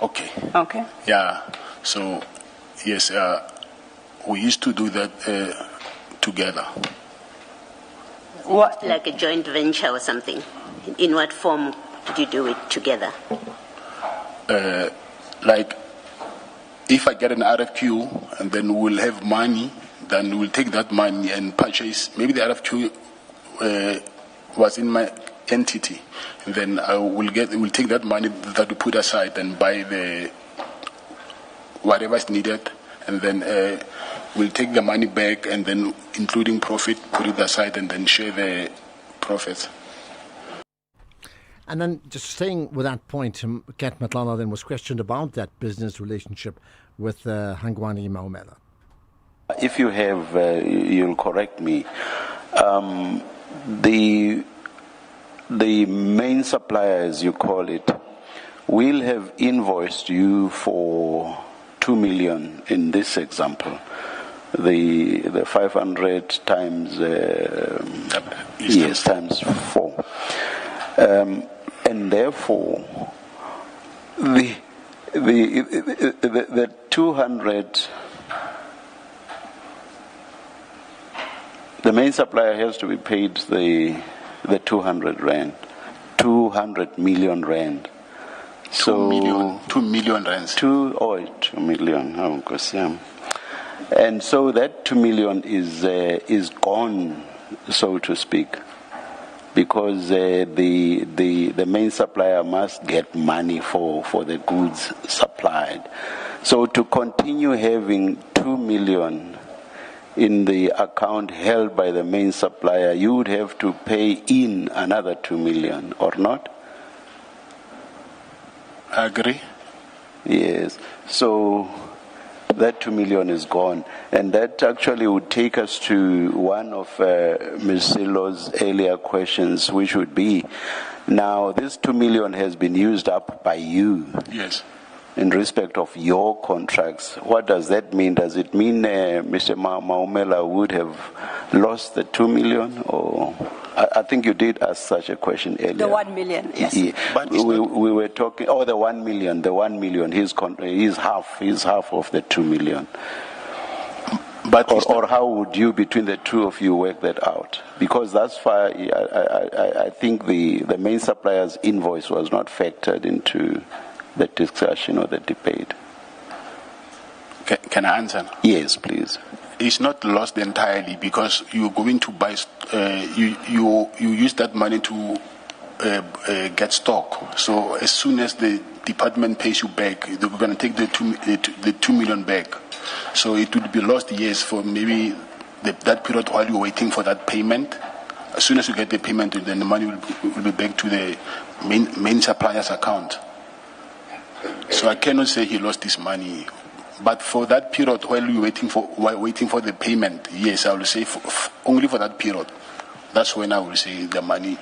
Speaker 5: Okay.
Speaker 3: Okay.
Speaker 5: Yeah. So, yes, we used to do that together.
Speaker 3: What?
Speaker 8: Like a joint venture or something? In what form did you do it together?
Speaker 5: Like, if I get an RFQ and then we'll have money, then we'll take that money and purchase. Maybe the RFQ was in my entity, and then we'll take that money that we put aside and buy the whatever is needed, and then we'll take the money back, and then including profit, put it aside, and then share the profits.
Speaker 9: And then, just staying with that point, Kat Matlala then was questioned about that business relationship with Hangwani Maumela.
Speaker 23: If you have, you'll correct me. The main supplier, as you call it, will have invoiced you for 2 million in this example. The 500 times times 4. And therefore, the 200, the main supplier has to be paid the 200 rand, 200 million rand. So
Speaker 5: 2 million rands.
Speaker 23: 2 million. Oh, gosh, yeah. And so that 2 million is gone, so to speak, because the main supplier must get money for the goods supplied. So to continue having 2 million in the account held by the main supplier, you would have to pay in another 2 million, or not?
Speaker 5: I agree.
Speaker 23: Yes. So that 2 million is gone. And that actually would take us to one of Ms. Silo's earlier questions, which would be, now this 2 million has been used up by you.
Speaker 5: Yes.
Speaker 23: In respect of your contracts. What does that mean? Does it mean Mr. Maumela would have lost the 2 million? Or I think you did ask such a question earlier.
Speaker 3: The 1 million, yes.
Speaker 23: Yeah. But we were talking, the 1 million, he's half of the 2 million.
Speaker 5: But
Speaker 23: or how would you, between the two of you, work that out? Because that's far, I think the main supplier's invoice was not factored into the discussion or the debate.
Speaker 5: Can I answer?
Speaker 23: Yes, please.
Speaker 5: It's not lost entirely because you're going to buy. You use that money to get stock. So as soon as the department pays you back, they're going to take the 2 million back. So it will be lost, yes, for maybe that period while you're waiting for that payment. As soon as you get the payment, then the money will be back to the main supplier's account. So I cannot say he lost his money, but for that period while you're waiting for the payment, yes, I will say only for that period. That's when I will say the money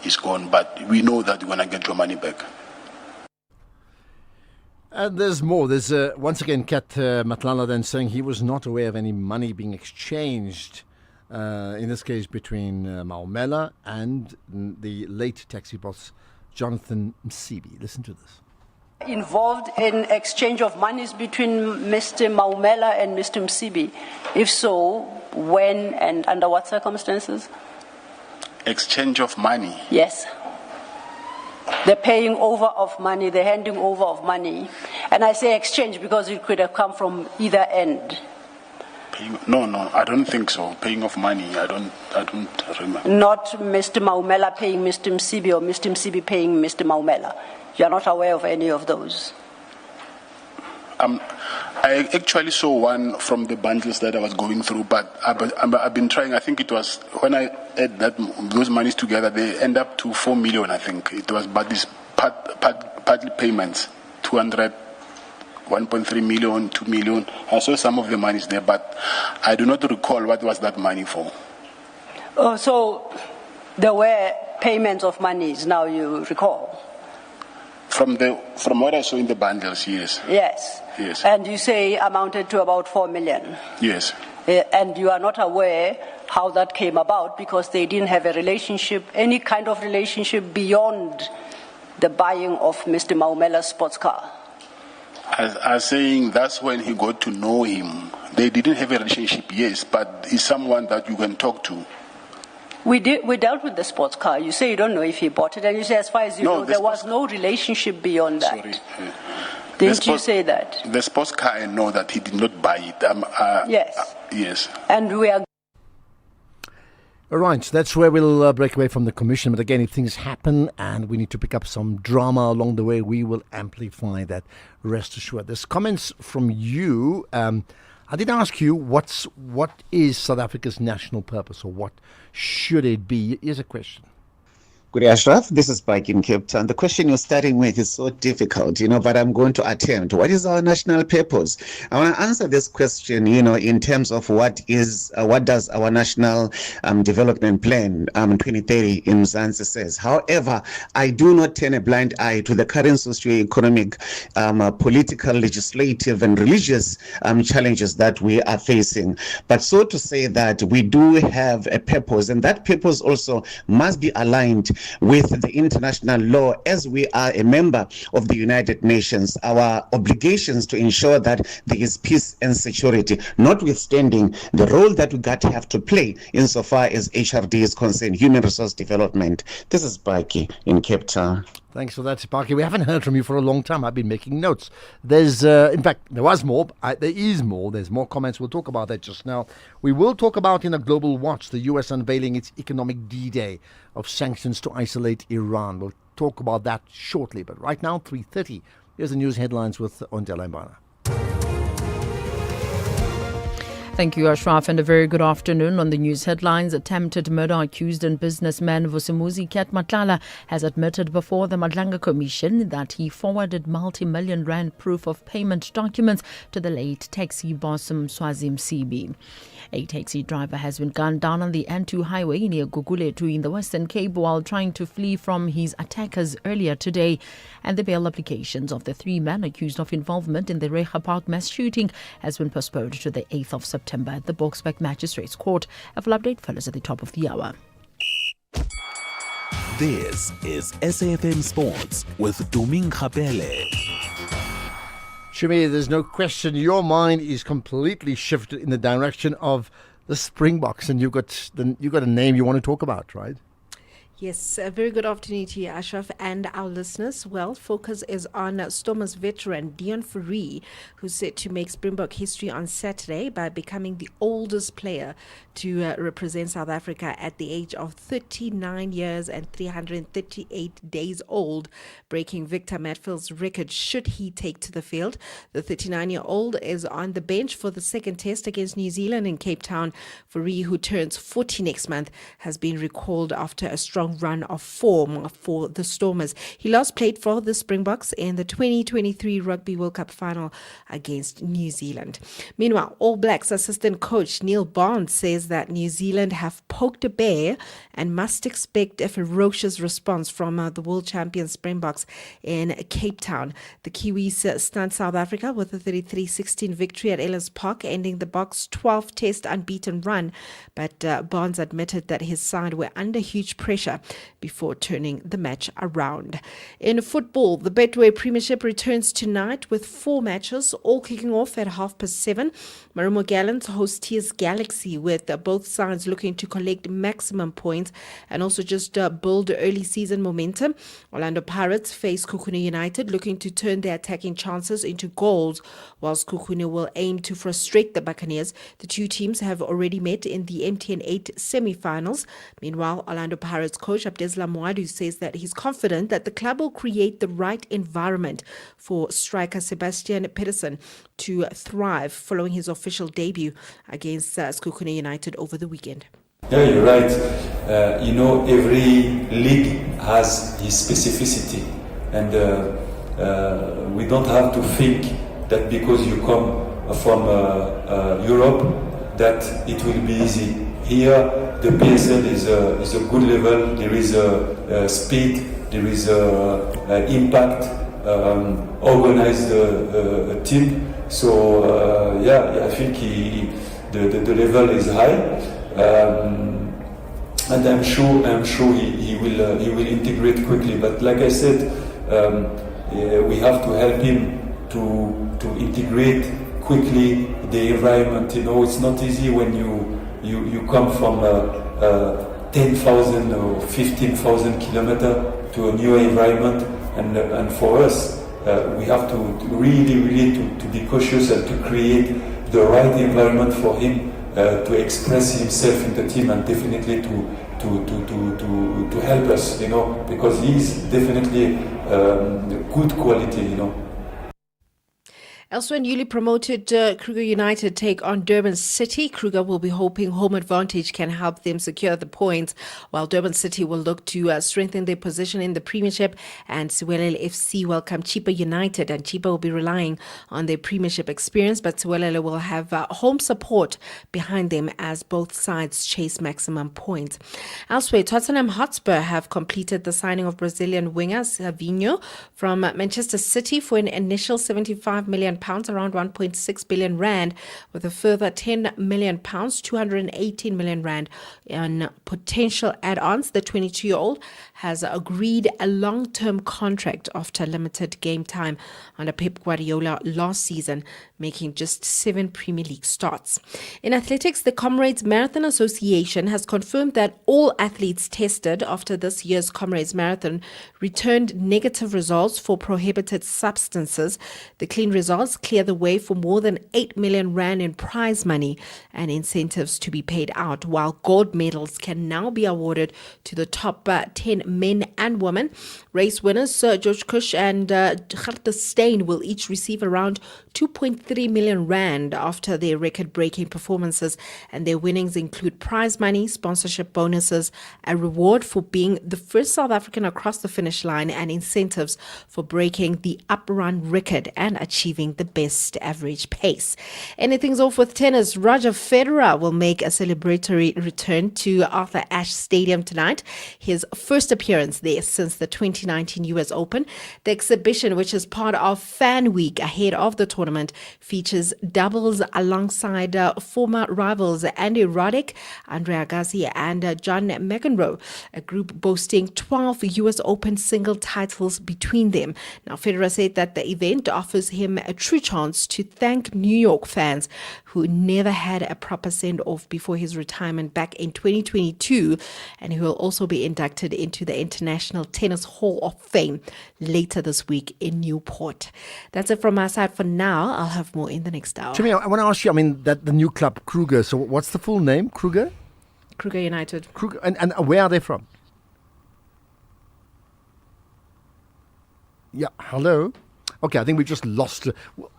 Speaker 5: is gone. But we know that you're gonna get your money back.
Speaker 9: And there's more. There's once again Kat Matlala then saying he was not aware of any money being exchanged. In this case, between Maumela and the late taxi boss Jonathan Msibi. Listen to this.
Speaker 3: Involved in exchange of monies between Mr. Maumela and Mr. Msibi? If so, when and under what circumstances?
Speaker 5: Exchange of money?
Speaker 3: Yes. The paying over of money, the handing over of money. And I say exchange because it could have come from either end.
Speaker 5: No, I don't think so. Paying of money, I don't remember.
Speaker 3: Not Mr. Maumela paying Mr. Msibi or Mr. Msibi paying Mr. Maumela. You are not aware of any of those?
Speaker 5: I actually saw one from the bundles that I was going through, but I've been trying. I think it was when I add those monies together, they end up to 4 million. I think it was, but these partly payments, 200, 1.3 million, 2 million. I saw some of the monies there, but I do not recall what was that money for.
Speaker 3: Oh, so there were payments of monies. Now you recall.
Speaker 5: From what I saw in the bundles, yes.
Speaker 3: Yes.
Speaker 5: Yes.
Speaker 3: And you say amounted to about 4 million.
Speaker 5: Yes.
Speaker 3: And you are not aware how that came about because they didn't have a relationship, any kind of relationship beyond the buying of Mr. Maumela's sports car.
Speaker 5: As I was saying, that's when he got to know him. They didn't have a relationship, yes, but he's someone that you can talk to.
Speaker 3: We dealt with the sports car. You say you don't know if he bought it, and you say, as far as you know, there was no relationship beyond that.
Speaker 5: Sorry.
Speaker 3: Didn't you say that?
Speaker 5: The sports car, I know that he did not buy it.
Speaker 3: Yes.
Speaker 5: Yes.
Speaker 3: And we are.
Speaker 9: All right, that's where we'll break away from the commission. But again, if things happen and we need to pick up some drama along the way, we will amplify that. Rest assured. There's comments from you. I did ask you what is South Africa's national purpose, or what should it be? Here's a question.
Speaker 6: Good Ashraf, this is Spike in Cape Town. The question you're starting with is so difficult, but I'm going to attempt. What is our national purpose? I want to answer this question, in terms of what does our national development plan 2030 in Mzansi says. However, I do not turn a blind eye to the current socio-economic, political, legislative, and religious challenges that we are facing. But so to say that we do have a purpose, and that purpose also must be aligned with the international law as we are a member of the United Nations, our obligations to ensure that there is peace and security, notwithstanding the role that we have to play insofar as HRD is concerned, human resource development. This is Baki in Cape Town.
Speaker 9: Thanks for that, Sparky. We haven't heard from you for a long time. I've been making notes. There's, in fact, there was more. There is more. There's more comments. We'll talk about that just now. We will talk about in a global watch the U.S. unveiling its economic D-Day of sanctions to isolate Iran. We'll talk about that shortly. But right now, 3:30. Here's the news headlines with Ondela Mbana.
Speaker 2: Thank you, Ashraf, and a very good afternoon. On the news headlines, attempted murder accused and businessman Vusimuzi Ket Matlala has admitted before the Madlanga Commission that he forwarded multi-million rand proof of payment documents to the late taxi boss Mswazi Msibi. A taxi driver has been gunned down on the N2 highway near Guguletu in the Western Cape while trying to flee from his attackers earlier today. And the bail applications of the three men accused of involvement in the Recha Park mass shooting has been postponed to the 8th of September at the Boksburg Magistrates Court. A full update follows at the top of the hour.
Speaker 13: This is SAfm Sports with Duming Khapele.
Speaker 9: Shumi, there's no question your mind is completely shifted in the direction of the Springboks, and you've got a name you want to talk about, right?
Speaker 4: Yes, a very good afternoon to you, Ashraf, and our listeners. Well, focus is on Stormers veteran Deon Fourie, who's set to make Springbok history on Saturday by becoming the oldest player to represent South Africa at the age of 39 years and 338 days old, breaking Victor Matfield's record should he take to the field. The 39-year-old is on the bench for the second test against New Zealand in Cape Town. Fourie, who turns 40 next month, has been recalled after a strong run of form for the Stormers. He last played for the Springboks in the 2023 Rugby World Cup final against New Zealand. Meanwhile, All Blacks assistant coach Neil Barnes says that New Zealand have poked a bear and must expect a ferocious response from the world champion Springboks in Cape Town. The Kiwis stunned South Africa with a 33-16 victory at Ellis Park, ending the Boks' 12th test unbeaten run. But Barnes admitted that his side were under huge pressure before turning the match around. In football, the Betway Premiership returns tonight with 4 matches, all kicking off at 7:30. Marumo Gallants host TS Galaxy, with both sides looking to collect maximum points and also just build early season momentum. Orlando Pirates face Kukune United, looking to turn their attacking chances into goals, whilst Kukune will aim to frustrate the Buccaneers. The two teams have already met in the MTN 8 semi-finals. Meanwhile, Orlando Pirates coach Abdeslam Moadu says that he's confident that the club will create the right environment for striker Sebastian Pedersen to thrive following his official debut against Skukune United over the weekend.
Speaker 10: Yeah, you're right. Every league has his specificity, and we don't have to think that because you come from Europe that it will be easy. Here, the PSL is a good level. There is speed, there is impact, organized team. So I think the level is high, and I'm sure he will integrate quickly. But like I said, we have to help him to integrate quickly the environment. It's not easy when you come from 10,000 or 15,000 kilometers to a new environment, and for us, we have to really to be cautious and to create the right environment for him to express himself in the team, and definitely to help us, because he's definitely good quality,
Speaker 4: Elsewhere, newly promoted Kruger United take on Durban City. Kruger will be hoping home advantage can help them secure the points, while Durban City will look to strengthen their position in the Premiership, and Siwelele FC welcome Chipa United, and Chipa will be relying on their Premiership experience, but Siwelele will have home support behind them as both sides chase maximum points. Elsewhere, Tottenham Hotspur have completed the signing of Brazilian winger Savinho from Manchester City for an initial £75 million, around 1.6 billion rand, with a further 10 million pounds, 218 million rand on potential add-ons. The 22-year-old has agreed a long-term contract after limited game time under Pep Guardiola last season. making just 7 Premier League starts. In athletics, the Comrades Marathon Association has confirmed that all athletes tested after this year's Comrades Marathon returned negative results for prohibited substances. The clean results clear the way for more than 8 million rand in prize money and incentives to be paid out, while gold medals can now be awarded to the top 10 men and women. Race winners Sir George Kush and Gert Steyn will each receive around 2.3 million rand after their record-breaking performances, and their winnings include prize money, sponsorship bonuses, a reward for being the first South African across the finish line, and incentives for breaking the uprun record and achieving the best average pace. Anything's off with tennis. Roger Federer will make a celebratory return to Arthur Ashe Stadium tonight, his first appearance there since the 2019 US Open. The exhibition, which is part of Fan Week ahead of the tournament, features doubles alongside former rivals Andy Roddick, Andre Agassi and John McEnroe, a group boasting 12 US Open single titles between them. Now, Federer said that the event offers him a true chance to thank New York fans who never had a proper send-off before his retirement back in 2022, and who will also be inducted into the International Tennis Hall of Fame later this week in Newport. That's it from my side for now. I'll have more in the next hour.
Speaker 9: Jimmy, I want to ask you, that the new club, Kruger, so what's the full name? Kruger
Speaker 4: United.
Speaker 9: Kruger, and where are they from? Yeah, hello? Okay, I think we just lost.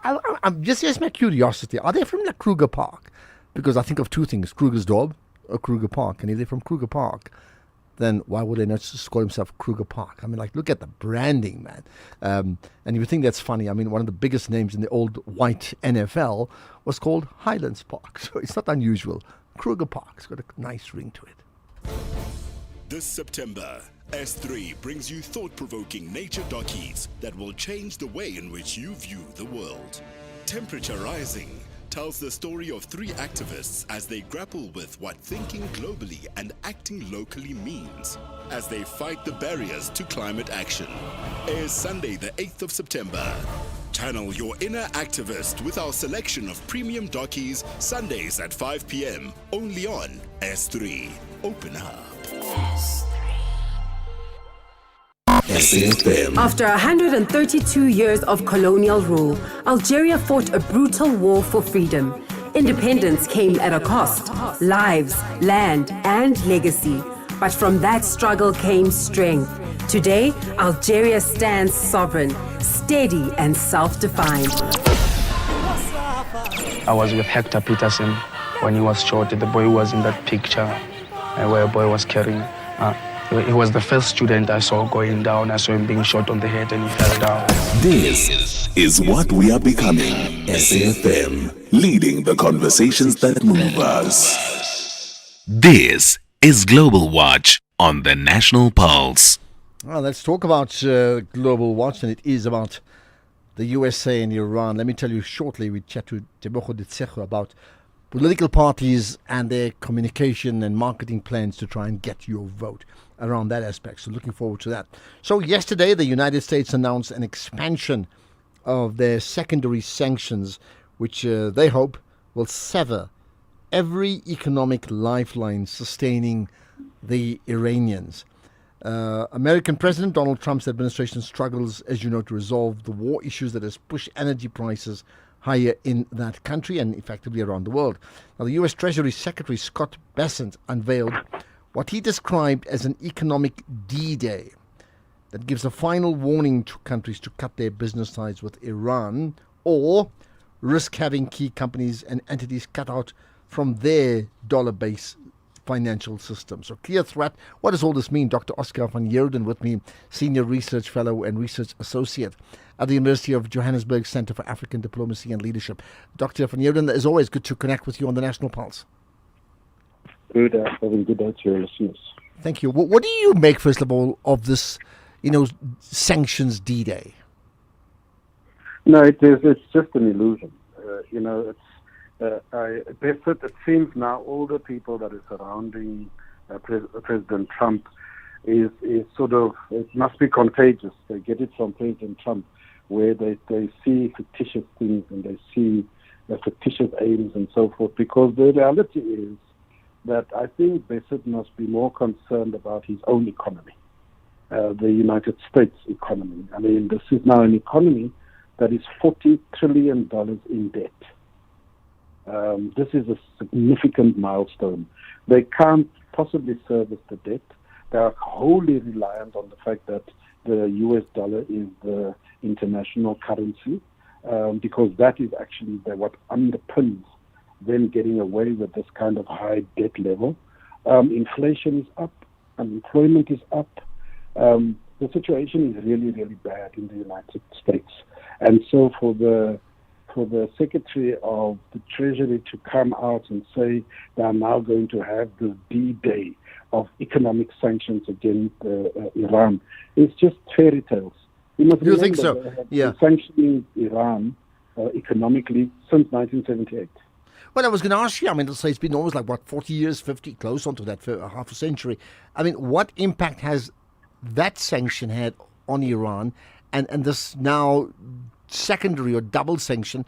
Speaker 9: I'm just my curiosity. Are they from like Kruger Park? Because I think of two things: Kruger's Dorp or Kruger Park. And if they're from Kruger Park, then why would they not just call himself Kruger Park? Look at the branding, man. And you would think that's funny. One of the biggest names in the old white NFL was called Highlands Park. So it's not unusual. Kruger Park's got a nice ring to it.
Speaker 14: This September, S3 brings you thought-provoking nature dockies that will change the way in which you view the world. Temperature Rising tells the story of 3 activists as they grapple with what thinking globally and acting locally means as they fight the barriers to climate action. Airs Sunday the 8th of September. Channel your inner activist with our selection of premium dockies Sundays at 5 p.m. only on S3. Open up.
Speaker 15: SAfm. After 132 years of colonial rule, Algeria fought a brutal war for freedom. Independence came at a cost: lives, land, and legacy. But from that struggle came strength. Today, Algeria stands sovereign, steady, and self-defined.
Speaker 20: I was with Hector Peterson when he was shot. The boy was in that picture where a boy was carrying. He was the first student I saw going down. I saw him being shot on the head and he fell down.
Speaker 21: This is what we are becoming. SAfm, leading the conversations that move us. This is Global Watch on the National Pulse.
Speaker 9: Well, let's talk about Global Watch, and it is about the USA and Iran. Let me tell you shortly, we chat to Tebogo Ditsecho about political parties and their communication and marketing plans to try and get your vote around that aspect. So looking forward to that. So yesterday, the United States announced an expansion of their secondary sanctions, which they hope will sever every economic lifeline sustaining the Iranians. American President Donald Trump's administration struggles, as you know, to resolve the war issues that has pushed energy prices higher in that country and effectively around the world. Now, the U.S. Treasury Secretary Scott Bessent unveiled what he described as an economic D-Day that gives a final warning to countries to cut their business ties with Iran or risk having key companies and entities cut out from their dollar-based financial system. So clear threat. What does all this mean? Dr. Oscar van Heerden with me, Senior Research Fellow and Research Associate at the University of Johannesburg Center for African Diplomacy and Leadership. Dr. van Heerden, as always, good to connect with you on the National Pulse.
Speaker 24: Good afternoon, good day to your listeners.
Speaker 9: Thank you. What do you make, first of all, of this, sanctions D-Day?
Speaker 24: No, it's just an illusion. It seems now all the people that are surrounding President Trump is sort of, it must be contagious. They get it from President Trump, where they see fictitious things and they see fictitious aims and so forth, because the reality is that I think Bassett must be more concerned about his own economy, the United States economy. I mean, this is now an economy that is $40 trillion in debt. This is a significant milestone. They can't possibly service the debt. They are wholly reliant on the fact that the US dollar is the international currency, because that is actually what underpins them getting away with this kind of high debt level. Inflation is up, unemployment is up. The situation is really, really bad in the United States. And so for the Secretary of the Treasury to come out and say they are now going to have the D-Day of economic sanctions against Iran, it's just fairy tales. You must
Speaker 9: You think
Speaker 24: remember
Speaker 9: so?
Speaker 24: they have
Speaker 9: Yeah.
Speaker 24: been sanctioning Iran economically since 1978.
Speaker 9: Well, I was going to ask you, I mean, it's been almost 40 years, 50, close onto that, for half a century. I mean, what impact has that sanction had on Iran, and this now secondary or double sanction,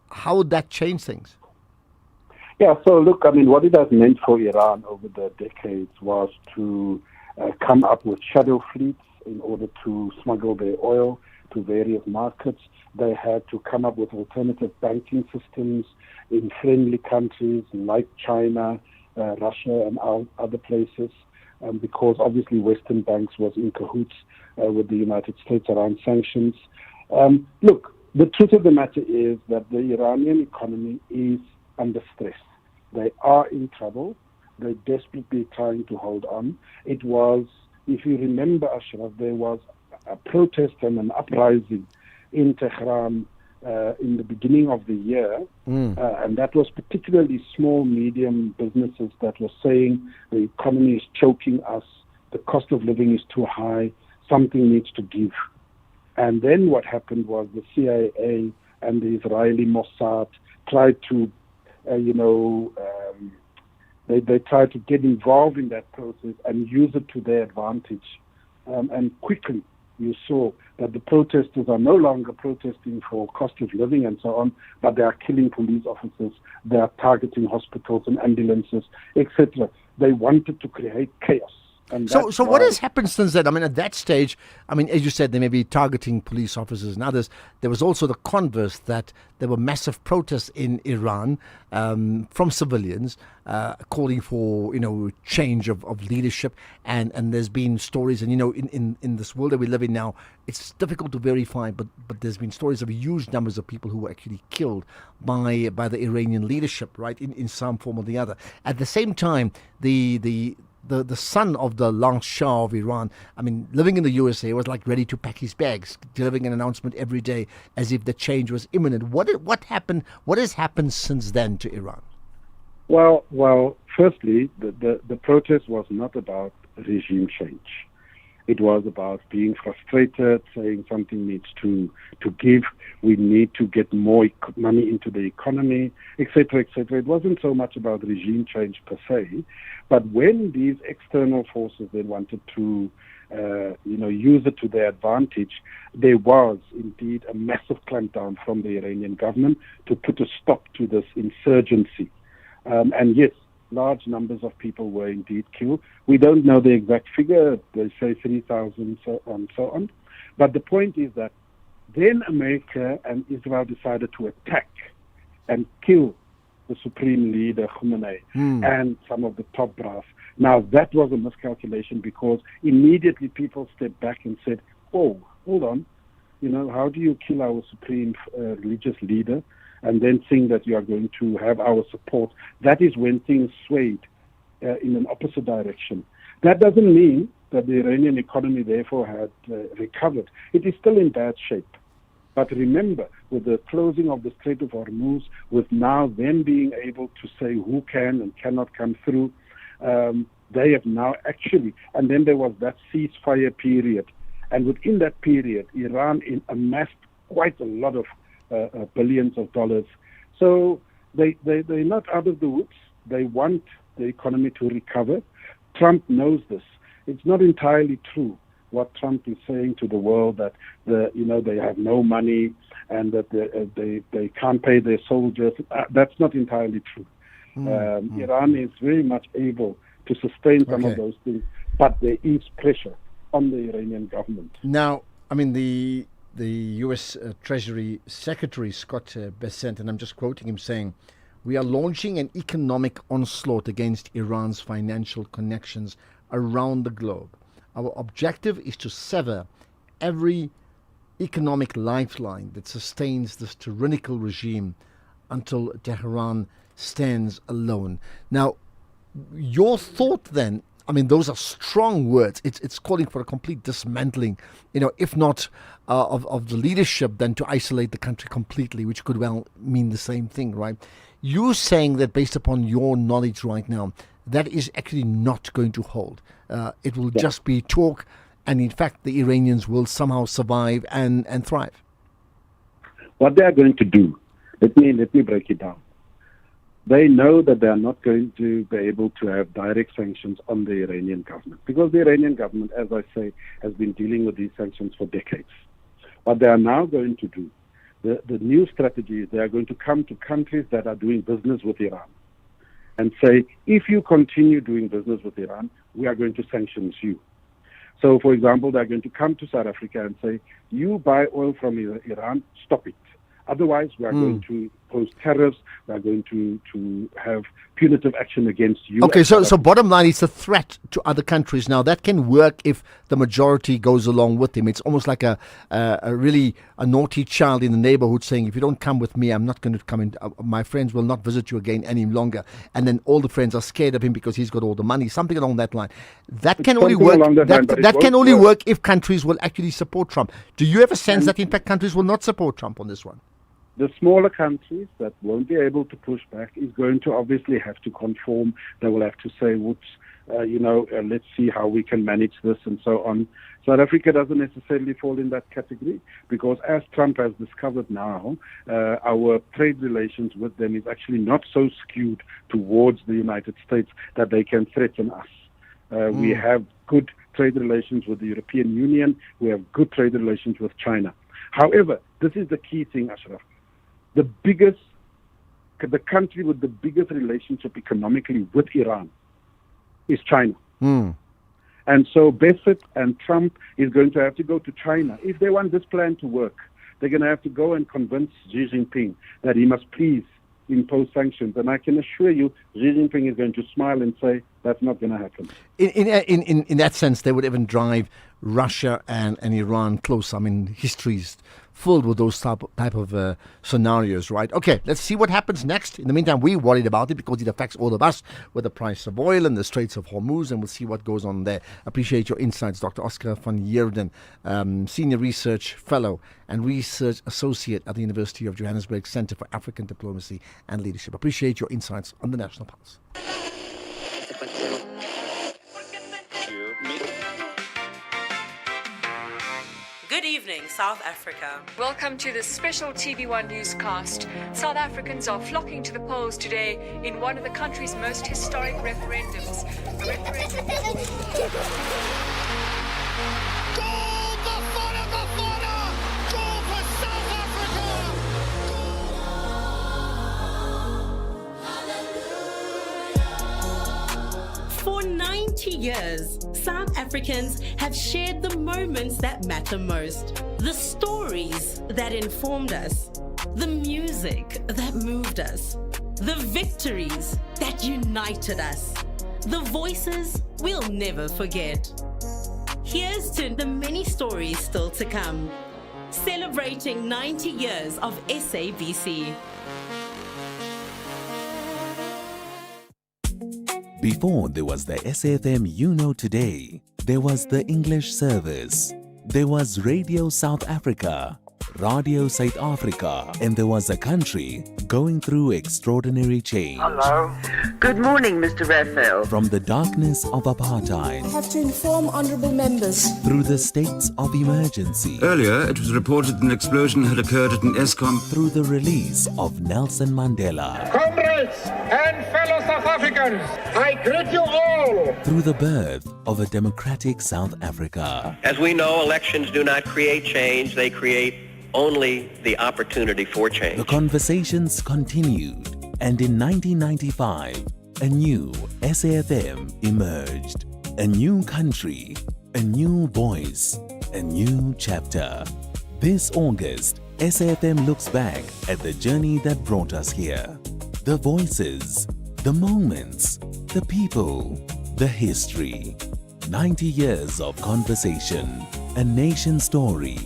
Speaker 9: how would that change things?
Speaker 24: Yeah, so look, I mean, what it has meant for Iran over the decades was to come up with shadow fleets in order to smuggle their oil to various markets. They had to come up with alternative banking systems in friendly countries like China, Russia, and other places, because obviously Western banks was in cahoots with the United States around sanctions. Look, the truth of the matter is that the Iranian economy is under stress. They are in trouble. They're desperately trying to hold on. It was, if you remember, Ashraf, there was a protest and an uprising in Tehran in the beginning of the year, and that was particularly small, medium businesses that were saying the economy is choking us, the cost of living is too high, something needs to give. And then what happened was the CIA and the Israeli Mossad tried to, they tried to get involved in that process and use it to their advantage. And quickly you saw that the protesters are no longer protesting for cost of living and so on, but they are killing police officers, they are targeting hospitals and ambulances, etc. They wanted to create chaos. And
Speaker 9: So what has happened since then? I mean, at that stage, I mean, as you said, they may be targeting police officers and others. There was also the converse, that there were massive protests in Iran from civilians calling for, change of leadership. And there's been stories, and, in this world that we live in now, it's difficult to verify, but there's been stories of huge numbers of people who were actually killed by the Iranian leadership, right, in some form or the other. At the same time, the son of the last Shah of Iran, I mean, living in the USA, was like ready to pack his bags, delivering an announcement every day as if the change was imminent. What happened? What has happened since then to Iran?
Speaker 24: Well, firstly, the protest was not about regime change. It was about being frustrated, saying something needs to give, we need to get more money into the economy, etc., etc. It wasn't so much about regime change per se, but when these external forces then wanted to use it to their advantage, there was indeed a massive clampdown from the Iranian government to put a stop to this insurgency. And yes, large numbers of people were indeed killed. We don't know the exact figure. They say 3,000 and so on. But the point is that then America and Israel decided to attack and kill the supreme leader, Khamenei, and some of the top brass. Now, that was a miscalculation, because immediately people stepped back and said, oh, hold on, how do you kill our supreme religious leader and then think that you are going to have our support? That is when things swayed in an opposite direction. That doesn't mean that the Iranian economy therefore had recovered. It is still in bad shape. But remember, with the closing of the Strait of Hormuz, with now them being able to say who can and cannot come through, they have now actually, and then there was that ceasefire period. And within that period, Iran amassed quite a lot of billions of dollars. So they're not out of the woods. They want the economy to recover. Trump knows this. It's not entirely true what Trump is saying to the world, that they have no money and that they can't pay their soldiers. That's not entirely true. Iran is very much able to sustain some of those things, but there is pressure on the Iranian government.
Speaker 9: Now, I mean, the U.S. Treasury Secretary, Scott Bessent, and I'm just quoting him, saying, "We are launching an economic onslaught against Iran's financial connections around the globe. Our objective is to sever every economic lifeline that sustains this tyrannical regime until Tehran stands alone." Now, your thought then, I mean, those are strong words. It's calling for a complete dismantling, if not of the leadership, then to isolate the country completely, which could well mean the same thing, right? You saying that based upon your knowledge right now, that is actually not going to hold. It will just be talk, and in fact, the Iranians will somehow survive and thrive.
Speaker 24: What they are going to do, let me break it down. They know that they are not going to be able to have direct sanctions on the Iranian government, because the Iranian government, as I say, has been dealing with these sanctions for decades. What they are now going to do, the new strategy is they are going to come to countries that are doing business with Iran and say, if you continue doing business with Iran, we are going to sanction you. So, for example, they're going to come to South Africa and say, you buy oil from Iran, stop it. Otherwise, we are going to impose tariffs. We are going to have punitive action against you.
Speaker 9: Okay, so bottom line, it's a threat to other countries. Now, that can work if the majority goes along with him. It's almost like a really naughty child in the neighborhood saying, if you don't come with me, I'm not going to come in. My friends will not visit you again any longer. And then all the friends are scared of him because he's got all the money, something along that line. That can only work. That can only work if countries will actually support Trump. Do you have a sense that, in fact, countries will not support Trump on this one?
Speaker 24: The smaller countries that won't be able to push back is going to obviously have to conform. They will have to say, whoops, let's see how we can manage this and so on. South Africa doesn't necessarily fall in that category because, as Trump has discovered now, our trade relations with them is actually not so skewed towards the United States that they can threaten us. We have good trade relations with the European Union. We have good trade relations with China. However, this is the key thing, Ashraf. The country with the biggest relationship economically with Iran is China. And so Bessent and Trump is going to have to go to China. If they want this plan to work, they're going to have to go and convince Xi Jinping that he must please impose sanctions. And I can assure you, Xi Jinping is going to smile and say, that's not going to happen.
Speaker 9: In that sense, they would even drive Russia and Iran close. I mean, history's filled with those type of scenarios, right? Okay, let's see what happens next. In the meantime, we're worried about it because it affects all of us with the price of oil and the Straits of Hormuz, and we'll see what goes on there. Appreciate your insights, Dr. Oscar van Heerden, Senior Research Fellow and Research Associate at the University of Johannesburg Center for African Diplomacy and Leadership. Appreciate your insights on the National Pulse.
Speaker 1: Good evening, South Africa.
Speaker 17: Welcome to the special TV1 newscast. South Africans are flocking to the polls today in one of the country's most historic referendums.
Speaker 1: For 90 years, South Africans have shared the moments that matter most, the stories that informed us, the music that moved us, the victories that united us, the voices we'll never forget. Here's to the many stories still to come, celebrating 90 years of SABC.
Speaker 13: Before there was the SAFM you know today, there was the English service, there was Radio South Africa, Radio South Africa, and there was a country going through extraordinary change.
Speaker 18: Hello. Good morning, Mr. Raphael.
Speaker 13: From the darkness of apartheid
Speaker 18: I have to inform honourable members.
Speaker 13: through the states of emergency,
Speaker 19: Earlier, it was reported an explosion had occurred at an ESCOM.
Speaker 13: through the release of Nelson Mandela,
Speaker 25: Comrades and fellow South
Speaker 7: Africans, I greet you all.
Speaker 13: Through the birth of a democratic South Africa.
Speaker 11: As we know, elections do not create change, they create only the opportunity for change.
Speaker 13: The conversations continued, and in 1995, a new SAfM emerged. A new country, a new voice, a new chapter. This August, SAfM looks back at the journey that brought us here. The voices, the moments, the people, the history. 90 years of conversation, a nation story,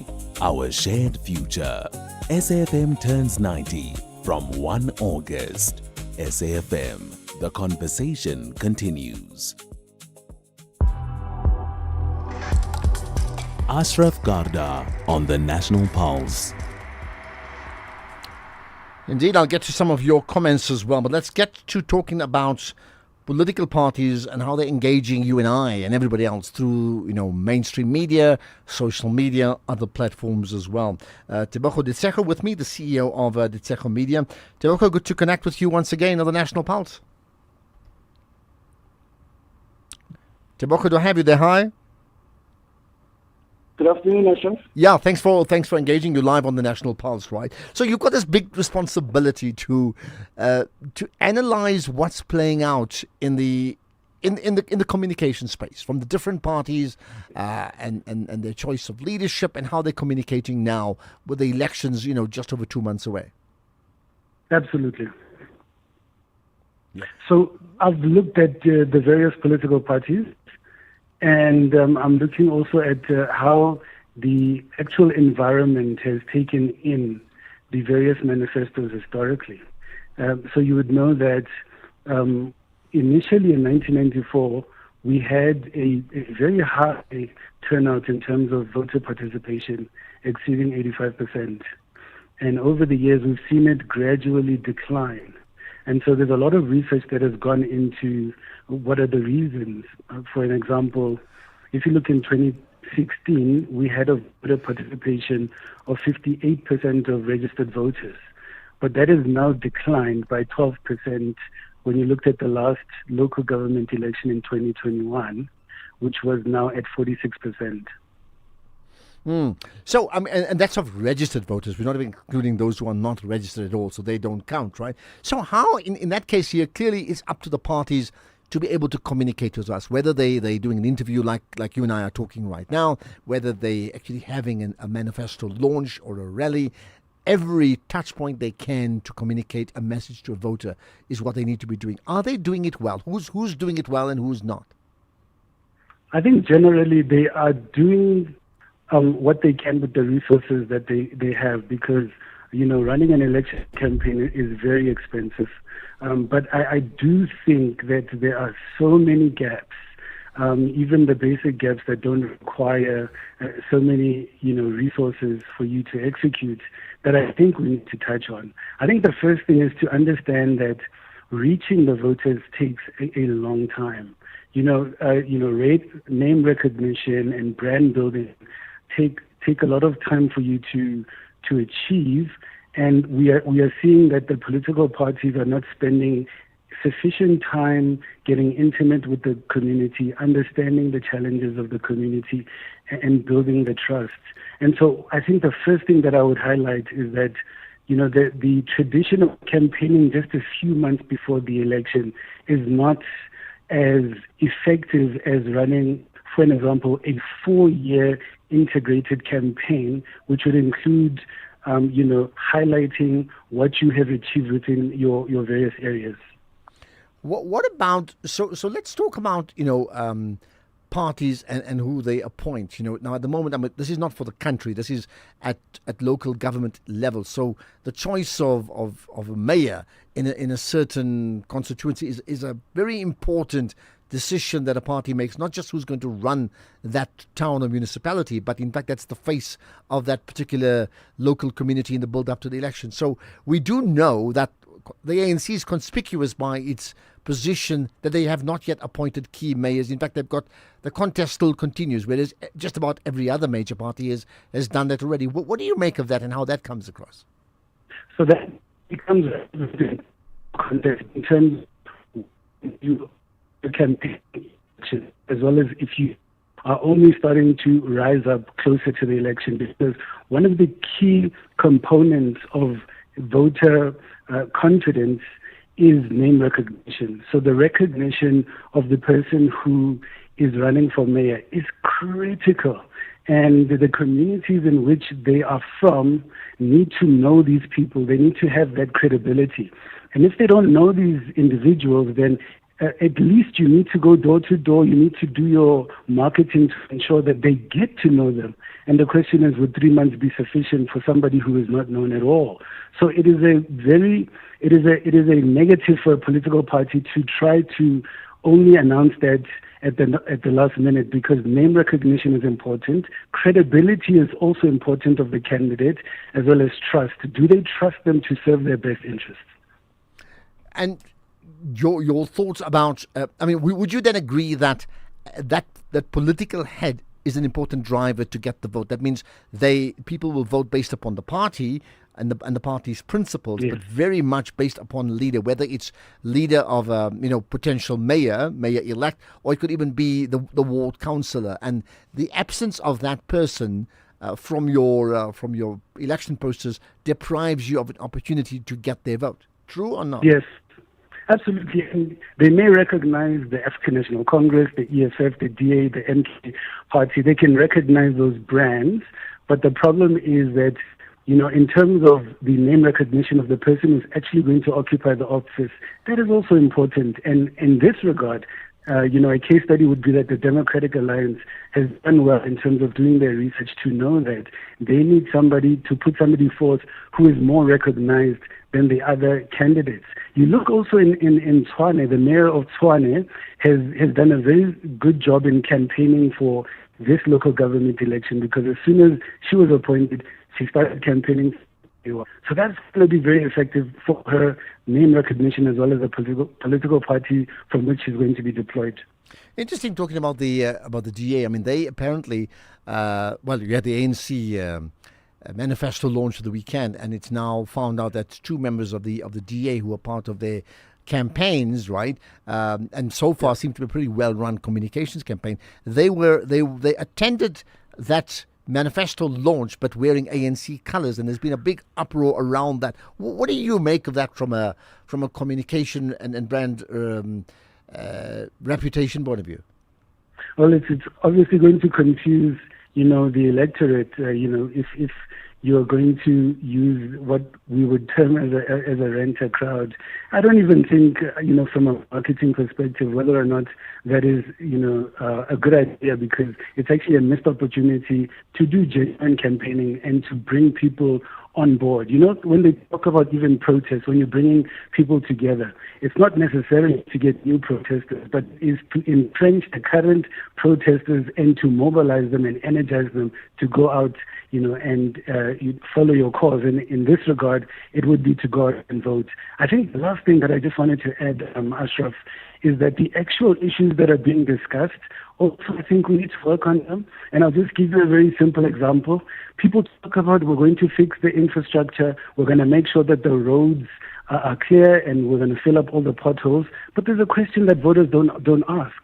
Speaker 13: our shared future. SAfM turns 90 from 1 August. SAfM, the conversation continues. Ashraf Garda on the National Pulse.
Speaker 9: Indeed, I'll get to some of your comments as well, but let's get to talking about political parties and how they're engaging you and I and everybody else through, mainstream media, social media, other platforms as well. Tebogo Ditshego with me, the CEO of Ditshego Media. Tebogo, good to connect with you once again on the National Pulse. Tebogo, do I have you there? Hi.
Speaker 16: Good afternoon, Ashraf.
Speaker 9: Yeah, thanks for engaging. You live on the National Pulse, right? So you've got this big responsibility to analyze what's playing out in the communication space from the different parties and their choice of leadership and how they're communicating now with the elections, just over 2 months away.
Speaker 16: Absolutely. Yeah. So I've looked at the various political parties. And I'm looking also at how the actual environment has taken in the various manifestos historically. So you would know that initially in 1994, we had a very high turnout in terms of voter participation, exceeding 85%. And over the years, we've seen it gradually decline. And so there's a lot of research that has gone into what are the reasons. For an example, if you look in 2016, we had a voter participation of 58% of registered voters. But that has now declined by 12% when you looked at the last local government election in 2021, which was now at 46%.
Speaker 9: So, and that's of registered voters. We're not even including those who are not registered at all, so they don't count, right? So how, in that case here, clearly it's up to the parties to be able to communicate with us, whether they're doing an interview like you and I are talking right now, whether they actually having a manifesto launch or a rally. Every touch point they can to communicate a message to a voter is what they need to be doing. Are they doing it well? Who's doing it well and who's not?
Speaker 16: I think generally they are doing what they can with the resources that they have, because running an election campaign is very expensive. But I do think that there are so many gaps, even the basic gaps that don't require so many resources for you to execute, that I think we need to touch on. I think the first thing is to understand that reaching the voters takes a long time. Name recognition and brand building take a lot of time for you to achieve, and we are seeing that the political parties are not spending sufficient time getting intimate with the community, understanding the challenges of the community, and building the trust. And so I think the first thing that I would highlight is that the tradition of campaigning just a few months before the election is not as effective as running, for an example, a 4-year integrated campaign, which would include, highlighting what you have achieved within your various areas.
Speaker 9: What about, so let's talk about, parties and who they appoint. Now at the moment, this is not for the country. This is at local government level. So the choice of a mayor in a certain constituency is a very important decision that a party makes, not just who's going to run that town or municipality, but in fact that's the face of that particular local community in the build up to the election. So we do know that the ANC is conspicuous by its position that they have not yet appointed key mayors. In fact, they've got, the contest still continues, whereas just about every other major party has done that already. What do you make of that and how that comes across?
Speaker 16: So that becomes a contest in terms you campaign, as well as if you are only starting to rise up closer to the election, because one of the key components of voter confidence is name recognition. So the recognition of the person who is running for mayor is critical. And the communities in which they are from need to know these people. They need to have that credibility. And if they don't know these individuals, then at least you need to go door to door. You need to do your marketing to ensure that they get to know them. And the question is, would 3 months be sufficient for somebody who is not known at all? So it is a negative for a political party to try to only announce that at the last minute, because name recognition is important. Credibility is also important of the candidate, as well as trust. Do they trust them to serve their best interests?
Speaker 9: And your thoughts about, would you then agree that political head is an important driver to get the vote? That means people will vote based upon the party and the party's principles, yes, but very much based upon leader, whether it's leader of a potential mayor-elect, or it could even be the ward councillor. And the absence of that person from your election posters deprives you of an opportunity to get their vote. True or not?
Speaker 16: Yes. Absolutely. And they may recognize the African National Congress, the EFF, the DA, the NK party. They can recognize those brands. But the problem is that, in terms of the name recognition of the person who's actually going to occupy the office, that is also important. And in this regard, a case study would be that the Democratic Alliance has done well in terms of doing their research to know that they need to put somebody forth who is more recognized than the other candidates. You look also in Tshwane, the mayor of Tshwane has done a very good job in campaigning for this local government election, because as soon as she was appointed, she started campaigning. So that's going to be very effective for her name recognition, as well as the political party from which she's going to be deployed.
Speaker 9: Interesting talking about the DA. I mean, they apparently, you had the ANC manifesto launch of the weekend, and it's now found out that two members of the DA who are part of their campaigns, right, and so far seem to be a pretty well-run communications campaign. They attended that manifesto launch, but wearing ANC colours, and there's been a big uproar around that. What do you make of that from a communication and brand reputation point of view?
Speaker 16: Well, it's obviously going to confuse, the electorate. If you are going to use what we would term as a renter crowd, I don't even think, from a marketing perspective, whether or not that is, a good idea, because it's actually a missed opportunity to do genuine campaigning and to bring people on board. When they talk about even protests, when you're bringing people together, it's not necessarily to get new protesters, but is to entrench the current protesters and to mobilize them and energize them to go out, and you follow your cause. And in this regard, it would be to go out and vote. I think the last thing that I just wanted to add, Ashraf, is that the actual issues that are being discussed, also I think we need to work on them. And I'll just give you a very simple example. People talk about, we're going to fix the infrastructure, we're going to make sure that the roads are clear, and we're going to fill up all the potholes. But there's a question that voters don't ask,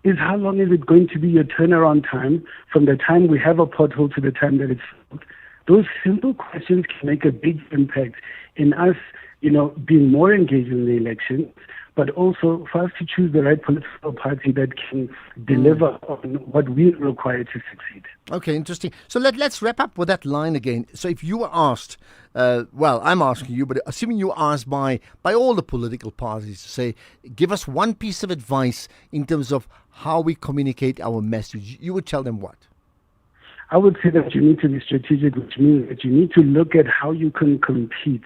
Speaker 16: is how long is it going to be your turnaround time from the time we have a pothole to the time that it's filled? Those simple questions can make a big impact in us, being more engaged in the elections, but also for us to choose the right political party that can deliver on what we require to succeed.
Speaker 9: Okay, interesting. So let's wrap up with that line again. So if you were asked, I'm asking you, but assuming you were asked by all the political parties to say, give us one piece of advice in terms of how we communicate our message, you would tell them what?
Speaker 16: I would say that you need to be strategic, which means that you need to look at how you can compete.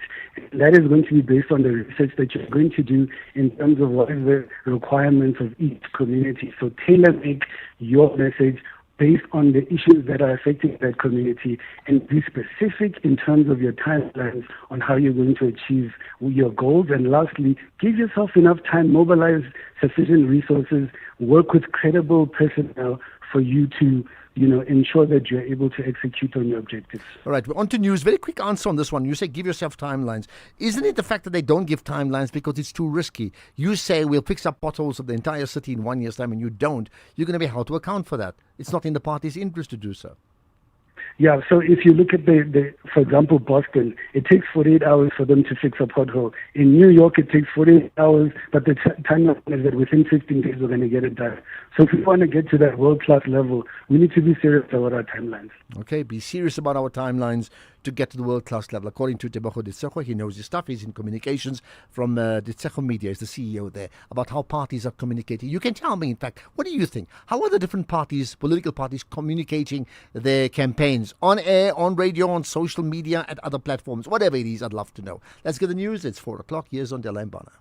Speaker 16: And that is going to be based on the research that you're going to do in terms of what is the requirements of each community. So tailor-make your message based on the issues that are affecting that community, and be specific in terms of your timelines on how you're going to achieve your goals. And lastly, give yourself enough time, mobilize sufficient resources, work with credible personnel for you to, ensure that you're able to execute on your objectives.
Speaker 9: All right, we're on to news. Very quick answer on this one. You say give yourself timelines. Isn't it the fact that they don't give timelines because it's too risky? You say we'll fix up potholes of the entire city in 1 year's time, and you don't. You're going to be held to account for that. It's not in the party's interest to do so.
Speaker 16: Yeah, so if you look at for example, Boston, it takes 48 hours for them to fix a pothole. In New York, it takes 48 hours, but the timeline is that within 15 days we're going to get it done. So if we want to get to that world-class level, we need to be serious about our timelines.
Speaker 9: Okay, be serious about our timelines to get to the world-class level. According to Tebogo Ditsejo, he knows his stuff. He's in communications from Ditsejo Media. He's the CEO there, about how parties are communicating. You can tell me, in fact, what do you think? How are the different parties, political parties, communicating their campaigns? On air, on radio, on social media, at other platforms, whatever it is, I'd love to know. Let's get the news. It's 4 o'clock. Here's on Dela Mbana.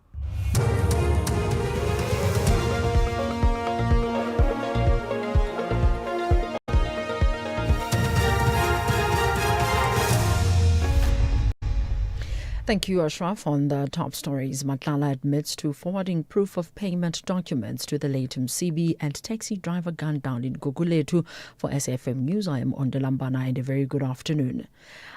Speaker 2: Thank you, Ashraf. On the top stories, Matlala admits to forwarding proof of payment documents to the late Msibi and taxi driver gunned down in Gugulethu. For SAfm News, I am on Delambana and a very good afternoon.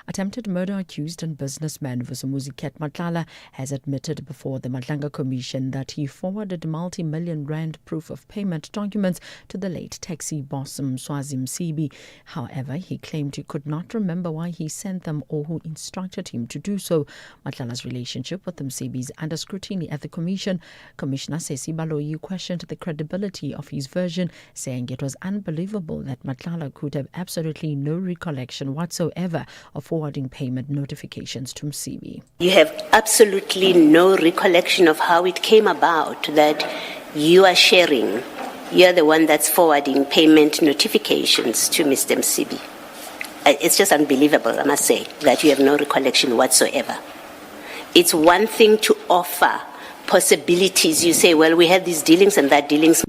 Speaker 2: Attempted murder accused and businessman Vusumuzi Ket Matlala has admitted before the Matlanga Commission that he forwarded multi-million rand proof of payment documents to the late taxi boss Mswazi Msibi. However, he claimed he could not remember why he sent them or who instructed him to do so. Matlala's relationship with Msibi is under scrutiny at the Commission. Commissioner Sesi Baloyi questioned the credibility of his version, saying it was unbelievable that Matlala could have absolutely no recollection whatsoever of forwarding payment notifications to Msibi.
Speaker 8: You have absolutely no recollection of how it came about that you are sharing. You're the one that's forwarding payment notifications to Mr. Msibi. It's just unbelievable, I must say, that you have no recollection whatsoever. It's one thing to offer possibilities. You say, well, we had these dealings and that dealings.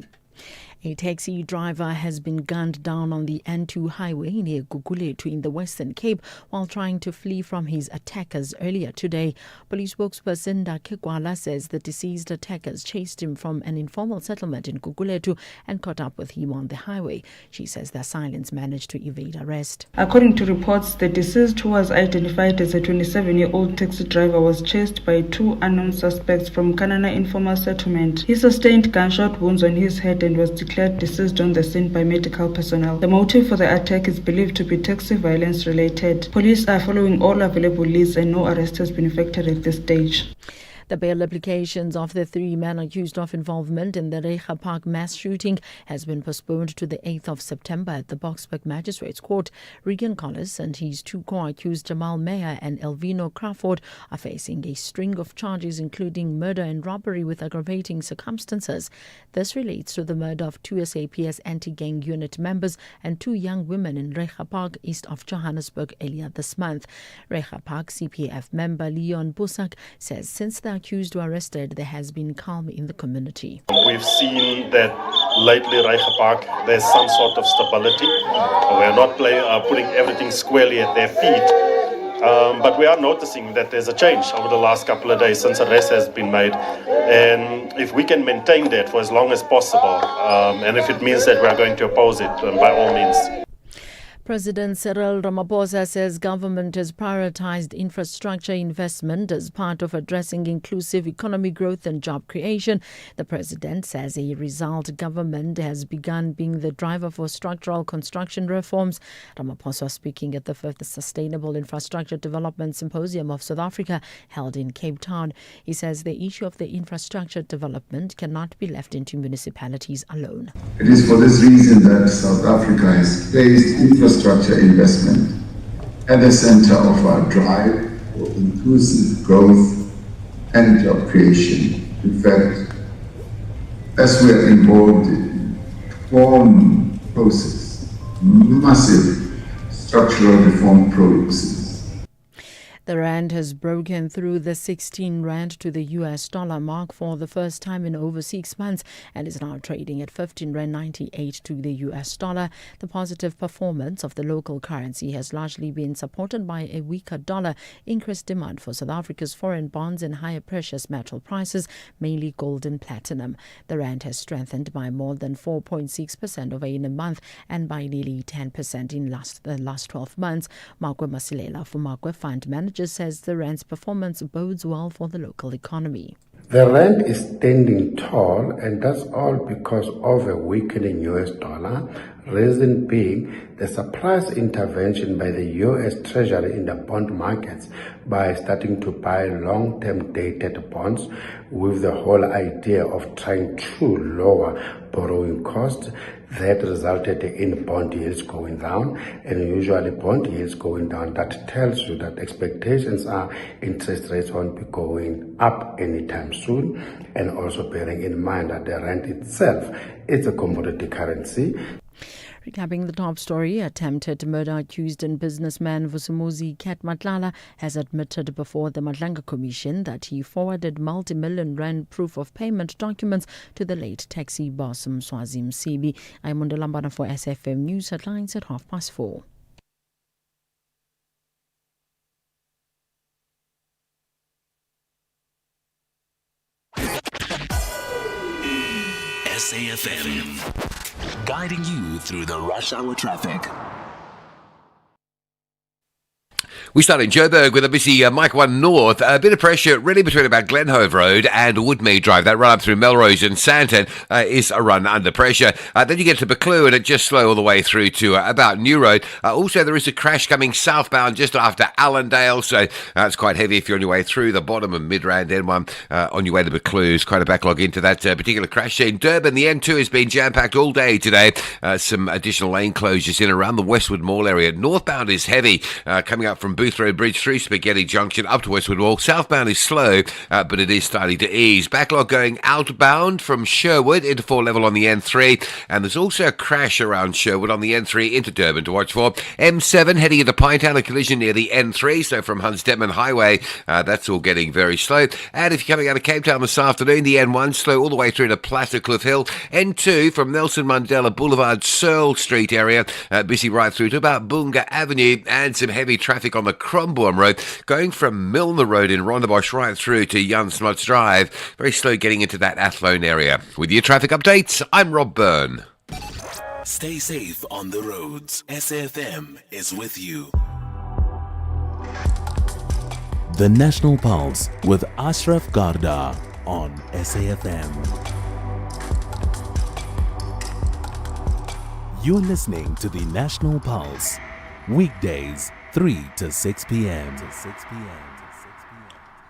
Speaker 2: A taxi driver has been gunned down on the N2 highway near Gugulethu in the Western Cape while trying to flee from his attackers earlier today. Police spokesperson Dakekwala says the deceased attackers chased him from an informal settlement in Gugulethu and caught up with him on the highway. She says their silence managed to evade arrest.
Speaker 12: According to reports, the deceased, who was identified as a 27-year-old taxi driver, was chased by two unknown suspects from Kanana informal settlement. He sustained gunshot wounds on his head and was declared deceased on the scene by medical personnel. The motive for the attack is believed to be taxi violence related. Police are following all available leads and no arrest has been effected at this stage.
Speaker 2: The bail applications of the three men accused of involvement in the Reicha Park mass shooting has been postponed to the 8th of September at the Boksburg Magistrates Court. Regan Collis and his two co-accused Jamal Meyer and Elvino Crawford are facing a string of charges including murder and robbery with aggravating circumstances. This relates to the murder of two SAPS anti-gang unit members and two young women in Reicha Park east of Johannesburg earlier this month. Reicha Park CPF member Leon Busak says since the accused were arrested, there has been calm in the community.
Speaker 22: We've seen that lately, Reicha Park, there's some sort of stability. We're not putting everything squarely at their feet, but we are noticing that there's a change over the last couple of days since arrest has been made. And if we can maintain that for as long as possible, and if it means that we are going to oppose it, by all means.
Speaker 2: President Cyril Ramaphosa says government has prioritized infrastructure investment as part of addressing inclusive economic growth and job creation. The president says a result, government has begun being the driver for structural construction reforms. Ramaphosa speaking at the 5th Sustainable Infrastructure Development Symposium of South Africa held in Cape Town. He says the issue of the infrastructure development cannot be left into municipalities alone.
Speaker 23: It is for this reason that South Africa has placed infrastructure investment at the center of our drive for inclusive growth and job creation. In fact, as we are involved in reform process, massive structural reform process.
Speaker 2: The rand has broken through the 16 rand to the US dollar mark for the first time in over 6 months and is now trading at 15 rand 98 to the US dollar. The positive performance of the local currency has largely been supported by a weaker dollar, increased demand for South Africa's foreign bonds and higher precious metal prices, mainly gold and platinum. The rand has strengthened by more than 4.6% over in a month and by nearly 10% in the last 12 months. Makwe Masilela for Makwe Fund Manager says the rand's performance bodes well for the local economy.
Speaker 3: The rand is standing tall, and that's all because of a weakening US dollar, reason being the surprise intervention by the US Treasury in the bond markets by starting to buy long-term dated bonds with the whole idea of trying to lower borrowing costs. That resulted in bond yields going down, and usually bond yields going down, that tells you that expectations are interest rates won't be going up anytime soon, and also bearing in mind that the rand itself is a commodity currency.
Speaker 2: Recapping the top story, attempted murder-accused and businessman Vusumuzi Kat Matlala has admitted before the Madlanga Commission that he forwarded multi-million rand proof of payment documents to the late taxi boss Mswazi Msibi. I'm Lambana for SAfm News Headlines at 4:30.
Speaker 21: SAfm, guiding you through the rush hour traffic.
Speaker 5: We start in Joburg with a busy Mike 1 North. A bit of pressure really between about Glenhove Road and Woodmead Drive. That run up through Melrose and Santon is a run under pressure. Then you get to Buccleuch and it just slow all the way through to about New Road. Also, there is a crash coming southbound just after Allendale. So it's quite heavy if you're on your way through the bottom of Midrand N1 on your way to Buccleuch. It's quite a backlog into that particular crash. In Durban, the M2 has been jam-packed all day today. Some additional lane closures in around the Westwood Mall area. Northbound is heavy coming up from Booth Road Bridge through Spaghetti Junction up to Westwood Mall. Southbound is slow, but it is starting to ease. Backlog going outbound from Sherwood into 4 Level on the N3, and there's also a crash around Sherwood on the N3 into Durban to watch for. M7 heading into Pinetown, a collision near the N3, so from Hans Detman Highway, that's all getting very slow. And if you're coming out of Cape Town this afternoon, the N1 slow all the way through to Platte Cliff Hill. N2 from Nelson Mandela Boulevard, Searle Street area, busy right through to about Bunga Avenue, and some heavy traffic on the Kromboom Road, going from Milner Road in Rondebosch right through to Jan Smuts Drive. Very slow getting into that Athlone area. With your traffic updates, I'm Rob Byrne.
Speaker 21: Stay safe on the roads. SAfm is with you. The National Pulse with Ashraf Garda on SAfm. You're listening to the National Pulse. Weekdays, 3 to 6 p.m.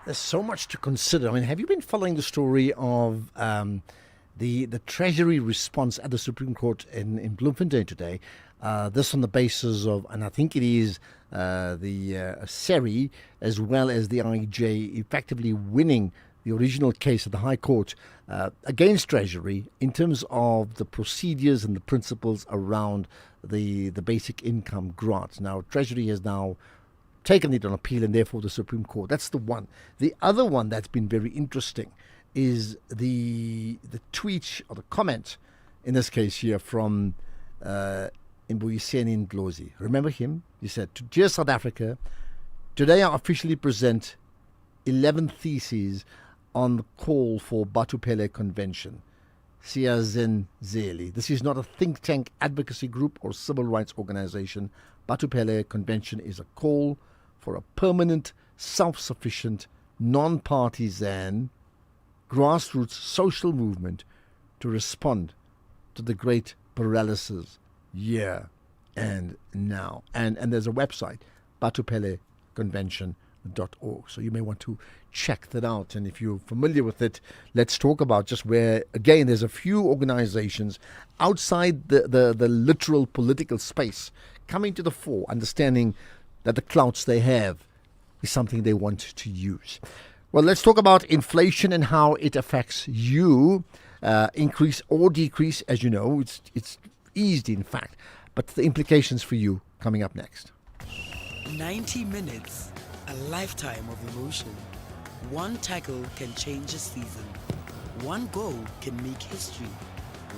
Speaker 9: There's so much to consider. I mean, have you been following the story of the Treasury response at the Supreme Court in Bloemfontein today? This on the basis of, and I think it is the SERI as well as the IJ effectively winning the original case at the High Court against Treasury in terms of the procedures and the principles around the basic income grant. Now, Treasury has now taken it on appeal and therefore the Supreme Court. That's the one. The other one that's been very interesting is the tweet or the comment, in this case here, from Mbuyiseni Ndlozi. Remember him? He said, "Dear South Africa, today I officially present 11 theses on the call for Batupele Convention. Siyazenzele. This is not a think tank, advocacy group, or civil rights organization. Batupele Convention is a call for a permanent, self-sufficient, non-partisan, grassroots social movement to respond to the great paralysis here and now." And there's a website, batupeleconvention.org. So you may want to check that out. And if you're familiar with it, let's talk about just where, again, there's a few organizations outside the literal political space coming to the fore, understanding that the clouts they have is something they want to use. Well, let's talk about inflation and how it affects you. Increase or decrease, as you know, it's eased in fact, but the implications for you coming up next.
Speaker 6: 90 minutes
Speaker 4: a lifetime of emotion. One tackle can change a season. One goal can make history.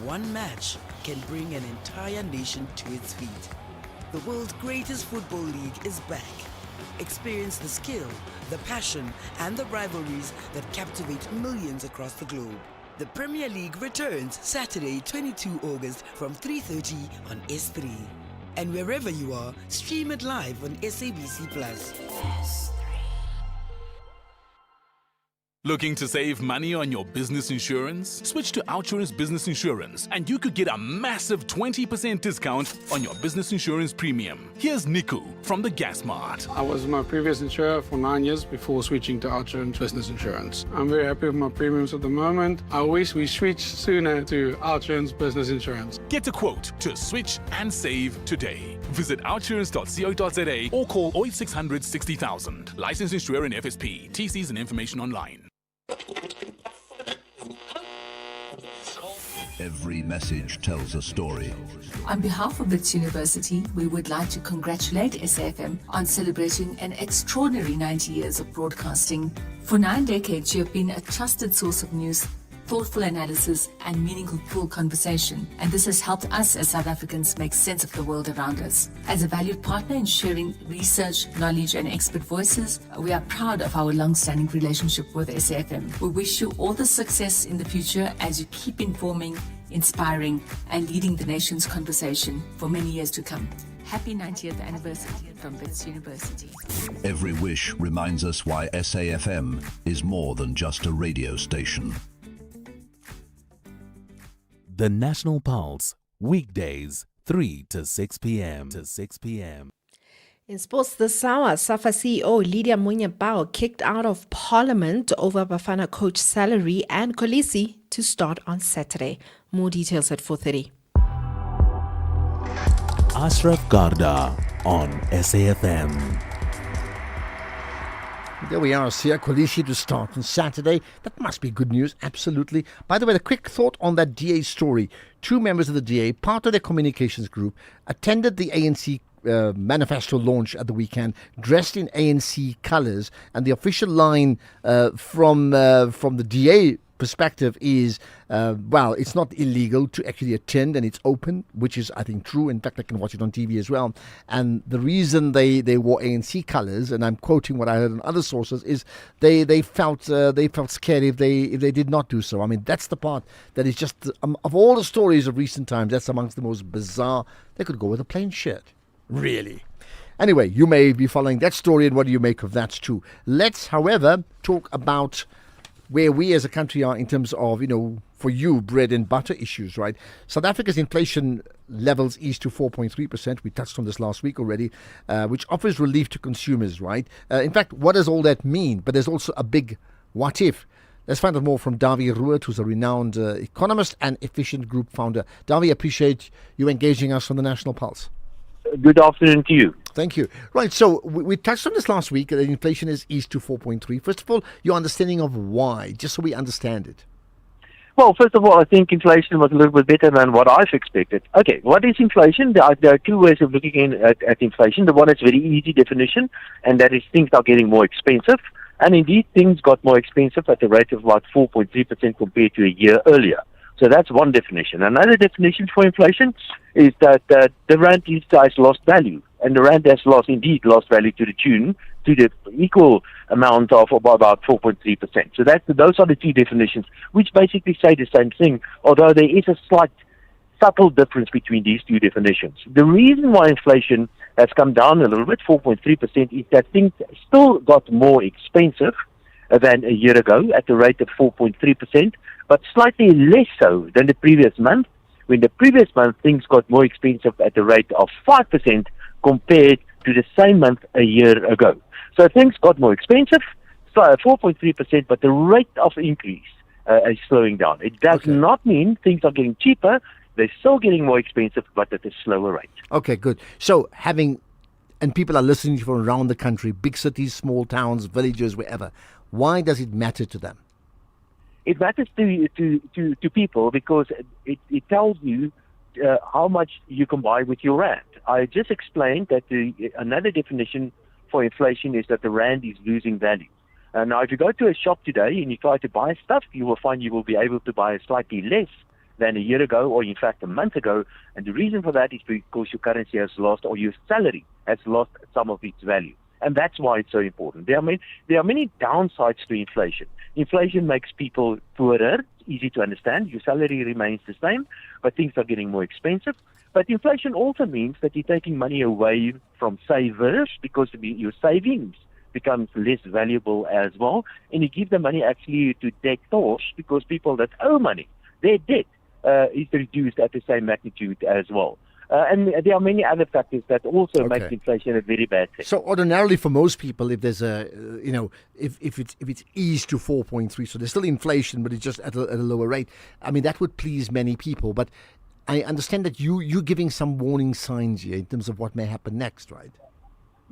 Speaker 4: One match can bring an entire nation to its feet. The world's greatest football league is back. Experience the skill, the passion, and the rivalries that captivate millions across the globe. The Premier League returns Saturday, 22 August from 3:30 on S3. And wherever you are, stream it live on SABC Plus.
Speaker 6: Looking to save money on your business insurance? Switch to OUTsurance Business Insurance and you could get a massive 20% discount on your business insurance premium. Here's Niku from the Gas Mart.
Speaker 10: I was my previous insurer for 9 years before switching to OUTsurance Business Insurance. I'm very happy with my premiums at the moment. I wish we switched sooner to OUTsurance Business Insurance.
Speaker 6: Get a quote to switch and save today. Visit outsurance.co.za or call 0600 60,000. Licensed insurer in FSP. TCs and information online.
Speaker 14: Every message tells a story.
Speaker 25: On behalf of Wits University, we would like to congratulate SAFM on celebrating an extraordinary 90 years of broadcasting. For 9 decades, you have been a trusted source of news, thoughtful analysis, and meaningful conversation. And this has helped us as South Africans make sense of the world around us. As a valued partner in sharing research, knowledge, and expert voices, we are proud of our long-standing relationship with SAFM. We wish you all the success in the future as you keep informing, inspiring, and leading the nation's conversation for many years to come. Happy 90th anniversary from Wits University.
Speaker 21: Every wish reminds us why SAFM is more than just a radio station.
Speaker 13: The National Pulse, weekdays, 3 to 6 p.m.
Speaker 2: In sports this hour, SAFA CEO Lydia Munyabao kicked out of Parliament over Bafana coach salary and Kolisi to start on Saturday. More details at 4:30.
Speaker 13: Ashraf Garda on SAFM.
Speaker 9: There we are, Sia Kolisi to start on Saturday. That must be good news, absolutely. By the way, a quick thought on that DA story. 2 members of the DA, part of their communications group, attended the ANC manifesto launch at the weekend, dressed in ANC colours, and the official line from the DA perspective is, well, it's not illegal to actually attend, and it's open, which is, I think, true. In fact, I can watch it on TV as well. And the reason they wore ANC colours, and I'm quoting what I heard on other sources, is they felt scared if they did not do so. I mean, that's the part that is just of all the stories of recent times, that's amongst the most bizarre. They could go with a plain shirt, really. Anyway, you may be following that story, and what do you make of that too? Let's, however, talk about where we as a country are in terms of, for you, bread and butter issues, right? South Africa's inflation levels eased to 4.3%. We touched on this last week already, which offers relief to consumers, right? In fact, what does all that mean? But there's also a big what if. Let's find out more from Davi Ruert, who's a renowned economist and Efficient Group founder. Davi, appreciate you engaging us on the National Pulse.
Speaker 26: Good afternoon to you.
Speaker 9: Thank you. Right, so we touched on this last week, that inflation is eased to 4.3. First of all, your understanding of why, just so we understand it.
Speaker 26: Well, first of all, I think inflation was a little bit better than what I've expected. Okay, what is inflation? There are 2 ways of looking at inflation. The one is very easy definition, and that is things are getting more expensive. And indeed, things got more expensive at the rate of about 4.3% compared to a year earlier. So that's one definition. Another definition for inflation is that the rand has lost value. And the rand has indeed lost value to the equal amount of about 4.3%. So those are the 2 definitions, which basically say the same thing, although there is a slight subtle difference between these 2 definitions. The reason why inflation has come down a little bit, 4.3%, is that things still got more expensive than a year ago at the rate of 4.3%, but slightly less so than the previous month, when the previous month things got more expensive at the rate of 5% compared to the same month a year ago. So things got more expensive, 4.3%, but the rate of increase is slowing down. It does not mean things are getting cheaper. They're still getting more expensive, but at a slower rate.
Speaker 9: Okay, good. So and people are listening from around the country, big cities, small towns, villages, wherever. Why does it matter to them?
Speaker 26: It matters to people because it tells you how much you can buy with your rand. I just explained that another definition for inflation is that the rand is losing value. Now, if you go to a shop today and you try to buy stuff, you will find you will be able to buy slightly less than a year ago, or in fact a month ago. And the reason for that is because your currency has lost, or your salary has lost some of its value. And that's why it's so important. There are many downsides to inflation. Inflation makes people poorer. It's easy to understand. Your salary remains the same, but things are getting more expensive. But inflation also means that you're taking money away from savers, because your savings becomes less valuable as well. And you give the money actually to debtors, because people that owe money, their debt is reduced at the same magnitude as well. And there are many other factors that also make inflation a very bad thing.
Speaker 9: So ordinarily, for most people, if there's if it's eased to 4.3, so there's still inflation, but it's just at a lower rate. I mean, that would please many people. But I understand that you're giving some warning signs here in terms of what may happen next, right?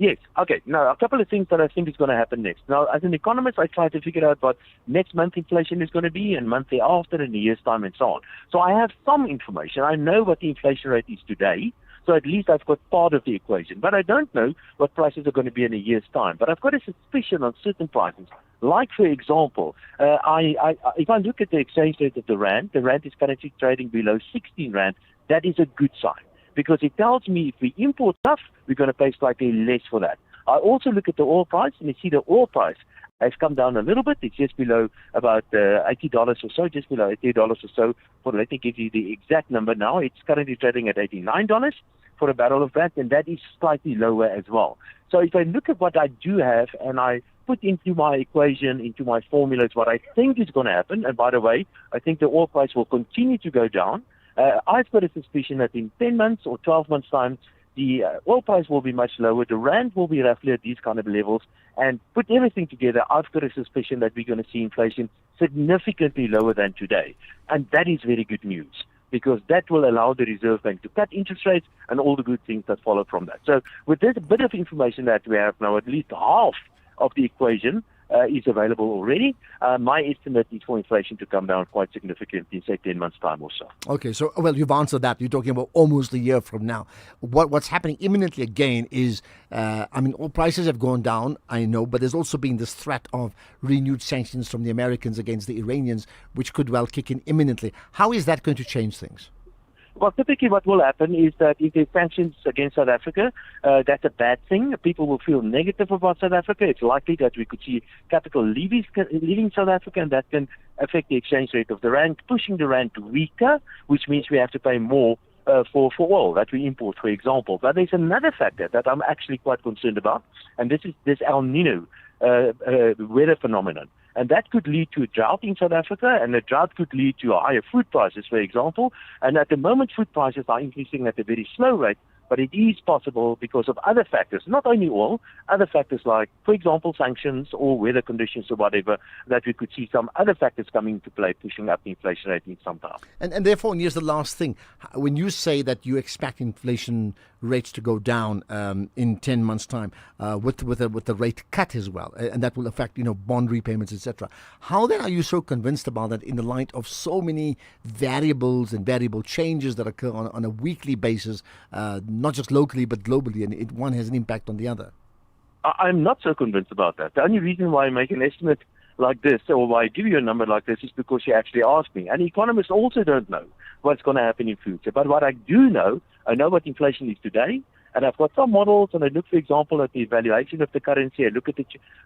Speaker 26: Yes. Okay. Now, a couple of things that I think is going to happen next. Now, as an economist, I try to figure out what next month inflation is going to be, and month thereafter, in a year's time, and so on. So I have some information. I know what the inflation rate is today. So at least I've got part of the equation. But I don't know what prices are going to be in a year's time. But I've got a suspicion on certain prices. Like, for example, if I look at the exchange rate of the rand is currently trading below 16 rand. That is a good sign, because it tells me if we import stuff, we're going to pay slightly less for that. I also look at the oil price, and you see the oil price has come down a little bit. It's just below about $80 or so, just below $80 or so. Let me give you the exact number now. It's currently trading at $89 for a barrel of Brent, and that is slightly lower as well. So if I look at what I do have, and I put into my equation, into my formulas, what I think is going to happen, and by the way, I think the oil price will continue to go down. I've got a suspicion that in 10 months or 12 months' time, the oil price will be much lower. The rand will be roughly at these kind of levels. And put everything together, I've got a suspicion that we're going to see inflation significantly lower than today. And that is very good news, because that will allow the Reserve Bank to cut interest rates and all the good things that follow from that. So with this bit of information that we have now, at least half of the equation is available already. My estimate is for inflation to come down quite significantly in, say, 10 months' time or so.
Speaker 9: Okay, so, well, you've answered that. You're talking about almost a year from now. What's happening imminently again is, oil prices have gone down, I know, but there's also been this threat of renewed sanctions from the Americans against the Iranians, which could well kick in imminently. How is that going to change things?
Speaker 26: Well, typically what will happen is that if there's sanctions against South Africa, that's a bad thing. People will feel negative about South Africa. It's likely that we could see capital leaving South Africa, and that can affect the exchange rate of the rand, pushing the rand weaker, which means we have to pay more for oil that we import, for example. But there's another factor that I'm actually quite concerned about, and this is this El Nino weather phenomenon. And that could lead to a drought in South Africa, and the drought could lead to higher food prices, for example. And at the moment, food prices are increasing at a very slow rate, but it is possible because of other factors, not only oil, other factors like, for example, sanctions or weather conditions or whatever, that we could see some other factors coming into play, pushing up the inflation rate in some time.
Speaker 9: And therefore, and here's the last thing. When you say that you expect inflation rates to go down in 10 months' time with the rate cut as well, and that will affect, bond repayments, etc. How then are you so convinced about that in the light of so many variables and variable changes that occur on a weekly basis, not just locally but globally, and one has an impact on the other?
Speaker 26: I'm not so convinced about that. The only reason why I make an estimate like this, or why I give you a number like this, is because you actually asked me. And economists also don't know what's going to happen in future. But what I do know, I know what inflation is today, and I've got some models, and I look, for example, at the evaluation of the currency. I look at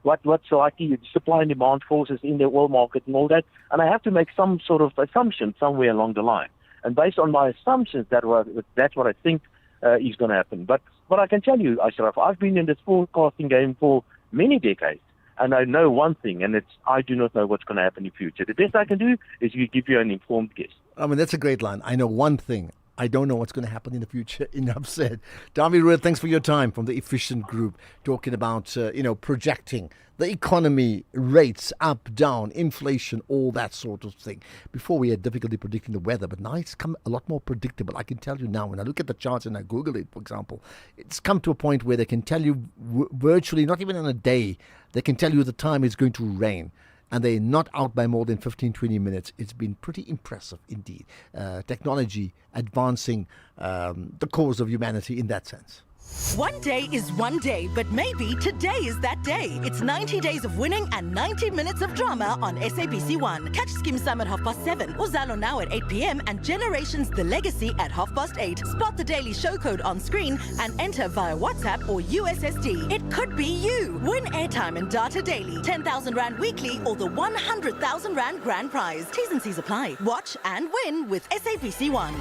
Speaker 26: what's likely supply and demand forces in the oil market and all that, and I have to make some sort of assumption somewhere along the line. And based on my assumptions, that's what I think is going to happen. But what I can tell you, Ashraf, I've been in this forecasting game for many decades, and I know one thing, and it's I do not know what's going to happen in the future. The best I can do is give you an informed guess.
Speaker 9: That's a great line. I know one thing. I don't know what's going to happen in the future. Enough said. Dami Ruud, thanks for your time from the Efficient Group, talking about, projecting the economy, rates, up, down, inflation, all that sort of thing. Before we had difficulty predicting the weather, but now it's come a lot more predictable. I can tell you now, when I look at the charts and I Google it, for example, it's come to a point where they can tell you virtually, not even in a day, they can tell you the time it's going to rain. And they're not out by more than 15, 20 minutes. It's been pretty impressive indeed. Technology advancing the cause of humanity in that sense.
Speaker 1: One day is one day, but maybe today is that day. It's 90 days of winning and 90 minutes of drama on SABC 1. Catch Skim Sam at 7:30, Uzalo now at 8 p.m. and Generations The Legacy at 8:30. Spot the daily show code on screen and enter via WhatsApp or USSD. It could be you. Win airtime and data daily, 10,000 Rand weekly or the 100,000 Rand grand prize. T's and C's apply. Watch and win with SABC 1.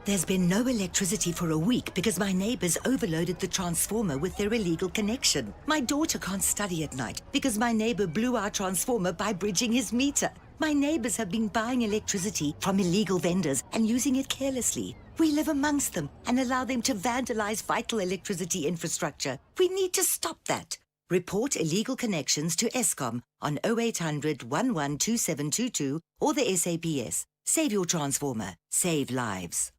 Speaker 15: There's been no electricity for a week because my neighbors overloaded the transformer with their illegal connection. My daughter can't study at night because my neighbor blew our transformer by bridging his meter. My neighbors have been buying electricity from illegal vendors and using it carelessly. We live amongst them and allow them to vandalize vital electricity infrastructure. We need to stop that. Report illegal connections to Eskom on 0800 112722 or the SAPS. Save your transformer. Save lives.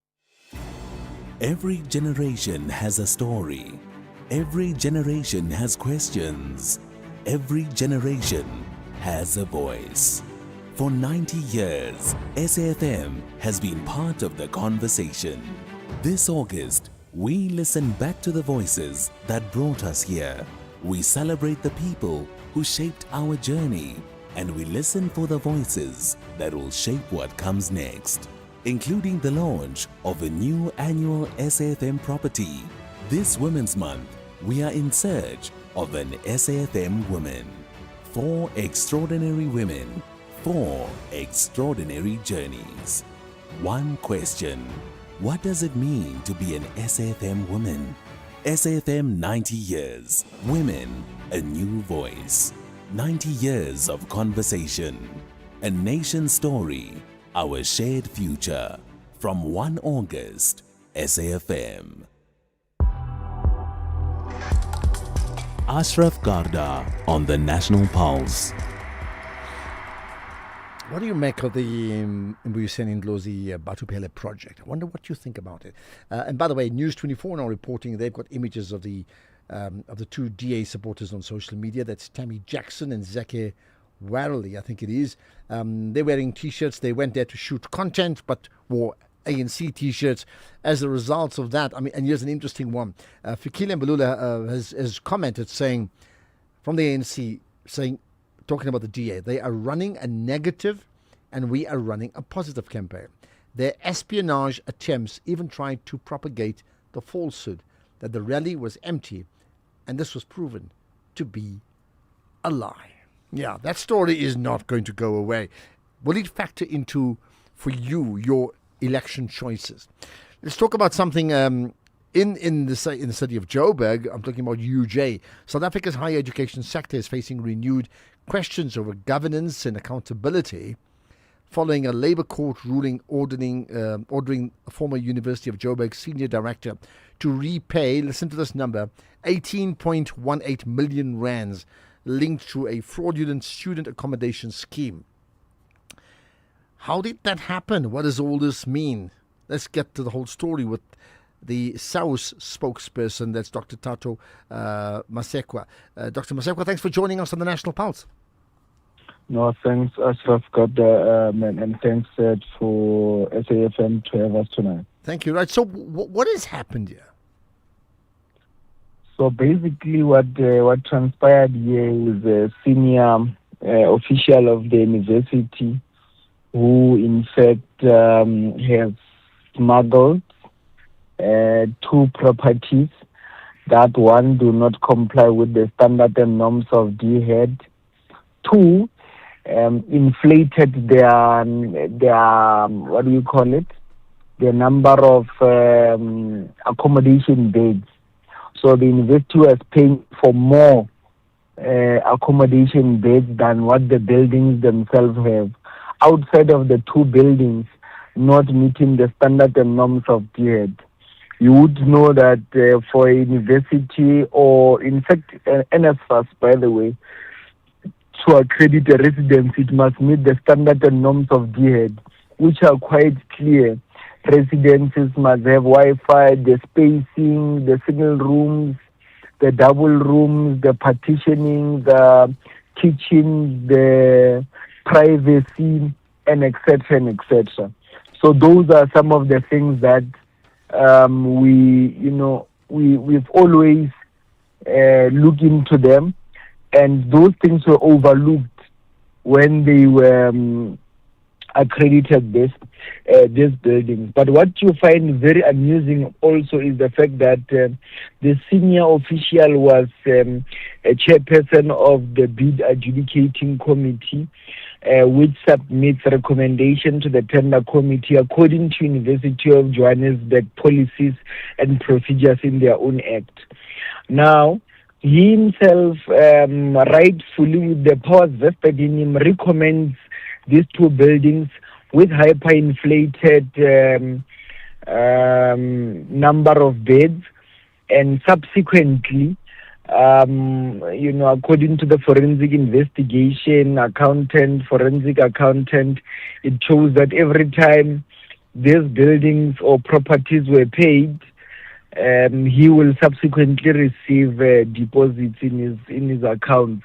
Speaker 13: Every generation has a story. Every generation has questions. Every generation has a voice. For 90 years, SAFM has been part of the conversation. This August, we listen back to the voices that brought us here. We celebrate the people who shaped our journey, and we listen for the voices that will shape what comes next, including the launch of a new annual SAFM property. This Women's Month, we are in search of an SAFM woman. 4 extraordinary women, 4 extraordinary journeys. One question: what does it mean to be an SAFM woman? SAFM 90 years, women, a new voice. 90 years of conversation, a nation story, our shared future. From 1 August, SAFM. Ashraf Garda on the National Pulse.
Speaker 9: What do you make of the Mbuyiseni Ndlozi Batupele project? I wonder what you think about it. And by the way, News 24 now reporting they've got images of the 2 DA supporters on social media. That's Tammy Jackson and Zeke Warley, I think it is. They're wearing T-shirts. They went there to shoot content, but wore ANC T-shirts. As a result of that, and here's an interesting one. Fikile Mbalula has commented saying, from the ANC, talking about the DA, they are running a negative and we are running a positive campaign. Their espionage attempts even tried to propagate the falsehood that the rally was empty, and this was proven to be a lie. Yeah, that story is not going to go away. Will it factor into, for you, your election choices? Let's talk about something in the city of Joburg. I'm talking about UJ. South Africa's higher education sector is facing renewed questions over governance and accountability following a Labour court ruling ordering a former University of Joburg senior director to repay, listen to this number, 18.18 million rands linked to a fraudulent student accommodation scheme. How did that happen? What does all this mean? Let's get to the whole story with the SAUS spokesperson, that's Dr. Tato Masekwa. Dr. Masekwa, thanks for joining us on the National Pulse.
Speaker 17: No, thanks, Ashraf Garda, and thanks for SAFM to have us tonight.
Speaker 9: Thank you. Right, so what has happened here?
Speaker 17: So basically what transpired here is a senior official of the university who in fact has smuggled 2 properties that, one, do not comply with the standard and norms of DHEAD. 2, inflated their what do you call it? The number of accommodation beds. So the university was paying for more accommodation beds than what the buildings themselves have. Outside of the 2 buildings not meeting the standard and norms of DHEAD. You would know that for a university, or in fact NSFAS, by the way, to accredit a residence, it must meet the standard and norms of DHEAD, which are quite clear. Residences must have Wi-Fi, the spacing, the single rooms, the double rooms, the partitioning, the kitchen, the privacy, and etc. and etc. So those are some of the things that we've always looked into them, and those things were overlooked when they were accredited these buildings. But what you find very amusing also is the fact that the senior official was a chairperson of the bid adjudicating committee, which submits recommendation to the tender committee according to University of Johannesburg policies and procedures in their own act. Now, he himself, rightfully with the powers vested in him, recommends these two buildings with hyperinflated number of beds, and subsequently, according to the forensic investigation forensic accountant, it shows that every time these buildings or properties were paid, he will subsequently receive deposits in his accounts,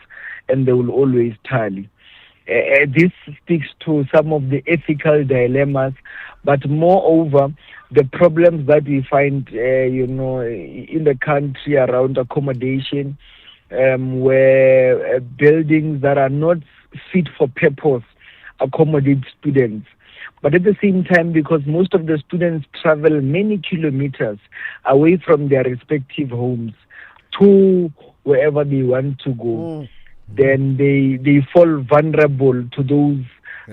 Speaker 17: and they will always tally. This speaks to some of the ethical dilemmas, but moreover, the problems that we find, in the country around accommodation, where buildings that are not fit for purpose accommodate students. But at the same time, because most of the students travel many kilometers away from their respective homes to wherever they want to go, then they fall vulnerable to those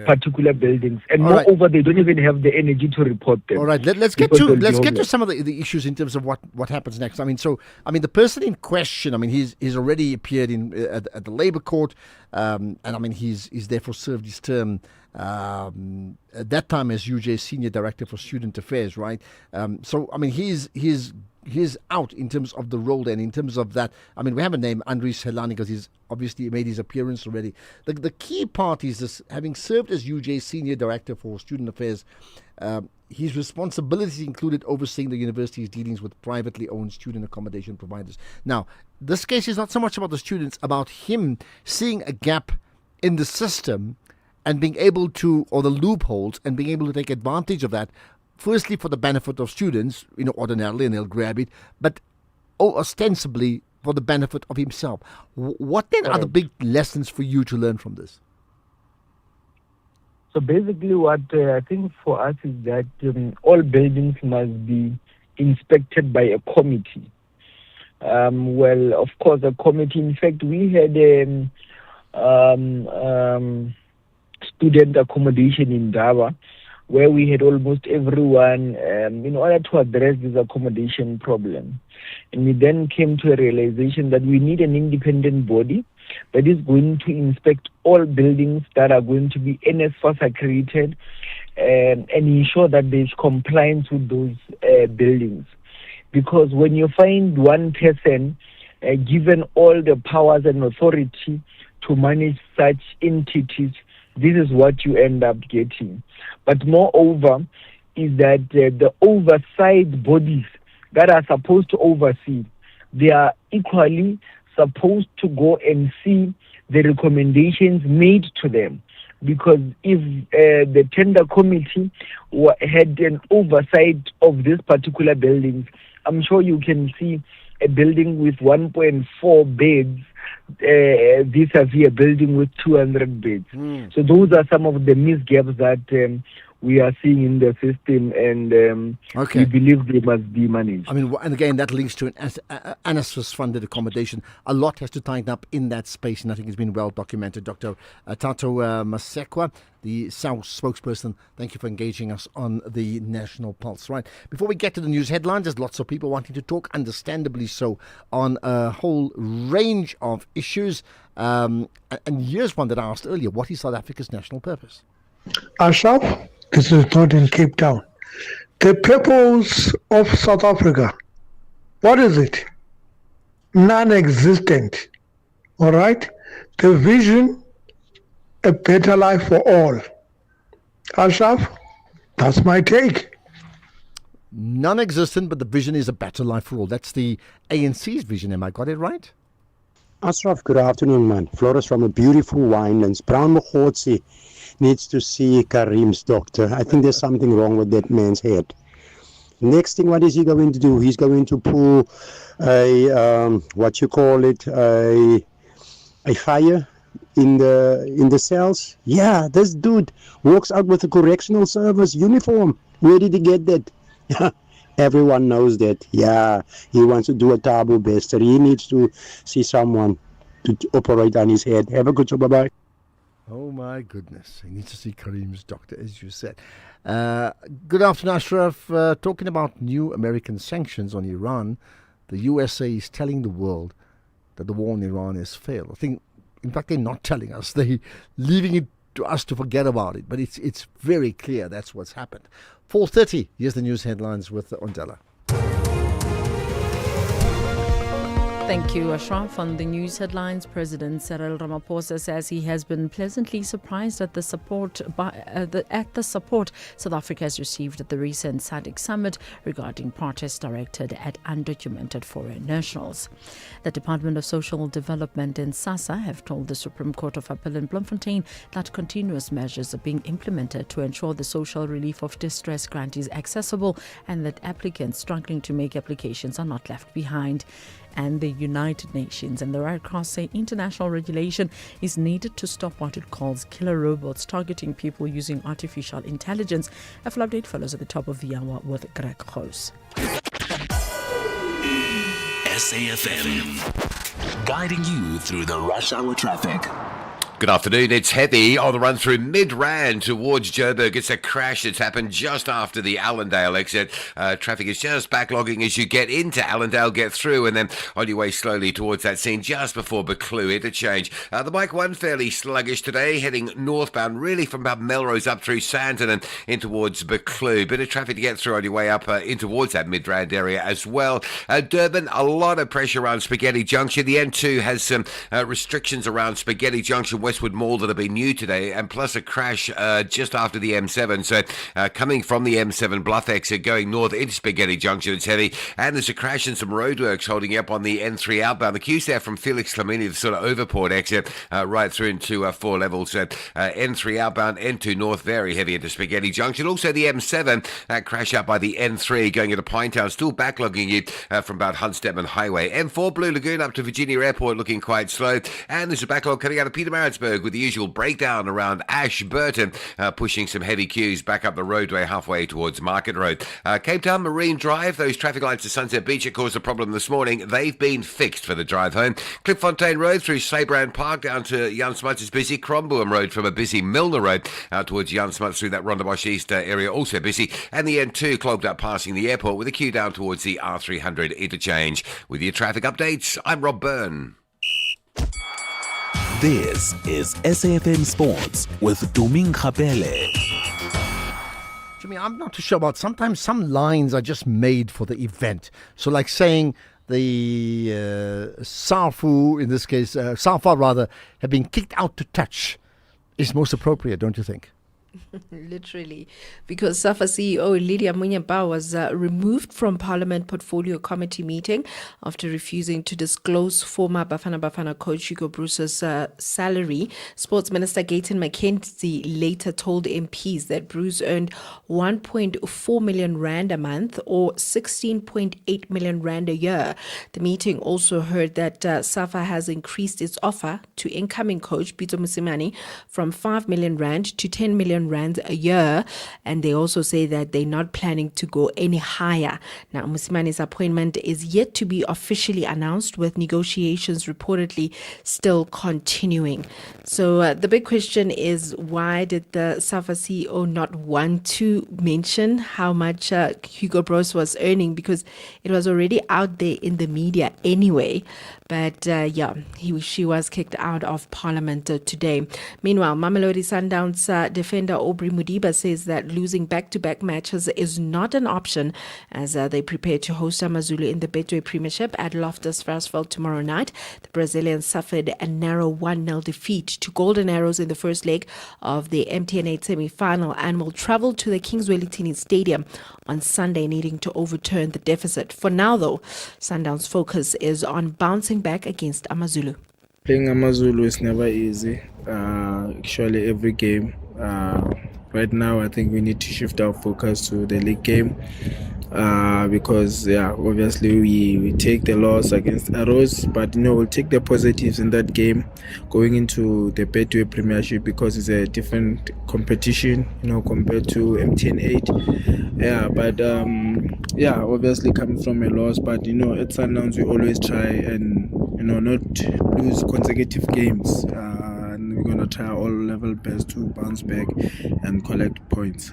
Speaker 17: particular buildings, and moreover, they don't even have the energy to report them.
Speaker 9: All right, let's get to some of the issues in terms of what happens next. The person in question, he's already appeared at the Labour Court, and he's therefore served his term at that time as UJ Senior Director for Student Affairs, right? He's out in terms of the role, and in terms of that, we haven't named Andries Helani because he's obviously made his appearance already. The key part is this: having served as UJ Senior Director for Student Affairs, his responsibilities included overseeing the university's dealings with privately owned student accommodation providers. Now, this case is not so much about the students, about him seeing a gap in the system and being able to, or the loopholes, and being able to take advantage of that. Firstly, for the benefit of students, ordinarily, and they'll grab it, but ostensibly for the benefit of himself. What then are the big lessons for you to learn from this?
Speaker 17: So basically what I think for us is that all buildings must be inspected by a committee. Of course, a committee. In fact, we had student accommodation in Daba, where we had almost everyone in order to address this accommodation problem. And we then came to a realization that we need an independent body that is going to inspect all buildings that are going to be NSFAS accredited and ensure that there's compliance with those buildings. Because when you find one person given all the powers and authority to manage such entities, this is what you end up getting. But moreover, is that the oversight bodies that are supposed to oversee, they are equally supposed to go and see the recommendations made to them. Because if the tender committee had an oversight of these particular buildings, I'm sure you can see a building with 1.4 beds vis-a-vis a building with 200 beds. So those are some of the misgaps that we are seeing in the system, and we believe they must be managed.
Speaker 9: And again, that links to an ANSFAS-funded accommodation. A lot has to tighten up in that space, and I think it's been well documented. Dr. Tato Masekwa, the South spokesperson, thank you for engaging us on the National Pulse. Right, before we get to the news headlines, there's lots of people wanting to talk, understandably so, on a whole range of issues. And here's one that I asked earlier: what is South Africa's national purpose?
Speaker 7: Ashraf, this is not in Cape Town. The purpose of South Africa, what is it? Non-existent. All right? The vision, a better life for all. Ashraf, that's my take.
Speaker 9: Non-existent, but the vision is a better life for all. That's the ANC's vision. Am I got it right?
Speaker 11: Ashraf, good afternoon, man. Flores from a beautiful Winelands. Brown Mokhotsi. needs to see Karim's doctor. I think there's something wrong with that man's head. Next thing, what is he going to do? He's going to pull a fire in the cells. Yeah, this dude walks out with a correctional service uniform. Where did he get that? Everyone knows that. Yeah, he wants to do a Tabu Bester. He needs to see someone to operate on his head. Have a good show. Bye-bye.
Speaker 9: Oh my goodness. He needs to see Karim's doctor, as you said. Good afternoon, Ashraf. Talking about new American sanctions on Iran, the USA is telling the world that the war in Iran has failed. I think, in fact, they're not telling us. They're leaving it to us to forget about it. But it's very clear that's what's happened. 4:30, here's the news headlines with Ondela.
Speaker 2: Thank you, Ashraf. On the news headlines, President Cyril Ramaphosa says he has been pleasantly surprised at the support South Africa has received at the recent SADC summit regarding protests directed at undocumented foreign nationals. The Department of Social Development and SASSA have told the Supreme Court of Appeal in Bloemfontein that continuous measures are being implemented to ensure the social relief of distress grant is accessible and that applicants struggling to make applications are not left behind. And the United Nations and the Red Cross say international regulation is needed to stop what it calls killer robots targeting people using artificial intelligence. A full update follows at the top of the hour with Greg Gross.
Speaker 21: SAFM, guiding you through the rush hour traffic.
Speaker 5: Good afternoon. It's heavy on the run through Midrand towards Joburg. It's a crash that's happened just after the Allendale exit. Traffic is just backlogging as you get into Allendale, get through, and then on your way slowly towards that scene just before Buccleuch. Interchange. The Mike 1 fairly sluggish today, heading northbound, really from about Melrose up through Sandton and in towards Buccleuch. Bit of traffic to get through on your way up in towards that Midrand area as well. Durban, a lot of pressure around Spaghetti Junction. The N2 has some restrictions around Spaghetti Junction, Westwood Mall that have been new today, and plus a crash just after the M7. So coming from the M7 Bluff exit going north into Spaghetti Junction, it's heavy, and there's a crash and some roadworks holding you up on the N3 outbound. The queue's there from Felix Clemini, the sort of overport exit, right through into 4 levels. So N3 outbound, N2 north, very heavy into Spaghetti Junction. Also the M7, that crash up by the N3 going into Pinetown, still backlogging you from about Hunstedman Highway. M4 Blue Lagoon up to Virginia Airport looking quite slow, and there's a backlog coming out of Pietermaritzburg with the usual breakdown around Ashburton, pushing some heavy queues back up the roadway halfway towards Market Road. Cape Town Marine Drive, those traffic lights to Sunset Beach that caused a problem this morning, they've been fixed for the drive home. Klipfontein Road through Saybrand Park down to Jan Smuts is busy. Cromboom Road from a busy Milner Road out towards Jan Smuts through that Rondebosch East area also busy. And the N2 clogged up passing the airport with a queue down towards the R300 interchange. With your traffic updates, I'm Rob Byrne.
Speaker 21: This is SAFM Sports with Duming Khapele.
Speaker 9: Jimmy, I'm not too sure about, sometimes some lines are just made for the event. So like saying the Safu, in this case, Safa rather, have been kicked out to touch is most appropriate, don't you think?
Speaker 16: Literally, because SAFA CEO Lydia Munyeba was removed from Parliament Portfolio Committee meeting after refusing to disclose former Bafana Bafana coach Hugo Bruce's salary. Sports Minister Gayton McKenzie later told MPs that Bruce earned 1.4 million rand a month or 16.8 million rand a year. The meeting also heard that SAFA has increased its offer to incoming coach Peter Musimani from 5 million rand to 10 million rand a year, and they also say that they're not planning to go any higher. Now, Musimani's appointment is yet to be officially announced, with negotiations reportedly still continuing. So the big question is, why did the SAFA CEO not want to mention how much Hugo Bruce was earning, because it was already out there in the media anyway. But she was kicked out of Parliament today. Meanwhile, Mamelodi Sundowns defender Aubrey Mudiba says that losing back-to-back matches is not an option as they prepare to host AmaZulu in the Betway Premiership at Loftus Versfeld tomorrow night. The Brazilians suffered a narrow 1-0 defeat to Golden Arrows in the first leg of the MTN8 semi-final and will travel to the Kingswell Stadium on Sunday, needing to overturn the deficit. For now, though, Sundowns' focus is on bouncing back against AmaZulu.
Speaker 18: Playing AmaZulu is never easy. Actually, every game
Speaker 8: Right now, I think we need to shift our focus to the league game because, obviously we take the loss against Arrows, but we'll take the positives in that game going into the Betway Premiership because it's a different competition, compared to MTN 8. But obviously coming from a loss, but at Sundowns we always try and not lose consecutive games. And we're going to try our level best to bounce back and collect points.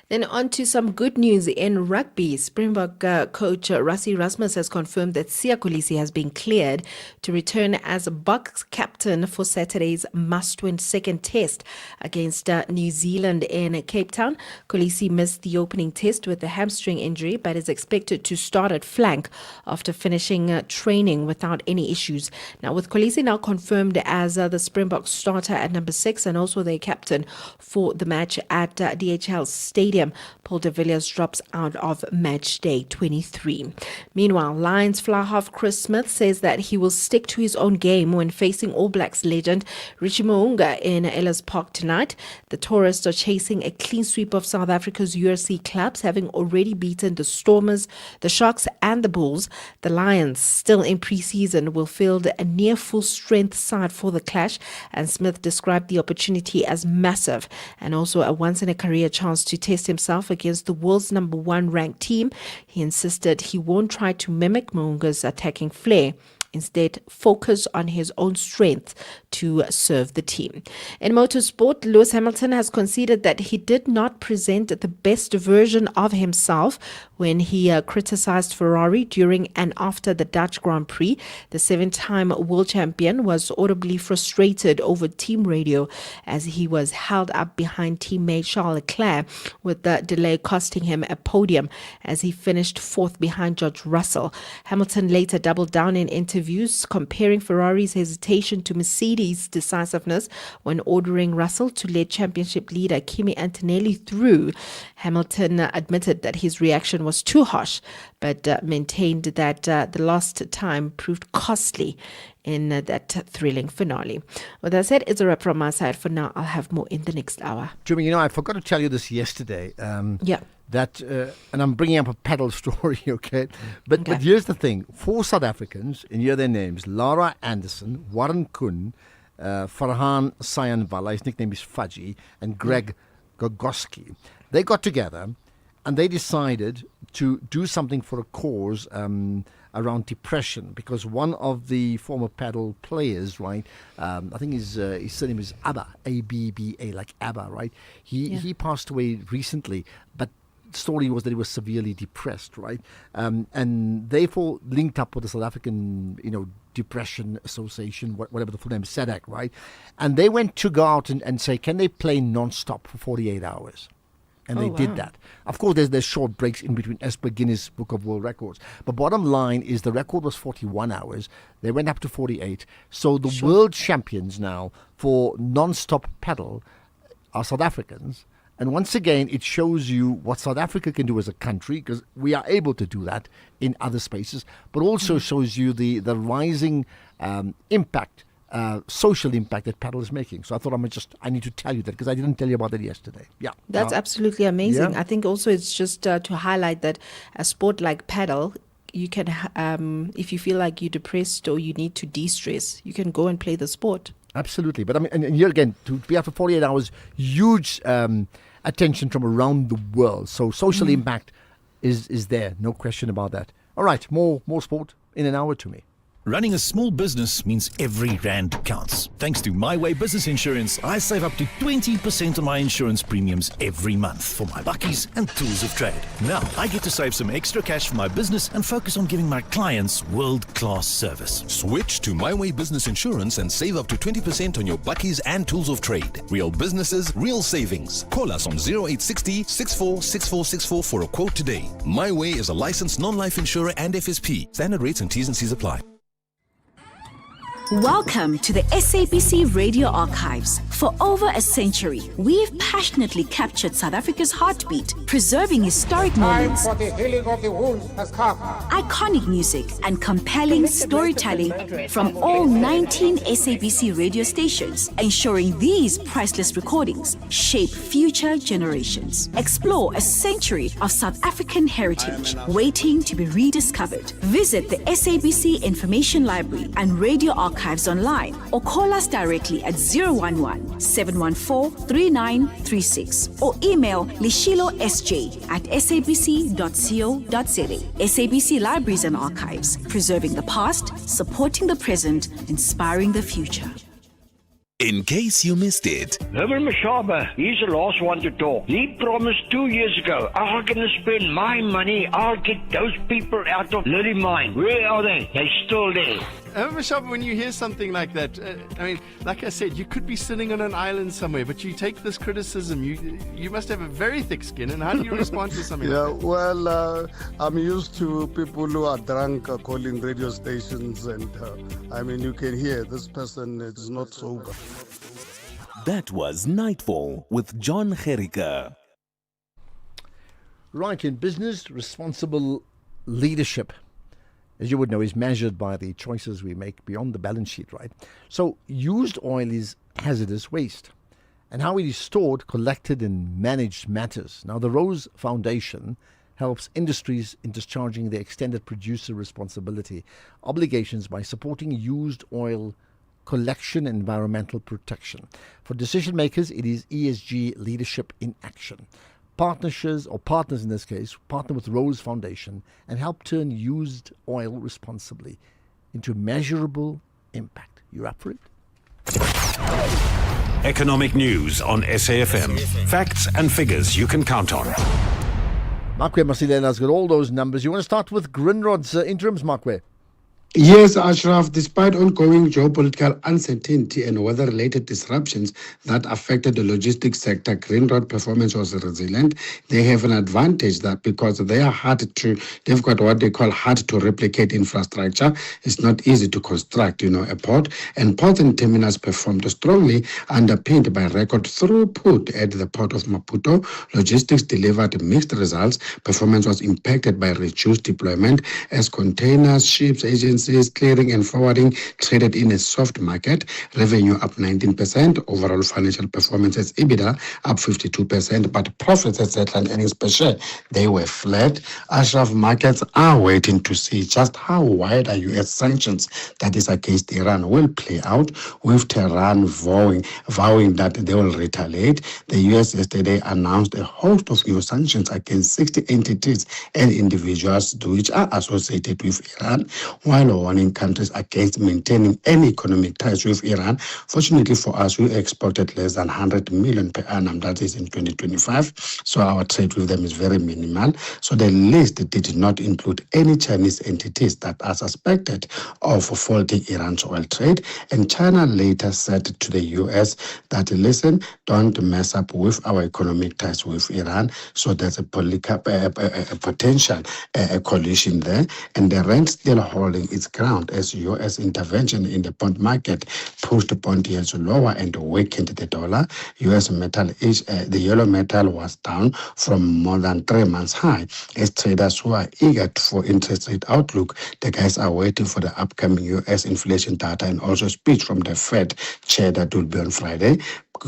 Speaker 16: Then on to some good news in rugby. Springbok coach Rassie Erasmus has confirmed that Siya Kolisi has been cleared to return as Bucks captain for Saturday's must-win second test against New Zealand in Cape Town. Kolisi missed the opening test with a hamstring injury but is expected to start at flank after finishing training without any issues. Now, with Kolisi now confirmed as the Springbok starter at number 6 and also their captain for the match at DHL Stadium, Paul de Villiers drops out of match day 23. Meanwhile, Lions fly half Chris Smith says that he will stick to his own game when facing All Blacks legend Richie Mo'unga in Ellis Park tonight. The tourists are chasing a clean sweep of South Africa's URC clubs, having already beaten the Stormers, the Sharks and the Bulls. The Lions, still in pre-season, will field a near full-strength side for the clash, and Smith described the opportunity as massive and also a once-in-a-career chance to test himself against the world's number 1 ranked team. He insisted he won't try to mimic Mo'unga's attacking flair. Instead, focus on his own strength to serve the team. In motorsport, Lewis Hamilton has conceded that he did not present the best version of himself when he criticized Ferrari during and after the Dutch Grand Prix. The 7-time world champion was audibly frustrated over team radio as he was held up behind teammate Charles Leclerc, with the delay costing him a podium as he finished 4th behind George Russell. Hamilton later doubled down in interviews comparing Ferrari's hesitation to Mercedes' decisiveness when ordering Russell to let championship leader Kimi Antonelli through. Hamilton admitted that his reaction was too harsh, but maintained that the lost time proved costly in that thrilling finale. With that said, it's a wrap from my side for now. I'll have more in the next hour.
Speaker 9: Jimmy, I forgot to tell you this yesterday. That, and I'm bringing up a pedal story, okay? But here's the thing. 4 South Africans, and here are their names: Lara Anderson, Warren Kuhn, Farhan Sayanvala, his nickname is Fudgy, and Greg Gogoski. They got together and they decided to do something for a cause around depression, because one of the former paddle players, right, I think his surname is Abba, A-B-B-A, like Abba, right? He passed away recently, but story was that he was severely depressed, right? And therefore linked up with the South African, Depression Association, whatever the full name is, SADC, right? And they went to go out and say, can they play non-stop for 48 hours? And they did that. Of course, there's short breaks in between as per Guinness Book of World Records. But bottom line is the record was 41 hours. They went up to 48. So the world champions now for non-stop paddle are South Africans. And once again, it shows you what South Africa can do as a country, because we are able to do that in other spaces, but also shows you the rising impact, social impact that paddle is making. So I thought I need to tell you that, because I didn't tell you about that yesterday. Yeah.
Speaker 16: That's absolutely amazing. I think also it's just to highlight that a sport like paddle, you can, if you feel like you're depressed or you need to de-stress, you can go and play the sport.
Speaker 9: Absolutely. But I mean, and here again, to be out for 48 hours, huge attention from around the world. So social impact is there. No question about that. All right. More sport in an hour to me.
Speaker 12: Running a small business means every rand counts. Thanks to My Way Business Insurance, I save up to 20% on my insurance premiums every month for my buckies and tools of trade. Now, I get to save some extra cash for my business and focus on giving my clients world-class service.
Speaker 18: Switch to My Way Business Insurance and save up to 20% on your buckies and tools of trade. Real businesses, real savings. Call us on 0860 646464 for a quote today. My Way is a licensed non-life insurer and FSP. Standard rates and T's and C's apply.
Speaker 3: Welcome to the SABC Radio Archives. For over a century, we've passionately captured South Africa's heartbeat, preserving historic moments,
Speaker 19: Time for the healing of the wounds has come.
Speaker 3: iconic music, and compelling storytelling from all 19 SABC radio stations, ensuring these priceless recordings shape future generations. Explore a century of South African heritage waiting to be rediscovered. Visit the SABC Information Library and Radio Archives online or call us directly at 011-714-3936 or email lishilosj@sabc.co.za. SABC Libraries and Archives, preserving the past, supporting the present, inspiring the future.
Speaker 21: In case you missed it,
Speaker 20: Herbert Mashaba, he's the last one to talk. He promised 2 years ago, I'm going to spend my money, I'll get those people out of Lily Mine. Where are they? They're still there.
Speaker 22: Mashaba, when you hear something like that, I mean, like I said, you could be sitting on an island somewhere, but you take this criticism, you must have a very thick skin, and how do you respond to something like that?
Speaker 23: Well, I'm used to people who are drunk calling radio stations, and I mean, you can hear this person is not sober.
Speaker 21: that was Nightfall with John Gericke.
Speaker 9: Right, in business, responsible leadership, as you would know, is measured by the choices we make beyond the balance sheet, right? So used oil is hazardous waste, and how it is stored, collected and managed matters. Now, the Rose Foundation helps industries in discharging their extended producer responsibility obligations by supporting used oil collection and environmental protection. For decision makers, it is ESG leadership in action. Partners in this case, partner with Rose Foundation and help turn used oil responsibly into measurable impact. You up for it?
Speaker 24: Economic news on SAFM. Facts and figures you can count on.
Speaker 9: Markwe Masilena's got all those numbers. You want to start with Grindrod's interims, Markwe?
Speaker 11: Yes, Ashraf, despite ongoing geopolitical uncertainty and weather-related disruptions that affected the logistics sector, Grindrod performance was resilient. They have an advantage that because they've got what they call hard to replicate infrastructure. It's not easy to construct, a port. And ports and terminals performed strongly, underpinned by record throughput at the port of Maputo. Logistics delivered mixed results. Performance was impacted by reduced deployment as containers, ships, agencies, clearing and forwarding traded in a soft market. Revenue up 19%. Overall financial performance as EBITDA up 52%. But profits as headline earnings per share, they were flat. Ashraf, markets are waiting to see just how wide are U.S. sanctions that is against Iran will play out, with Tehran vowing that they will retaliate. The U.S. yesterday announced a host of new sanctions against 60 entities and individuals which are associated with Iran, while warning countries against maintaining any economic ties with Iran. Fortunately for us, we exported less than 100 million per annum, that is in 2025, so our trade with them is very minimal. So the list did not include any Chinese entities that are suspected of faulting Iran's oil trade, and China later said to the US that, listen, don't mess up with our economic ties with Iran. So there's a potential collision there, and the rand still holding its ground as U.S. intervention in the bond market pushed bond yields lower and weakened the dollar. U.S. metal, the yellow metal was down from more than 3 months high as traders who are eager for interest rate outlook. The guys are waiting for the upcoming U.S. inflation data and also speech from the Fed chair that will be on Friday.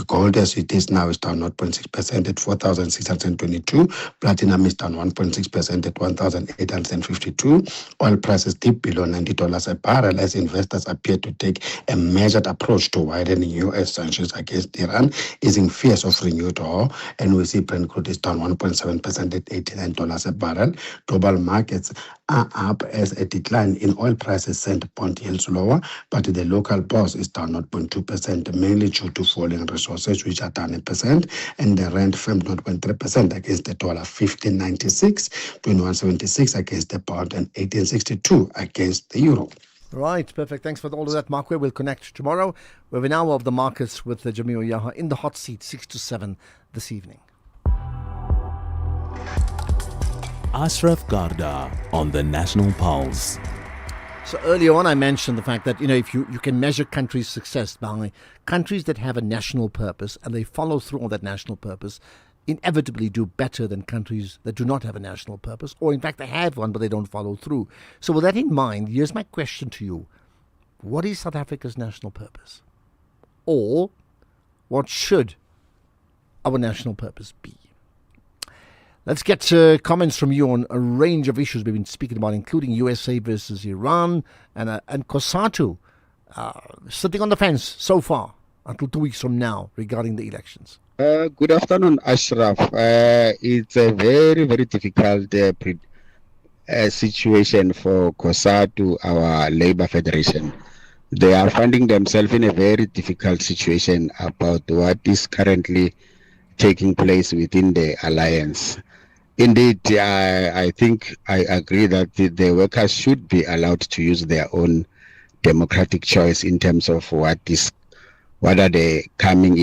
Speaker 11: Gold as it is now is down 0.6% at 4,622. Platinum is down 1.6% at 1,852. Oil prices dip below $90 a barrel as investors appear to take a measured approach to widening U.S. sanctions against Iran, easing fears of renewed war. And we see Brent crude is down 1.7% at $89 a barrel. Global markets are up as a decline in oil prices sent bond yields lower, but the local bourse is down 0.2%, mainly due to falling resources, which are down 1%, and the rand firmed 0.3% against the dollar, 15.96, 21.76 against the pound, and 18.62 against the euro.
Speaker 9: Right, perfect. Thanks for all of that, Markwe. We'll connect tomorrow. We have an hour of the markets with Jamil Yaha in the hot seat, 6 to 7 this evening.
Speaker 21: Ashraf Garda on the National Pulse.
Speaker 9: So earlier on, I mentioned the fact that, if you can measure countries' success by countries that have a national purpose and they follow through on that national purpose, inevitably do better than countries that do not have a national purpose, or in fact they have one but they don't follow through. So with that in mind, here's my question to you. What is South Africa's national purpose? Or what should our national purpose be? Let's get comments from you on a range of issues we've been speaking about, including USA versus Iran and COSATU sitting on the fence so far until 2 weeks from now regarding the elections.
Speaker 4: Good afternoon, Ashraf. It's a very, very difficult situation for COSATU, our labor federation. They are finding themselves in a very difficult situation about what is currently taking place within the alliance. Indeed, I think I agree that the workers should be allowed to use their own democratic choice in terms of what are the coming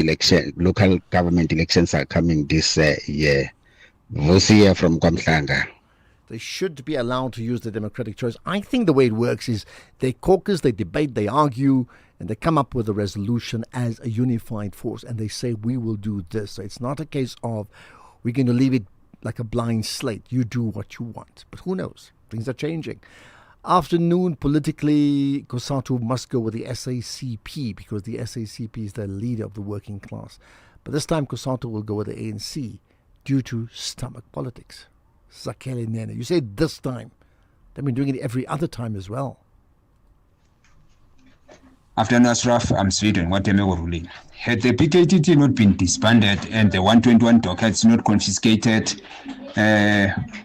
Speaker 4: local government elections are coming this year. Vusia from Kwamhlanga.
Speaker 9: They should be allowed to use the democratic choice. I think the way it works is they caucus, they debate, they argue, and they come up with a resolution as a unified force, and they say, we will do this. So it's not a case of we're going to leave it like a blind slate. You do what you want. But who knows? Things are changing. Afternoon, politically, COSATU must go with the SACP because the SACP is the leader of the working class. But this time, COSATU will go with the ANC due to stomach politics. Zakele Nene, you say this time. They've been doing it every other time as well.
Speaker 6: After Nasraf, I'm Sweden. What am I ruling? Had the PKTT not been disbanded and the 121 dockets not confiscated,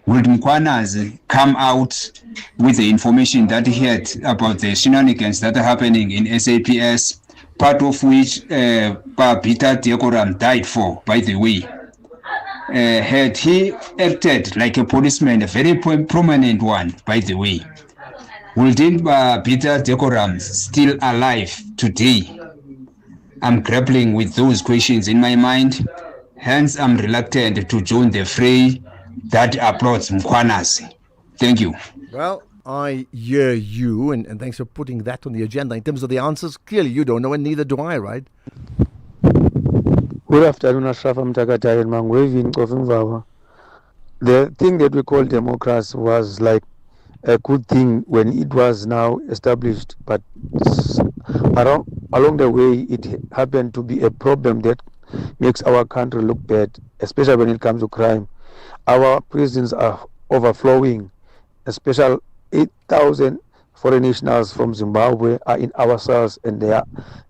Speaker 6: would Mkwanas come out with the information that he had about the shenanigans that are happening in SAPS, part of which Peter Deokoram died for, by the way? Had he acted like a policeman, a very prominent one, by the way, wouldn't Peter Deokoram still alive today? I'm grappling with those questions in my mind. Hence, I'm reluctant to join the fray that applauds Mkwanas. Thank you.
Speaker 9: Well, I hear you, and thanks for putting that on the agenda. In terms of the answers, clearly you don't know, and neither do I, right?
Speaker 10: Good afternoon, Ashraf. I'm Takatay and Mangwevi Nkofimvawa. The thing that we call democracy was like a good thing when it was now established, but along the way it happened to be a problem that makes our country look bad, especially when it comes to crime. Our prisons are overflowing. A special 8,000 foreign nationals from Zimbabwe are in our cells and they are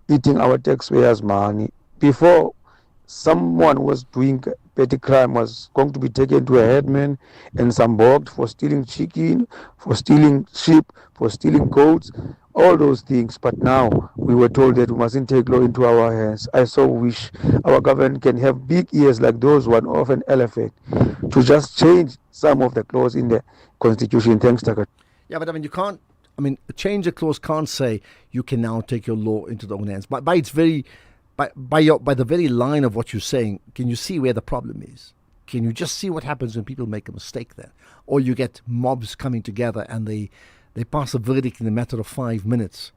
Speaker 10: eating our taxpayers' money. Before, someone was doing petty crime was going to be taken to a headman and samboked for stealing chicken, for stealing sheep, for stealing goats, all those things. But now we were told that we mustn't take law into our hands. I so wish our government can have big ears like those one of an elephant to just change some of the clause in the constitution. Thanks, Taka.
Speaker 9: Yeah, but you can't. Change a clause can't say you can now take your law into the own hands. By the very line of what you're saying, can you see where the problem is? Can you just see what happens when people make a mistake there? Or you get mobs coming together and they pass a verdict in a matter of 5 minutes.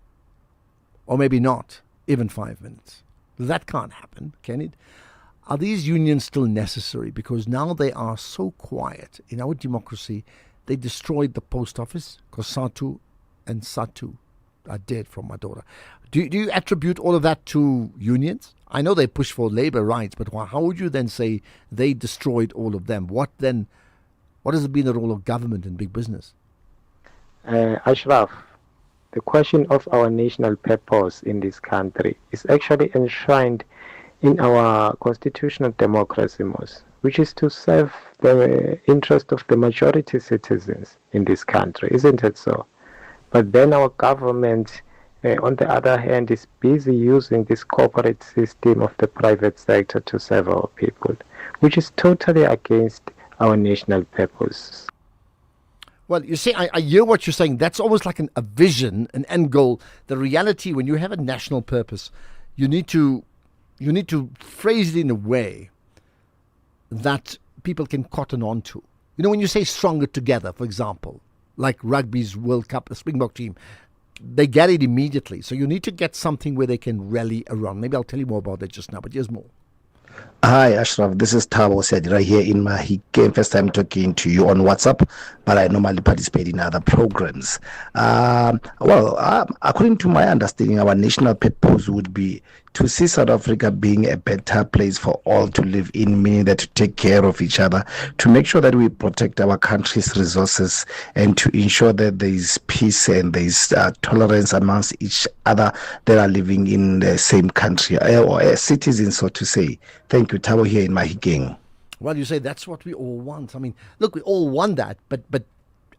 Speaker 9: Or maybe not, even 5 minutes. That can't happen, can it? Are these unions still necessary? Because now they are so quiet. In our democracy, they destroyed the post office, COSATU and SATU are dead from my daughter. Do you attribute all of that to unions? I know they push for labor rights, but how would you then say they destroyed all of them? What has been the role of government and big business?
Speaker 14: Ashraf, the question of our national purpose in this country is actually enshrined in our constitutional democracy, which is to serve the interest of the majority citizens in this country, isn't it so? But then our government, on the other hand, is busy using this corporate system of the private sector to serve our people, which is totally against our national purpose.
Speaker 9: Well, you see, I hear what you're saying. That's almost like a vision, an end goal. The reality, when you have a national purpose, you need to phrase it in a way that people can cotton on to. When you say stronger together, for example, like rugby's World Cup, the Springbok team, they get it immediately. So you need to get something where they can rally around. Maybe I'll tell you more about that just now, but here's more.
Speaker 1: Hi, Ashraf. This is Tabo said right here in Mahikeng. First time talking to you on WhatsApp, but I normally participate in other programs. According to my understanding, our national purpose would be to see South Africa being a better place for all to live in, meaning that to take care of each other, to make sure that we protect our country's resources, and to ensure that there is peace and there is tolerance amongst each other that are living in the same country, or citizens, so to say. Thank you, Tabo here in Mahikeng.
Speaker 9: Well, you say that's what we all want. I mean, look, we all want that, but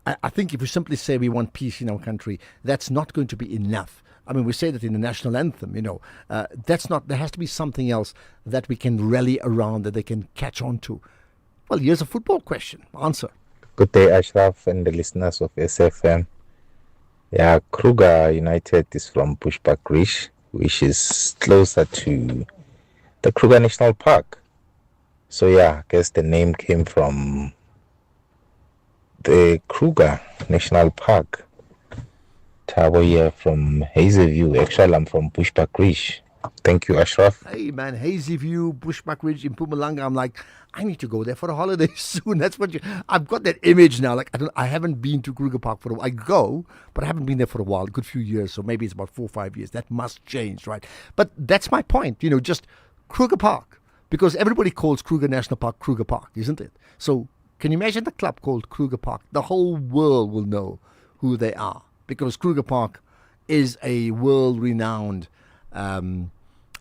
Speaker 9: I think if we simply say we want peace in our country, that's not going to be enough. I mean, we say that in the national anthem, that's not, there has to be something else that we can rally around, that they can catch on to. Well, here's a football question. Answer.
Speaker 13: Good day, Ashraf and the listeners of SAfm. Yeah, Kruger United is from Bushbuckridge, which is closer to the Kruger National Park. So yeah, I guess the name came from the Kruger National Park. Tabo here from Hazyview. Actually, I'm from Bushbuckridge. Thank you, Ashraf.
Speaker 9: Hey man, Hazyview, Bushbuckridge in Mpumalanga. I'm like, I need to go there for a holiday soon. That's what I've got that image now. Like I haven't been to Kruger Park for a while. I go, but I haven't been there for a while, a good few years. So maybe it's about 4 or 5 years. That must change, right? But that's my point. Just Kruger Park, because everybody calls Kruger National Park Kruger Park, isn't it? So can you imagine the club called Kruger Park? The whole world will know who they are, because Kruger Park is a world-renowned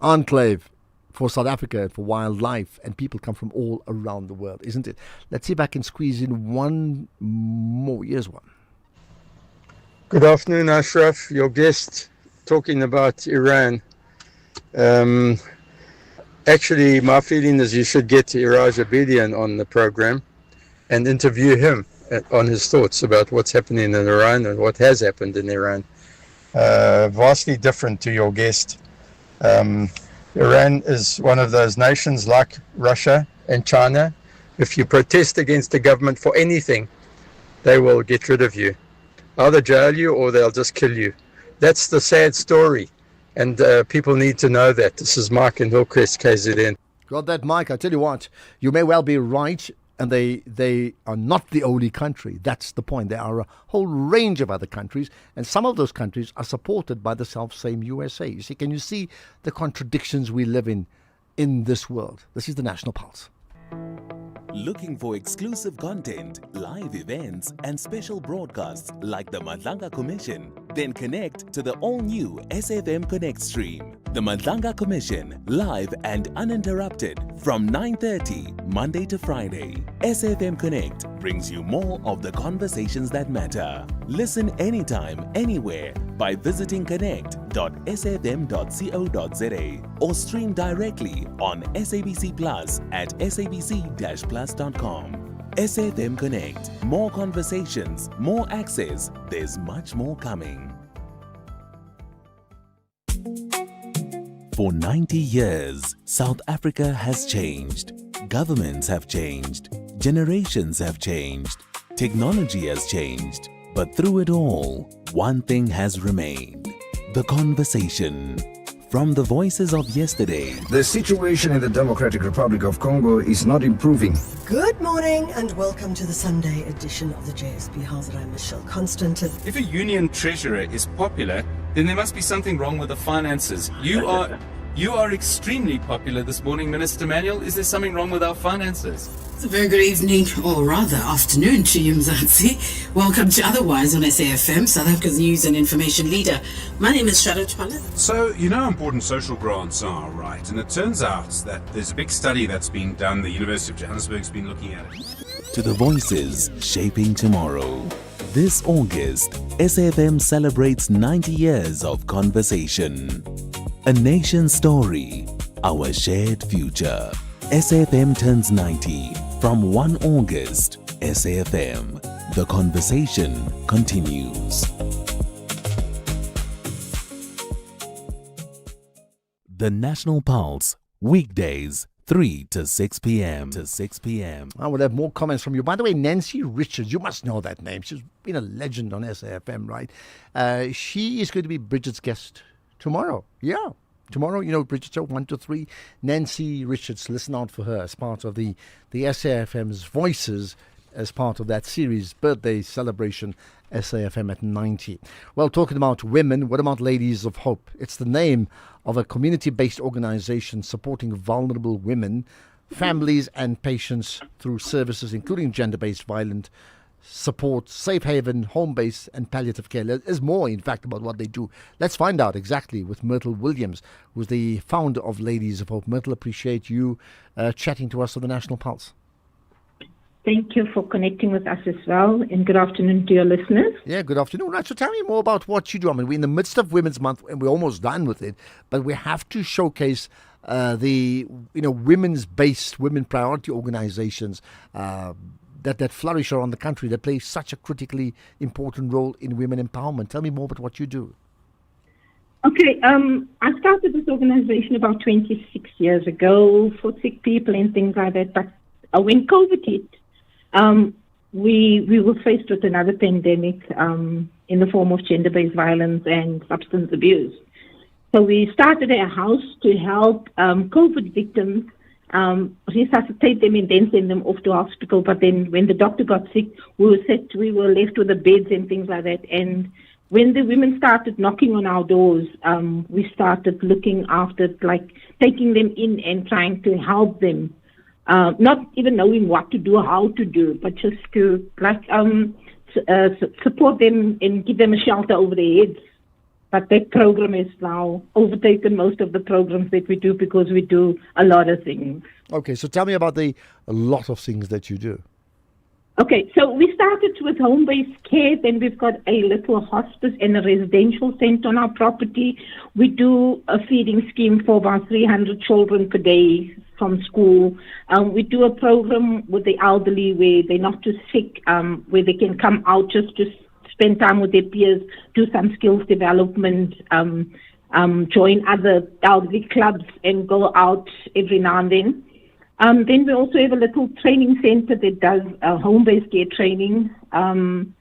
Speaker 9: enclave for South Africa, for wildlife, and people come from all around the world, isn't it? Let's see if I can squeeze in one more. Here's one.
Speaker 15: Good afternoon, Ashraf. Your guest talking about Iran. Actually, my feeling is you should get Iraj Abedian on the program and interview him on his thoughts about what's happening in Iran and what has happened in Iran. Vastly different to your guest. Iran is one of those nations like Russia and China. If you protest against the government for anything, they will get rid of you. Either jail you or they'll just kill you. That's the sad story. And people need to know that. This is Mike in Hillcrest, KZN.
Speaker 9: Got that, Mike. I tell you what, you may well be right, and they are not the only country. That's the point. There are a whole range of other countries, and some of those countries are supported by the self-same USA. You see, can you see the contradictions we live in this world? This is the National Pulse.
Speaker 21: Looking for exclusive content, live events, and special broadcasts like the Madlanga Commission? Then connect to the all-new SAfm Connect stream. The Madlanga Commission, live and uninterrupted from 9:30 Monday to Friday. SAfm Connect brings you more of the conversations that matter. Listen anytime, anywhere by visiting connect.safm.co.za or stream directly on SABC Plus at sabc-plus.com. SAfm Connect. More conversations, more access. There's much more coming. For 90 years, South Africa has changed. Governments have changed. Generations have changed. Technology has changed. But through it all, one thing has remained. The conversation. From the voices of yesterday.
Speaker 17: The situation in the Democratic Republic of Congo is not improving.
Speaker 25: Good morning and welcome to the Sunday edition of the JSB House. I'm Michelle Constant.
Speaker 26: If a union treasurer is popular, then there must be something wrong with the finances. You are extremely popular this morning, Minister Manuel. Is there something wrong with our finances?
Speaker 27: It's a very good evening, or rather afternoon to you, Mzansi. Welcome to Otherwise on SAfm, South Africa's news and information leader. My name is Shadow Twala.
Speaker 24: So, you know how important social grants are, right? And it turns out that there's a big study that's been done. The University of Johannesburg's been looking at it.
Speaker 21: To the voices shaping tomorrow. This August, SAfm celebrates 90 years of conversation. A nation's story, our shared future. SAfm turns 90 from 1 August. SAfm, the conversation continues. The National Pulse, weekdays 3 to 6 p.m.
Speaker 9: I will have more comments from you. By the way, Nancy Richards, you must know that name. She's been a legend on SAFM, right? She is going to be Bridget's guest tomorrow. Yeah. Tomorrow, Bridget Show 1 to 3. Nancy Richards, listen out for her as part of the SAFM's Voices, as part of that series, birthday celebration, SAFM at 90. Well, talking about women, what about Ladies of Hope? It's the name of a community-based organization supporting vulnerable women, families and patients through services including gender-based violence support, safe haven, home-based and palliative care. There's more, in fact, about what they do. Let's find out exactly with Myrtle Williams, who's the founder of Ladies of Hope. Myrtle, appreciate you chatting to us on the National Pulse.
Speaker 2: Thank you for connecting with us as well, and good afternoon to your listeners.
Speaker 9: Yeah, good afternoon. Right, so tell me more about what you do. I mean, we're in the midst of Women's Month, and we're almost done with it, but we have to showcase the women's-based, women priority organizations that flourish around the country, that play such a critically important role in women empowerment. Tell me more about what you do.
Speaker 2: Okay, I started this organization about 26 years ago for sick people and things like that, but when COVID hit, we were faced with another pandemic in the form of gender-based violence and substance abuse. So we started a house to help COVID victims resuscitate them and then send them off to hospital. But then when the doctor got sick, we were left with the beds and things like that. And when the women started knocking on our doors, we started looking after, taking them in and trying to help them. Not even knowing what to do, how to do, but just to support them and give them a shelter over their heads. But that program has now overtaken most of the programs that we do because we do a lot of things.
Speaker 9: Okay, so tell me about a lot of things that you do.
Speaker 2: Okay, so we started with home-based care, then we've got a little hospice and a residential center on our property. We do a feeding scheme for about 300 children per day from school. We do a program with the elderly where they're not too sick, where they can come out just to spend time with their peers, do some skills development, join other elderly clubs and go out every now and then. Then we also have a little training center that does home-based care training. And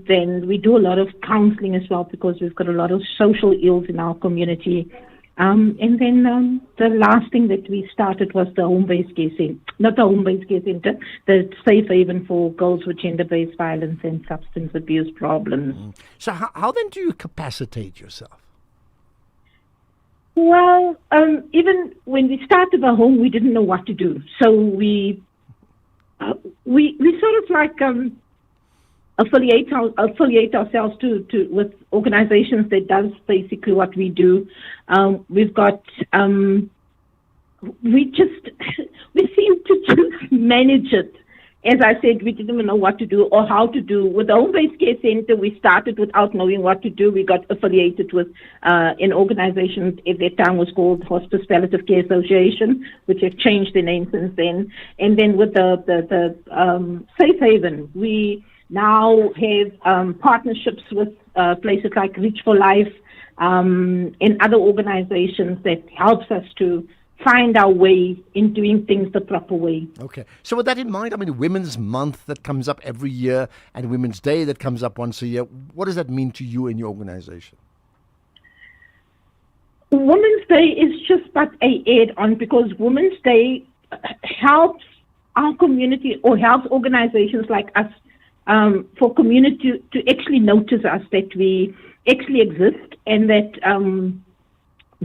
Speaker 2: then we do a lot of counseling as well because we've got a lot of social ills in our community. And then the last thing that we started was the home-based care center, not the home-based care center, the safe haven for girls with gender-based violence and substance abuse problems.
Speaker 9: So how then do you capacitate yourself?
Speaker 2: Well, even when we started the home, we didn't know what to do. So we sort of affiliate ourselves with organizations that does basically what we do. We've got we seem to just manage it. As I said, we didn't even know what to do or how to do. With the home-based care center, we started without knowing what to do. We got affiliated with an organization at that time was called Hospice Palliative Care Association, which have changed their name since then. And then with the Safe Haven, we now have partnerships with places like Reach for Life and other organizations that helps us to find our way in doing things the proper way.
Speaker 9: Okay. So with that in mind, I mean, Women's Month that comes up every year and Women's Day that comes up once a year, what does that mean to you and your organization?
Speaker 2: Women's Day is just but a add-on because Women's Day helps our community or helps organizations like us for community to actually notice us, that we actually exist and that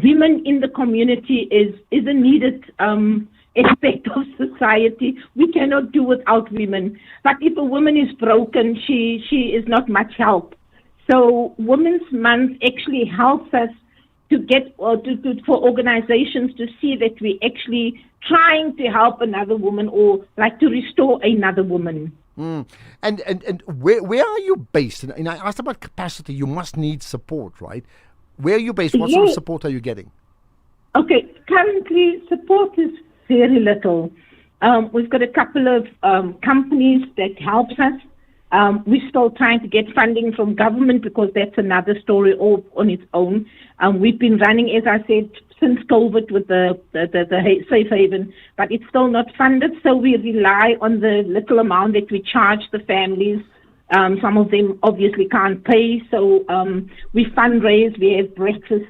Speaker 2: women in the community is a needed aspect of society. We cannot do without women. But if a woman is broken, she is not much help. So Women's Month actually helps us to get for organizations to see that we actually trying to help another woman or like to restore another woman.
Speaker 9: And where are you based? And I asked about capacity. You must need support, right? Where are you based? What sort of support are you getting?
Speaker 2: Okay, currently support is very little. We've got a couple of companies that helps us. We're still trying to get funding from government because that's another story all on its own. We've been running, as I said, since COVID with the Safe Haven, but it's still not funded. So we rely on the little amount that we charge the families. Some of them obviously can't pay, so we fundraise. We have breakfast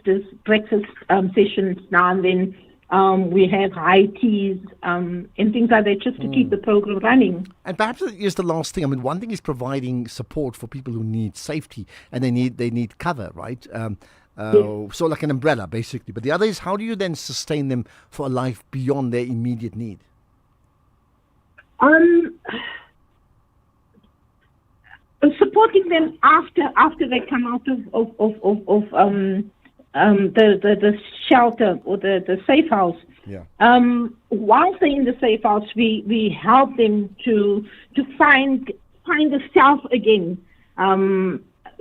Speaker 2: sessions now and then. We have high teas and things like that just to keep the program running.
Speaker 9: And perhaps here's the last thing. I mean, one thing is providing support for people who need safety and they need cover, right? So like an umbrella, basically. But the other is, how do you then sustain them for a life beyond their immediate need?
Speaker 2: Supporting them after they come out of the shelter or the safe house.
Speaker 9: Yeah.
Speaker 2: Whilst they're in the safe house, we help them to find a self again.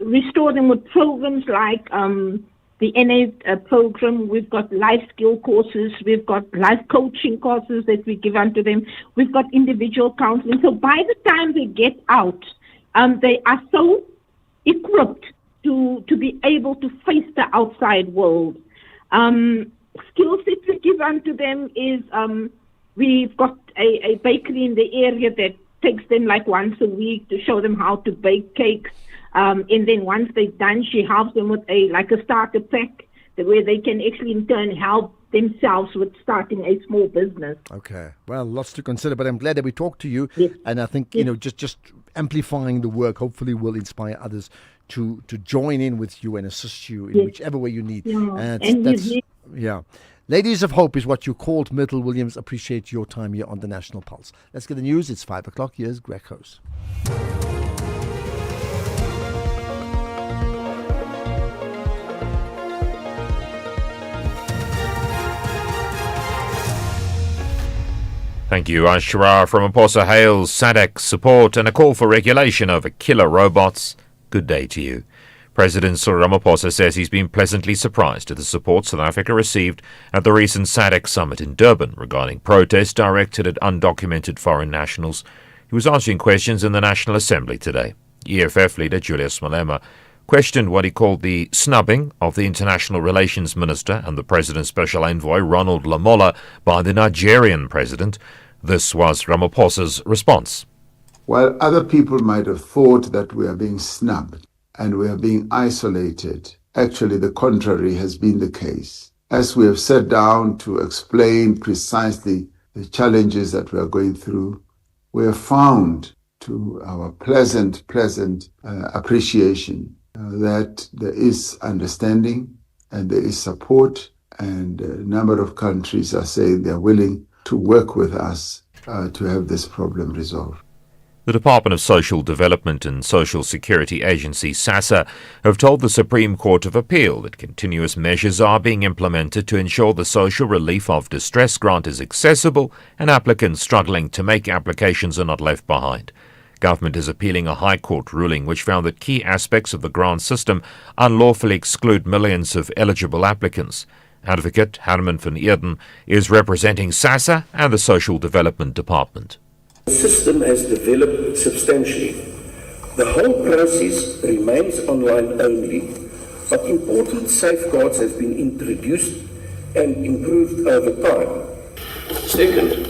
Speaker 2: Restore them with programs like the NA program. We've got life skill courses. We've got life coaching courses that we give unto them. We've got individual counseling. So by the time they get out, they are so equipped to be able to face the outside world. Skill sets we give unto them is we've got a bakery in the area that takes them like once a week to show them how to bake cakes. And then once they're done, she helps them with a starter pack where they can actually in turn help themselves with starting a small business.
Speaker 9: Okay. Well, lots to consider, but I'm glad that we talked to you.
Speaker 2: Yes.
Speaker 9: And I think, just amplifying the work hopefully will inspire others to join in with you and assist you in whichever way you need.
Speaker 2: Yeah.
Speaker 9: Ladies of Hope is what you called Myrtle Williams. Appreciate your time here on the National Pulse. Let's get the news. It's 5 o'clock. Here's Greg Hose.
Speaker 5: Thank you, Ashraf. Ramaphosa hails SADC support and a call for regulation over killer robots. Good day to you. President Cyril Ramaphosa says he's been pleasantly surprised at the support South Africa received at the recent SADC summit in Durban regarding protests directed at undocumented foreign nationals. He was answering questions in the National Assembly today. EFF leader Julius Malema questioned what he called the snubbing of the International Relations Minister and the President's Special Envoy Ronald Lamola by the Nigerian President. This was Ramaphosa's response.
Speaker 7: While other people might have thought that we are being snubbed and we are being isolated, actually the contrary has been the case. As we have sat down to explain precisely the challenges that we are going through, we have found to our pleasant appreciation that there is understanding and there is support, and a number of countries are saying they are willing to work with us to have this problem resolved.
Speaker 5: The Department of Social Development and Social Security Agency, SASSA, have told the Supreme Court of Appeal that continuous measures are being implemented to ensure the social relief of distress grant is accessible and applicants struggling to make applications are not left behind. Government is appealing a High Court ruling which found that key aspects of the grant system unlawfully exclude millions of eligible applicants. Advocate Herman van Eerden is representing SASSA and the Social Development Department.
Speaker 8: The system has developed substantially. The whole process remains online only, but important safeguards have been introduced and improved over time. Second,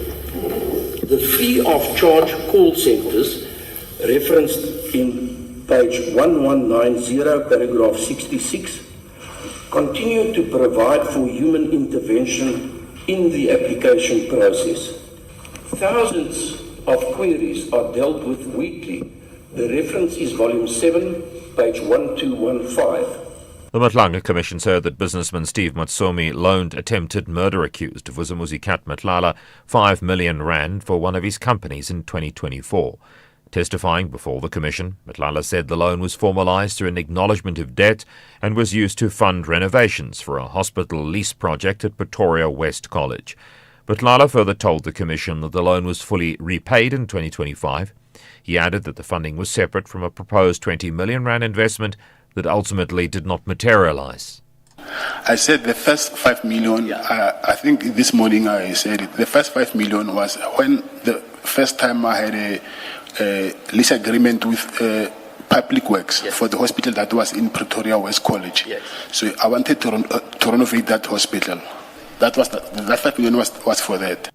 Speaker 8: the free of charge call centres referenced in page 1190, paragraph 66, continue to provide for human intervention in the application process. Thousands of queries are dealt with weekly. The reference is volume 7, page 1215.
Speaker 5: The Matlanga Commission said that businessman Steve Matsomi loaned attempted murder accused Vuzamuzi Kat Matlala 5 million rand for one of his companies in 2024. Testifying before the Commission, Matlala said the loan was formalised through an acknowledgement of debt and was used to fund renovations for a hospital lease project at Pretoria West College. Matlala further told the Commission that the loan was fully repaid in 2025. He added that the funding was separate from a proposed 20 million rand investment that ultimately did not materialise.
Speaker 12: I said the first 5 million, I think this morning I said it, the first 5 million was when the first time I had a lease agreement with Public Works for the hospital that was in Pretoria West College. Yes. So I wanted to renovate that hospital. That 5 million was for that.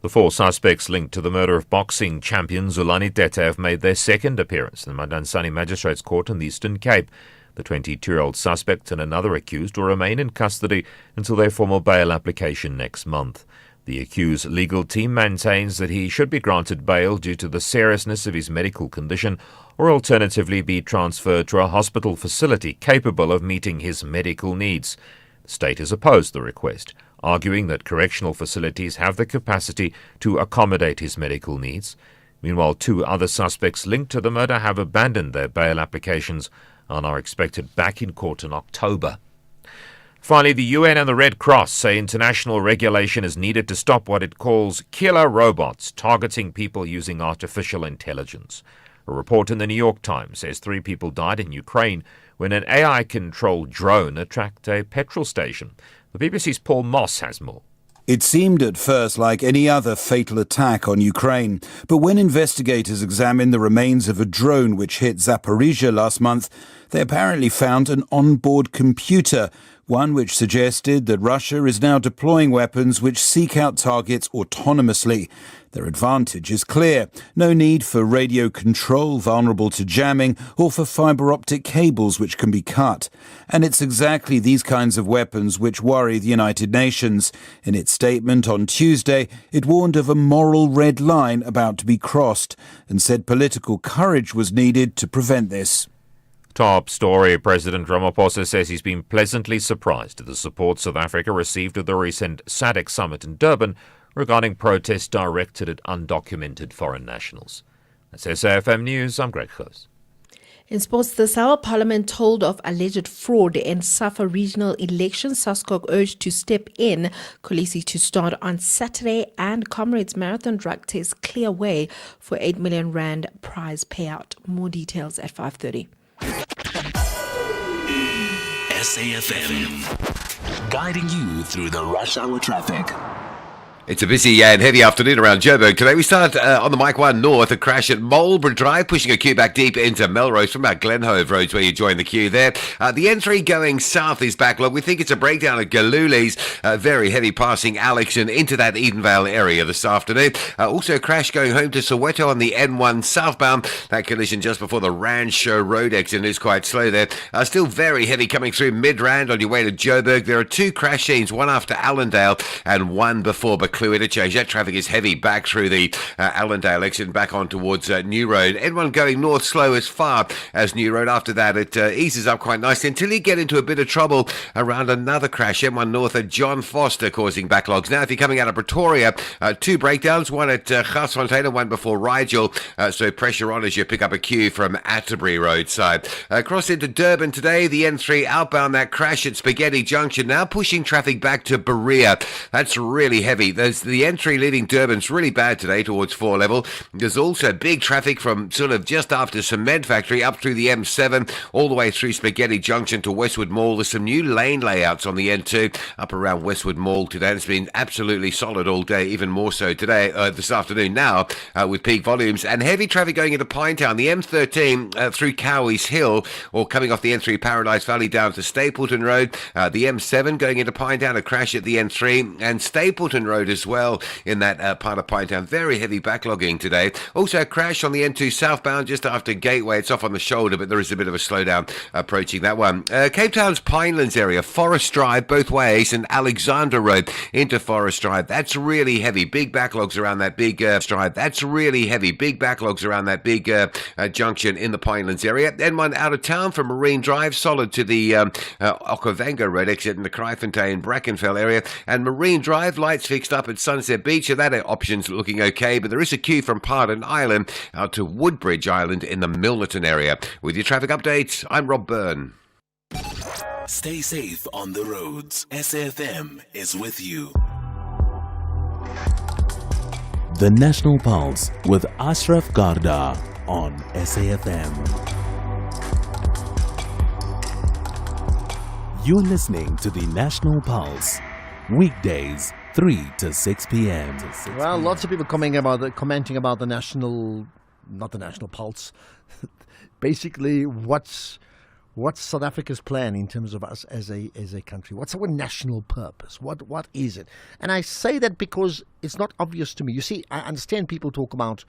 Speaker 5: The 4 suspects linked to the murder of boxing champion Zulani Tete have made their second appearance in the Madansani Magistrates Court in the Eastern Cape. The 22-year-old suspect and another accused will remain in custody until their formal bail application next month. The accused's legal team maintains that he should be granted bail due to the seriousness of his medical condition, or alternatively be transferred to a hospital facility capable of meeting his medical needs. The state has opposed the request, arguing that correctional facilities have the capacity to accommodate his medical needs. Meanwhile, 2 other suspects linked to the murder have abandoned their bail applications and are expected back in court in October. Finally, the UN and the Red Cross say international regulation is needed to stop what it calls killer robots targeting people using artificial intelligence. A report in the New York Times says 3 people died in Ukraine when an AI-controlled drone attacked a petrol station. The BBC's Paul Moss has more.
Speaker 3: It seemed at first like any other fatal attack on Ukraine, but when investigators examined the remains of a drone which hit Zaporizhia last month, they apparently found an onboard computer, one which suggested that Russia is now deploying weapons which seek out targets autonomously. Their advantage is clear. No need for radio control vulnerable to jamming or for fibre optic cables which can be cut. And it's exactly these kinds of weapons which worry the United Nations. In its statement on Tuesday, it warned of a moral red line about to be crossed and said political courage was needed to prevent this.
Speaker 5: Top story. President Ramaphosa says he's been pleasantly surprised at the support South Africa received at the recent SADC summit in Durban regarding protests directed at undocumented foreign nationals. That's SAFM News. I'm Greg Close.
Speaker 16: In sports, the Sawa Parliament told of alleged fraud in SAFA regional elections. SASCOC urged to step in. Kolisi to start on Saturday, and Comrades Marathon drug test clear way for 8 million rand prize payout. More details at 5:30.
Speaker 21: SAFM, guiding you through the rush hour traffic.
Speaker 18: It's a busy and heavy afternoon around Joburg. Today we start on the Mike 1 North, a crash at Marlborough Drive, pushing a queue back deep into Melrose from about Glenhove Roads where you join the queue there. The N3 going south is backlogged. We think it's a breakdown at Galuli's. Very heavy passing Alex and into that Edenvale area this afternoon. Also a crash going home to Soweto on the N1 southbound. That collision just before the Rand Show Road exit is quite slow there. Still very heavy coming through Midrand on your way to Joburg. There are 2 crash scenes, one after Allendale and one before Buccleuch Interchange. That traffic is heavy back through the Allendale exit and back on towards New Road. N1 going north slow as far as New Road. After that it eases up quite nicely until you get into a bit of trouble around another crash. N1 north at John Foster causing backlogs. Now if you're coming out of Pretoria, 2 breakdowns, one at Garsfontein and one before Rigel. So pressure on as you pick up a queue from Atterbury roadside. Across into Durban today, the N3 outbound, that crash at Spaghetti Junction now pushing traffic back to Berea. That's really heavy. There's the entry leading Durban's really bad today towards 4 level. There's also big traffic from sort of just after Cement Factory up through the M7 all the way through Spaghetti Junction to Westwood Mall. There's some new lane layouts on the N2 up around Westwood Mall today. It's been absolutely solid all day, even more so today, this afternoon now with peak volumes and heavy traffic going into Pinetown. The M13 through Cowie's Hill or coming off the N3 Paradise Valley down to Stapleton Road. The M7 going into Pinetown, a crash at the N3 and Stapleton Road as well in that part of Pinetown. Very heavy backlogging today. Also a crash on the N2 southbound just after Gateway. It's off on the shoulder, but there is a bit of a slowdown approaching that one. Cape Town's Pinelands area, Forest Drive both ways and Alexandra Road into Forest Drive. That's really heavy. Big backlogs around that big drive. That's really heavy. Big backlogs around that big junction in the Pinelands area. N1 out of town from Marine Drive, solid to the Okavango Road exit in the Kraaifontein Brackenfell area. And Marine Drive, lights fixed up at Sunset Beach. So that option's looking okay, but there is a queue from Pardon Island out to Woodbridge Island in the Milnerton area. With your traffic updates, I'm Rob Byrne.
Speaker 21: Stay safe on the roads. SAFM is with you. The National Pulse with Ashraf Garda on SAFM. You're listening to the National Pulse. Weekdays, 3 to 6 p.m.
Speaker 9: Well, lots of people commenting about the national, not the national pulse. Basically, what's South Africa's plan in terms of us as a country? What's our national purpose? What is it? And I say that because it's not obvious to me. You see, I understand people talk about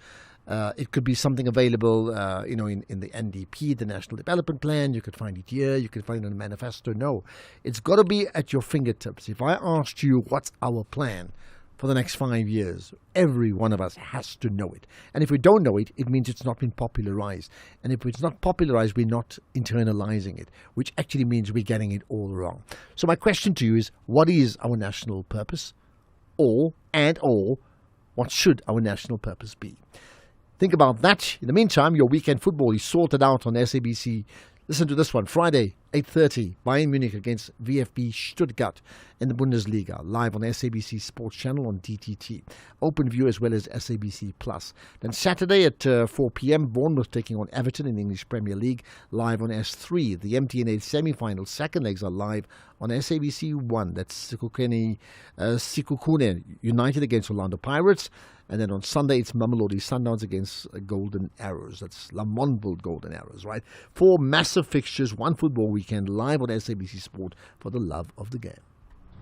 Speaker 9: it could be something available, in the NDP, the National Development Plan. You could find it here. You could find it in a manifesto. No, it's got to be at your fingertips. If I asked you what's our plan for the next 5 years, every one of us has to know it. And if we don't know it, it means it's not been popularized. And if it's not popularized, we're not internalizing it, which actually means we're getting it all wrong. So my question to you is, what is our national purpose? Or what should our national purpose be? Think about that. In the meantime, your weekend football is sorted out on SABC. Listen to this one. Friday, 8:30, Bayern Munich against VfB Stuttgart in the Bundesliga. Live on SABC Sports Channel on DTT. Open view as well as SABC Plus. Then Saturday at 4 p.m, Bournemouth taking on Everton in the English Premier League. Live on S3. The MTN 8 semi-final second legs are live on SABC 1. That's Sekhukhune United against Orlando Pirates. And then on Sunday, it's Mamelodi Sundowns against Golden Arrows. That's Lamontville Golden Arrows, right? 4 massive fixtures, one football weekend, live on SABC Sport for the love of the game.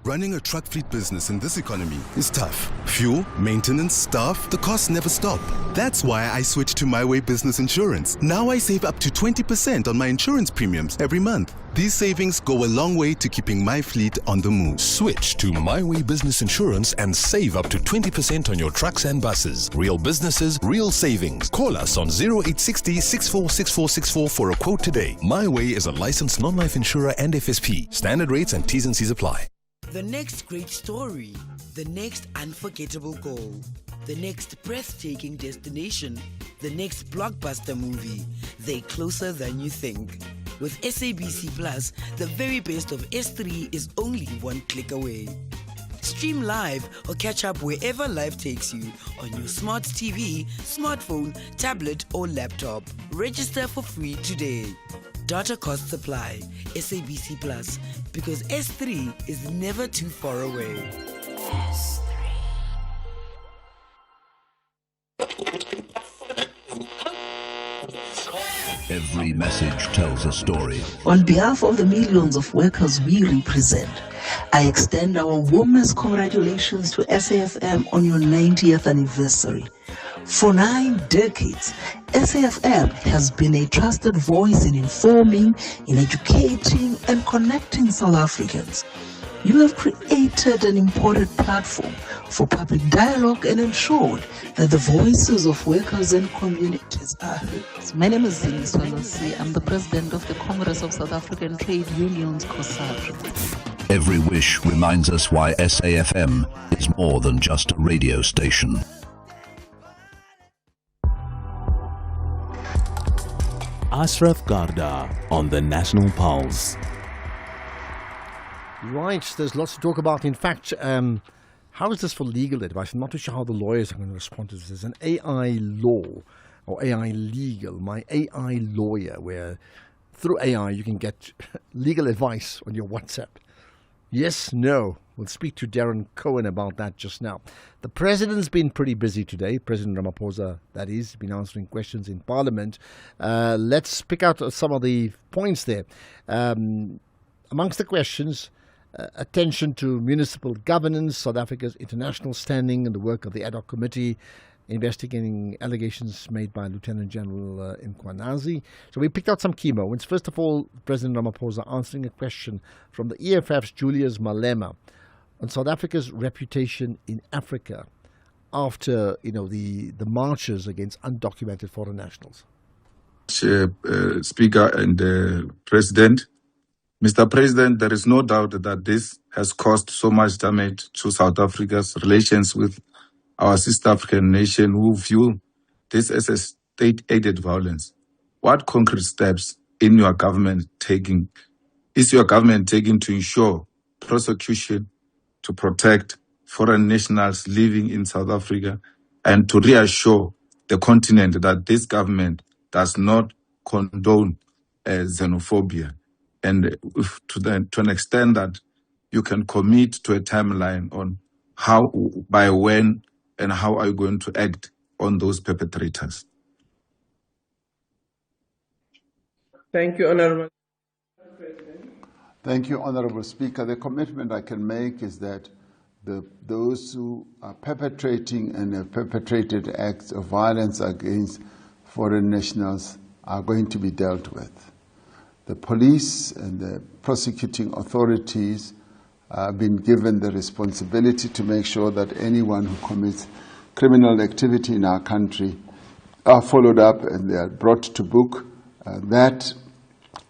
Speaker 4: Running a truck fleet business in this economy is tough. Fuel, maintenance, staff, the costs never stop. That's why I switched to My Way Business Insurance. Now I save up to 20% on my insurance premiums every month. These savings go a long way to keeping my fleet on the move.
Speaker 21: Switch to My Way Business Insurance and save up to 20% on your trucks and buses. Real businesses, real savings. Call us on 0860 646464 for a quote today. My Way is a licensed non-life insurer and FSP. Standard rates and T's and C's apply.
Speaker 6: The next great story, the next unforgettable goal, the next breathtaking destination, the next blockbuster movie, they're closer than you think. With SABC Plus, the very best of S3 is only one click away. Stream live or catch up wherever life takes you on your smart TV, smartphone, tablet or laptop. Register for free today. Data costs apply. SABC Plus, because S3 is never too far away. S3.
Speaker 11: Every message tells a story.
Speaker 19: On behalf of the millions of workers we represent, I extend our warmest congratulations to SAFM on your 90th anniversary. For 9 decades, SAFM has been a trusted voice in informing, in educating, and connecting South Africans. You have created an important platform for public dialogue and ensured that the voices of workers and communities are heard.
Speaker 20: My name is Zini Swalasi. I'm the president of the Congress of South African Trade Unions, COSATU.
Speaker 11: Every wish reminds us why SAFM is more than just a radio station.
Speaker 21: Ashraf Garda on the National Pulse.
Speaker 9: Right, there's lots to talk about. In fact, how is this for legal advice? I'm not too sure how the lawyers are going to respond to this. There's an AI law or AI legal, my AI lawyer, where through AI you can get legal advice on your WhatsApp. Yes, no. We'll speak to Darren Cohen about that just now. The president's been pretty busy today. President Ramaphosa, that is, been answering questions in Parliament. Let's pick out some of the points there. Amongst the questions, attention to municipal governance, South Africa's international standing, and the work of the ad hoc committee investigating allegations made by Lieutenant General Mkhwanazi. So we picked out some key moments. First of all, President Ramaphosa answering a question from the EFF's Julius Malema on South Africa's reputation in Africa after the marches against undocumented foreign nationals.
Speaker 22: Speaker and President, Mr. President, there is no doubt that this has caused so much damage to South Africa's relations with our sister African nation who view this as a state-aided violence. What concrete steps is your government taking to ensure prosecution to protect foreign nationals living in South Africa and to reassure the continent that this government does not condone xenophobia? And to an extent that you can commit to a timeline on how, by when, and how are you going to act on those perpetrators?
Speaker 1: Thank you, Honorable.
Speaker 7: Thank you, Honorable Speaker. The commitment I can make is that those who are perpetrating and have perpetrated acts of violence against foreign nationals are going to be dealt with. The police and the prosecuting authorities have been given the responsibility to make sure that anyone who commits criminal activity in our country are followed up and they are brought to book. That,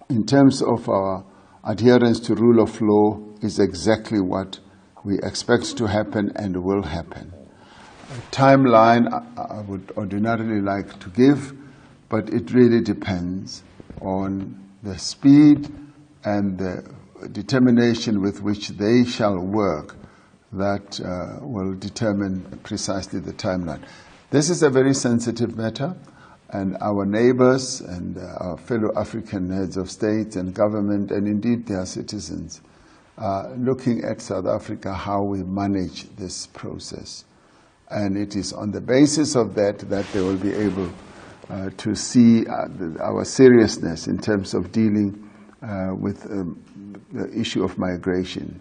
Speaker 7: in terms of our adherence to rule of law, is exactly what we expect to happen and will happen. A timeline I would ordinarily like to give, but it really depends on the speed and the determination with which they shall work that will determine precisely the timeline. This is a very sensitive matter, and our neighbors and our fellow African heads of state and government, and indeed their citizens, are looking at South Africa, how we manage this process. And it is on the basis of that they will be able to see our seriousness in terms of dealing with the issue of migration.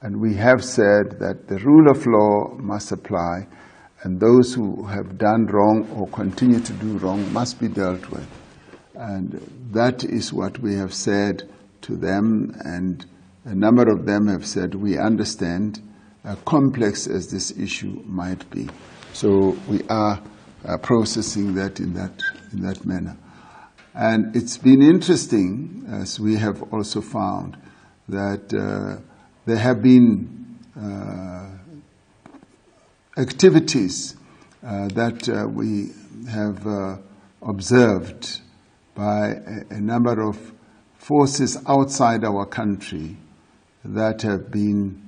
Speaker 7: And we have said that the rule of law must apply, and those who have done wrong or continue to do wrong must be dealt with. And that is what we have said to them, and a number of them have said, we understand, complex as this issue might be. So we are processing that in that manner. And it's been interesting, as we have also found, that there have been activities that we have observed by a number of forces outside our country that have been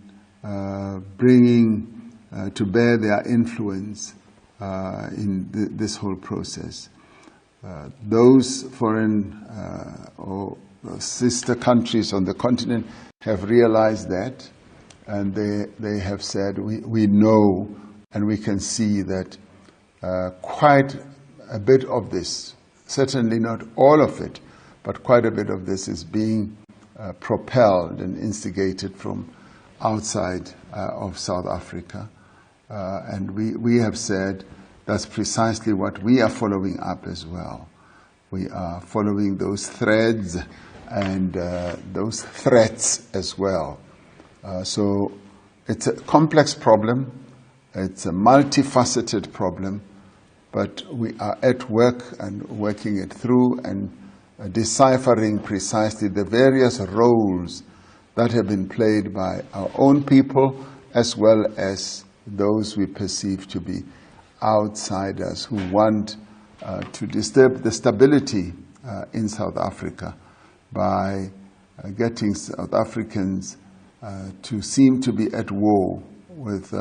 Speaker 7: bringing to bear their influence in this whole process. Those foreign or sister countries on the continent have realized that, and they have said, we know and we can see that quite a bit of this, certainly not all of it, but quite a bit of this is being propelled and instigated from outside of South Africa. And we have said that's precisely what we are following up as well. We are following those threads and those threats as well. So it's a complex problem. It's a multifaceted problem, but we are at work and working it through and deciphering precisely the various roles that have been played by our own people as well as those we perceive to be outsiders who want to disturb the stability in South Africa by getting South Africans to seem to be at war with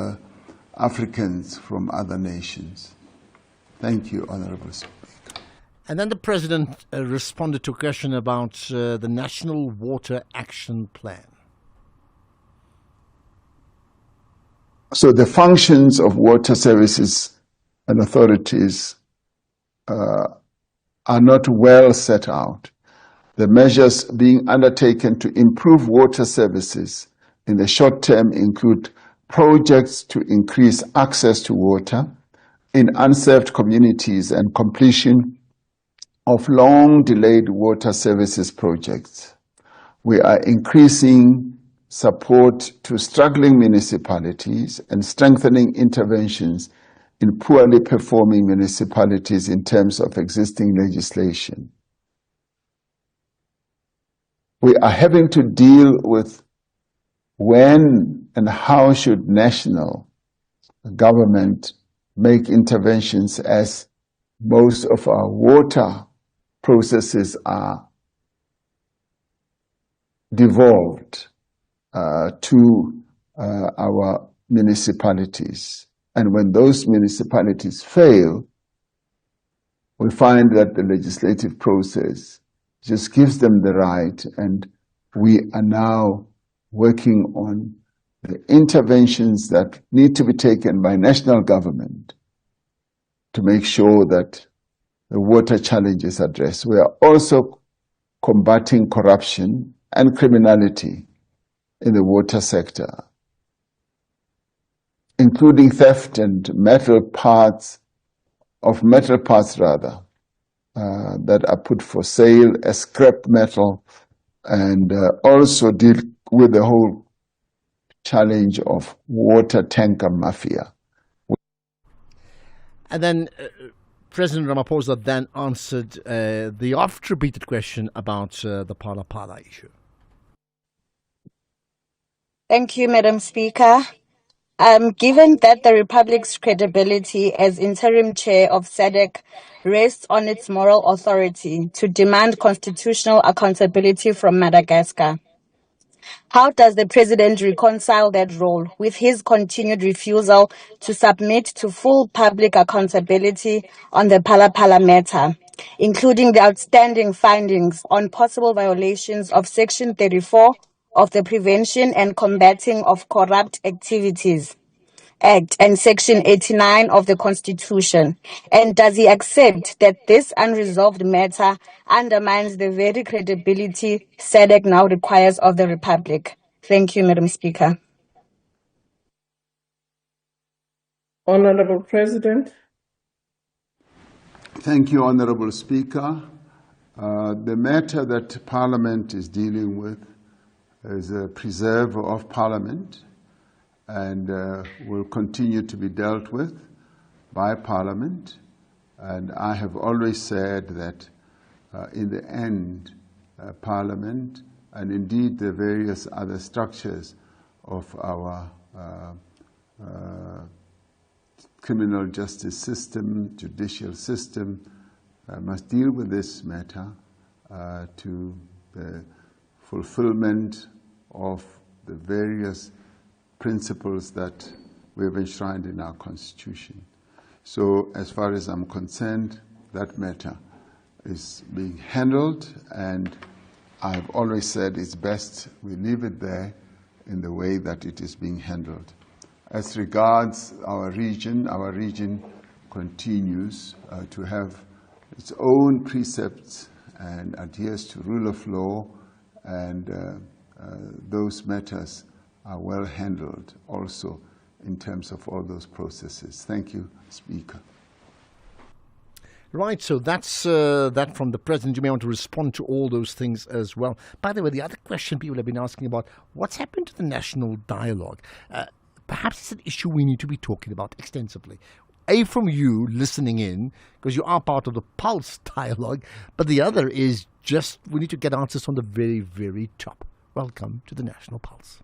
Speaker 7: Africans from other nations. Thank you, Honourable Speaker.
Speaker 9: And then the President responded to a question about the National Water Action Plan.
Speaker 7: So the functions of water services and authorities are not well set out. The measures being undertaken to improve water services in the short term include projects to increase access to water in unserved communities and completion of long-delayed water services projects. We are increasing support to struggling municipalities and strengthening interventions in poorly performing municipalities in terms of existing legislation. We are having to deal with when and how should national government make interventions, as most of our water processes are devolved to our municipalities. And when those municipalities fail, we find that the legislative process just gives them the right, and we are now working on the interventions that need to be taken by national government to make sure that the water challenge is addressed. We are also combating corruption and criminality in the water sector, including theft and metal parts that are put for sale as scrap metal, and also deal with the whole challenge of water tanker mafia.
Speaker 9: And then President Ramaphosa then answered the oft-repeated question about the Phala Phala issue.
Speaker 10: Thank you, Madam Speaker. Given that the Republic's credibility as interim chair of SADC rests on its moral authority to demand constitutional accountability from Madagascar, how does the President reconcile that role with his continued refusal to submit to full public accountability on the Phala Phala matter, including the outstanding findings on possible violations of Section 34 of the Prevention and Combating of Corrupt Activities Act and Section 89 of the Constitution? And does he accept that this unresolved matter undermines the very credibility SADC now requires of the Republic? Thank you, Madam Speaker.
Speaker 1: Honorable President.
Speaker 7: Thank you, Honorable Speaker. The matter that Parliament is dealing with is a preserve of Parliament, and will continue to be dealt with by Parliament. And I have always said that in the end, Parliament, and indeed the various other structures of our criminal justice system, judicial system, must deal with this matter to the fulfillment of the various principles that we have enshrined in our Constitution. So as far as I'm concerned, that matter is being handled, and I've always said it's best we leave it there in the way that it is being handled. As regards our region continues to have its own precepts and adheres to rule of law, and those matters are well handled also in terms of all those processes. Thank you, Speaker.
Speaker 9: Right, so that's that from the President. You may want to respond to all those things as well. By the way, the other question people have been asking about, what's happened to the national dialogue? Perhaps it's an issue we need to be talking about extensively. A, from you listening in, because you are part of the Pulse dialogue, but the other is just we need to get answers from the very, very top. Welcome to the National Pulse.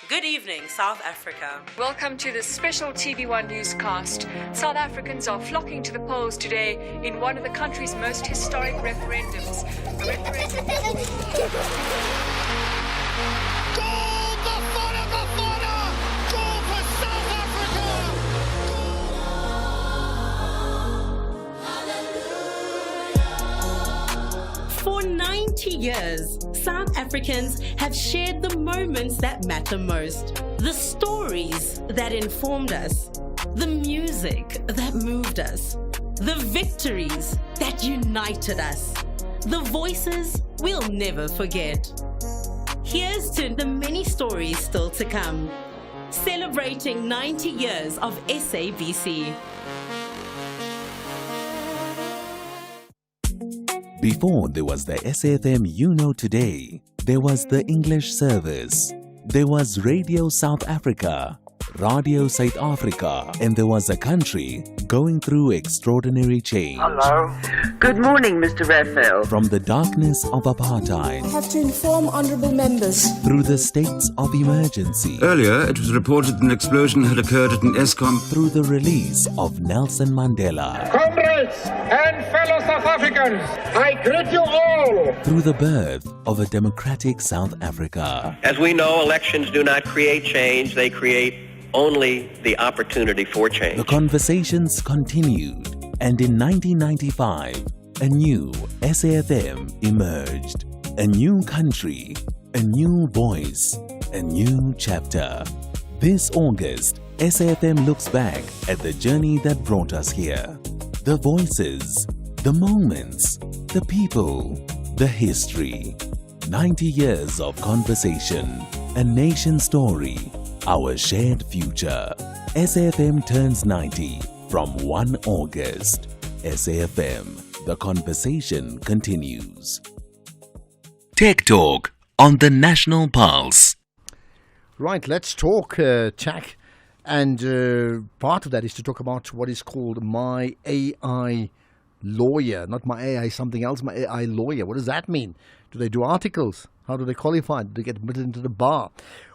Speaker 13: Good evening, South Africa.
Speaker 14: Welcome to this special TV1 newscast. South Africans are flocking to the polls today in one of the country's most historic referendums.
Speaker 13: For 90 years, South Africans have shared the moments that matter most, the stories that informed us, the music that moved us, the victories that united us, the voices we'll never forget. Here's to the many stories still to come, celebrating 90 years of SABC.
Speaker 15: Before there was the SAFM you know today, there was the English service, there was Radio South Africa, Radio South Africa, and there was a country going through extraordinary change.
Speaker 17: Hello. Good morning, Mr. Raphael.
Speaker 15: From the darkness of apartheid,
Speaker 17: I have to inform honourable members.
Speaker 15: through the states of emergency,
Speaker 23: Earlier, it was reported an explosion had occurred at an ESCOM.
Speaker 15: through the release of Nelson Mandela,
Speaker 25: Comrades and fellow South Africans, I greet you all.
Speaker 15: through the birth of a democratic South Africa.
Speaker 28: As we know, elections do not create change, they create only the opportunity for change.
Speaker 15: The conversations continued, and in 1995, a new SAFM emerged. A new country, a new voice, a new chapter. This August, SAFM looks back at the journey that brought us here. The voices, the moments, the people, the history. 90 years of conversation, a nation story, our shared future. SAFM turns 90 from 1 August. SAFM, the conversation continues.
Speaker 21: Tech Talk on the National Pulse.
Speaker 9: Right, let's talk tech. And part of that is to talk about what is called My AI Lawyer. Not My AI something else, My AI Lawyer. What does that mean? Do they do articles? How do they qualify? Do they get admitted into the bar?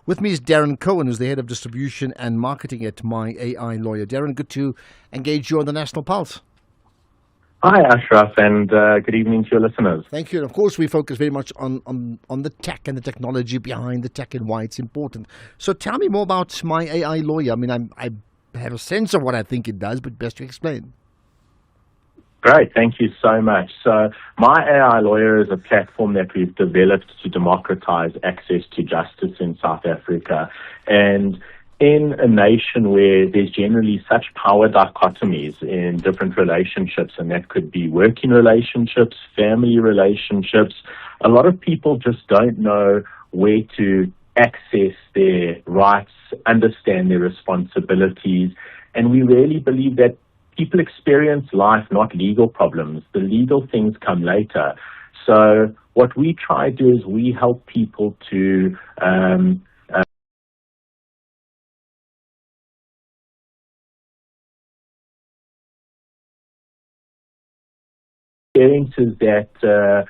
Speaker 9: With me is Darren Cohen, who's the head of distribution and marketing at My AI Lawyer. Darren, good to engage you on the National Pulse.
Speaker 2: Hi, Ashraf, and good evening to your listeners.
Speaker 9: Thank you. And of course, we focus very much on the tech and the technology behind the tech and why it's important. So tell me more about My AI Lawyer. I mean, I have a sense of what I think it does, but best to explain.
Speaker 2: Great, thank you so much. So My AI Lawyer is a platform that we've developed to democratize access to justice in South Africa. And in a nation where there's generally such power dichotomies in different relationships, and that could be working relationships, family relationships, a lot of people just don't know where to access their rights, understand their responsibilities, and we really believe that people experience life, not legal problems. The legal things come later. So what we try to do is we help people to experiences that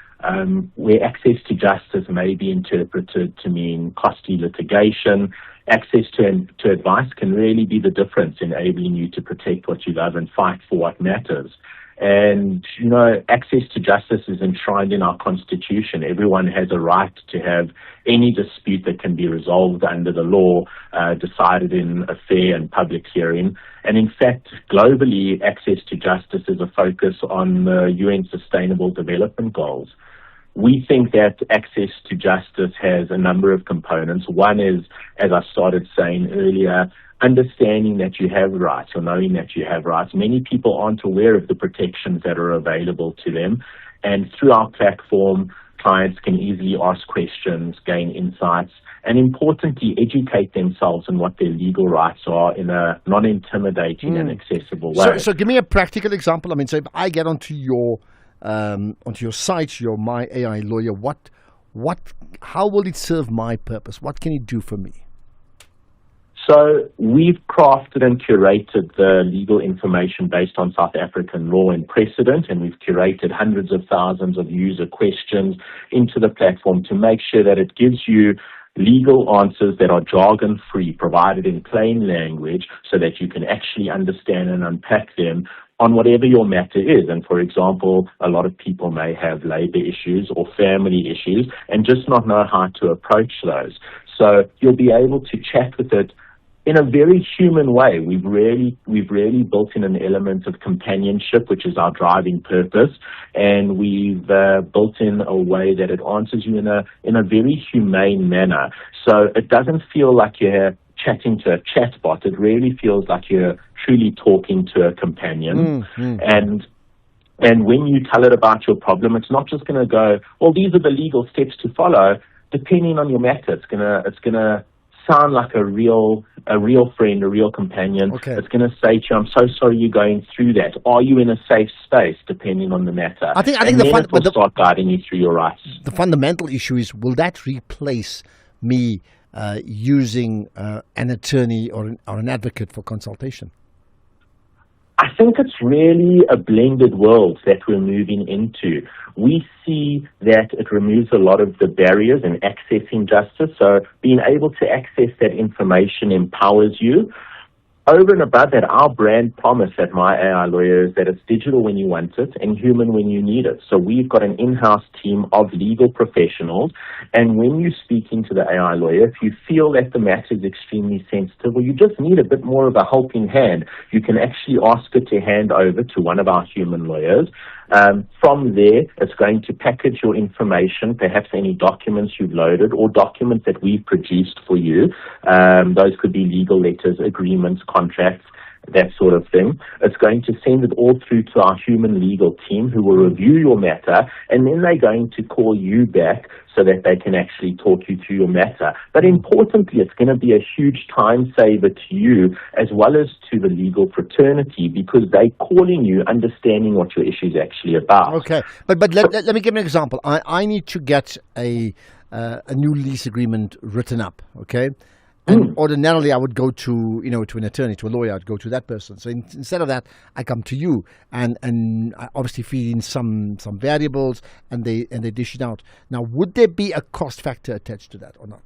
Speaker 2: where access to justice may be interpreted to mean costly litigation. Access to advice can really be the difference, enabling you to protect what you love and fight for what matters. And, you know, access to justice is enshrined in our Constitution. Everyone has a right to have any dispute that can be resolved under the law decided in a fair and public hearing. And in fact, globally, access to justice is a focus on the UN Sustainable Development Goals. We think that access to justice has a number of components. One is, as I started saying earlier, understanding that you have rights or knowing that you have rights. Many people aren't aware of the protections that are available to them. And through our platform, clients can easily ask questions, gain insights, and importantly, educate themselves on what their legal rights are in a non-intimidating and accessible way.
Speaker 9: So give me a practical example. I mean, so if I get onto your site, your My AI Lawyer, how will it serve my purpose? What can it do for me?
Speaker 2: So we've crafted and curated the legal information based on South African law and precedent, and we've curated hundreds of thousands of user questions into the platform to make sure that it gives you legal answers that are jargon-free, provided in plain language, so that you can actually understand and unpack them on whatever your matter is. And for example, a lot of people may have labor issues or family issues and just not know how to approach those. So you'll be able to chat with it in a very human way. We've really built in an element of companionship, which is our driving purpose, and we've built in a way that it answers you in a very humane manner. So it doesn't feel like you're chatting to a chatbot. It really feels like you're truly talking to a companion. And when you tell it about your problem, it's not just going to go, well, these are the legal steps to follow. Depending on your matter, it's gonna sound like a real friend, a real companion.
Speaker 9: Okay.
Speaker 2: It's going to say to you, I'm so sorry you're going through that. Are you in a safe space, depending on the matter?
Speaker 9: I think
Speaker 2: it will start guiding you through your rights.
Speaker 9: The fundamental issue is, will that replace me using an attorney or an advocate for consultation?
Speaker 2: I think it's really a blended world that we're moving into. We see that it removes a lot of the barriers in accessing justice. So being able to access that information empowers you. Over and above that, our brand promise at My AI Lawyer is that it's digital when you want it and human when you need it. So we've got an in-house team of legal professionals, and when you're speaking to the AI lawyer, if you feel that the matter is extremely sensitive or you just need a bit more of a helping hand, you can actually ask it to hand over to one of our human lawyers. From there, it's going to package your information, perhaps any documents you've loaded or documents that we've produced for you. Those could be legal letters, agreements, contracts, that sort of thing. It's going to send it all through to our human legal team who will review your matter, and then they're going to call you back so that they can actually talk you through your matter. But importantly, it's going to be a huge time saver to you as well as to the legal fraternity, because they're calling you understanding what your issue is actually about.
Speaker 9: Okay, but let me give an example. I need to get a new lease agreement written up, okay? And ordinarily, I would go to an attorney, to a lawyer. I'd go to that person. So instead of that, I come to you, and I obviously feed in some variables, and they dish it out. Now, would there be a cost factor attached to that or not?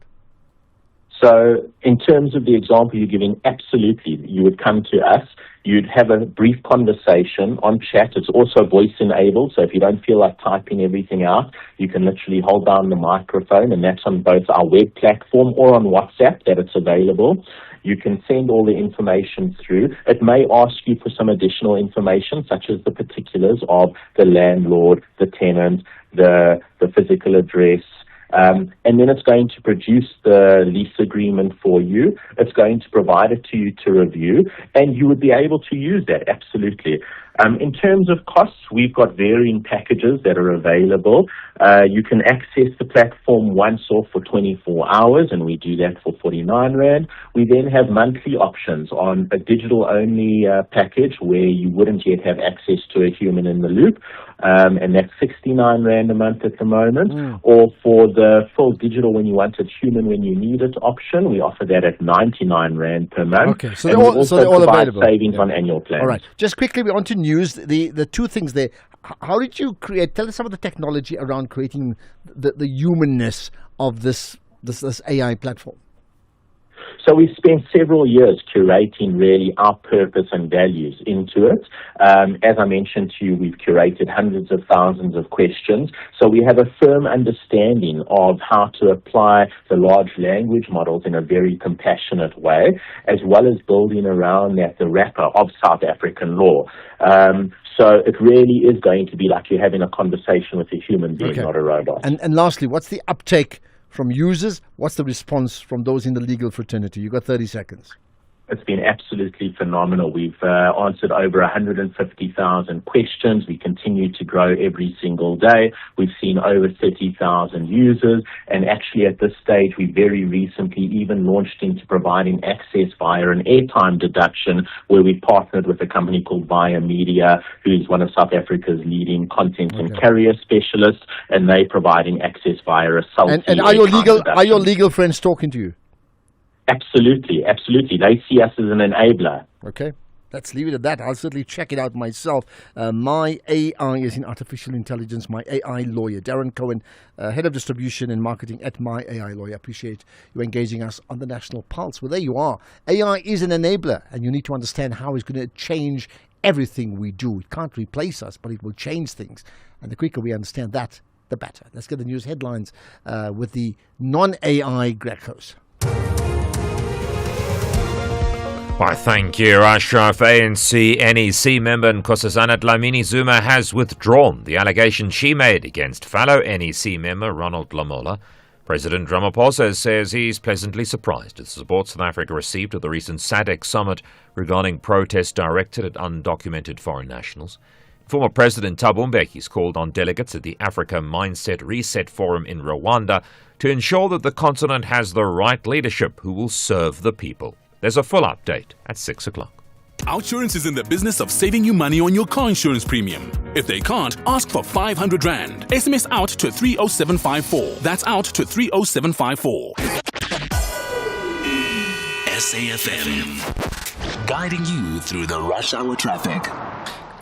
Speaker 2: So in terms of the example you're giving, absolutely. You would come to us. You'd have a brief conversation on chat. It's also voice enabled, so if you don't feel like typing everything out, you can literally hold down the microphone, and that's on both our web platform or on WhatsApp that it's available. You can send all the information through. It may ask you for some additional information, such as the particulars of the landlord, the tenant, the physical address, and then it's going to produce the lease agreement for you. It's going to provide it to you to review, and you would be able to use that, absolutely. In terms of costs, we've got varying packages that are available. You can access the platform once off for 24 hours, and we do that for 49 Rand. We then have monthly options on a digital-only package where you wouldn't yet have access to a human in the loop, and that's 69 Rand a month at the moment. Or for the full digital when you want it, human when you need it option, we offer that at 99 Rand per month.
Speaker 9: Okay, so they're all available.
Speaker 2: Savings on annual plans.
Speaker 9: All right, just quickly, we're on to news. The two things there. How did you create? Tell us some of the technology around creating the humanness of this AI platform.
Speaker 2: So we've spent several years curating really our purpose and values into it. As I mentioned to you, we've curated hundreds of thousands of questions. So we have a firm understanding of how to apply the large language models in a very compassionate way, as well as building around that the wrapper of South African law. So it really is going to be like you're having a conversation with a human being, not a robot.
Speaker 9: And lastly, what's the uptake from users? What's the response from those in the legal fraternity? You've got 30 seconds.
Speaker 2: It's been absolutely phenomenal. We've answered over 150,000 questions. We continue to grow every single day. We've seen over 30,000 users. And actually at this stage, we very recently even launched into providing access via an airtime deduction, where we partnered with a company called Via Media, who's one of South Africa's leading content and carrier specialists, and they're providing access via a selfie.
Speaker 9: And are your legal friends talking to you?
Speaker 2: Absolutely, absolutely. They see us as an enabler.
Speaker 9: Okay, let's leave it at that. I'll certainly check it out myself. My AI is in artificial intelligence. My AI lawyer, Darren Cohen, head of distribution and marketing at My AI Lawyer. Appreciate you engaging us on the National Pulse. Well, there you are. AI is an enabler, and you need to understand how it's going to change everything we do. It can't replace us, but it will change things. And the quicker we understand that, the better. Let's get the news headlines with the non-AI Greg-host.
Speaker 3: Why, thank you, Ashraf. ANC NEC member Nkosazana Dlamini Zuma has withdrawn the allegation she made against fellow NEC member Ronald Lamola. President Ramaphosa says he's pleasantly surprised at the support South Africa received at the recent SADC summit regarding protests directed at undocumented foreign nationals. Former President Thabo Mbeki called on delegates at the Africa Mindset Reset Forum in Rwanda to ensure that the continent has the right leadership who will serve the people. There's a full update at 6 o'clock.
Speaker 5: Outsurance is in the business of saving you money on your car insurance premium. If they can't, ask for 500 Rand. SMS out to 30754. That's out to 30754.
Speaker 21: SAFM, guiding you through the rush hour traffic.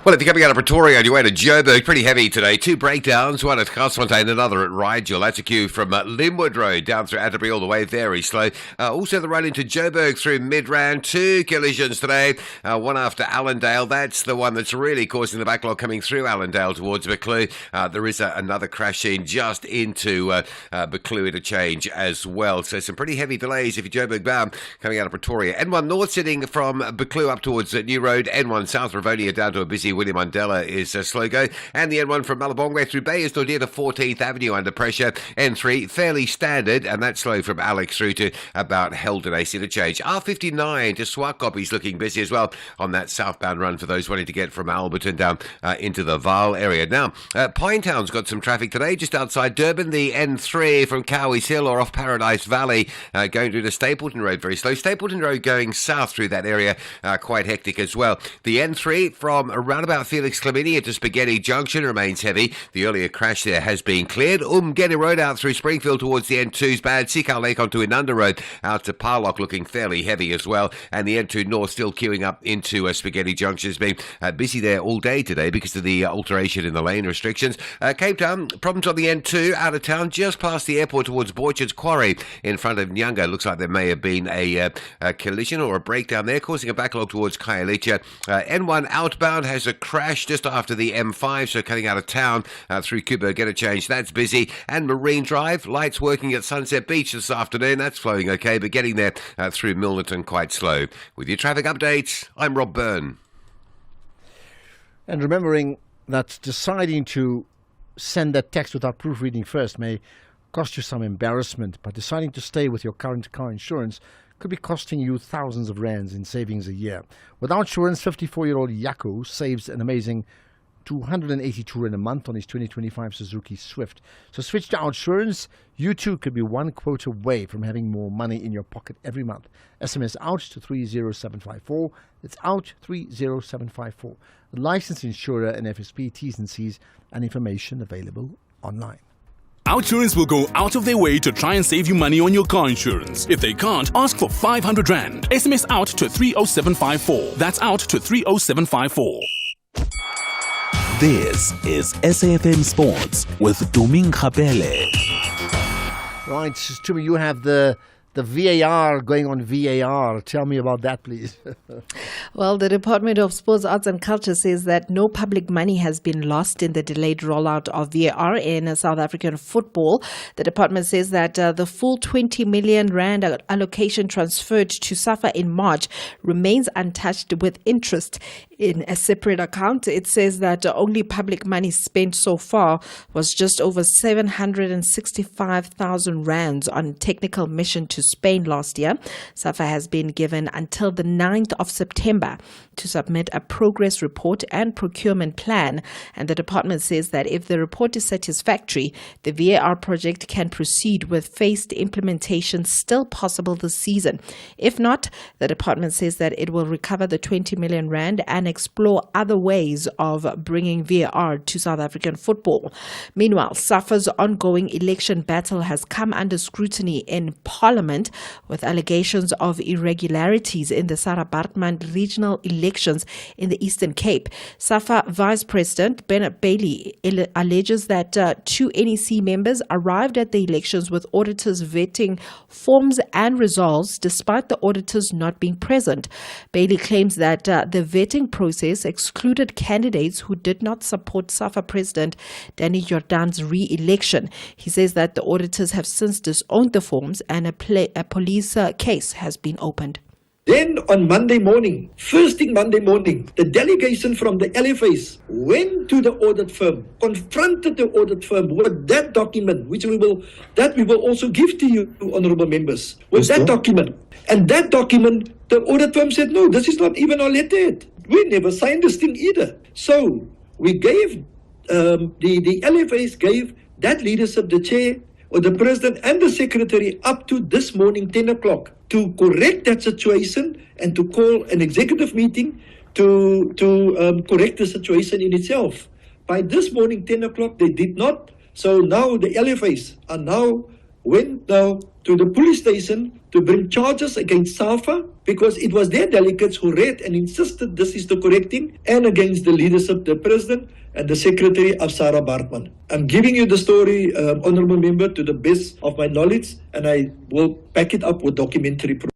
Speaker 18: Well, if you're coming out of Pretoria on your way to Joburg, pretty heavy today. 2 breakdowns, one at Garsfontein, another at Rigel. That's a queue from Linwood Road down through Atterbury all the way, very slow. Also the run into Joburg through Midrand. 2 collisions today, one after Allendale. That's the one that's really causing the backlog coming through Allendale towards Buccleuch. There is another crash scene just into Buccleuch at a change as well. So some pretty heavy delays if you're Joburg bound coming out of Pretoria. N1 North sitting from Buccleuch up towards New Road. N1 South Rivonia down to a busy William Mandela is slow go. And the N1 from Malabongwe through Bayersdorp to 14th Avenue under pressure. N3 fairly standard, and that's slow from Alex through to about Heldon AC interchange. R59 to Swakop is looking busy as well on that southbound run for those wanting to get from Alberton down into the Vaal area. Now, Pinetown's got some traffic today just outside Durban. The N3 from Cowie's Hill or off Paradise Valley going through to Stapleton Road very slow. Stapleton Road going south through that area quite hectic as well. The N3 from around about Felix Clemini into Spaghetti Junction remains heavy. The earlier crash there has been cleared. Getting Road out through Springfield towards the N2's bad. Sikau Lake onto Inanda Road out to Parlock looking fairly heavy as well. And the N2 North still queuing up into Spaghetti Junction. Has been busy there all day today because of the alteration in the lane restrictions. Cape Town, problems on the N2 out of town just past the airport towards Borchard's Quarry in front of Nyanga. Looks like there may have been a collision or a breakdown there causing a backlog towards Khayelitsha. N1 outbound has a crash just after the M5, so cutting out of town through Kubo Interchange. That's busy. And Marine Drive, lights working at Sunset Beach this afternoon. That's flowing okay, but getting there through Milnerton quite slow. With your traffic updates, I'm Rob Byrne.
Speaker 9: And remembering that deciding to send that text without proofreading first may cost you some embarrassment, but deciding to stay with your current car insurance could be costing you thousands of rands in savings a year. With our insurance, 54-year-old Yaku saves an amazing 282 rand a month on his 2025 Suzuki Swift. So switch to OUTsurance. You too could be one quote away from having more money in your pocket every month. SMS OUT to 30754. It's OUT 30754. The licensed insurer and FSP T's and C's and information available online.
Speaker 5: OUTsurance will go out of their way to try and save you money on your car insurance. If they can't, ask for 500 Rand. SMS OUT to 30754. That's OUT to 30754.
Speaker 15: This is SAFM Sports with Doming Khapele.
Speaker 9: Right, Tumi, you have the VAR going on VAR. Tell me about that, please.
Speaker 4: Well, the Department of Sports, Arts and Culture says that no public money has been lost in the delayed rollout of VAR in South African football. The department says that the full 20 million rand allocation transferred to SAFA in March remains untouched with interest in a separate account. It says that only public money spent so far was just over 765,000 rands on technical mission to Spain last year. SAFA has been given until the 9th of September to submit a progress report and procurement plan. And the department says that if the report is satisfactory, the VAR project can proceed with phased implementation still possible this season. If not, the department says that it will recover the 20 million rand and explore other ways of bringing VAR to South African football. Meanwhile, SAFA's ongoing election battle has come under scrutiny in Parliament with allegations of irregularities in the Sarah Baartman regional elections in the Eastern Cape. SAFA Vice President Bernard Bailey alleges that two NEC members arrived at the elections with auditors vetting forms and results despite the auditors not being present. Bailey claims that the vetting process excluded candidates who did not support SAFA President Danny Jordan's re-election. He says that the auditors have since disowned the forms and a police case has been opened.
Speaker 6: Then on Monday morning, first thing Monday morning, the delegation from the LFAs went to the audit firm, confronted the audit firm with that document, which we will also give to you, honourable members, with that document. And that document, the audit firm said, no, this is not even our letterhead. We never signed this thing either. So we gave, the LFAs gave that leadership, the chair, or the president and the secretary up to this morning, 10 o'clock, to correct that situation and to call an executive meeting to correct the situation in itself. By this morning, 10 o'clock, they did not. So now the LFAs went to the police station to bring charges against SAFA because it was their delegates who read and insisted this is the correct thing, and against the leadership, the president and the secretary of Sarah Baartman. I'm giving you the story, honourable member, to the best of my knowledge, and I will back it up with documentary proof.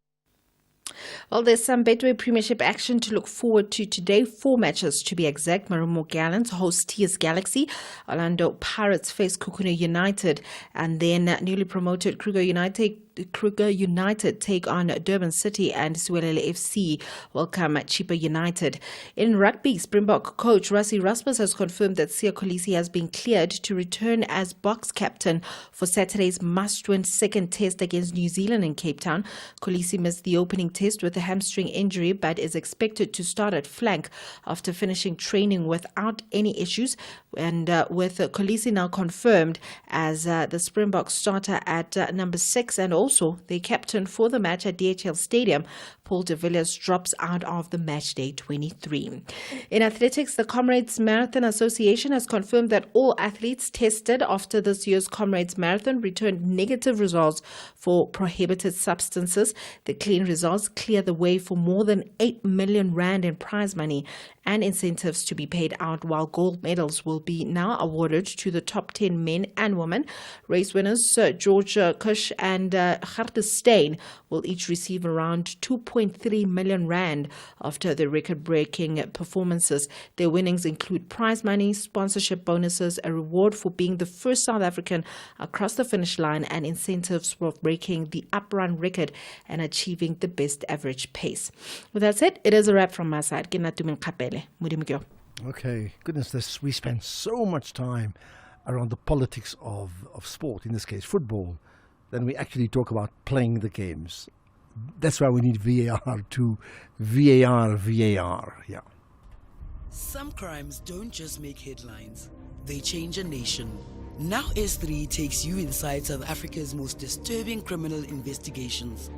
Speaker 4: Well, there's some Betway Premiership action to look forward to today. 4 matches to be exact. Marumo Gallants host TS Galaxy. Orlando Pirates face Kukune United. And then newly promoted Kruger United Kruger United take on Durban City, and Suelele FC welcome Chippa United. In rugby, Springbok coach Rassie Rasmus has confirmed that Siya Kolisi has been cleared to return as box captain for Saturday's must-win second test against New Zealand in Cape Town. Kolisi missed the opening test with a hamstring injury, but is expected to start at flank after finishing training without any issues, and with Kolisi now confirmed as the Springbok starter at number 6 and also the captain for the match at DHL Stadium, Paul de Villiers drops out of the match day 23. In athletics, the Comrades Marathon Association has confirmed that all athletes tested after this year's Comrades Marathon returned negative results for prohibited substances. The clean results clear the way for more than 8 million rand in prize money and incentives to be paid out, while gold medals will be now awarded to the top 10 men and women. Race winners George Kush and Gert Steyn will each receive around 2.3 million rand after the record-breaking performances. Their winnings include prize money, sponsorship bonuses, a reward for being the first South African across the finish line, and incentives for breaking the uprun record and achieving the best average pace. With that said, it is a wrap from my side.
Speaker 9: Okay, goodness, we spend so much time around the politics of sport, in this case football, then we actually talk about playing the games. That's why we need VAR to VAR, yeah.
Speaker 8: Some crimes don't just make headlines, they change a nation. Now S3 takes you inside South Africa's most disturbing criminal investigations.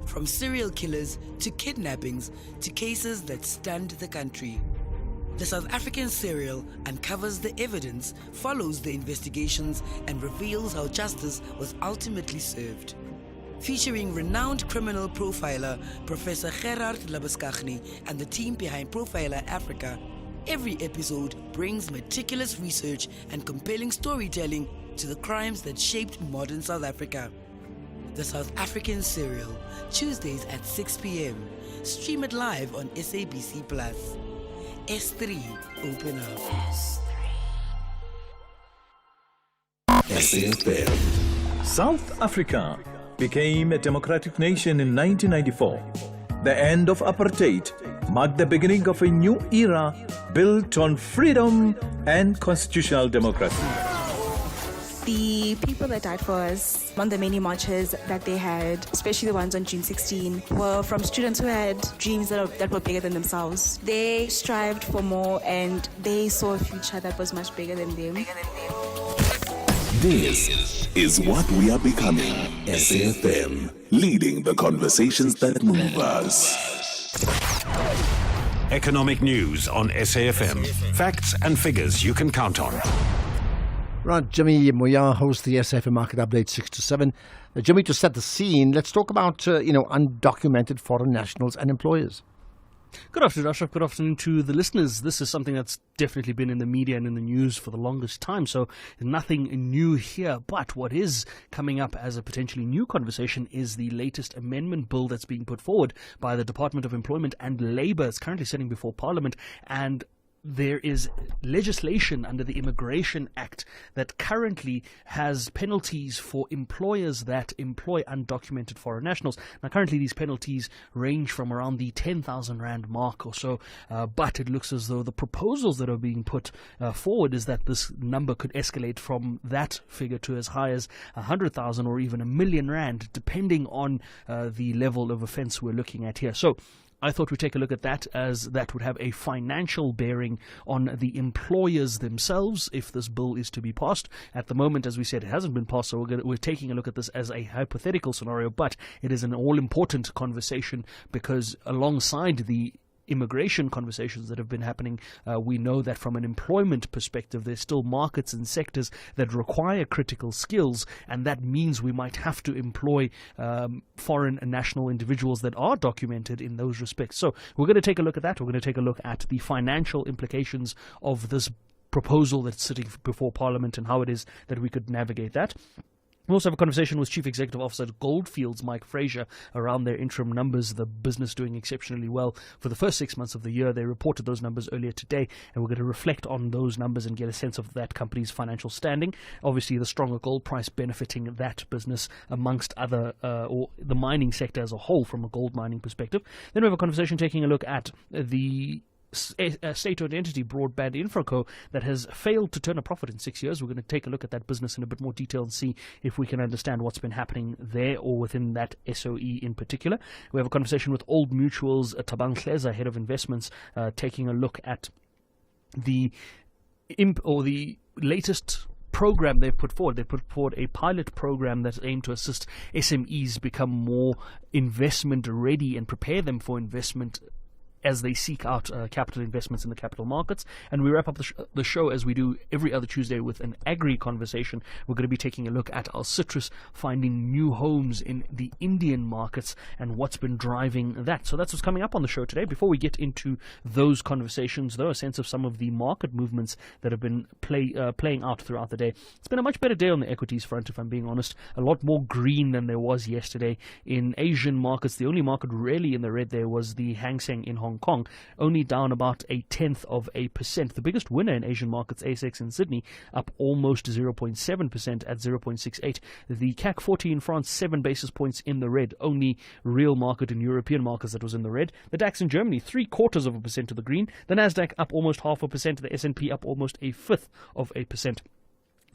Speaker 8: From serial killers to kidnappings to cases that stunned the country. The South African serial uncovers the evidence, follows the investigations, and reveals how justice was ultimately served. Featuring renowned criminal profiler Professor Gerard Labuskaghni and the team behind Profiler Africa, every episode brings meticulous research and compelling storytelling to the crimes that shaped modern South Africa. The South African Serial, Tuesdays at 6 p.m. Stream it live on SABC+. S3, open up.
Speaker 21: SAfm.
Speaker 12: South Africa became a democratic nation in 1994. The end of apartheid marked the beginning of a new era built on freedom and constitutional democracy.
Speaker 16: The people that died for us on the many marches that they had, especially the ones on June 16, were from students who had dreams that were bigger than themselves. They strived for more and they saw a future that was much bigger than them.
Speaker 21: This is what we are becoming. SAfm, leading the conversations that move us.
Speaker 19: Economic news on SAfm. Facts and figures you can count on.
Speaker 9: Right, Jimmy Moya hosts the SAfm Market Update 6 to 7. Jimmy, to set the scene, let's talk about undocumented foreign nationals and employers.
Speaker 20: Good afternoon, Ashraf. Good afternoon to the listeners. This is something that's definitely been in the media and in the news for the longest time, so nothing new here. But what is coming up as a potentially new conversation is the latest amendment bill that's being put forward by the Department of Employment and Labour. It's currently sitting before Parliament, and there is legislation under the Immigration Act that currently has penalties for employers that employ undocumented foreign nationals. Now, currently these penalties range from around the 10,000 Rand mark or so, but it looks as though the proposals that are being put forward is that this number could escalate from that figure to as high as 100,000 or even 1 million Rand, depending on the level of offence we're looking at here. So I thought we'd take a look at that, as that would have a financial bearing on the employers themselves if this bill is to be passed. At the moment, as we said, it hasn't been passed, so we're taking a look at this as a hypothetical scenario, but it is an all-important conversation because alongside the immigration conversations that have been happening, we know that from an employment perspective, there's still markets and sectors that require critical skills, and that means we might have to employ foreign and national individuals that are documented in those respects. So we're going to take a look at that. We're going to take a look at the financial implications of this proposal that's sitting before Parliament and how it is that we could navigate that. We also have a conversation with Chief Executive Officer at Goldfields, Mike Fraser, around their interim numbers, the business doing exceptionally well for the first 6 months of the year. They reported those numbers earlier today, and we're going to reflect on those numbers and get a sense of that company's financial standing. Obviously, the stronger gold price benefiting that business amongst other, or the mining sector as a whole from a gold mining perspective. Then we have a conversation taking a look at the state-owned entity, Broadband Infraco, that has failed to turn a profit in 6 years. We're going to take a look at that business in a bit more detail and see if we can understand what's been happening there or within that SOE in particular. We have a conversation with Old Mutual's Tabang Hleza, Head of Investments, taking a look at the latest program they've put forward. They put forward a pilot program that's aimed to assist SMEs become more investment ready and prepare them for investment as they seek out capital investments in the capital markets. And we wrap up the show, as we do every other Tuesday, with an agri conversation. We're going to be taking a look at our citrus finding new homes in the Indian markets and what's been driving that. So that's what's coming up on the show today. Before we get into those conversations, though, a sense of some of the market movements that have been playing out throughout the day. It's been a much better day on the equities front, if I'm being honest. A lot more green than there was yesterday. In Asian markets, the only market really in the red there was the Hang Seng in Hong Kong, only down about 0.1%. The biggest winner in Asian markets, ASX in Sydney, up almost 0.7% at 0.68. The CAC 40 in France, 7 basis points in the red. Only real market in European markets that was in the red. The DAX in Germany, 0.75% to the green. The Nasdaq up almost 0.5%. The S&P up almost 0.1%.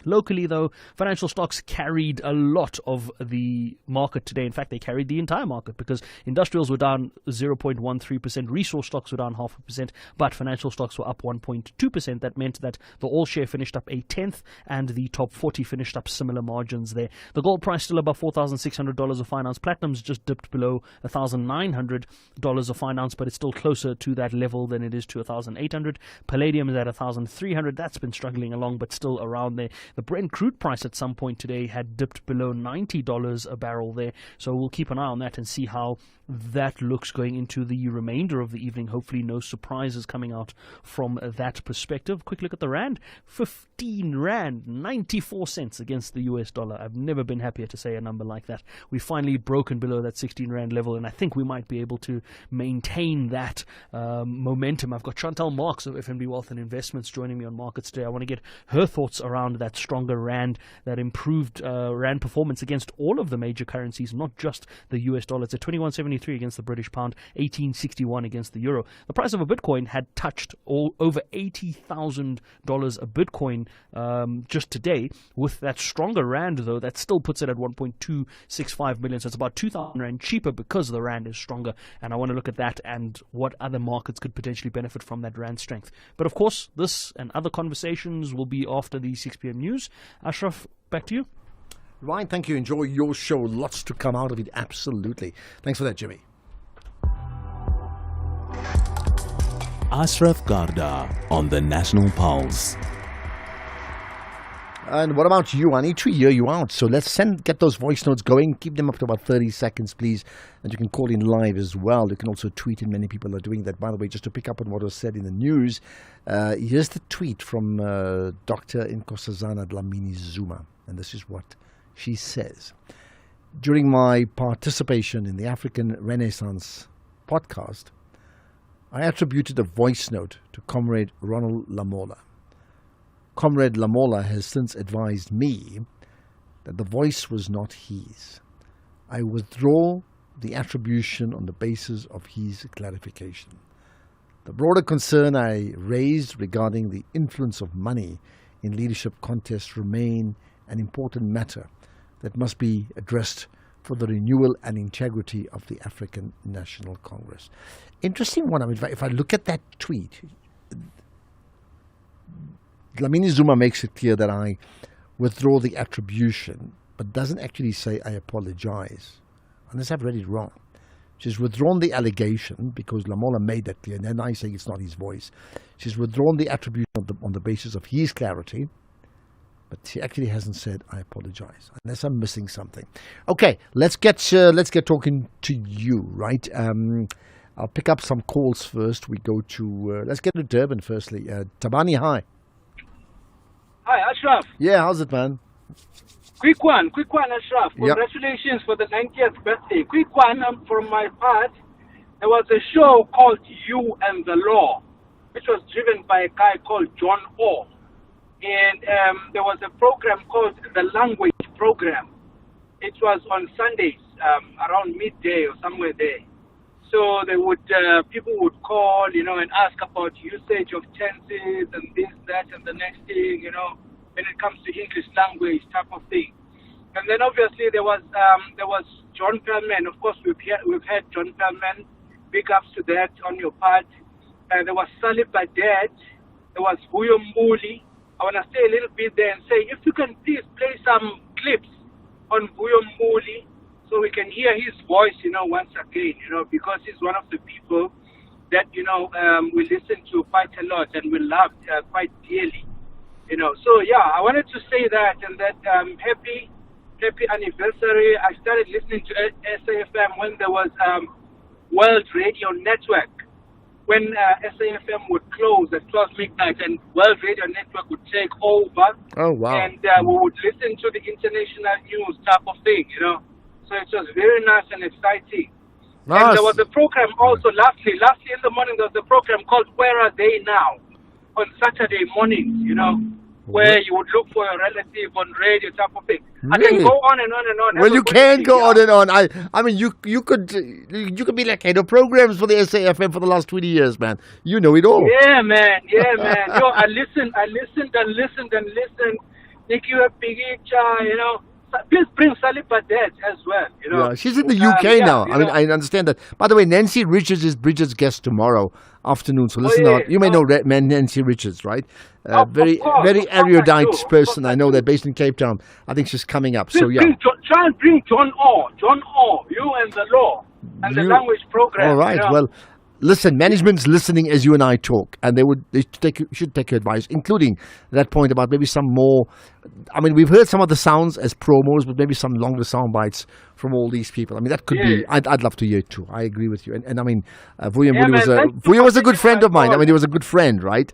Speaker 20: Locally, though, financial stocks carried a lot of the market today. In fact, they carried the entire market because industrials were down 0.13%, resource stocks were down 0.5%, but financial stocks were up 1.2%. That meant that the all-share finished up 0.1%, and the top 40 finished up similar margins there. The gold price still above $4,600 a finance. Platinum's just dipped below $1,900 a finance, but it's still closer to that level than it is to $1,800. Palladium is at $1,300. That's been struggling along, but still around there. The Brent crude price at some point today had dipped below $90 a barrel there. So we'll keep an eye on that and see how that looks going into the remainder of the evening. Hopefully no surprises coming out from that perspective. Quick look at the rand. 15 rand 94 cents against the US dollar. I've never been happier to say a number like that. We've finally broken below that 16 rand level, and I think we might be able to maintain that momentum. I've got Chantal Marks of FNB Wealth and Investments joining me on Markets today. I want to get her thoughts around that stronger rand, that improved rand performance against all of the major currencies, not just the US dollar. It's at 21.73 against the British pound, 18.61 against the euro. The price of a Bitcoin had touched over $80,000 a Bitcoin just today. With that stronger rand, though, that still puts it at 1.265 million. So it's about 2,000 rand cheaper because the rand is stronger. And I want to look at that and what other markets could potentially benefit from that rand strength. But of course, this and other conversations will be after the 6 p.m. news. Ashraf, back to you.
Speaker 9: Ryan, thank you. Enjoy your show. Lots to come out of it. Absolutely. Thanks for that, Jimmy.
Speaker 15: Ashraf Garda on the National Pulse.
Speaker 9: And what about you? I need to hear you out. So let's get those voice notes going. Keep them up to about 30 seconds, please. And you can call in live as well. You can also tweet in. Many people are doing that. By the way, just to pick up on what was said in the news, here's the tweet from Dr. Nkosazana Dlamini Zuma. And this is what she says. During my participation in the African Renaissance podcast, I attributed a voice note to Comrade Ronald Lamola. Comrade Lamola has since advised me that the voice was not his. I withdraw the attribution on the basis of his clarification. The broader concern I raised regarding the influence of money in leadership contests remain an important matter that must be addressed for the renewal and integrity of the African National Congress. Interesting one. I mean, if I look at that tweet, Dlamini Zuma makes it clear that I withdraw the attribution, but doesn't actually say I apologize, unless I've read it wrong. She's withdrawn the allegation because Lamola made that clear, and then I say it's not his voice. She's withdrawn the attribution on the basis of his clarity, but she actually hasn't said I apologize, unless I'm missing something. Okay, let's get talking to you, right? I'll pick up some calls first. We go to let's get to Durban firstly. Tabani, hi.
Speaker 1: Hi, Ashraf.
Speaker 9: Yeah, how's it, man?
Speaker 1: Quick one, Ashraf. Congratulations for the 90th birthday. Quick one from my part. There was a show called You and the Law, which was driven by a guy called John Orr. And there was a program called the Language Program. It was on Sundays, around midday or somewhere there. So they would, people would call, and ask about usage of tenses and this, that, and the next thing, when it comes to English language type of thing. And then obviously there was John Perlman. Of course, we've had John Perlman. Big ups to that on your part. There was Salih Badet. There was Vuyo Mbuli. I want to stay a little bit there and say, if you can please play some clips on Vuyo Mbuli so we can hear his voice, once again, because he's one of the people that, we listen to quite a lot and we loved quite dearly, So, yeah, I wanted to say that and that happy anniversary. I started listening to SAFM when there was World Radio Network. When SAFM would close at 12 midnight and World Radio Network would take over.
Speaker 9: Oh, wow.
Speaker 1: And we would listen to the international news type of thing, So it was very nice and exciting.
Speaker 9: Nice.
Speaker 1: And there was a program also, lastly in the morning, there was a program called Where Are They Now? On Saturday mornings, where you would look for a relative on radio type of thing. I can go on and on and on.
Speaker 9: Well, you can go on and on. I mean, you could be like head of programs for the SAFM for the last 20 years, man. You know it all.
Speaker 1: Yeah, man. I listened. Nikki Pigicha, Please bring Salih Badet as well,
Speaker 9: Yeah, she's in the UK now. I mean, I understand that. By the way, Nancy Richards is Bridget's guest tomorrow afternoon. So listen out. You may know Nancy Richards, right? Very erudite person. I know they're based in Cape Town. I think she's coming up. So yeah.
Speaker 1: Try and bring John Orr, You and the Law, and the language program.
Speaker 9: All right. Well, listen, management's listening as you and I talk, and they should take your advice, including that point about maybe some more. I mean, we've heard some of the sounds as promos, but maybe some longer sound bites from all these people. I mean, that could be. I'd love to hear it too. I agree with you. And I mean, Vuyo was a good friend of mine. I mean, he was a good friend, right?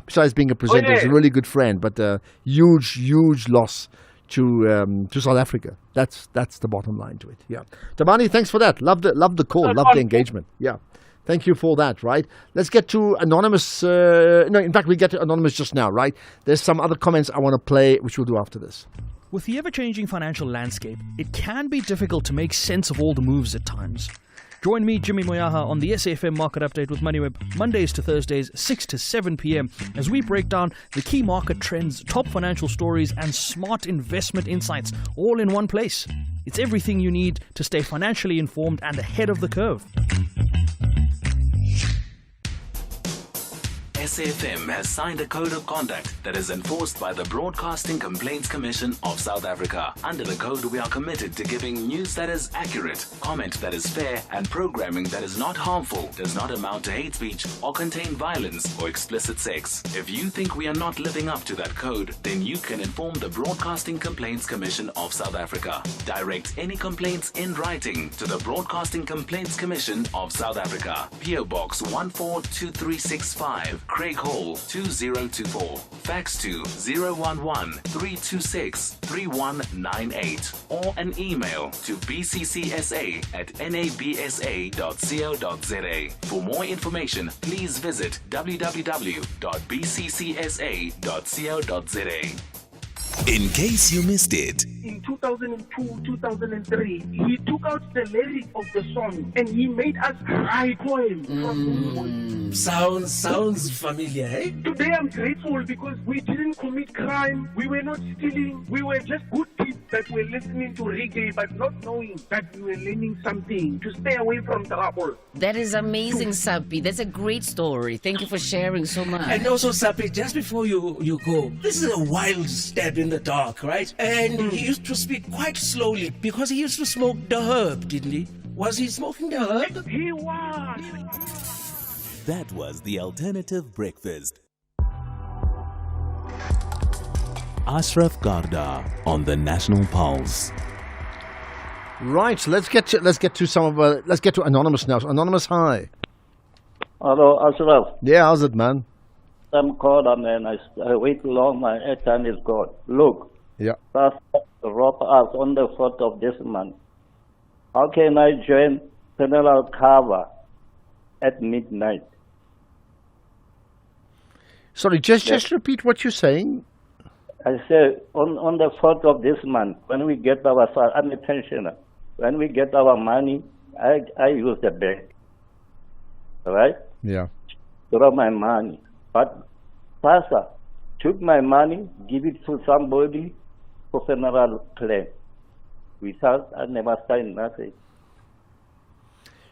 Speaker 9: Besides being a presenter, he's a really good friend. But huge loss to South Africa. That's the bottom line to it. Yeah. Tamani, thanks for that. Love the call. Love the engagement. Yeah. Thank you for that, right? Let's get to Anonymous. In fact, we get to Anonymous just now, right? There's some other comments I want to play, which we'll do after this.
Speaker 7: With the ever-changing financial landscape, it can be difficult to make sense of all the moves at times. Join me, Jimmy Moyaha, on the SAFM Market Update with MoneyWeb, Mondays to Thursdays, 6 to 7 p.m, as we break down the key market trends, top financial stories, and smart investment insights, all in one place. It's everything you need to stay financially informed and ahead of the curve.
Speaker 15: SAFM has signed a code of conduct that is enforced by the Broadcasting Complaints Commission of South Africa. Under the code, we are committed to giving news that is accurate, comment that is fair, and programming that is not harmful, does not amount to hate speech, or contain violence or explicit sex. If you think we are not living up to that code, then you can inform the Broadcasting Complaints Commission of South Africa. Direct any complaints in writing to the Broadcasting Complaints Commission of South Africa. PO Box 142365. Craig Hall 2024. Fax to 011-326-3198 or an email to bccsa@nabsa.co.za. For more information, please visit www.bccsa.co.za.
Speaker 21: In case you missed it.
Speaker 10: In 2002, 2003, he took out the lyric of the song and he made us write poems.
Speaker 11: Sounds familiar, eh?
Speaker 10: Today I'm grateful because we didn't commit crime, we were not stealing, we were just good kids that were listening to reggae but not knowing that we were learning something to stay away from trouble.
Speaker 22: That is amazing, Sapi. That's a great story. Thank you for sharing so much.
Speaker 11: And also, Sapi, just before you go, this is a wild stab in the dark, right? And he used to speak quite slowly because he used to smoke the herb, didn't he? Was he smoking the herb?
Speaker 10: He was.
Speaker 15: That was the Alternative Breakfast. Ashraf Garda on the National Pulse.
Speaker 9: Right, let's get to Anonymous now. So Anonymous, hi.
Speaker 24: Hello, Ashraf.
Speaker 9: Yeah, how's it, man?
Speaker 24: I'm called, man. I wait too long. My airtime is gone. Look.
Speaker 9: Yeah.
Speaker 24: rob us on the 4th of this month. How can I join funeral cover at midnight?
Speaker 9: Sorry, just repeat what you're saying.
Speaker 24: I said on the 4th of this month, when we get our salary, I'm a pensioner. When we get our money, I use the bank. All right?
Speaker 9: Yeah.
Speaker 24: Draw my money. But Pastor took my money, give it to somebody for funeral plan. Without, I never signed nothing.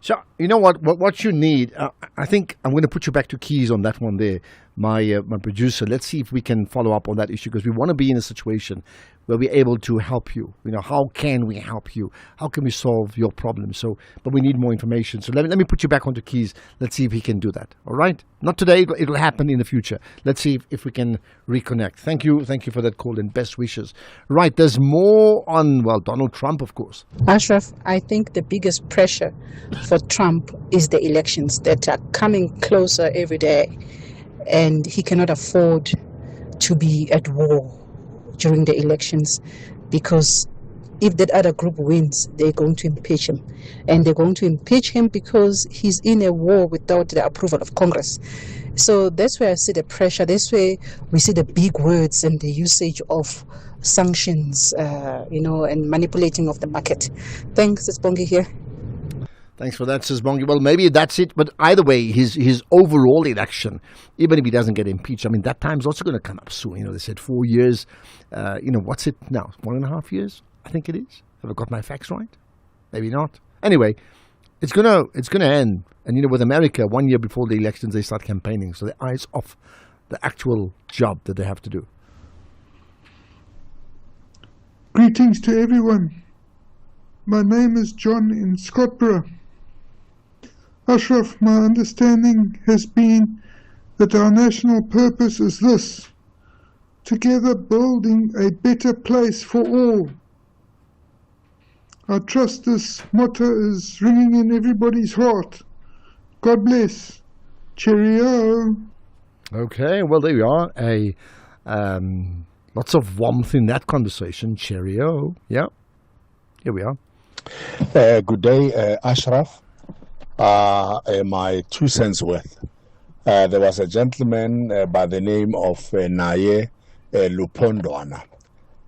Speaker 9: So, you know what you need, I think I'm going to put you back to Keys on that one there, my producer. Let's see if we can follow up on that issue, because we want to be in a situation where we're able to help you. You know, how can we help you? How can we solve your problem? So, but we need more information. So let me put you back onto Keys. Let's see if he can do that. All right? Not today, but it'll happen in the future. Let's see if we can reconnect. Thank you for that call and best wishes. Right, there's more on, well, Donald Trump, of course.
Speaker 13: Ashraf, I think the biggest pressure for Trump is the elections that are coming closer every day, and he cannot afford to be at war during the elections, because if that other group wins, they're going to impeach him, and they're going to impeach him because he's in a war without the approval of Congress. So that's where I see the pressure. That's where we see the big words and the usage of sanctions, and manipulating of the market. Thanks, it's Bongi here.
Speaker 9: Thanks for that, Sis Bongi. Well, maybe that's it. But either way, his overall election, even if he doesn't get impeached, I mean, that time's also going to come up soon. You know, they said 4 years. What's it now? 1.5 years, I think it is. Have I got my facts right? Maybe not. Anyway, it's gonna end. And, with America, 1 year before the elections, they start campaigning. So their eyes off the actual job that they have to do.
Speaker 14: Greetings to everyone. My name is John in Scottsboro. Ashraf, my understanding has been that our national purpose is this: together building a better place for all. I trust this motto is ringing in everybody's heart. God bless. Cheerio.
Speaker 9: Okay, well, there we are. Lots of warmth in that conversation. Cheerio. Yeah, here we are.
Speaker 17: Good day, Ashraf. My 2 cents worth. There was a gentleman by the name of Naye Lupondwana.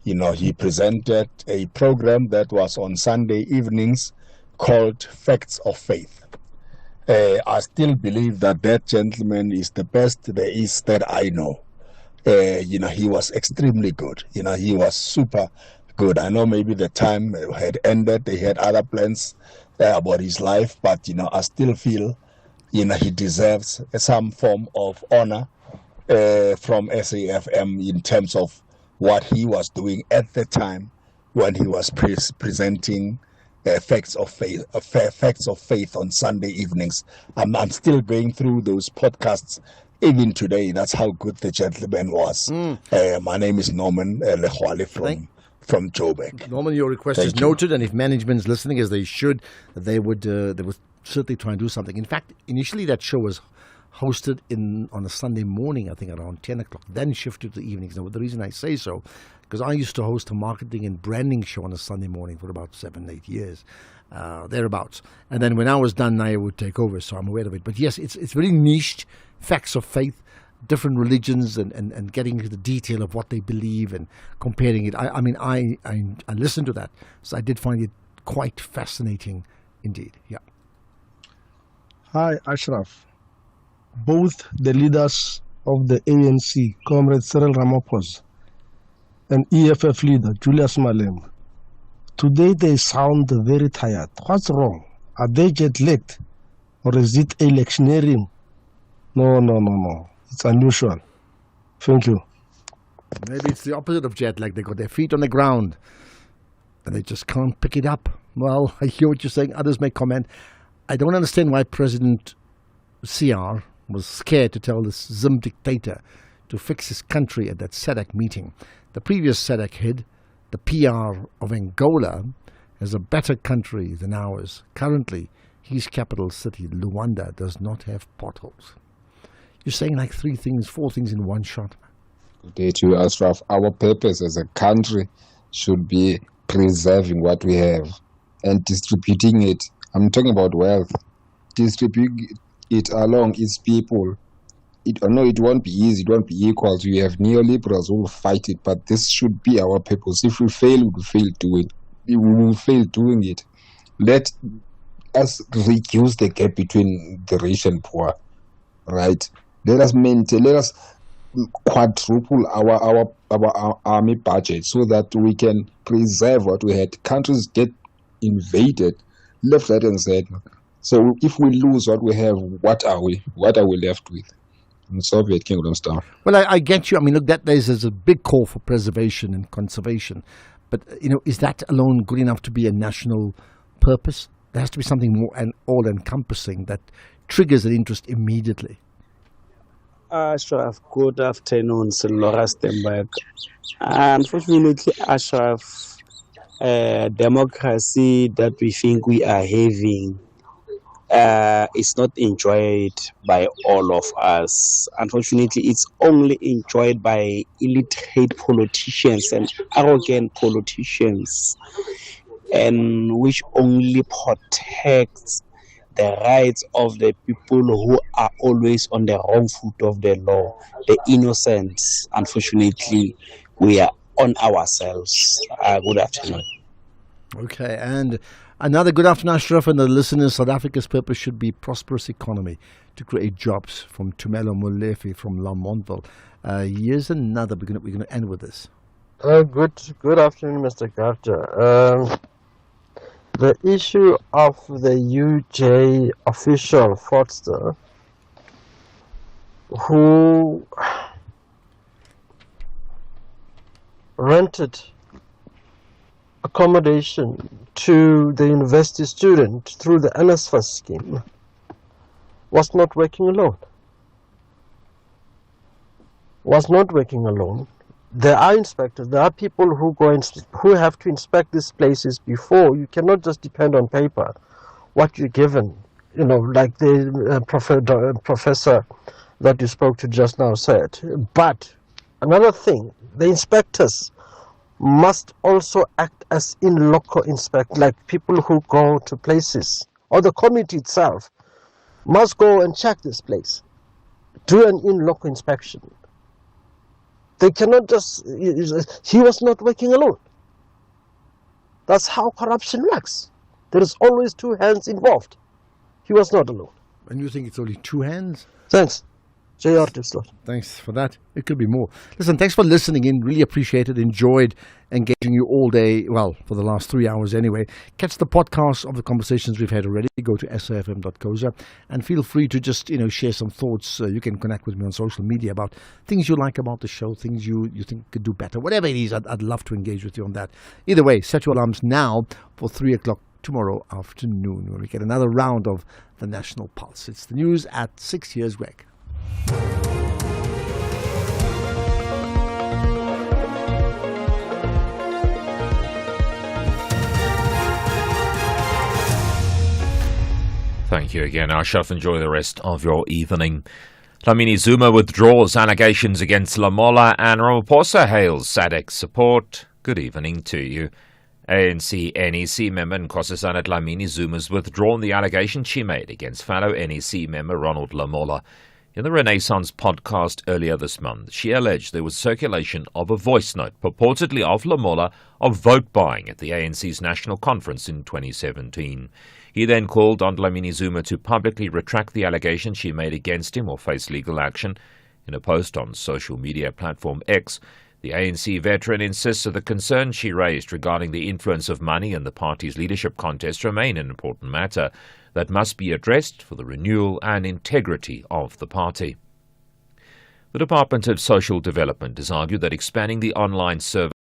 Speaker 17: He presented a program that was on Sunday evenings called Facts of Faith. I still believe that gentleman is the best there is that I know. He was extremely good. He was super good. I know maybe the time had ended. They had other plans about his life, but I still feel he deserves some form of honor from SAFM in terms of what he was doing at the time when he was presenting facts of faith on Sunday evenings. I'm still going through those podcasts even today. That's how good the gentleman was. My name is Norman Lehwale from Joburg.
Speaker 9: Norman, your request is noted, and if management's listening, as they should, they would certainly try and do something. In fact, initially that show was hosted on a Sunday morning, I think around 10 o'clock, then shifted to the evenings. Now, the reason I say so, because I used to host a marketing and branding show on a Sunday morning for about 7-8 years, thereabouts. And then when I was done, Naya would take over, so I'm aware of it. But yes, it's very niched, facts of faith, different religions, and getting into the detail of what they believe and comparing it. I listened to that, so I did find it quite fascinating indeed. Yeah.
Speaker 23: Hi, Ashraf. Both the leaders of the ANC, Comrade Cyril Ramaphosa, and EFF leader Julius Malema, today they sound very tired. What's wrong? Are they jet-lagged? Or is it electioneering? No. It's unusual. Thank you.
Speaker 9: Maybe it's the opposite of jet lag. They got their feet on the ground and they just can't pick it up. Well, I hear what you're saying. Others may comment. I don't understand why President CR was scared to tell this Zim dictator to fix his country at that SADC meeting. The previous SADC head, the PR of Angola, is a better country than ours. Currently, his capital city, Luanda, does not have potholes. You're saying like 4 things in one shot.
Speaker 25: Good day to you, Ashraf. Our purpose as a country
Speaker 2: should be preserving what we have and distributing it. I'm talking about wealth. Distribute it along its people. It won't be easy, it won't be equal. You have neoliberals who will fight it, but this should be our purpose. If we fail, we will fail doing it. Let us reduce the gap between the rich and poor, right? Let us quadruple our army budget so that we can preserve what we had. Countries get invaded left, right, and center. So if we lose what we have, what are we left with? In Soviet Kingdom stuff.
Speaker 9: Well, I get you. I mean, look, there's a big call for preservation and conservation, but is that alone good enough to be a national purpose? There has to be something more and all-encompassing that triggers an interest immediately.
Speaker 3: Ashraf, good afternoon, Laura Stenberg. Unfortunately, Ashraf, democracy that we think we are having is not enjoyed by all of us. Unfortunately, it's only enjoyed by illiterate politicians and arrogant politicians, and which only protects the rights of the people who are always on the wrong foot of the law, the innocent. Unfortunately, we are on ourselves. Good afternoon.
Speaker 9: Okay, and another good afternoon, Ashraf, and the listeners. South Africa's purpose should be prosperous economy to create jobs. From Tumelo Molefe from Lamontville. Here's another. We're going to end with this.
Speaker 23: Good afternoon, Mr. Carter. The issue of the UJ official Forster who rented accommodation to the university student through the NSFAS scheme was not working alone. There are inspectors. There are people who who have to inspect these places before. You cannot just depend on paper, what you're given. Like the professor that you spoke to just now said. But another thing, the inspectors must also act as in loco inspect, like people who go to places, or the committee itself must go and check this place, do an in loco inspection. They cannot just, he was not working alone. That's how corruption works. There is always two hands involved. He was not alone.
Speaker 9: And you think it's only two hands?
Speaker 23: Thanks.
Speaker 9: Thanks for that. It could be more. Listen, thanks for listening in. Really appreciate it. Enjoyed engaging you all day. Well, for the last 3 hours anyway. Catch the podcast of the conversations we've had already. Go to SAfm.co.za and feel free to just, share some thoughts. You can connect with me on social media about things you like about the show, things you think could do better. Whatever it is, I'd love to engage with you on that. Either way, set your alarms now for 3 o'clock tomorrow afternoon when we get another round of the National Pulse. It's the news at 6. Here's Greg.
Speaker 5: Thank you again, Ashraf. Enjoy the rest of your evening. Dlamini Zuma withdraws allegations against Lamola and Ramaphosa hails SADC support. Good evening to you. ANC NEC member Nkosazana Dlamini Zuma's withdrawn the allegation she made against fellow NEC member Ronald Lamola. In the Renaissance podcast earlier this month, she alleged there was circulation of a voice note, purportedly of Lamola, of vote buying at the ANC's national conference in 2017. He then called on Dlamini Zuma to publicly retract the allegation she made against him or face legal action. In a post on social media platform X, the ANC veteran insists that the concerns she raised regarding the influence of money in the party's leadership contest remain an important matter that must be addressed for the renewal and integrity of the party. The Department of Social Development has argued that expanding the online service